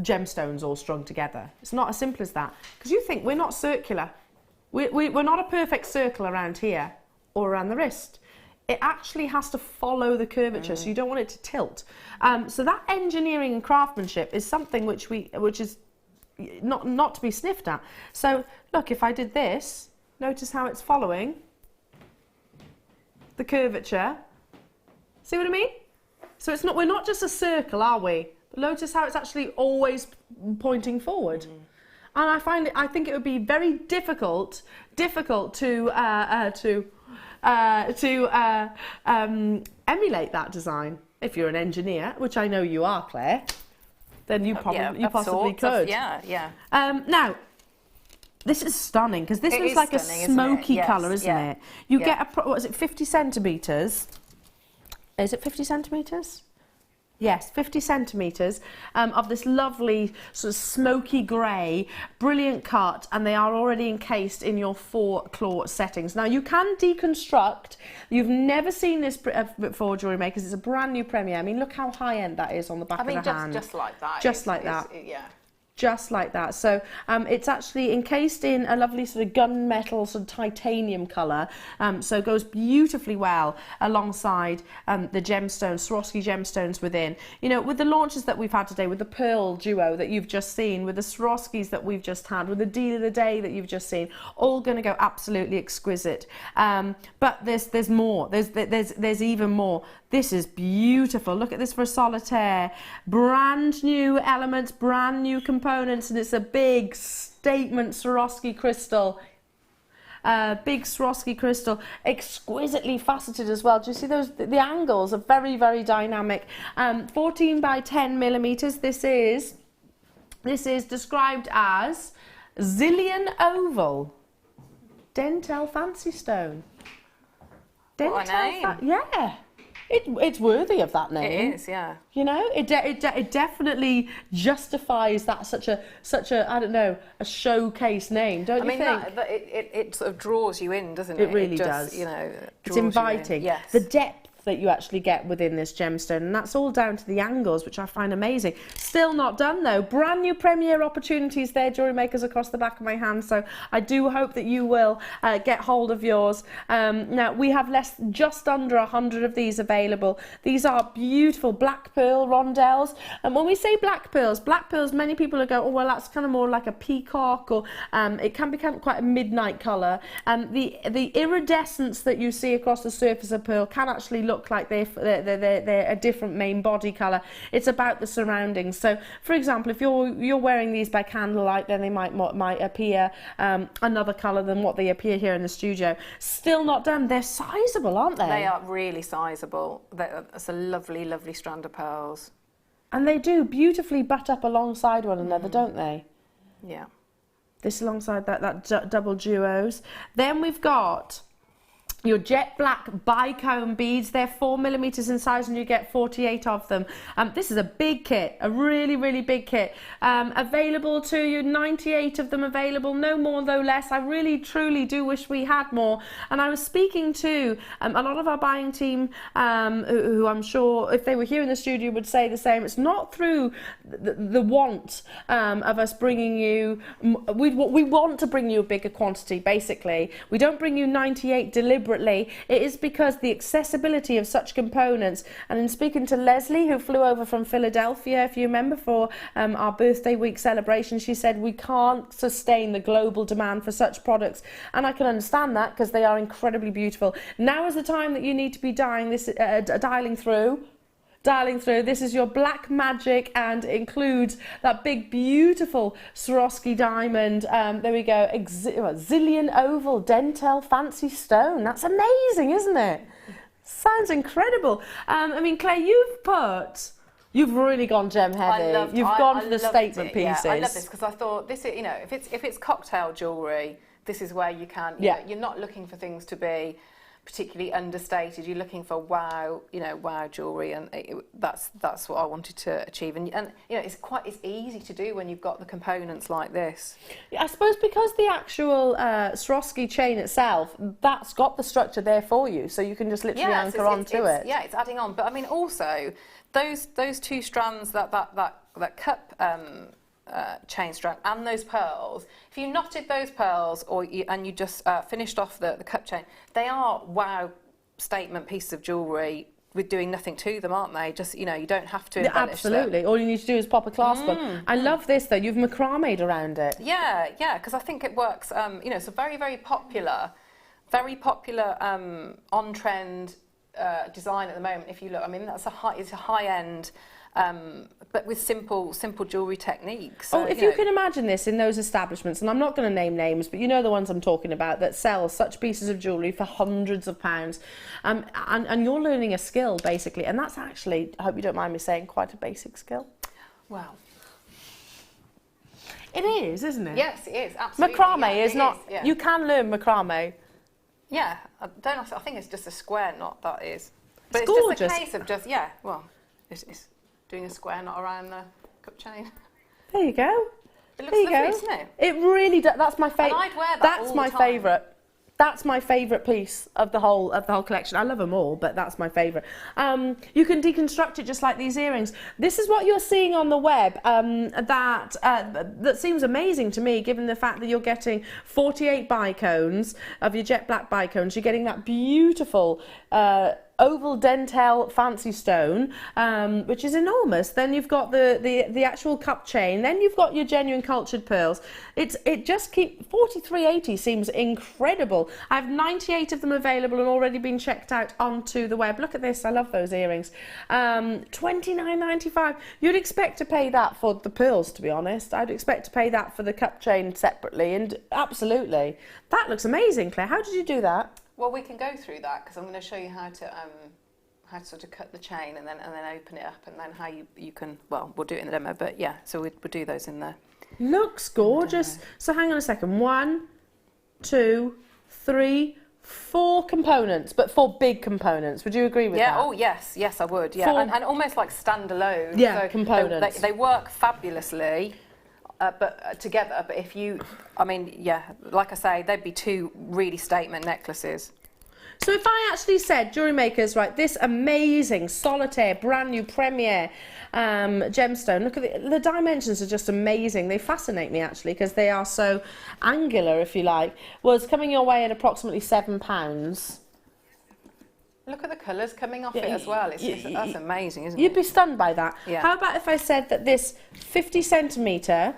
gemstones all strung together? It's not as simple as that. Because you think we're not circular. We're not a perfect circle around here or around the wrist. It actually has to follow the curvature, so you don't want it to tilt. So that engineering and craftsmanship is something which is not to be sniffed at. So look, if I did this, notice how it's following the curvature. See what I mean? So we're not just a circle, are we? But notice how it's actually always pointing forward. And I think it would be very difficult to emulate that design. If you're an engineer, which I know you are, Claire, then you possibly could. Now, this is stunning, because this looks like a smoky colour, isn't it? You get what is it, 50 centimetres? Is it 50 centimetres? Yes, 50 centimetres of this lovely sort of smoky grey, brilliant cut, and they are already encased in your 4 claw settings. Now, you can deconstruct. You've never seen this before, Jewellery Makers. It's a brand new premiere. I mean, look how high-end that is on the back of the hand. Just like that. Just like that. Just like that. So it's actually encased in a lovely sort of gunmetal, sort of titanium colour. So it goes beautifully well alongside the gemstones, Swarovski gemstones within. You know, with the launches that we've had today, with the pearl duo that you've just seen, with the Swarovskis that we've just had, with the deal of the day that you've just seen, all going to go absolutely exquisite. But there's more. There's even more. This is beautiful. Look at this for a solitaire. Brand new elements, brand new components, and it's a big statement Swarovski crystal. Big Swarovski crystal, exquisitely faceted as well. Do you see those? The angles are very, very dynamic. 14 by 10 millimeters. This is described as Zillion Oval. Dentel Fancy Stone. What a name. Yeah. It's worthy of that name. It is, yeah. You know, it definitely justifies that such a I don't know, a showcase name, don't you think? I mean, it sort of draws you in, doesn't it? It really does. You know, it's inviting. Yes. The depth that you actually get within this gemstone, and that's all down to the angles, which I find amazing. Still not done though. Brand new premiere opportunities there, jewellery makers, across the back of my hand, so I do hope that you will get hold of yours. Now we have just under 100 of these available. These are beautiful black pearl rondelles, and when we say black pearls, many people will go, oh well, that's kind of more like a peacock, or it can become quite a midnight colour. The iridescence that you see across the surface of pearl can actually look like they're a different main body colour. It's about the surroundings. So for example, if you're wearing these by candlelight, then they might appear another colour than what they appear here in the studio. Still not done. They're sizable, aren't they? They are really sizable. It's a lovely, lovely strand of pearls. And they do beautifully butt up alongside one another, don't they? Yeah. This alongside that double duos. Then we've got your jet black bicone beads. They're 4mm in size, and you get 48 of them. This is a big kit, a really, really big kit. Available to you, 98 of them available, no more, no less. I really, truly do wish we had more. And I was speaking to a lot of our buying team, who I'm sure, if they were here in the studio, would say the same. It's not through the want of us bringing you, we want to bring you a bigger quantity, basically. We don't bring you 98 deliberately. It is because the accessibility of such components, and in speaking to Leslie, who flew over from Philadelphia, if you remember, for our birthday week celebration, she said we can't sustain the global demand for such products, and I can understand that because they are incredibly beautiful. Now is the time that you need to be dialing through. This is your black magic, and includes that big beautiful Swarovski diamond. There we go, zillion oval dental fancy stone. That's amazing, isn't it? Sounds incredible. I mean, Claire, you've really gone gem heavy. You've gone for the statement pieces. Yeah, I love this because I thought this is, if it's cocktail jewellery, this is where you can. You're not looking for things to be particularly understated. You're looking for wow jewellery, and that's what I wanted to achieve. And it's easy to do when you've got the components like this. I suppose because the actual Swarovski chain itself, that's got the structure there for you, so you can just literally anchor onto it. Yeah, it's adding on. But I mean, also those two strands, that cup chain strand and those pearls, if you knotted those pearls and you just finished off the cup chain, they are wow statement pieces of jewellery with doing nothing to them, aren't they? Just, you don't have to embellish absolutely them. All you need to do is pop a clasp on. I love this though, you've macrame'd around it. Yeah, because I think it works. It's a very, very popular on trend design at the moment. If you look, I mean, it's a high end, but with simple jewellery techniques. So, if you can imagine this in those establishments, and I'm not going to name names, but you know the ones I'm talking about, that sell such pieces of jewellery for hundreds of pounds, and you're learning a skill basically, and that's actually, I hope you don't mind me saying, quite a basic skill. Wow. It is, isn't it? Yes, it is, absolutely. Macrame is not, you can learn macrame. Yeah, I think it's just a square knot, that is. But it's gorgeous. Just a case of it's doing a square knot around the cup chain. There you go. It looks lovely, doesn't it? It really does. That's my favourite. And I'd wear that That's all my the time. favourite. That's my favourite piece of the whole collection. I love them all, but that's my favourite. You can deconstruct it just like these earrings. This is what you're seeing on the web. That seems amazing to me, given the fact that you're getting 48 bicones of your jet black bicones. You're getting that beautiful oval dentel fancy stone, which is enormous. Then you've got the actual cup chain. Then you've got your genuine cultured pearls. It just keeps 43.80 seems incredible. I have 98 of them available and already been checked out onto the web. Look at this. I love those earrings. $29.95. You'd expect to pay that for the pearls, to be honest. I'd expect to pay that for the cup chain separately, and absolutely. That looks amazing, Claire. How did you do that? Well, we can go through that because I'm going to show you how to sort of cut the chain and then open it up, and then how you can. Well, we'll do it in the demo, but yeah. So we'll do those in there. Looks gorgeous. So hang on a second. 1, 2, 3, 4 components, but 4 big components. Would you agree with that? Yeah. Oh yes, I would. Yeah, and almost like standalone. Yeah, so components. They work fabulously. But together, like I say, they'd be 2 really statement necklaces. So if I actually said, Jewellery Makers, right, this amazing solitaire, brand new premier gemstone, look at the dimensions are just amazing. They fascinate me actually because they are so angular, if you like, was coming your way at approximately £7. Look at the colours coming off it as well. That's amazing, isn't You'd it? be stunned by that. Yeah. How about if I said that this 50 centimetre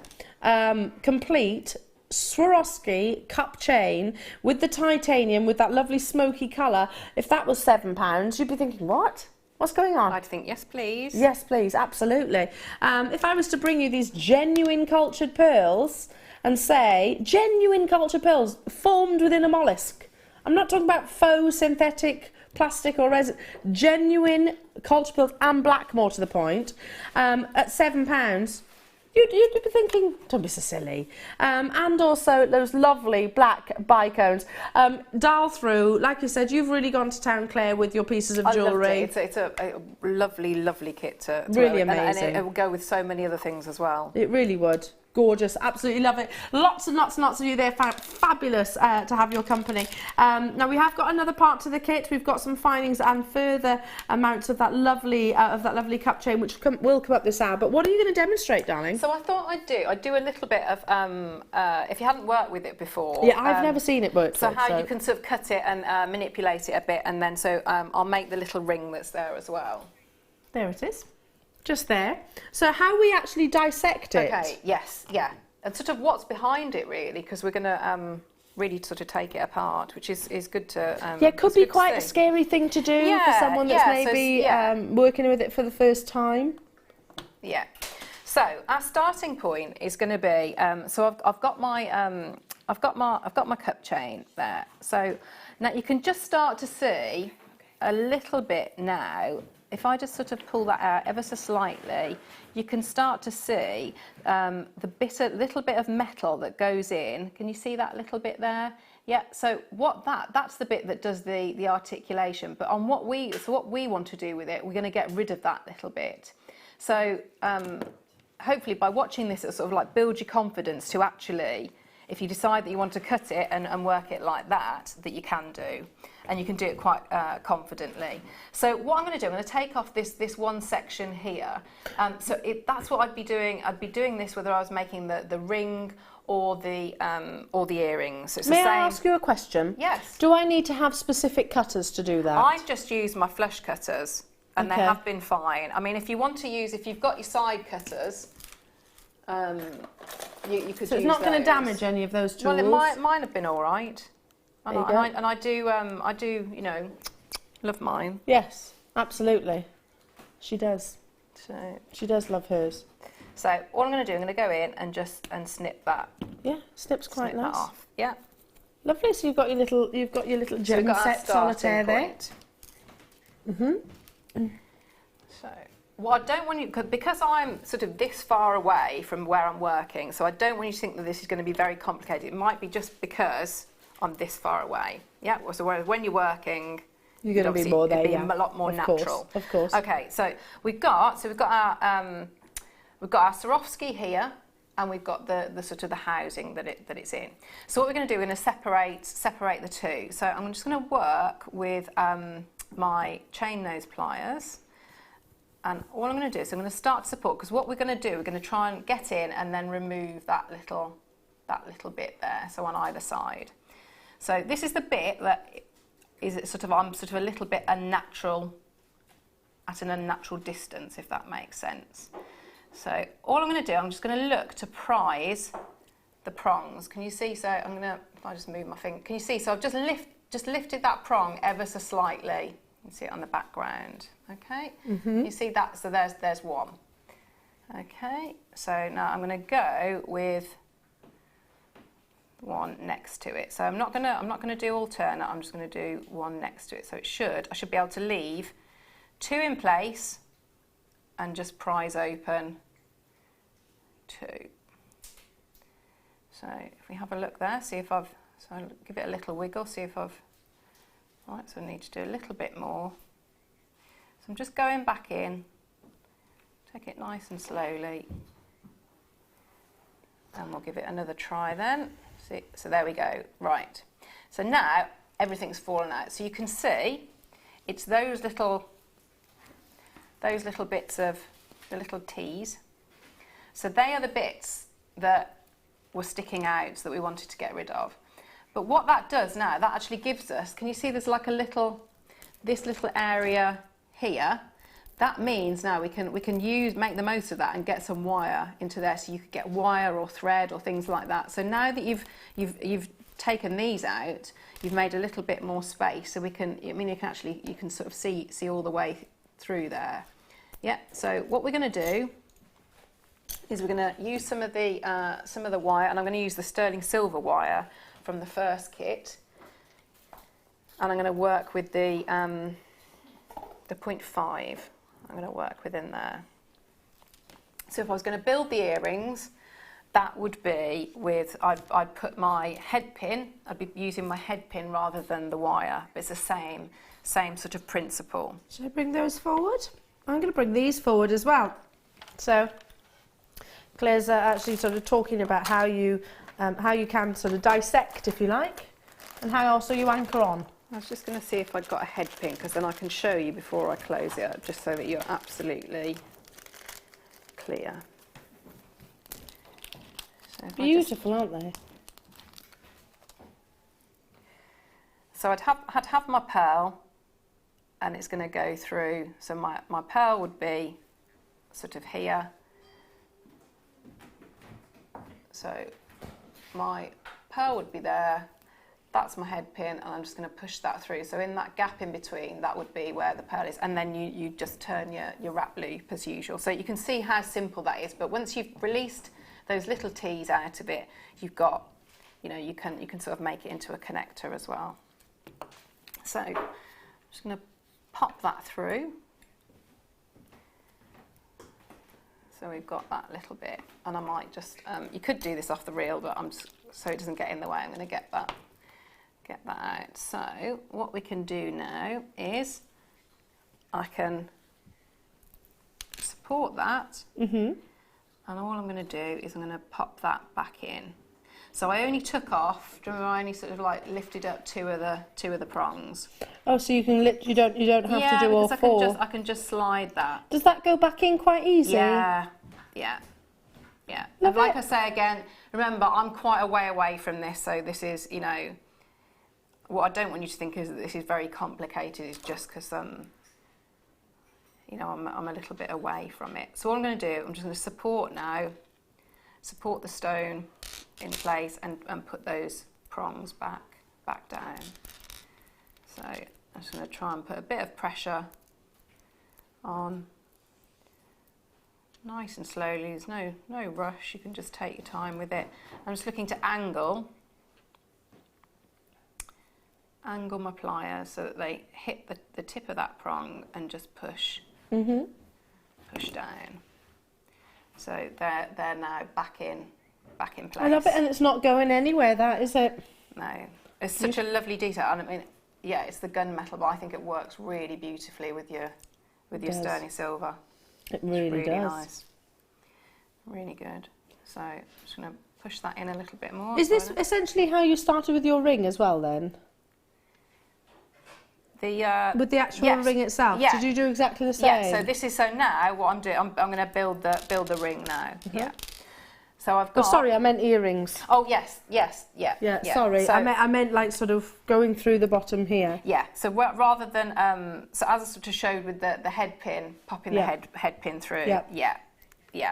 complete Swarovski cup chain with the titanium with that lovely smoky colour, if that was £7, you'd be thinking, what? What's going on? I'd think, yes, please. Yes, please, absolutely. If I was to bring you these genuine cultured pearls and say, genuine cultured pearls formed within a mollusk. I'm not talking about faux synthetic plastic or resin, genuine cultured pearls and black, more to the point, at £7. You'd be thinking, don't be so silly. And also those lovely black bicones. Dial through, like you said, you've really gone to town, Claire, with your pieces of jewellery. It's a lovely, lovely kit to really wear. amazing. And it will go with so many other things as well. It really would. Gorgeous, absolutely love it. Lots and lots and lots of you there, fabulous to have your company. Now we have got another part to the kit. We've got some findings and further amounts of that lovely cup chain, which will come up this hour. But what are you going to demonstrate, darling? So I thought I'd do a little bit of if you hadn't worked with it before. Yeah, I've never seen it worked. So how you can sort of cut it and manipulate it a bit, and then I'll make the little ring that's there as well. There it is. Just there. So how we actually dissect it? Okay, yes, yeah. And sort of what's behind it really, because we're going to really sort of take it apart, which is good to yeah, it could be quite a scary thing to do for someone that's maybe working with it for the first time. Yeah. So our starting point is going to be so I've got my cup chain there. So now you can just start to see a little bit now. If I just sort of pull that out ever so slightly, you can start to see the little bit of metal that goes in. Can you see that little bit there? Yeah. So that's the bit that does the articulation. But on what we want to do with it, we're going to get rid of that little bit. So hopefully by watching this, it sort of like builds your confidence to actually, if you decide that you want to cut it and work it like that you can do. And you can do it quite confidently. So what I'm going to do, I'm going to take off this one section here. That's what I'd be doing. I'd be doing this whether I was making the ring or the earrings. So it's May the same. I ask you a question? Yes. Do I need to have specific cutters to do that? I've just used my flush cutters, and they have been fine. I mean, if you've got your side cutters, you could use So it's not going to those. damage any of those tools? Well, mine have been all right. And I do, love mine. Yes, absolutely. She does. So she does love hers. So all I'm going to do, I'm going to go in and snip that. Yeah, snip's quite nice. That off. Yeah. Lovely. So you've got your little gem set solitaire there. So what I don't want you, because I'm sort of this far away from where I'm working, so I don't want you to think that this is going to be very complicated. It might be just because I'm this far away. Yeah. So whereas when you're working, you're going to be more there. A lot more natural. Of course. Okay. So we've got our Swarovski here, and we've got the sort of the housing that it's in. So what we're going to do, we're going to separate the two. So I'm just going to work with my chain nose pliers, and all I'm going to do is I'm going to start to support, because what we're going to do, we're going to try and get in and then remove that little bit there. So on either side. So this is the bit that is I'm sort of a little bit unnatural, at an unnatural distance, if that makes sense. So all I'm going to do, I'm just going to look to prise the prongs. Can you see? So I'm going to, if I just move my finger, can you see? So I've just lifted that prong ever so slightly. You can see it on the background. Okay. You see that? So there's one. Okay. So now I'm going to go with one next to it. So I'm not going to do alternate. I'm just going to do one next to it. So I should be able to leave two in place and just prise open two. So if we have a look there, see if I'll give it a little wiggle, see if right, so I need to do a little bit more. So I'm just going back in, take it nice and slowly, and we'll give it another try then. See, so there we go, right. So now, everything's fallen out. So you can see it's those little bits of the little T's. So they are the bits that were sticking out that we wanted to get rid of. But what that does now, that actually gives us, can you see there's like this little area here? That means now we can make the most of that and get some wire into there, so you could get wire or thread or things like that. So now that you've taken these out, you've made a little bit more space, so you can sort of see all the way through there. Yeah. So what we're going to do is we're going to use some of the wire, and I'm going to use the sterling silver wire from the first kit, and I'm going to work with the 0.5. I'm going to work within there. So if I was going to build the earrings, that would be with, I'd put my head pin, I'd be using my head pin rather than the wire, but it's the same sort of principle. Should I bring those forward? I'm going to bring these forward as well. So Claire's actually sort of talking about how you can sort of dissect, if you like, and how also you anchor on. I was just going to see if I've got a head pin, because then I can show you before I close it up, just so that you're absolutely clear. So beautiful, aren't they? So I'd have my pearl, and it's going to go through. So my pearl would be sort of here. So my pearl would be there. That's my head pin, and I'm just going to push that through. So in that gap in between, that would be where the pearl is, and then you just turn your wrap loop as usual. So you can see how simple that is. But once you've released those little T's out of it, you've got, you can sort of make it into a connector as well. So I'm just going to pop that through. So we've got that little bit, and I might just, you could do this off the reel, but so it doesn't get in the way, I'm going to get that out. So what we can do now is I can support that, and all I'm going to do is I'm going to pop that back in. So I only took off, do you remember, I only sort of like lifted up two of the prongs. Oh, so you can you don't have to do all four. I can just slide that. Does that go back in quite easy? Yeah. And like I say again, remember, I'm quite a way away from this, so this is, what I don't want you to think is that this is very complicated. It's just because I'm a little bit away from it. So what I'm going to do, I'm just going to support the stone in place and put those prongs back down. So I'm just going to try and put a bit of pressure on, nice and slowly. There's no rush. You can just take your time with it. I'm just looking to angle my pliers so that they hit the tip of that prong and just push down. So they're now back in place. I love it, and it's not going anywhere, that, is it? No, it's such a lovely detail. And I mean, yeah, it's the gunmetal, but I think it works really beautifully with your sterling silver. It really does. Nice. Really good. So I'm just going to push that in a little bit more. Is this essentially how you started with your ring as well, then? With the actual ring itself? Yeah. Did you do exactly the same? Yeah, so now what I'm doing, I'm going to build the ring now. Yeah. So I've got... Oh, sorry, I meant earrings. Oh, yes, yeah. Sorry, so, I meant like sort of going through the bottom here. Yeah, so rather than, so as I sort of showed with the head pin, popping the head pin through. Yeah.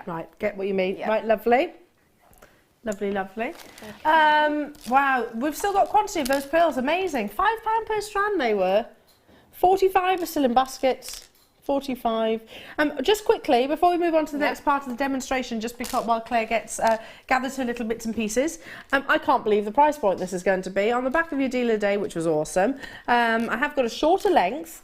Right, get what you mean. Yeah. Right, lovely. Lovely. Okay. Wow, we've still got quantity of those pearls, amazing. £5 per strand they were. 45 are still in baskets. 45. Just quickly, before we move on to the next part of the demonstration, just because while Claire gets gathers her little bits and pieces, I can't believe the price point this is going to be. On the back of your dealer day, which was awesome, I have got a shorter length,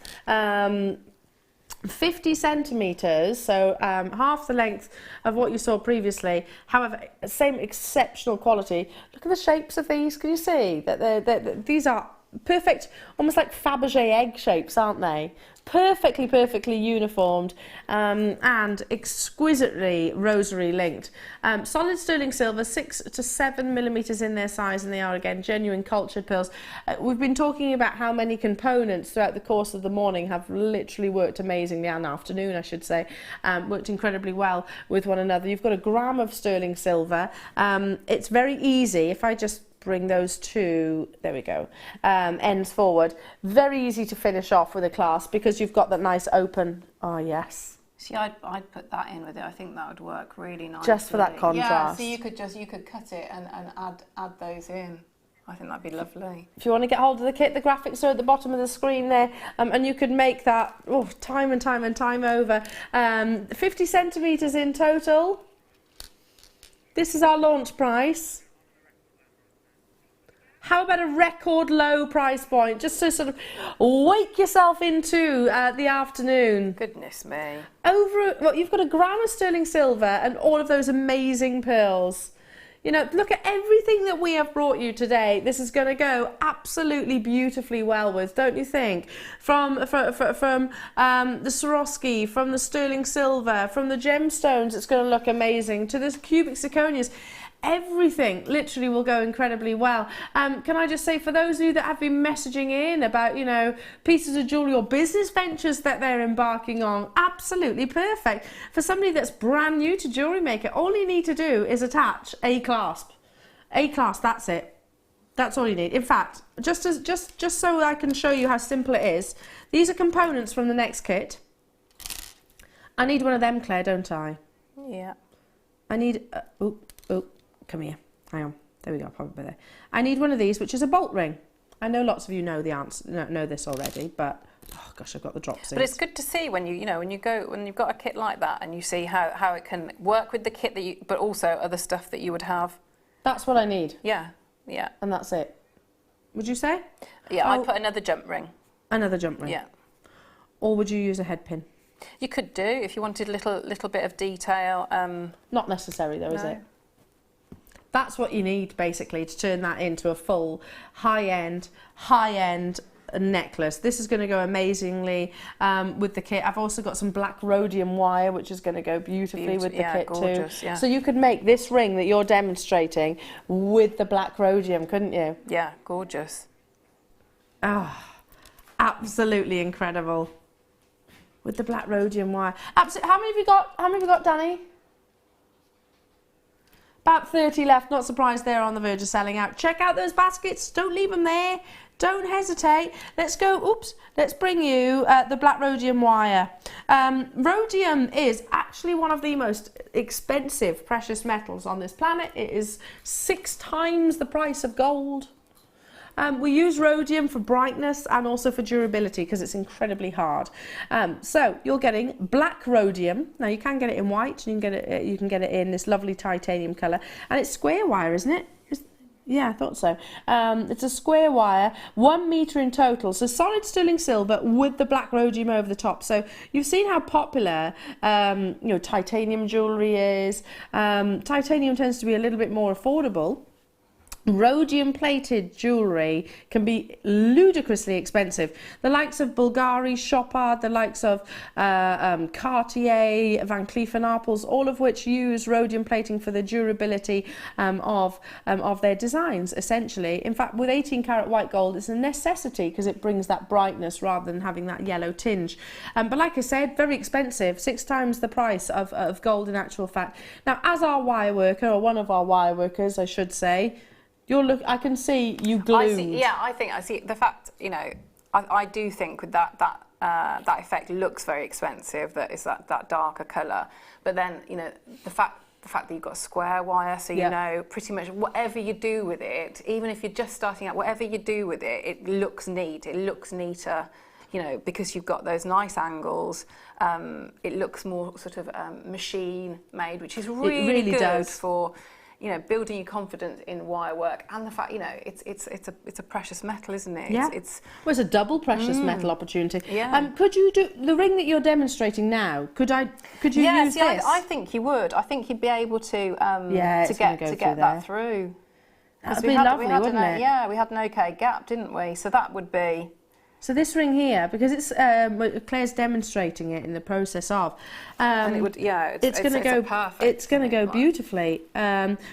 50 centimetres, so half the length of what you saw previously. However, same exceptional quality. Look at the shapes of these. Can you see that these are perfect, almost like Fabergé egg shapes, aren't they? Perfectly uniformed, and exquisitely rosary linked. Solid sterling silver, 6 to 7 millimeters in their size, and they are again genuine cultured pearls. We've been talking about how many components throughout the course of the morning have literally worked amazingly, and afternoon I should say, worked incredibly well with one another. You've got a gram of sterling silver. It's very easy if I just bring those two, there we go, ends forward. Very easy to finish off with a clasp because you've got that nice open, oh yes. See, I'd put that in with it. I think that would work really nicely. Just for that contrast. Yeah, so you could cut it and add those in. I think that'd be lovely. If you want to get hold of the kit, the graphics are at the bottom of the screen there, and you could make that time and time over. 50 centimetres in total. This is our launch price. How about a record low price point, just to sort of wake yourself into the afternoon? Goodness me. Well, you've got a gram of sterling silver and all of those amazing pearls. You know, look at everything that we have brought you today. This is going to go absolutely beautifully well with, don't you think? From the Swarovski, from the sterling silver, from the gemstones, it's going to look amazing, to the cubic zirconias. Everything literally will go incredibly well. Can I just say, for those of you that have been messaging in about, you know, pieces of jewellery or business ventures that they're embarking on, absolutely perfect. For somebody that's brand new to Jewellery Maker, all you need to do is attach a clasp. A clasp, that's it. That's all you need. In fact, just so I can show you how simple it is, these are components from the next kit. I need one of them, Claire, don't I? Yeah. I need, come here, hang on, there we go, probably there. I need one of these, which is a bolt ring. I know lots of you know the answer, know this already, but oh gosh, I've got the drops in. But it's good to see when you've got a kit like that, and you see how it can work with the kit but also other stuff that you would have. That's what I need. Yeah. And that's it. Would you say? Yeah, I'd put another jump ring. Another jump ring. Yeah. Or would you use a head pin? You could do if you wanted a little bit of detail. Not necessary though, is it? That's what you need basically to turn that into a full high-end necklace. This is going to go amazingly with the kit. I've also got some black rhodium wire, which is going to go beautifully with the kit gorgeous, too. Yeah. So you could make this ring that you're demonstrating with the black rhodium, couldn't you? Yeah, gorgeous. Oh, absolutely incredible. With the black rhodium wire. Absolutely. How many have you got, Danny? About 30 left, not surprised they're on the verge of selling out. Check out those baskets, don't leave them there, don't hesitate. Let's go, let's bring you the black rhodium wire. Rhodium is actually one of the most expensive precious metals on this planet. It is 6 times the price of gold. We use rhodium for brightness and also for durability because it's incredibly hard. So you're getting black rhodium. Now you can get it in white, and you can get it in this lovely titanium colour, and it's square wire, isn't it? Yeah, I thought so. It's a square wire, 1 metre in total. So solid sterling silver with the black rhodium over the top. So you've seen how popular titanium jewellery is. Titanium tends to be a little bit more affordable. Rhodium plated jewellery can be ludicrously expensive. The likes of Bulgari, Chopard, the likes of Cartier, Van Cleef & Arpels, all of which use rhodium plating for the durability of their designs, essentially. In fact, with 18 karat white gold, it's a necessity because it brings that brightness rather than having that yellow tinge. But like I said, very expensive, 6 times the price of gold in actual fact. Now, as our wire worker, or one of our wire workers, I should say, I can see you glued. I see the fact. I do think with that effect looks very expensive. That is that darker colour. But then the fact that you've got a square wire, so pretty much whatever you do with it, even if you're just starting out, whatever you do with it, it looks neat. It looks neater. Because you've got those nice angles, it looks more sort of machine made, which is really good for. Building your confidence in wire work, and the fact it's a precious metal, isn't it? Yeah. It's a double precious metal opportunity. Yeah. Could you do the ring that you're demonstrating now? Could you use this? I think you would. I think you'd be able to get that through. That'd be lovely, wouldn't it? Yeah, we had an okay gap, didn't we? So that would be... So this ring here, because it's Claire's demonstrating it in the process of, and it would, yeah, it's going to go perfect. It's going to go beautifully.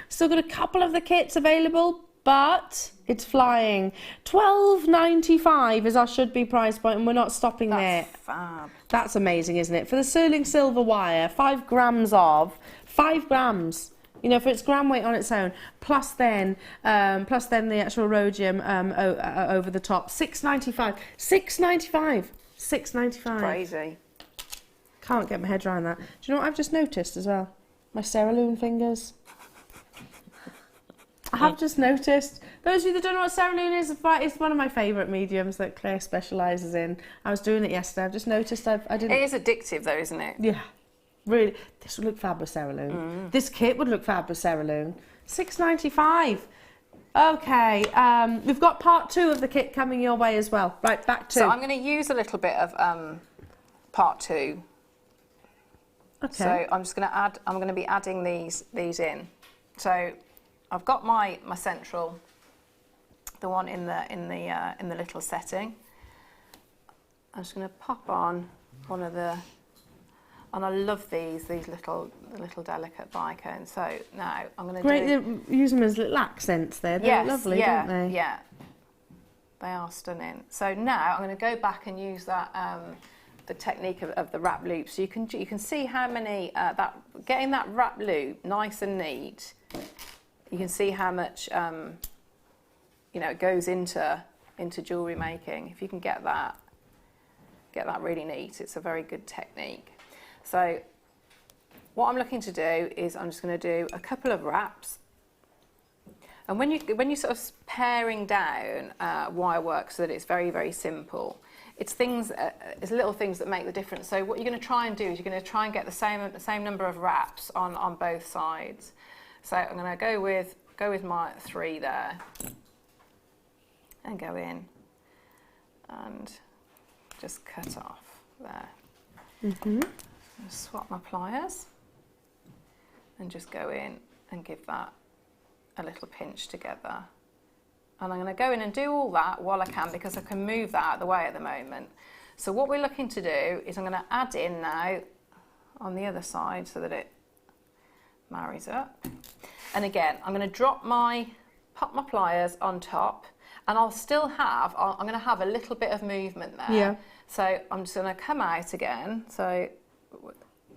Still got a couple of the kits available, but it's flying. $12.95 is our should-be price point, and we're not stopping there. That's fab. That's amazing, isn't it? For the sterling silver wire, 5 grams of 5 grams. You know, for its gram weight on its own, plus then the actual rhodium over the top. $6.95. $6.95. $6.95. Crazy. Can't get my head around that. Do you know what I've just noticed as well? My cerulean fingers. I have just noticed. Those of you that don't know what cerulean is, it's one of my favourite mediums that Claire specialises in. I was doing it yesterday. I've just noticed I didn't... It is addictive though, isn't it? Yeah. Really, this would look fab with cerulean. This kit would look fab with cerulean. $6.95. Okay, we've got part 2 of the kit coming your way as well. Right, back to... So I'm going to use a little bit of part 2. Okay. So I'm just going to add. I'm going to be adding these in. So I've got my central, the one in the little setting. I'm just going to pop on one of the. And I love these little delicate bicones. So now I'm going to use them as little accents there. They're lovely, yeah, don't they? Yeah, they are stunning. So now I'm going to go back and use that the technique of the wrap loop. So you can see how many getting that wrap loop nice and neat. You can see how much it goes into jewellery making. If you can get that really neat, it's a very good technique. So what I'm looking to do is I'm just going to do a couple of wraps. And when you sort of paring down wire work so that it's very, very simple, it's little things that make the difference. So what you're going to try and do is you're going to try and get the same number of wraps on both sides. So I'm going to go with my 3 there and go in and just cut off there. Mm-hmm. Swap my pliers and just go in and give that a little pinch together. And I'm going to go in and do all that while I can, because I can move that out of the way at the moment. So what we're looking to do is I'm going to add in now on the other side so that it marries up. And again, I'm going to pop my pliers on top, and I'm going to have a little bit of movement there. Yeah. So I'm just going to come out again. So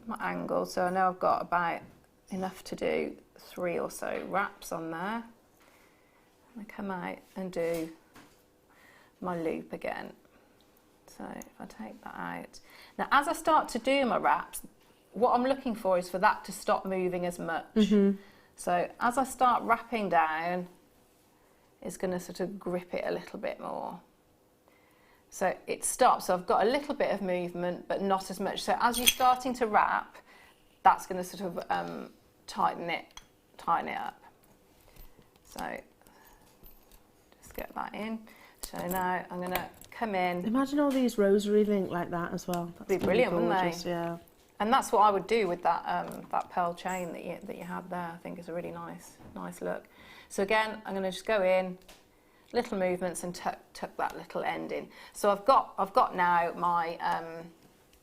my angle, so I know I've got about enough to do 3 or so wraps on there. I come out and do my loop again. So if I take that out. Now as I start to do my wraps, what I'm looking for is for that to stop moving as much. Mm-hmm. So as I start wrapping down, it's going to sort of grip it a little bit more. So it stops, so I've got a little bit of movement, but not as much. So as you're starting to wrap, that's going to sort of tighten it up. So just get that in. So now I'm going to come in. Imagine all these rosary link like that as well. That'd be brilliant, wouldn't they? Yeah. And that's what I would do with that pearl chain that you had there. I think is a really nice look. So again, I'm going to just go in. Little movements and tuck that little end in. So I've got now my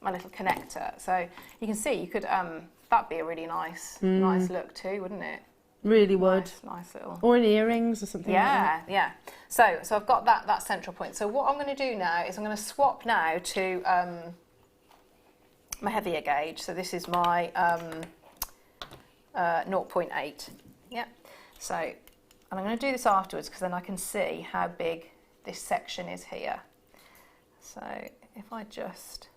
my little connector. So you can see you could that'd be a really nice look too, wouldn't it? Really would. Nice little. Or in earrings or something. Yeah, like that. yeah. So I've got that central point. So what I'm going to do now is I'm going to swap now to my heavier gauge. So this is my 0.8. Yeah. So. And I'm going to do this afterwards because then I can see how big this section is here. So if I just,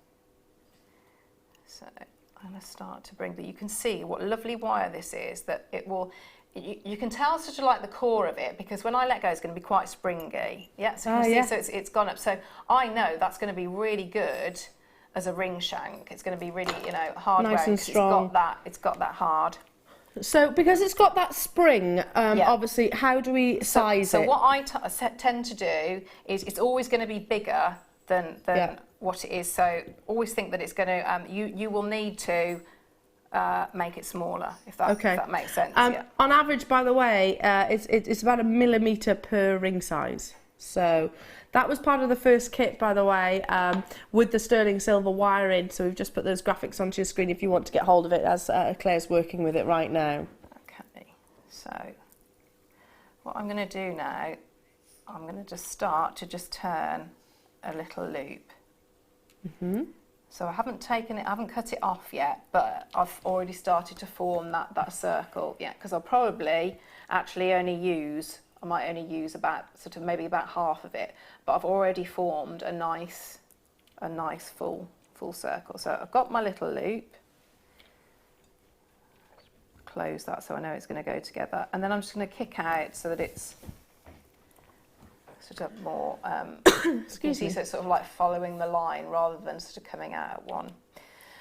I'm going to start to bring, but you can see what lovely wire this is, that it will, you can tell sort of like the core of it, because when I let go it's going to be quite springy. Yeah, so you can see, so it's gone up. So I know that's going to be really good as a ring shank. It's going to be really, hard nice and strong. It's got that hard. So, because it's got that spring, obviously, how do we size it? So what I tend to do is it's always going to be bigger than what it is. So always think that it's going to, you will need to make it smaller, if that makes sense. Yeah. On average, by the way, it's about 1 millimetre per ring size. So that was part of the first kit, by the way, with the sterling silver wiring. So we've just put those graphics onto your screen if you want to get hold of it, as Claire's working with it right now. Okay, so what I'm going to do now, I'm going to just start to just turn a little loop. So I haven't cut it off yet, but I've already started to form that circle. Yeah, because I'll probably actually I might only use about maybe about half of it, but I've already formed a nice full circle. So I've got my little loop. Close that so I know it's going to go together, and then I'm just going to kick out so that it's sort of more, excuse me, so it's sort of like following the line rather than sort of coming out at one.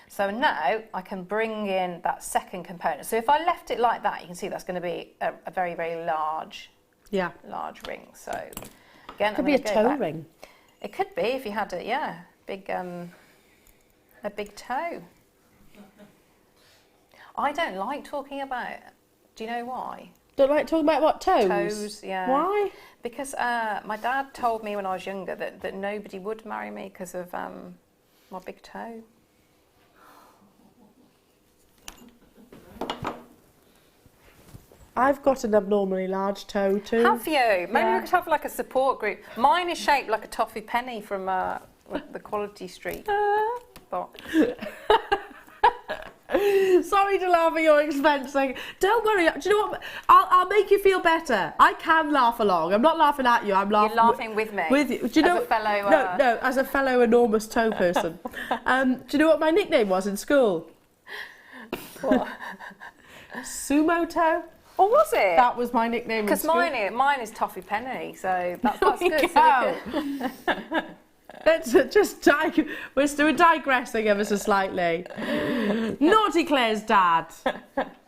So now I can bring in that second component. So if I left it like that, you can see that's going to be a very, very large ring. So again, Could be a toe ring. It could be if you had a big toe. I don't like talking about. Do you know why? Don't like talking about what, toes? Toes, yeah. Why? Because my dad told me when I was younger that nobody would marry me because of my big toe. I've got an abnormally large toe too. Have you? Maybe we could have like a support group. Mine is shaped like a toffee penny from the Quality Street box. Sorry to laugh at your expense. Don't worry. Do you know what? I'll make you feel better. I can laugh along. I'm not laughing at you. I'm laughing. You're laughing with me. With you. Do you know? As a fellow. No, as a fellow enormous toe person. Do you know what my nickname was in school? What? Sumo toe. Or was it? That was my nickname. Because mine is toffee penny. So that's good. So Let's just we're digressing ever so slightly. Naughty Claire's dad.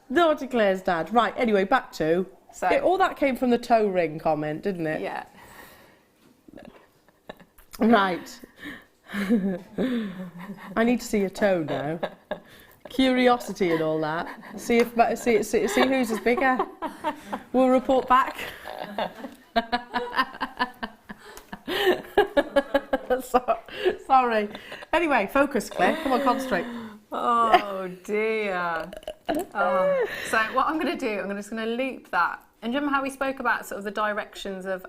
Naughty Claire's dad. Right, anyway, back to... all that came from the toe ring comment, didn't it? Yeah. Right. I need to see your toe now. Curiosity and all that. See whose is bigger. We'll report back. Sorry. Anyway, focus, Claire. Come on, concentrate. Oh dear. So what I'm going to do, I'm just going to loop that. And do you remember how we spoke about sort of the directions of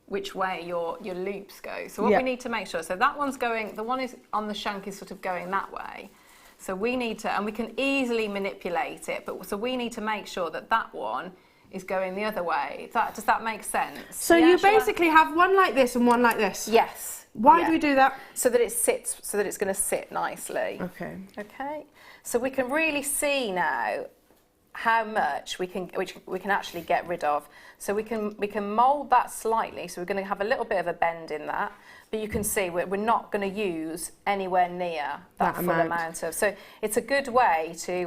which way your loops go? So what we need to make sure, so that one's going, the one is on the shank is sort of going that way. So we need to, and we can easily manipulate it, but so we need to make sure that that one is going the other way. Does that make sense? So you basically have one like this and one like this? Yes. Why do we do that? So that it sits, so that it's going to sit nicely. Okay. Okay. So we can really see now how much we can actually get rid of. So we can mould that slightly. So we're going to have a little bit of a bend in that, but you can see we're not going to use anywhere near that full amount of. So it's a good way to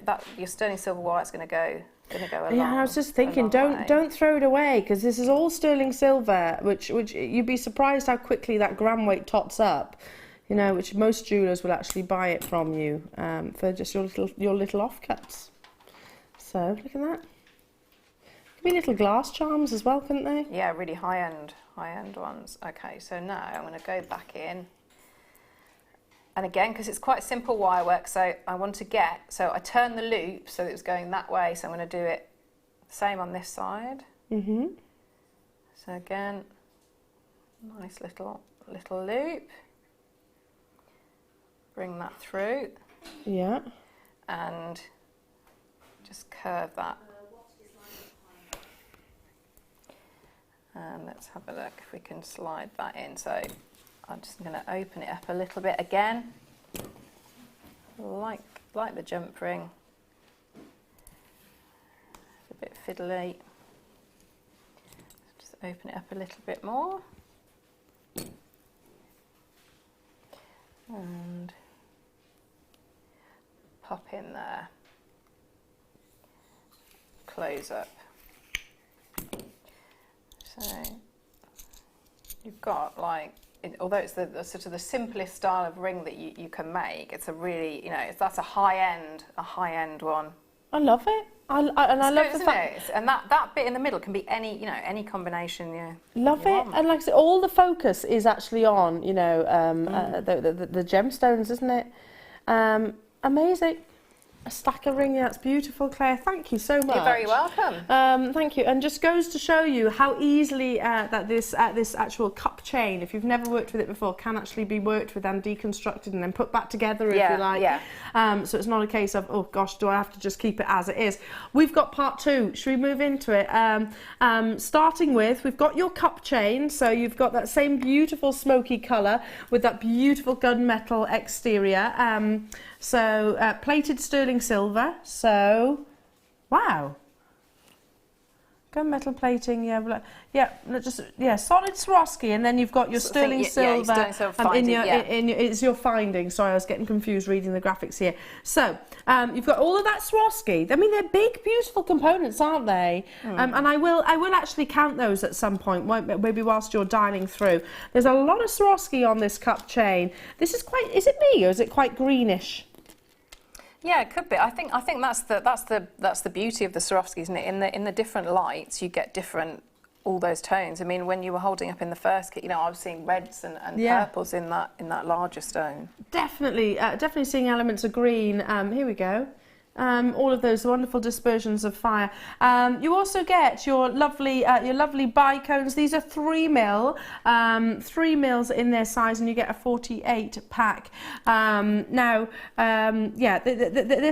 that your sterling silver wire's going to go along. Yeah, I was just thinking, don't throw it away, because this is all sterling silver, which you'd be surprised how quickly that gram weight tots up. You know, which most jewellers will actually buy it from you for just your little offcuts. So look at that. Could be little glass charms as well, couldn't they? Yeah, really high end ones. Okay, so now I'm going to go back in. And again, because it's quite simple wire work, so I turn the loop so that it's going that way, so I'm going to do it the same on this side. Mm-hmm. So again, nice little loop. Bring that through. Yeah. And just curve that. And let's have a look if we can slide that in. So I'm just going to open it up a little bit again, like the jump ring. It's a bit fiddly. Just open it up a little bit more. And pop in there. Close up. So You've got like, although it's the sort of the simplest style of ring that you can make, it's a really, you know, that's a high end one. I love it. I love the fact, and that bit in the middle can be any, you know, any combination. Yeah, love it. And like I said, all the focus is actually on, you know, the gemstones, isn't it? Amazing. A stack of ring, that's beautiful, Claire. Thank you so much. You're very welcome. Thank you. And just goes to show you how easily that this actual cup chain, if you've never worked with it before, can actually be worked with and deconstructed and then put back together if you like. Yeah. So it's not a case of, oh gosh, do I have to just keep it as it is? We've got part two. Should we move into it? Starting with, we've got your cup chain. So you've got that same beautiful smoky colour with that beautiful gunmetal exterior. So plated sterling silver, so wow, gunmetal plating, solid Swarovski, and then you've got your sterling silver, it's your findings. Sorry, I was getting confused reading the graphics here. So you've got all of that Swarovski. I mean, they're big, beautiful components, aren't they? And I will actually count those at some point, maybe whilst you're dialing through. There's a lot of Swarovski on this cup chain. This is quite, is it me or is it quite greenish? Yeah, it could be. I think that's the beauty of the Swarovskis, isn't it? In the different lights, you get different, all those tones. I mean, when you were holding up in the first kit, you know, I was seeing reds and purples in that larger stone. Definitely seeing elements of green. Here we go. All of those wonderful dispersions of fire. You also get your lovely bicones. These are 3 mil, 3 mils in their size, and you get a 48 pack. They're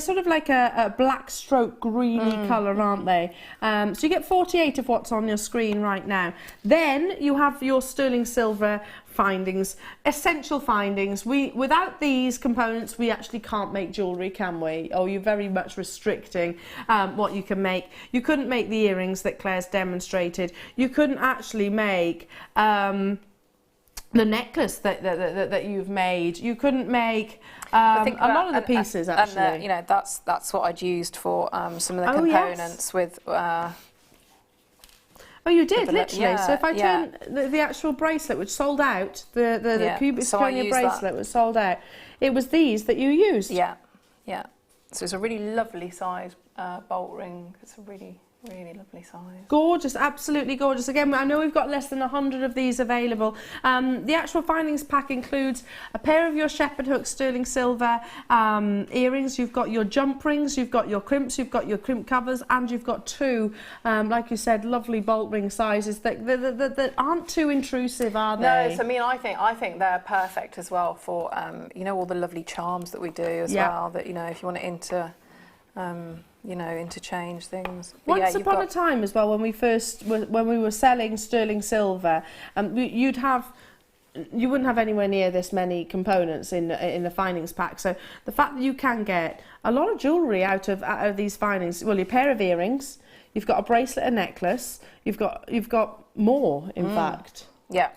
sort of like a black stroke greeny colour, aren't they? So you get 48 of what's on your screen right now. Then you have your sterling silver findings, essential findings. Without these components, we actually can't make jewellery, can we? Oh, you're very much restricting what you can make. You couldn't make the earrings that Claire's demonstrated. You couldn't actually make the necklace that you've made. You couldn't make a lot of the pieces, actually. And you know, that's what I'd used for some of the components with. Oh, you did, literally. Yeah, so if I turn the actual bracelet, which sold out, the cubic zirconia bracelet was sold out, it was these that you used. Yeah, yeah. So it's a really lovely size bolt ring. It's a really, really lovely size. Gorgeous, absolutely gorgeous. Again, I know we've got less than 100 of these available. The actual findings pack includes a pair of your shepherd hook sterling silver earrings. You've got your jump rings, you've got your crimps, you've got your crimp covers, and you've got 2, like you said, lovely bolt ring sizes that aren't too intrusive, are they? No, so I think they're perfect as well for you know, all the lovely charms that we do as well. That, you know, if you want to interchange things. But Once upon a time as well, when we were selling sterling silver, you wouldn't have anywhere near this many components in the findings pack. So the fact that you can get a lot of jewellery out of these findings, well, your pair of earrings, you've got a bracelet, a necklace, you've got more, in fact. Yeah.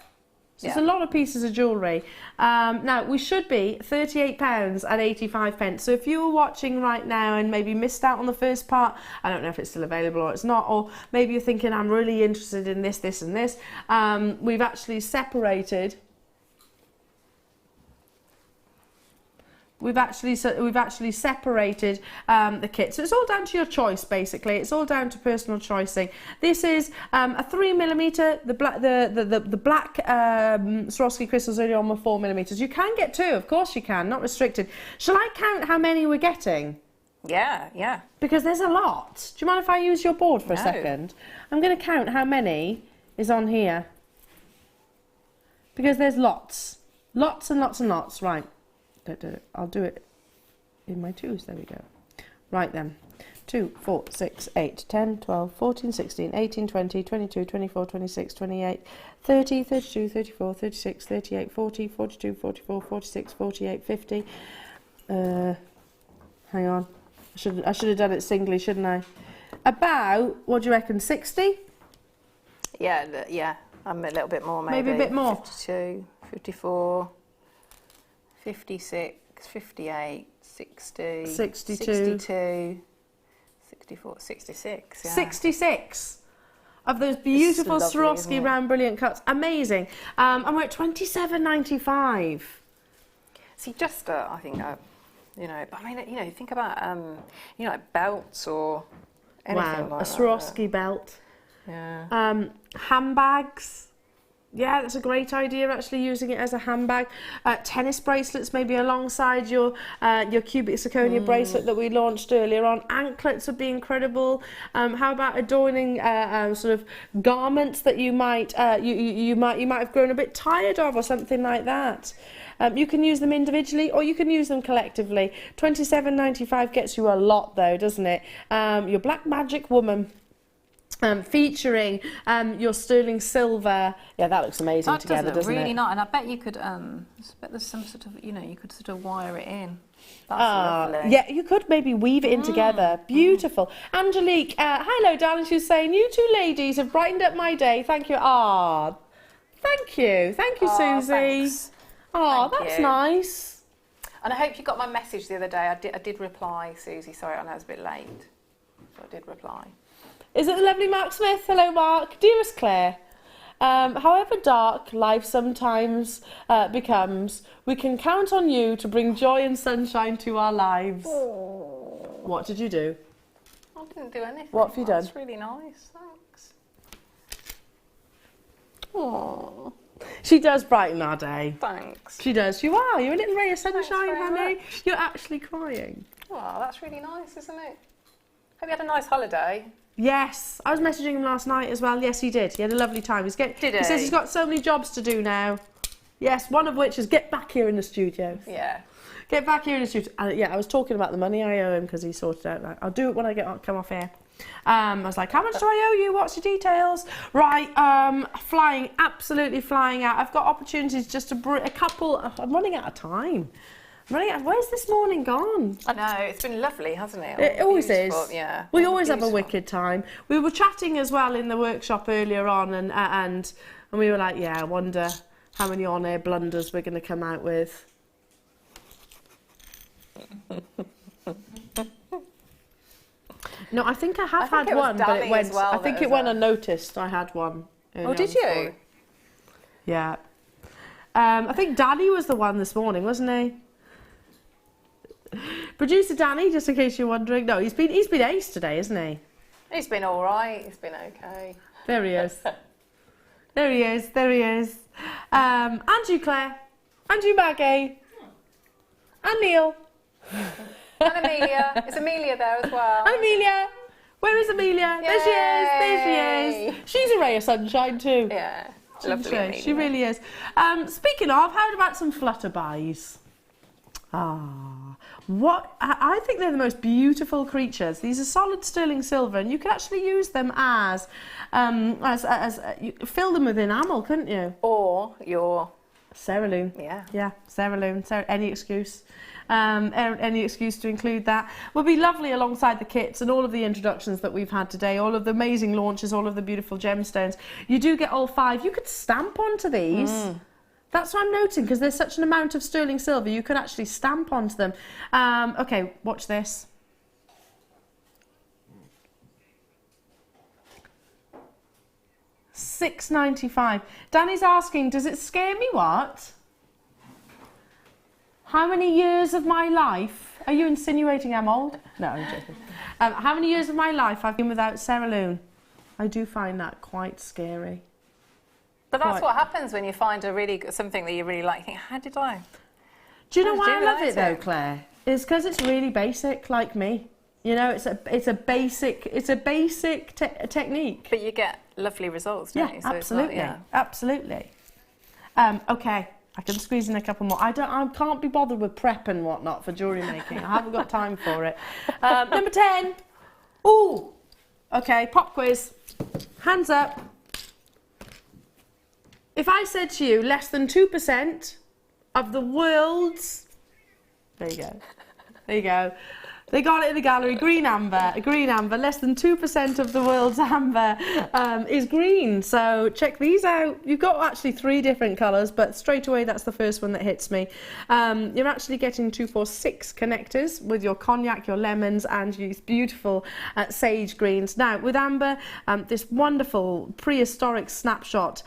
So it's a lot of pieces of jewellery. Now, we should be £38.85. So if you were watching right now and maybe missed out on the first part, I don't know if it's still available or it's not, or maybe you're thinking, I'm really interested in this, this and this, we've actually separated... We've actually separated the kit, so it's all down to your choice. Basically, it's all down to personal choicing. This is a 3mm. The black Swarovski crystals only on 4mm. You can get 2, of course you can, not restricted. Shall I count how many we're getting? Yeah. Because there's a lot. Do you mind if I use your board for a second? I'm going to count how many is on here. Because there's lots and lots and lots. Right. I'll do it in my 2s. There we go. Right then. 2, 4, 6, 8, 10, 12, 14, 16, 18, 20, 22, 24, 26, 28, 30, 32, 34, 36, 38, 40, 42, 44, 46, 48, 50. Hang on. I should have done it singly, shouldn't I? About, what do you reckon, 60? Yeah. I'm a little bit more, maybe. Maybe a bit more. 52, 54... 56, 58, 60, 62, 62, 64, 66. Yeah. 66. of those beautiful lovely, Swarovski isn't it? round brilliant cuts. Amazing. And we're at $27.95. See, just I think, you know, but I mean, you know, think about, you know, like belts or anything Wow, like a that. Swarovski belt. Yeah. Handbags. Yeah, that's a great idea, actually, using it as a handbag. Tennis bracelets, maybe alongside your cubic zirconia bracelet that we launched earlier on. Anklets would be incredible. How about adorning sort of garments that you might you might have grown a bit tired of, or something like that. You can use them individually, or you can use them collectively. $27.95 gets you a lot, though, doesn't it? Your Black Magic Woman. Featuring your sterling silver. Yeah, that looks amazing That together, does look doesn't really it? nice, and I bet you could. I bet there's some sort of, you know, you could sort of wire it in. That's lovely. Yeah, you could maybe weave it in together. Beautiful. Angelique, hello, darling. She was saying, you two ladies have brightened up my day. Thank you. Thank you. Thank you, Susie. Thanks. Oh, Thank that's you. nice. And I hope you got my message the other day. I did reply, Susie. Sorry, I know it was a bit late, but I did reply. Is it the lovely Mark Smith? Hello, Mark. Dearest Claire, however dark life sometimes becomes, we can count on you to bring joy and sunshine to our lives. Oh. What did you do? I didn't do anything. What have you done? That's really nice. Thanks. Aww. She does brighten our day. Thanks. She does. You are. You're a little ray of sunshine, very honey. much. You're actually crying. Wow, that's really nice, isn't it? Hope you had a nice holiday. Yes, I was messaging him last night as well. Yes, he did. He had a lovely time. He says he's got so many jobs to do now. Yes, one of which is get back here in the studio. Yeah. Get back here in the studio. Yeah, I was talking about the money I owe him because he sorted out. Like, I'll do it when I come off here. I was like, how much do I owe you? What's your details? Right, flying, absolutely flying out. I've got opportunities just to a couple. I'm running out of time. Where's this morning gone? I know, it's been lovely, hasn't it? It always is. Yeah. We always have a wicked time. We were chatting as well in the workshop earlier on, and we were like, yeah, I wonder how many on-air blunders we're going to come out with. No, I think I have had one, but it went. Well, I think it went unnoticed. I had one. Oh, did you? Yeah. I think Danny was the one this morning, wasn't he? Producer Danny, just in case you're wondering. No, he's been ace today, isn't he? He's been all right. He's been okay. There he is. There he is. There he is. And you, Claire. And you, Maggie. And Neil. And Amelia. Is Amelia there as well? And Amelia. Where is Amelia? There she is. There she is. She's a ray of sunshine too. Yeah. Lovely. Amelia. She really is. Speaking of, how about some flutterbys? What I think they're the most beautiful creatures. These are solid sterling silver, and you could actually use them as you fill them with enamel, couldn't you? Or your Cerulean. Yeah, cerulean. Any excuse. Any excuse to include that would be lovely alongside the kits and all of the introductions that we've had today, all of the amazing launches, all of the beautiful gemstones. You do get all 5. You could stamp onto these. That's what I'm noting, because there's such an amount of sterling silver, you could actually stamp onto them. Okay, watch this. $6.95. Danny's asking, does it scare me what? How many years of my life... Are you insinuating I'm old? No, I'm joking. How many years of my life I've been without cerulean? I do find that quite scary. But that's what happens when you find something that you really like. You think, how did I? Do you know why I love it though, Claire? It's because it's really basic, like me. You know, it's a basic technique. But you get lovely results, don't you? So Absolutely, absolutely. Okay, I can squeeze in a couple more. I can't be bothered with prep and whatnot for jewellery making. I haven't got time for it. Number 10. Ooh. Okay, pop quiz. Hands up. If I said to you, less than 2% of the world's... There you go. There you go. They got it in the gallery. Green amber. Green amber. Less than 2% of the world's amber is green. So check these out. You've got actually 3 different colours, but straight away that's the first one that hits me. You're actually getting 2, 4, 6 connectors with your cognac, your lemons, and these beautiful sage greens. Now with amber, this wonderful prehistoric snapshot.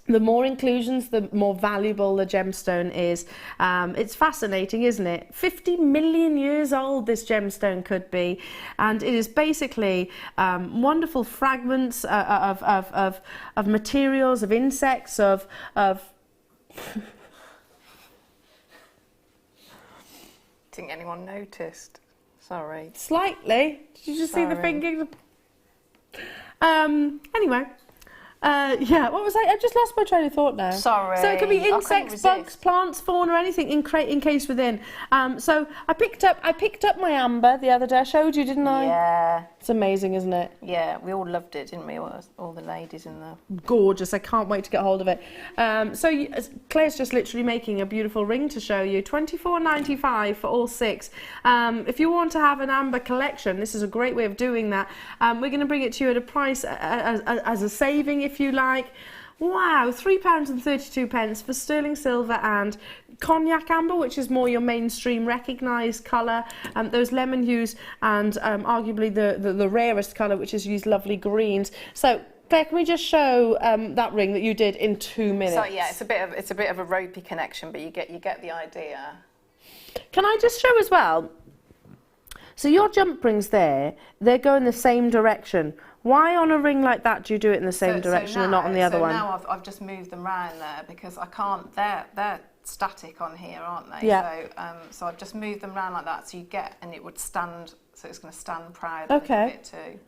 The more inclusions, the more valuable the gemstone is. It's fascinating, isn't it? 50 million years old this gemstone could be, and it is basically wonderful fragments of materials, of insects, of Think anyone noticed? Sorry. Slightly. Did you just see the thinking? Anyway. Yeah, what was I just lost my train of thought now. Sorry. So it could be insects, bugs, plants, fauna, anything encased within. So I picked up my amber the other day. I showed you, didn't I? Yeah. It's amazing, isn't it? Yeah, we all loved it, didn't we? All the ladies in there. Gorgeous. I can't wait to get hold of it. Claire's just literally making a beautiful ring to show you. $24.95 for all 6. If you want to have an amber collection, this is a great way of doing that. We're going to bring it to you at a price as a saving, if you like. Wow, £3.32 for sterling silver and cognac amber, which is more your mainstream recognised colour. Those lemon hues and arguably the rarest colour, which is these lovely greens. So Claire, can we just show that ring that you did in 2 minutes? So yeah, it's a bit of a ropey connection, but you get the idea. Can I just show as well? So your jump rings there, they go in the same direction. Why on a ring like that do you do it in the same direction and not on the other one? So now I've just moved them round there because I can't, they're static on here, aren't they? Yeah. So I've just moved them round like that so you get, and it would stand, so it's going to stand proud okay. a bit too.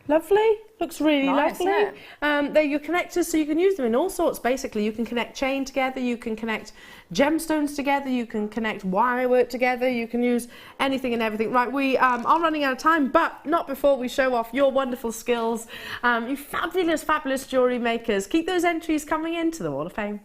Lovely, looks really nice, lovely. They're your connectors, so you can use them in all sorts. Basically, you can connect chain together, you can connect gemstones together, you can connect wire work together, you can use anything and everything. Right, we are running out of time, but not before we show off your wonderful skills. You fabulous, fabulous jewellery makers. Keep those entries coming into the Wall of Fame.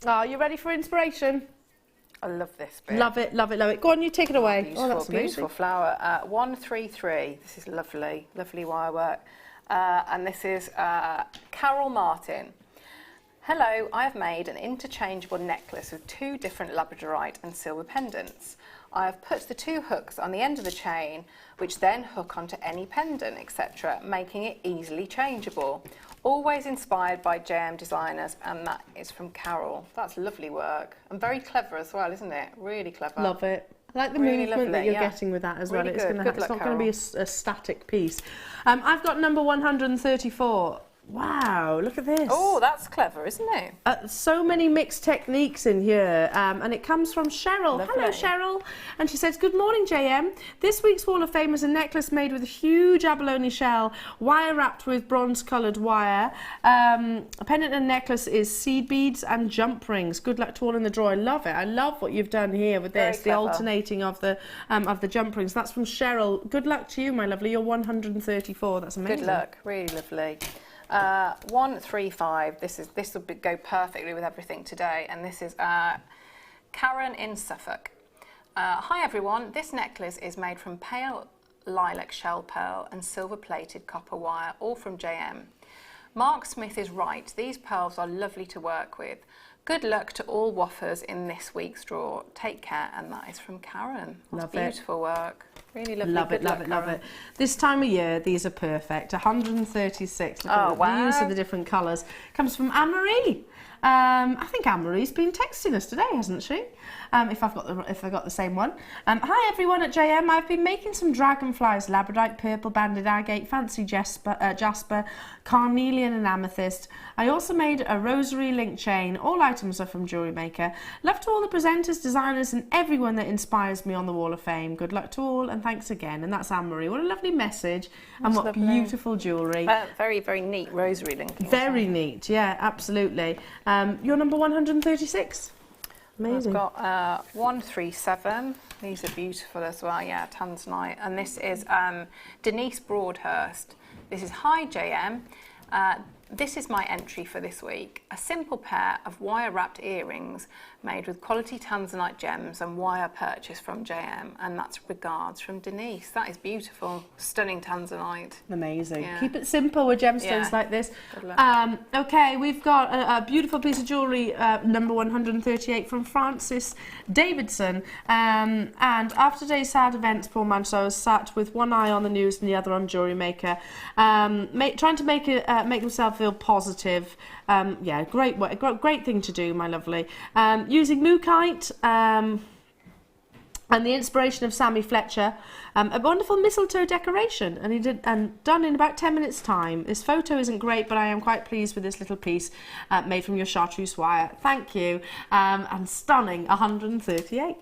Are you ready for inspiration? I love this bit. Love it, love it, love it. Go on, you take it away. Beautiful, That's amazing. beautiful flower. 133. This is lovely, lovely wire work. And this is Carol Martin. Hello, I have made an interchangeable necklace with 2 different Labradorite and silver pendants. I have put the 2 hooks on the end of the chain, which then hook onto any pendant, etc., making it easily changeable. Always inspired by JM designers, and that is from Carol. That's lovely work and very clever as well, isn't it? Really clever. Love it. I like the Really movement lovely, that you're yeah. getting with that as Really well. It's, good. Good it's luck, not going to be a static piece. I've got number 134. Wow, look at this. Oh, that's clever, isn't it? So many mixed techniques in here, and it comes from Cheryl. Lovely. Hello, Cheryl. And she says, good morning, JM. This week's Wall of Fame is a necklace made with a huge abalone shell, wire wrapped with bronze-coloured wire. A pendant and necklace is seed beads and jump rings. Good luck to all in the draw. I love it. I love what you've done here with this, the alternating of the jump rings. That's from Cheryl. Good luck to you, my lovely. You're 134. That's amazing. Good luck. Really lovely. 135. This will go perfectly with everything today, and this is Karen in Suffolk. Hi everyone. This necklace is made from pale lilac shell pearl and silver-plated copper wire, all from JM. Mark Smith is right. These pearls are lovely to work with. Good luck to all woffers in this week's draw. Take care, and that is from Karen. That's beautiful work. Really lovely. Love it, love it, love it. This time of year, these are perfect. 136. Look at the use of the different colours. Comes from Anne-Marie. I think Anne-Marie's been texting us today, hasn't she? If I got the same one. Hi everyone at JM. I've been making some dragonflies, labradorite, purple banded agate, fancy jasper, carnelian and amethyst. I also made a rosary link chain. All items are from Jewellery Maker. Love to all the presenters, designers and everyone that inspires me on the Wall of Fame. Good luck to all and thanks again. And that's Anne-Marie. What a lovely message. And what lovely. beautiful jewellery. Very, very neat rosary linking. Very neat, yeah, absolutely. You're number 136. Amazing. I've got 137. These are beautiful as well, yeah, tanzanite. And this is Denise Broadhurst. This is Hi JM. This is my entry for this week. A simple pair of wire-wrapped earrings made with quality tanzanite gems and wire purchase from JM. And that's regards from Denise. That is beautiful. Stunning tanzanite. Amazing. Yeah. Keep it simple with gemstones like this. Okay, we've got a beautiful piece of jewellery, number 138 from Francis Davidson. And after today's sad events, poor man, so I was sat with one eye on the news and the other on Jewellery Maker, trying to make himself feel positive. Yeah, great thing to do, my lovely. Using mookaite and the inspiration of Sammy Fletcher, a wonderful mistletoe decoration, and he did done in about 10 minutes time. This photo isn't great, but I am quite pleased with this little piece made from your chartreuse wire. Thank you, and stunning 138.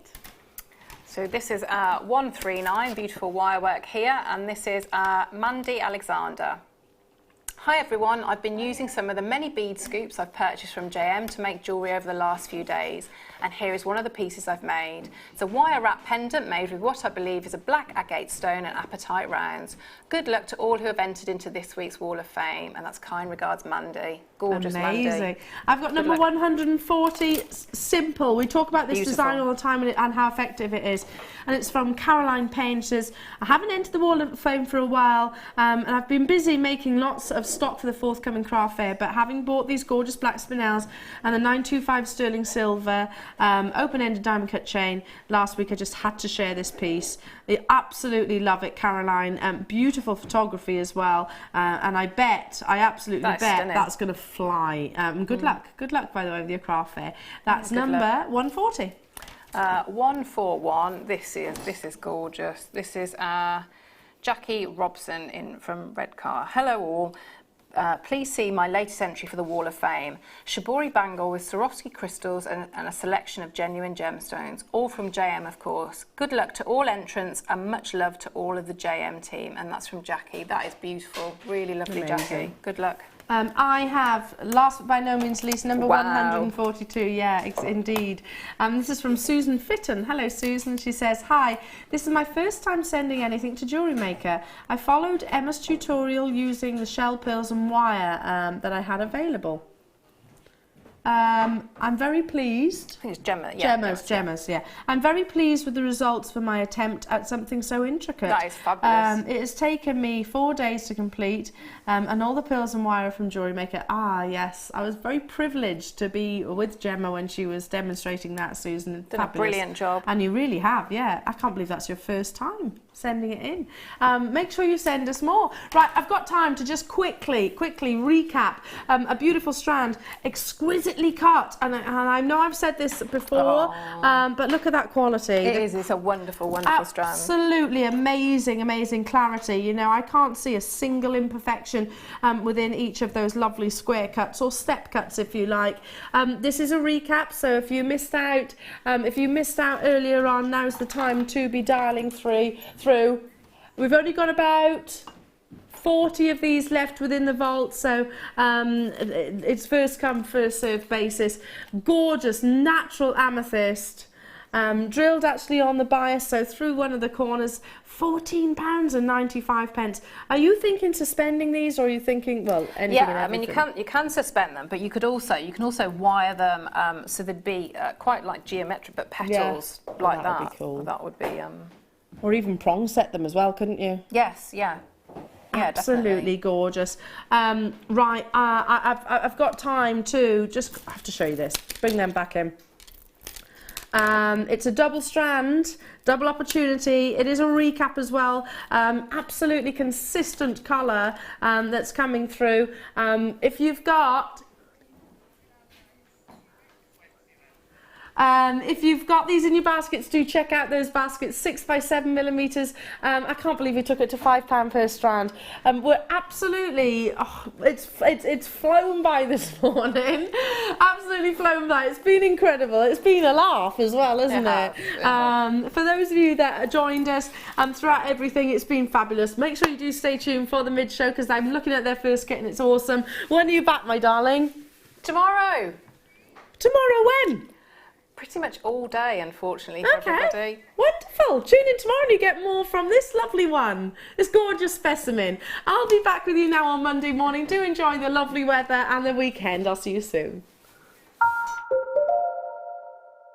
So this is 139, beautiful wire work here, and this is Mandy Alexander. Hi everyone, I've been using some of the many bead scoops I've purchased from JM to make jewellery over the last few days, and here is one of the pieces I've made. It's a wire wrap pendant made with what I believe is a black agate stone and apatite rounds. Good luck to all who have entered into this week's Wall of Fame, and that's kind regards Mandy. Gorgeous. Amazing. Mandy. I've got number 140, simple. We talk about this design all the time and how effective it is. And it's from Caroline Payne. She says, I haven't entered the Wall of Fame for a while, and I've been busy making lots of stock for the forthcoming craft fair, but having bought these gorgeous black spinels and the 925 sterling silver open-ended diamond cut chain last week, I just had to share this piece. I absolutely love it, Caroline. Beautiful photography as well, and I absolutely bet that's going to fly. Good luck, by the way, with your craft fair. That's number 140. 141. This is gorgeous. This is Jackie Robson from Redcar. Hello all. Please see my latest entry for the Wall of Fame. Shibori bangle with Swarovski crystals and a selection of genuine gemstones, all from JM, of course. Good luck to all entrants and much love to all of the JM team. And that's from Jackie. That is beautiful. Really lovely. Amazing. Jackie. Good luck. I have, last but by no means least, number 142. Yeah, indeed. This is from Susan Fitton. Hello, Susan. She says, hi, this is my first time sending anything to Jewellery Maker. I followed Emma's tutorial using the shell pearls and wire that I had available. I'm very pleased. I think it's Gemma. Yeah, Gemmas, yeah. I'm very pleased with the results for my attempt at something so intricate. That is fabulous. It has taken me 4 days to complete, and all the pearls and wire from Jewellery Maker. Ah, yes. I was very privileged to be with Gemma when she was demonstrating that, Susan. Did a brilliant job. And you really have, yeah. I can't believe that's your first time sending it in. Make sure you send us more. Right, I've got time to just quickly recap a beautiful strand, exquisitely cut, and I know I've said this before, but look at that quality. It's a wonderful strand. Absolutely amazing clarity. You know, I can't see a single imperfection within each of those lovely square cuts, or step cuts if you like. This is a recap, so if you missed out earlier on, now's the time to be dialing through. We've only got about 40 of these left within the vault, so it's first come, first served basis. Gorgeous natural amethyst, drilled actually on the bias, so through one of the corners. £14.95. Are you thinking suspending these, or are you thinking, well, anything? Yeah, I mean, you can suspend them, but you can also wire them so they'd be quite like geometric, but petals like that. Would be cool. That would be. Or even prong set them as well, couldn't you? Yes, yeah. Absolutely definitely. Gorgeous. Right, I've got time to just have to show you this. Bring them back in. It's a double strand, double opportunity. It is a recap as well. Absolutely consistent colour that's coming through. If you've got If you've got these in your baskets, do check out those baskets, 6 by 7 millimeters. I can't believe we took it to £5 per strand. We're absolutely, it's flown by this morning. Absolutely flown by. It's been incredible. It's been a laugh as well, isn't it? For those of you that joined us throughout everything, it's been fabulous. Make sure you do stay tuned for the mid-show because I'm looking at their first kit and it's awesome. When are you back, my darling? Tomorrow. Tomorrow when? Pretty much all day, unfortunately, for everybody. Wonderful. Tune in tomorrow and you get more from this lovely one, this gorgeous specimen. I'll be back with you now on Monday morning. Do enjoy the lovely weather and the weekend. I'll see you soon.